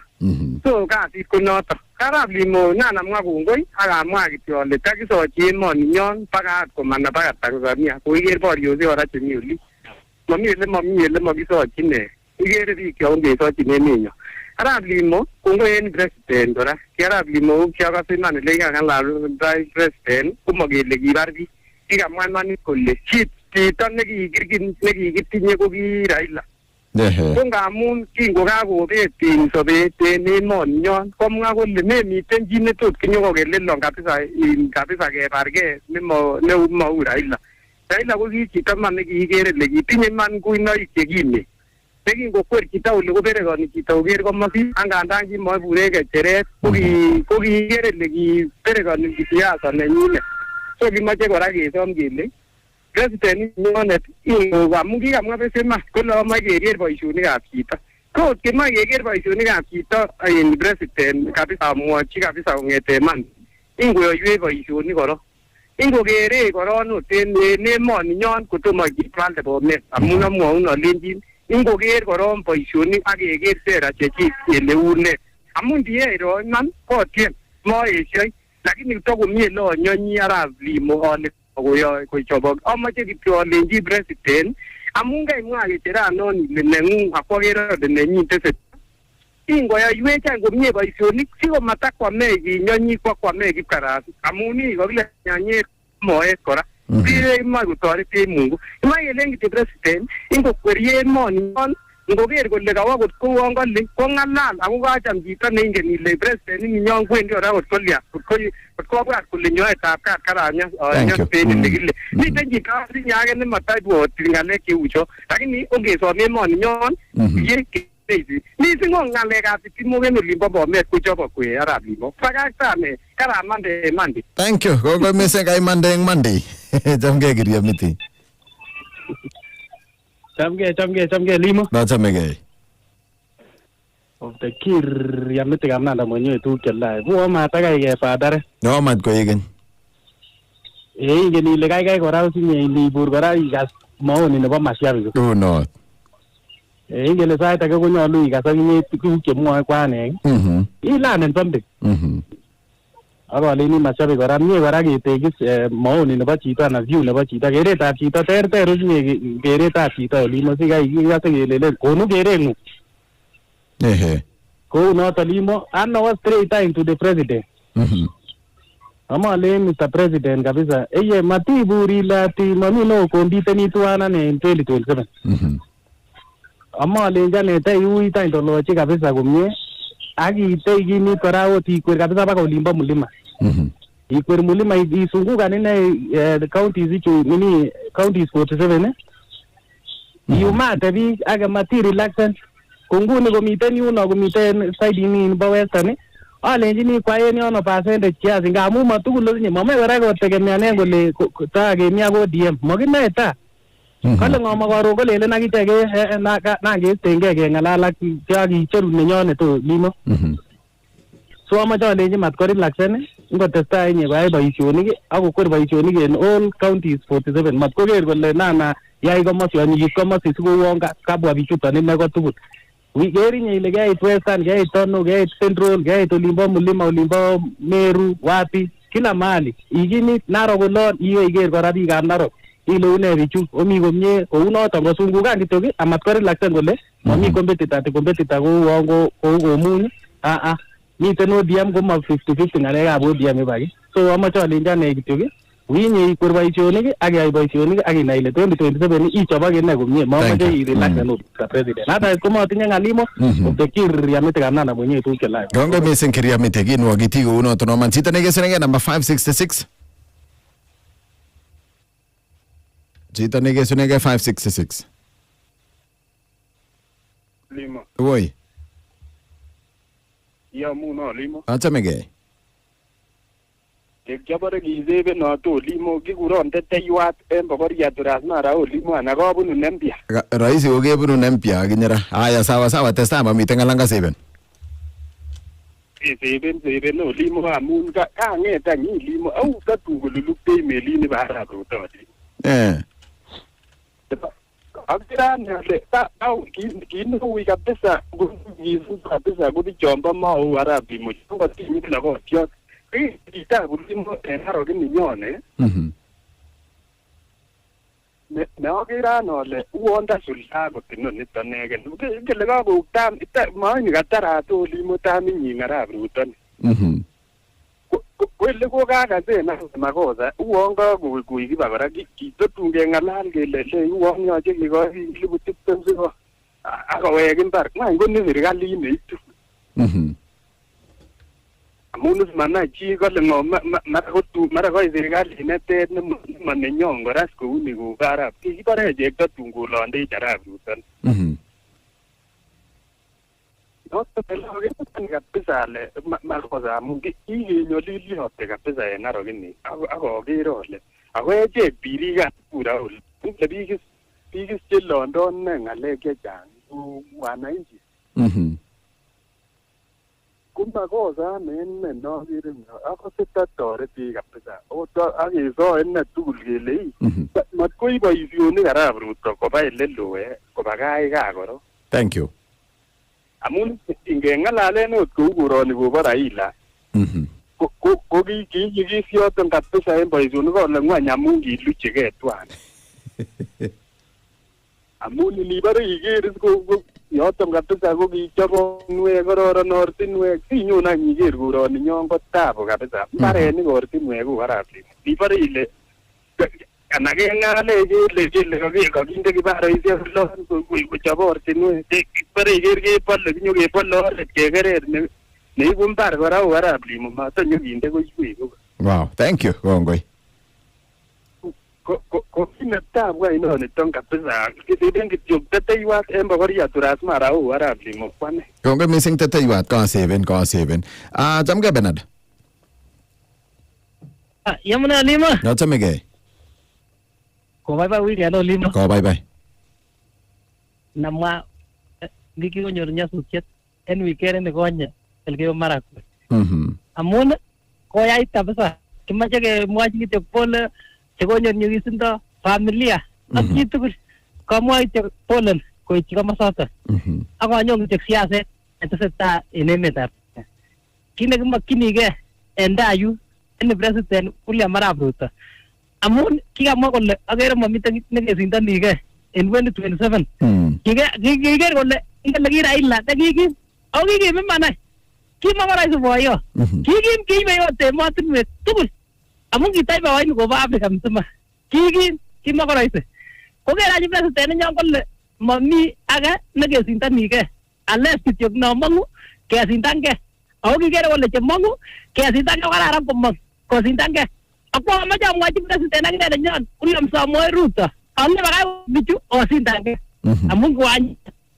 So kasit konoto. Arap Limo nanamwa kongoi akamwa kityo ale takisochi emoni nyon pakat komanda pakat Tanzania. Koiker boriosyek kora chemi oli. Mami ele makisochi ne. Ikere biik chon kesochi emenyo. Arap Limo kongoi en president kora. Ki Arap Limo kiakase iman ele kang'alal president komakele kibar biik. Kikamwa imanit kole chito nekikitinye ko ki Raila. Ko ngamun kingokakobet biik sobet en emoni nyon komwa kole memiten chi netot kinyokokelelon kabisa kebargei neu mau Raila. Raila ko ki chito man nekikere ile kitinye man kuinoik chekimen. Nekingokwer chito ole koberekoni chito koker komosi angandan kimoibure kecheret ko kikere ile kiberekoni kisiasa nenyinet. So kimache kora kesom kele president nyonet amun kikamwa besema kole amache keker boisionikab chito. Ko kimache keker boisionikab chito en president kabisa amwochi kabisa kong'ete man. Ingoyoywech boisionik kora. Ingokere koronot en emoni nyon kotomo kitwalde bomet amun amwaun alenjin ingoker koron boisionik ak keker sera chechik kele une. Amun ndiye iro iman kotien moesioi lakini tokomie lo nyonyi Arap Limo ale kochobok amache kityo alenji president amun kaimwa keteranon ile neng'ung akwakere nenyin teset ingoyoywech any komie boisionik sikomatakwame kinyonyi kwakwame kipkarasi amun kokile nyanyet moet kora bire imoe kotoretech Mungu imoe kelen kityo president ingokwerie emoni nyon ngoker kole kawa kot kouon kole kong'alal ako kacham chito neingen ile president ninyon kwendi kora kot kolya kot kobwat kole nyoetab kat karanya nyosupeni nekile miten chito asinye ake nemataibuoti ng'alek cheu cho lakini ongesom emoni nyon mising ko ng'alekab sitimoken olimbo Bomet kochobok kwe Arap Limo pakaktane karamande Monday. Thank you. Kongoi mising kai Monday. Chamgei Kiriamiti. Chamgei Limo. Chamgei. Ofte Kiriamiti kamnanda mwenyewe tu kelai. Buo matakai ke fadare. No mat ko igen. Ingen ile kai kora usinye ilibur kora ikas maoni nebo mashabiki. Oh no. Ingele sait age konyolu ikas akinye tuguk chemwoe kwanek. Ilanen something. Akolini mashabiki kora mie kora ketekis maoni nebo chito anan view nebo chito. Keretab chito terter usinye keretab chito Limo sikai ikase kelelen konu kereng'ung. Kou noto Limo anawa straight time to the president. Amale Mr. President kabisa eye matiburi lati mami no konditeni tuana ne 2027. Amale njane tai ui tai ndolochi kabisa kumye akitei kimi kora oti kwer kabisa baka ulimba mulima. Ikwer mulima isunguka nene counties ichu nini counties 47 Yumate bi aga mati relaxant kunguni komiten yuno komiten side ini bo western alenjini kwa yeni ono percentage kiasi ngamu matugul osinye mame kora kotegemeane kole ta kemia ko DM makinae ta kale ngoma karo kolelen akitege nangeistenge keng'alal ak kiakicheru nenyone to Limo. So amache alenji mat ko relaxen ngotestai inye koyai boisionik akokwer boisionik en all counties 47 mat koker kole nana yai komosi anyikis komosi sikouon kabwa bichuton ine ko tugul. Kerinye ile keyait western, keyait tono, keyait central, keyait olimbo mulima, olimbo Meru, wapi, kila mahali. Ikini Narok olon, iwe iker kora biikab Narok. Ile une bichu, omi komye, kou noton kosungukan kityo amat ko relaxen kole, mami competitor kouon kou komunyi. miten ODM koma 50-50 ng'alekab ODM ibaki. So amache alenjan kityo winyi ikwer boisionik ak iyai boisionik ak inai ile 2027 ichobok inei komie mamache irelax en office president. Hata komatinye ng'alimo obtekir yamite kanana mwenyewe tuke live. Gongo missing kiriamite kinwagiti kou noton oman chito nekesenege number 566. Chito nekesenege 566. Limo. Woi. Yamuno Limo. Achamege. Kekjabare kizebe noto Limo kikuron teteyuat en Bogoria Turasmara Limo anakobunu Nempia. Raisi kokebunu Nempia akinyera. Haya sawa testa mamiten ngalanga 7. Seben Limo amun kang'eta nyi Limo au katungululukte melini Arap rutoti. Akirani ale au kinu kabisa kabisa kudi chomba mau Arap Limo chomba timi la kotiot. Kita Limo enaro gini nyone. Ne akirani ale uonda sulta kotino nitonegen. Kele kako tam maani katara to Limo tami nyi Arap rutoni. Kwele kokakase na makosa uonga kuikiba kora kitotunge ngalal kele uong yoche kikochi 20 siko akowek imbar ng'any ko ni serikalit neitu amun manai chi kole ng'o mara koi serikalit netet nemanenyon kora kou ni kou Arap kikibore echek tatun kolondech Arap Ruton. Noto pelageni kabisa ale makosa amun kikinyolilyote kabisa en arokini akoker ole ako echek birikab kura ole bikis chelondon ng'alek chechang wananchi kumakosa ane nokere akose tatoret biik kabisa akeso ine tugul kele matkoi boisionik Arap Ruto koba elelo koba kaa koro. Thank you. Amun ingeng'alalen ot kou koroni kobo Raila ko kinyigis yoton kabisa en boisionik kole ng'wany amun kiluchigei twan amun inibore iker yoton kabisa ko kichop ortinwek kororon ortinwek sinyon any iker koroni nyon ko tabu kabisa mbarenik ortinwek ko Arap Limo ibore ile ana keng'ale kele kakinde kibaroisiek kochop ortinwek ibore iker kebole kinyokebole oret kekerer neibu mbar kora ko Arap Limo matanyokinde koiwek. Wow, thank you kongoi. Ko kinetab inoniton kabisa kisiden kityo teteiwat en Bogoria Turasmara Arap Limo kwane. Kongoi missing teteiwat ka 7. Chamge Bernard. Yamuna Limo. Nachamege. Kobaibai weekend Limo. Kobaibai. Namwa kikonyor nyasutiet en weekend nekonye Elgeyo Marakwet. Amun koyait kabisa kimache kemwochi kityo pole chekonyor nyigisindo familia ak chitugul kamwoi kityo pole koityi komosoton ak konyon kityo siaset netesetai en emetab kit nekimakchinigei en tayu en president William Arap Ruto amun kikamwa kole akere mamiten kit nekesindonigei en 2027 kiker kole ingele ki Raila nekikim ako kikim imanai kimakoroisi boyo kikim kiibe ot emotinwek tugul amun kitach bawaini kobo Afrika mzima kimakoroisi kokerachi president nenyon kole mami age nekesindonigei ales kityo nomong'u kesindangei ako kikere kole chemong'u kesindangei kararan komong kosindangei ako amache amwochi president akine nenyon William Samoei Ruto ale bakach bichu osindangei amun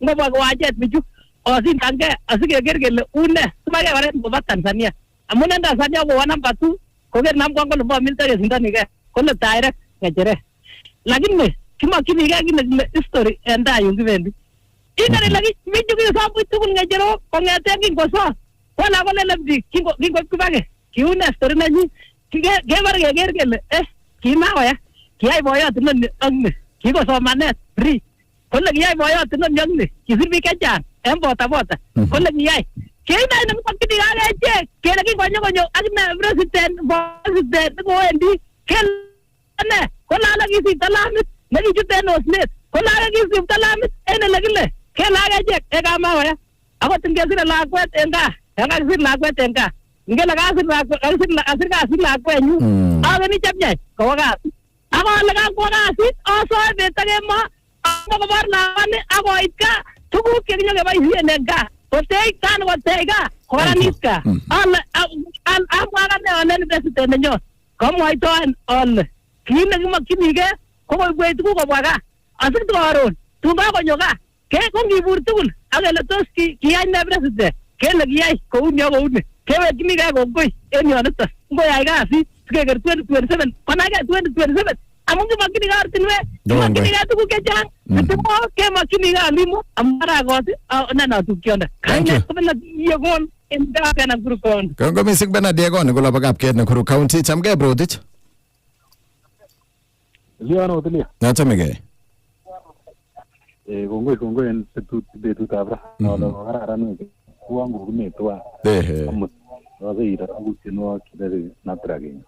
ngobwa kiwanjet bichu osindangei asikeker kele une simakekeret kobo Tanzania amun en Tanzania kowo number 2 koker namkwan kole mominto kesindonigei kole direct ng'echeret lakini kimakchinigei kit nekile history en tai yun kibendi ingene ile bichu kisobuch tugul ng'echerok kong'eten kingoso wala kolele biik kingoib kibake kiune history nenyin kebore keker kele kimakoya kiyai boyot inoni ak ni kikosomanet free kole kiyai boyot inoni ak ni kisir biik chechang en botabota kole kiyai keinai nemakchinigei ak echek kele kingonyo akine president kowendi kele kolale kisipto lamit nekichuten osnet kolale kisipto lamit en ele kile kele ak echek ekamokoya akot ngesire lakwet en gaa kakasir lakwet en gaa ngele kasir kasit lakwenyu akeni chepnyai kowo kasit ako ale kakwo kasit osoe bet ak kemo akobor lawani akoit gaa tuguk chekinyokeboisien en gaa kotech gaa kokaranit gaa ale amwa akane ale president nenyon komwoitoen ale kit nekimokyinigei ko koibwech tuguk kobwa gaa asikto karon tun kakonyo gaa ko ngibur tugul ak kele tos kiyai ne president kele kiyai kouni ak kouni kewekchinigei kongoi en yoniton ngoyai kasit sikeker 2027 konaigei 2027 amun kimokyinigei ortinwek kimokyinigei tuguk chechang netimo kemokyinigei Limo amarakot nenotukyondo kainet ko Bernard Yegon en gaa Nakuru County. Kongo mising Bernard Yegon kolobo kapket Nakuru County. Chamgei Brotich. Liano utilia. Nachamegei. Kongoi en betutab ra. Ole kararan kwangu kumetwa. Amut. Wazeira akutinwa kidari natragin.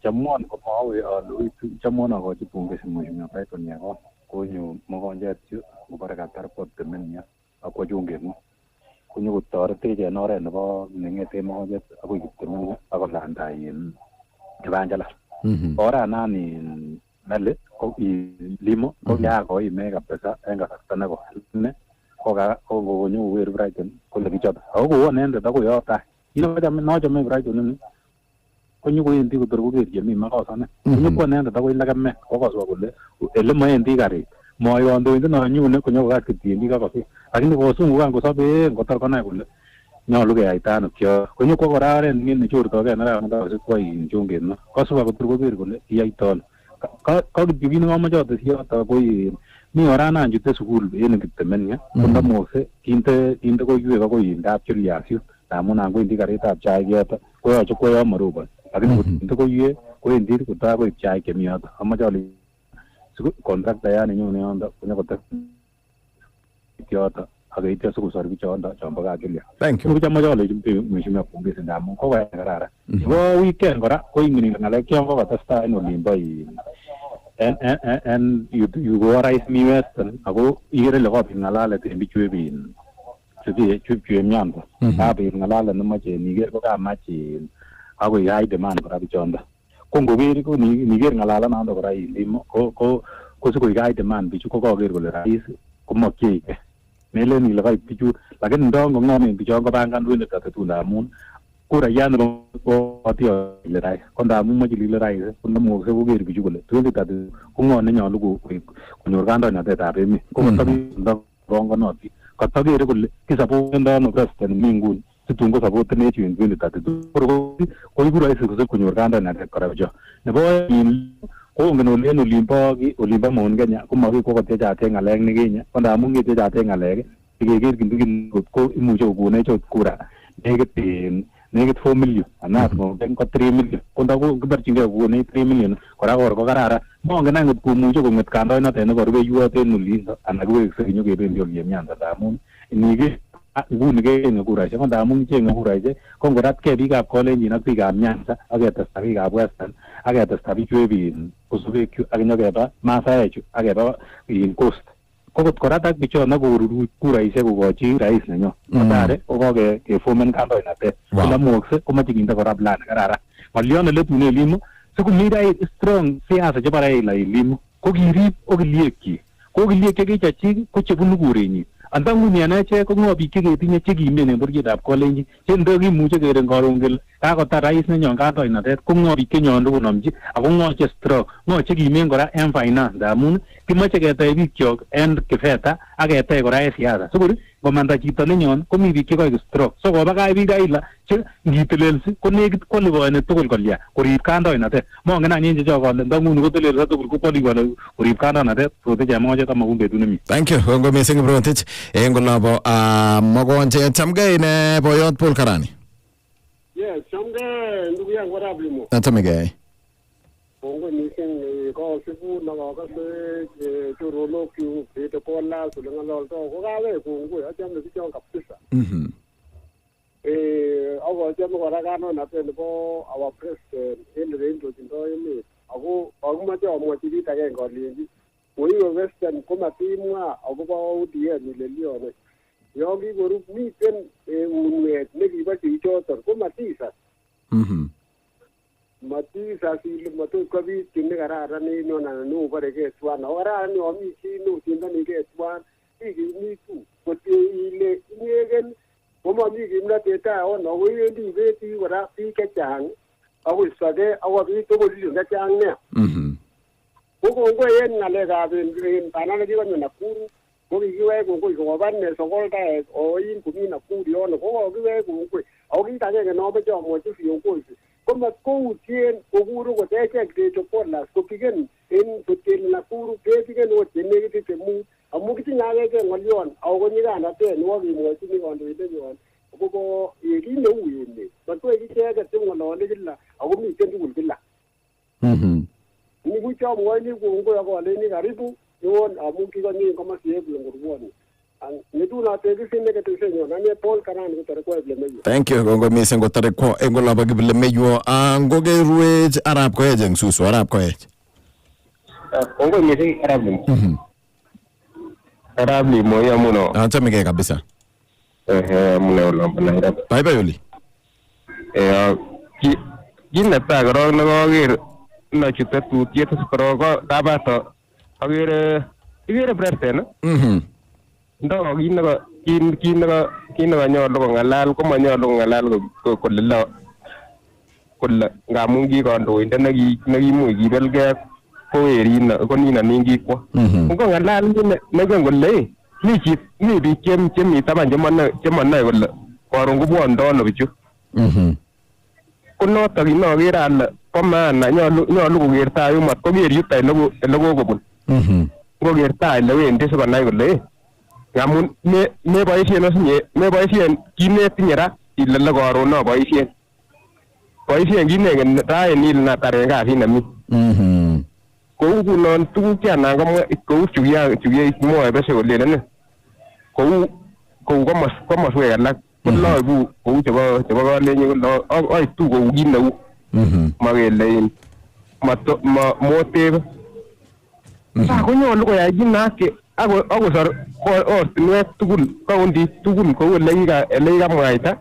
Chamon ko pawe alu chamon akochi pongezi mheshimiwa Brighton yako konyo mogonjet chu kubaraka tarpot temenia akwa jungengu konyo kotoretech en oret nebo nengete mogonjet akoi kiptemenia akolanda in kibanjala. Oranani mele ko Limo ko yakoime kabisa en kasarta nebo ne konyo wer Brighton kole kichobe ako koon endet akoi yota nochome Brighton ni konyo koendi kotor koker chemi makosane konyo koon endet akoi lekeme kokoswa kole ele moendi karit moi kandoindet nonyune konyo kokas kitiendi kakosik lakini kosungukan kosobe kotor konai kole nyolu keyaita ano kyo konyo kwo kora oret nechortogei nerakosik kwo chunget no kosuba kotor koker kole kiyaito ano ka kityo kit nekomoche atesyi yoto ko mi oranan chute sukul en Kiptemenia kondamokse kinde koiwek akoi indap Julius amun angwendi karitab chaik yoto koyoche kwo yo maroboni lakini kinde koiwek kowendi kotaa koib chaik chemi yoto amoche ale contractor ya nenyone yondo konyokotes yoto akeityo sikusor bichondo chombo kaa Julius. Kochamoche alechi mheshimiwa pongezi ndamun kokoyai kararan. Nebo weekend kora koing'ini ng'alek chon kokotestai en olimbo en yuko rais mi western ako ikere ile kopit ng'alalet en bichu emyando kapit ng'alalet nemoche niker ko kamach akoi high demand kora bichondo ko ngoker ko niker ng'alalanondo kora Limo ko sikoik high demand bichu ko koker kole rais komokyeike melen ile koit bichu lakini ndo ngong'omen bichon kopangan 2032 amun kurayat nebo atio ile rais ko ndamun moche lile rais kondamokse koker bichu kole 2032 ko ng'o nenyolu konyor kandoinatetab emet ko kotokindo bongonotin katokere kole kisapotendano president mi nguni situn ko sapotenech en 2032 koiku rais kosip konyor kandoinatet kora bicho nebo kongen ole en olimbo Mount Kenya komakoi kwo kotiechatech ng'alek nekinye ko ndamun ketiechatech ng'alek keker kintukin ko imuche kokonech ot kura nekit 4 million anat ng'oken ko 3 million ko ndako kiborchingei kokonech 3 million kora kor ko kararan mongen any ngot komuche kong'et kandoinatet nebo rubeiwot en olindo anan kiwekse kinyokebendi oliemyanda ndamun iniker nguni kecheng'e kuraisiek ko ndamun kicheng'e kuraisiek ko ngoratkei biikab Kalenjin ak biikab Nyanza ak ketesta biikab Western ak ketesta bichu ebin Kosubekyu ak inyokeba Masaechu ak keba Coast ko kot koratak bichon akoruru kuraisiek kokochi rais nenyon kotare ko kokefomen kandoinatet kolamokse komoche kinde kora plan kararan ng'olyon neletune Limo sikomi strong siasa chebo Raila Limo ko kirib okiliekyik ko okiliek chekichachik ko chebunu kurenyin andanguni en echek ko ng'o biik cheketinye chekimen en bororietab Kalenjin che ndo kimuche keren karon kele kakotar rais nenyon kandoinatet ko ng'o biik chenyolu konomchi ako ng'o che strong ng'o chekimen kora en finance amun kimoche ketech bikyok en kifeta ak ketech kora en siasa sikor ngomanda chito nenyon komi biik chekoik strong so kobakach biik Raila che ngitelelsi ko nekit kwolikoeni tugul kolya korib kandoinatet mongen any en chechok kole ndanguni kotelelso tugul ko kwolikoeni korib kandoinatet Rotich Chemoget amakun betut nemie. Thank you kongo mising Rotich en kolobo mogonje chamgei ne boyot Paul Karani. Yes, chamgei ndugu yangu Arap Limo. Natamegei. Kongo mising ko sifu na wakase choroloku pete kola sulengalo to ko gawe kongo achame bichon kabisa. Ako achame kora kandoinatet nebo our president en reindochin emet ako mache amwachi kit agenge alenji koiwe western komatimwa akobo ODM ile lione yon kikorub miten siket nekibo chichoton ko matisas. Matisas ile matot kobit kit nekararan en yon anan neoboreke tuan. Ako kararan yon mi chi neotindonike tuan ikimitu kotie ile inyeken komomi kimnotet aon ako iwendi ibeti kora biik chechang akoistoge akobit opposition chechang nea. Ko kongoi en ng'alekab en banda nekikonyo Nakuru ko kikiwech kongoi koba ne sokol taek oin komi Nakuru yono ko kokiwech kongoi ako kit agenge nomoche amwochi viongozi ko matkoutien kokuru kotechek kechop bolas kokiken en hotel Nakuru kekiken ot chenekit temut amu kitinye agenge ng'olyon ako konyiganatet nebo kemwochini kandoindenyon akobo kit neu emet matkoik icheket cheng'olole kila ako miten tugul kila. Nibuch amwoini kongoi akoleni karibu yon amu kikonyin komosi Ebulengurwoni. Netunotekisi neketesenyon ane Paul Karani kotore kwa Eblemeyo. Thank you kongoi mising kotore kwa engolaba Eblemeyo. Ngokerwech Arap koech eng susu Arap koech. Kongoi mising Arap Limo. Arap Limo yamuno. Achamege kabisa. Mune olombo Nairobi. Bye oli. Kit netai korok nekoker nochute tutiet korok ko kabato ikere president ndo kit nekanyolu kong'alal komanyolu kong'alal kole ngamun ki kandoindet nekimuch kibelgei ko werino ko nino ningikwo ngong'alal neken kole mi biik chemi taban chemanoe kole karon kobwondo ano bichu ko notok inokere ale bo maana nyolu koker tai mat koker yuto ele kokobun ngoker tai ele wendi sikonai kole ngamun meboisien kit netinye ra ile le karon aboisien boisien kit nengen raini ile nataren kasit nemi kou kunon tuguk cheanan komwa kou chukimwoe bese kolelen kou komoswek alak koloiku kou chebo kalenjin kolo oitu kou kit neu makele motebe konyolu koyai kit nake akosor ortinwek tugul kaunti tugul kou ele kikamwaita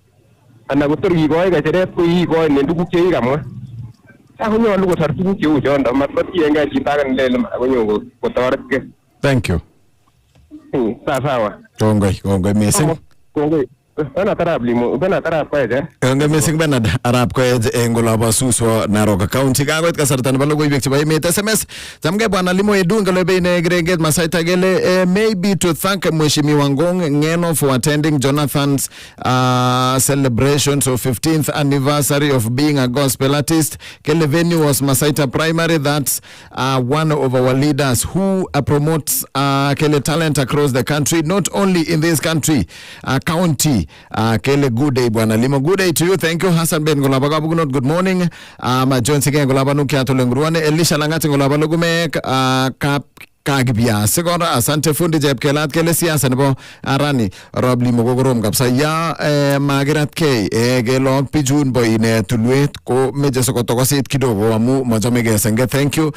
anan kotor kikoi kecheret ko kikoi en tuguk chekikamwa konyolu kosor tuguk cheu chondo matkotiengei chito age nelele konyo kotoretkei. Thank you. Sawa. Kongoi mising. Kongoi. Bernard Arap Limo, Bernard Arap koech. Kongoi mising Bernard Arap koech eng olabo Suswa Narok County. Kakoit kasarta nebo logoiwek chebo emet SMS. Chamgei bwana Limo Edu ngalobe ine Greget Masaita gele maybe to thank Mheshimiwa Ngong Ngeno for attending Jonathan's celebrations of 15th anniversary of being a gospel artist. Kele venue was Masaita Primary. That's one of our leaders who promotes Kele talent across the country, not only in this county, county. Kele good day bwana Limo. Good day to you. Thank you. Hassan Ben Golaba Gabugunot. Good morning. John Sige Golaba Nukia Tolengruane. Elisha Langati Golaba Lugume Kagibia Segora asante fundi Jeb Kelat Kele siasa nebo arani Rob Limo gogorom kapsa ya Margaret K gelog pijun boy ne tulwet ko meje sokotokosit kidogo amu majamege senge. Thank you.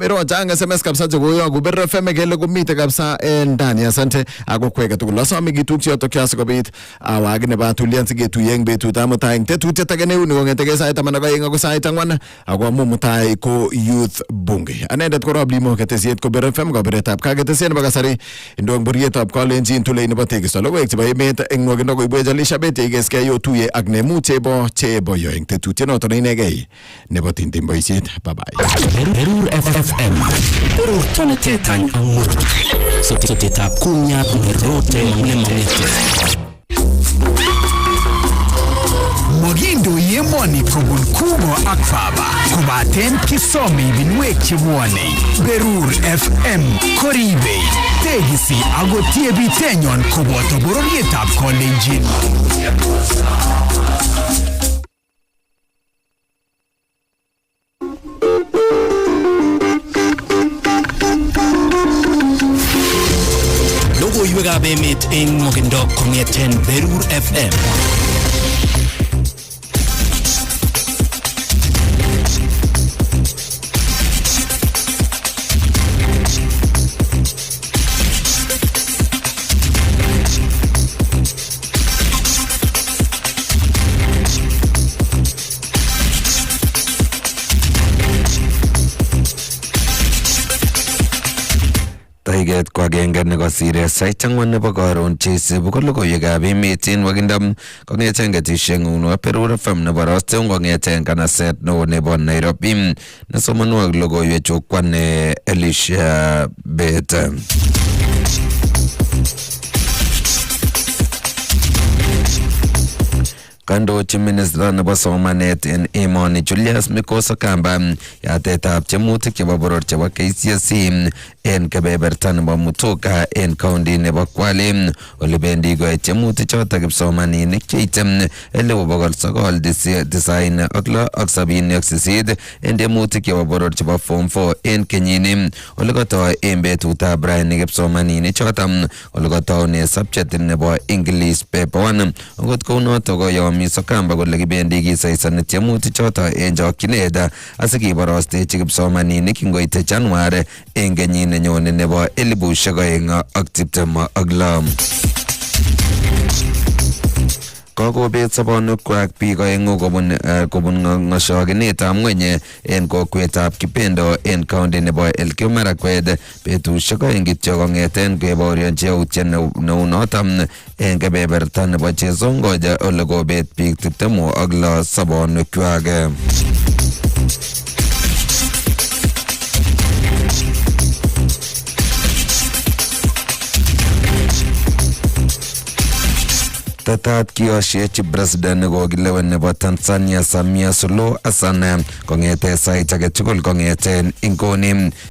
Ero janga SMS kapsa jogoyo guberre feme gele gumite kapsa ndani asante agokwega tugula so migituk chi otokya sikobit awagine ba tuliansi getu yeng betu tamutai tetute tagene uni ngetege sa tamana ga yenga ko sa itangwana agwa mumutai ko youth bunge anedet ko Rob Limo ketesiet ko berre feme Beretab kagetesen bagasari indong burietab kalenjin tule nebo tekisto logoek chebo emet eng nwogindo koibwech Elizabeth igeske yo tuye ak nemu chebo yo eng tetutiet noto inegei nebo tindim boisiet. Bye bye. Berur FM. Berur tonetetany ang sotetab kumyat nerote nemangete. Mogindo yemoni kobun kumo akfaba kubaten kisomi binwek chebwane. Berur FM koribe tegisi agotie bitenyon koboto bororietab kolenjin. Logoiwekab emet eng Mogindo kongeten Berur FM. Dakiket ko agenge nekosire sait ang'wan nebo karon cheisibu ko logoiwekab emet en wakindam kong'eten ketisheng'ung nebo Berur FM nebo Rosteon kong'eten kanaset neo nebo Nairobi. Nesomonwok logoiwechu kwane Elisha Bet. Kandochi ministra nebo somanet en emoni Julius Mikoso Kamba yatetab tiemutik chebo boror chebo KCSE en kebeberta nebo Mutoka en county nebo Kwale. Ole bendi koe tiemutik choto kipsomaninik cheite 1996 en tiemutik chebo boror chebo form 4 en kenyini. Ole kotoi en betutab raini kipsomaninik choto ole kotoune subject nebo English paper 1. Akot kounoto koyomi Sokamba kole kibendi kisaisani tiemutik choto en chokchinet asikiborostechi kipsomaninik ngoite Januari en kenyit nenyone nebo 2026. Kokobet sobonwekwak biik oeng'u kobun ng'oshokinetab ng'weny en kokwetab Kipendo en county nebo Elgeyo Marakwet betusiek oeng kityo kong'eten kebaorionji yautiet neu noton en kebeberta nebo Chesongoch ole kobet biik 26 sobonwekwak. Tetat kiyoshechi president nekokilewen nebo Tanzania Samia Suluhu Hassan kong'eten sait age tugul kong'eten inguni.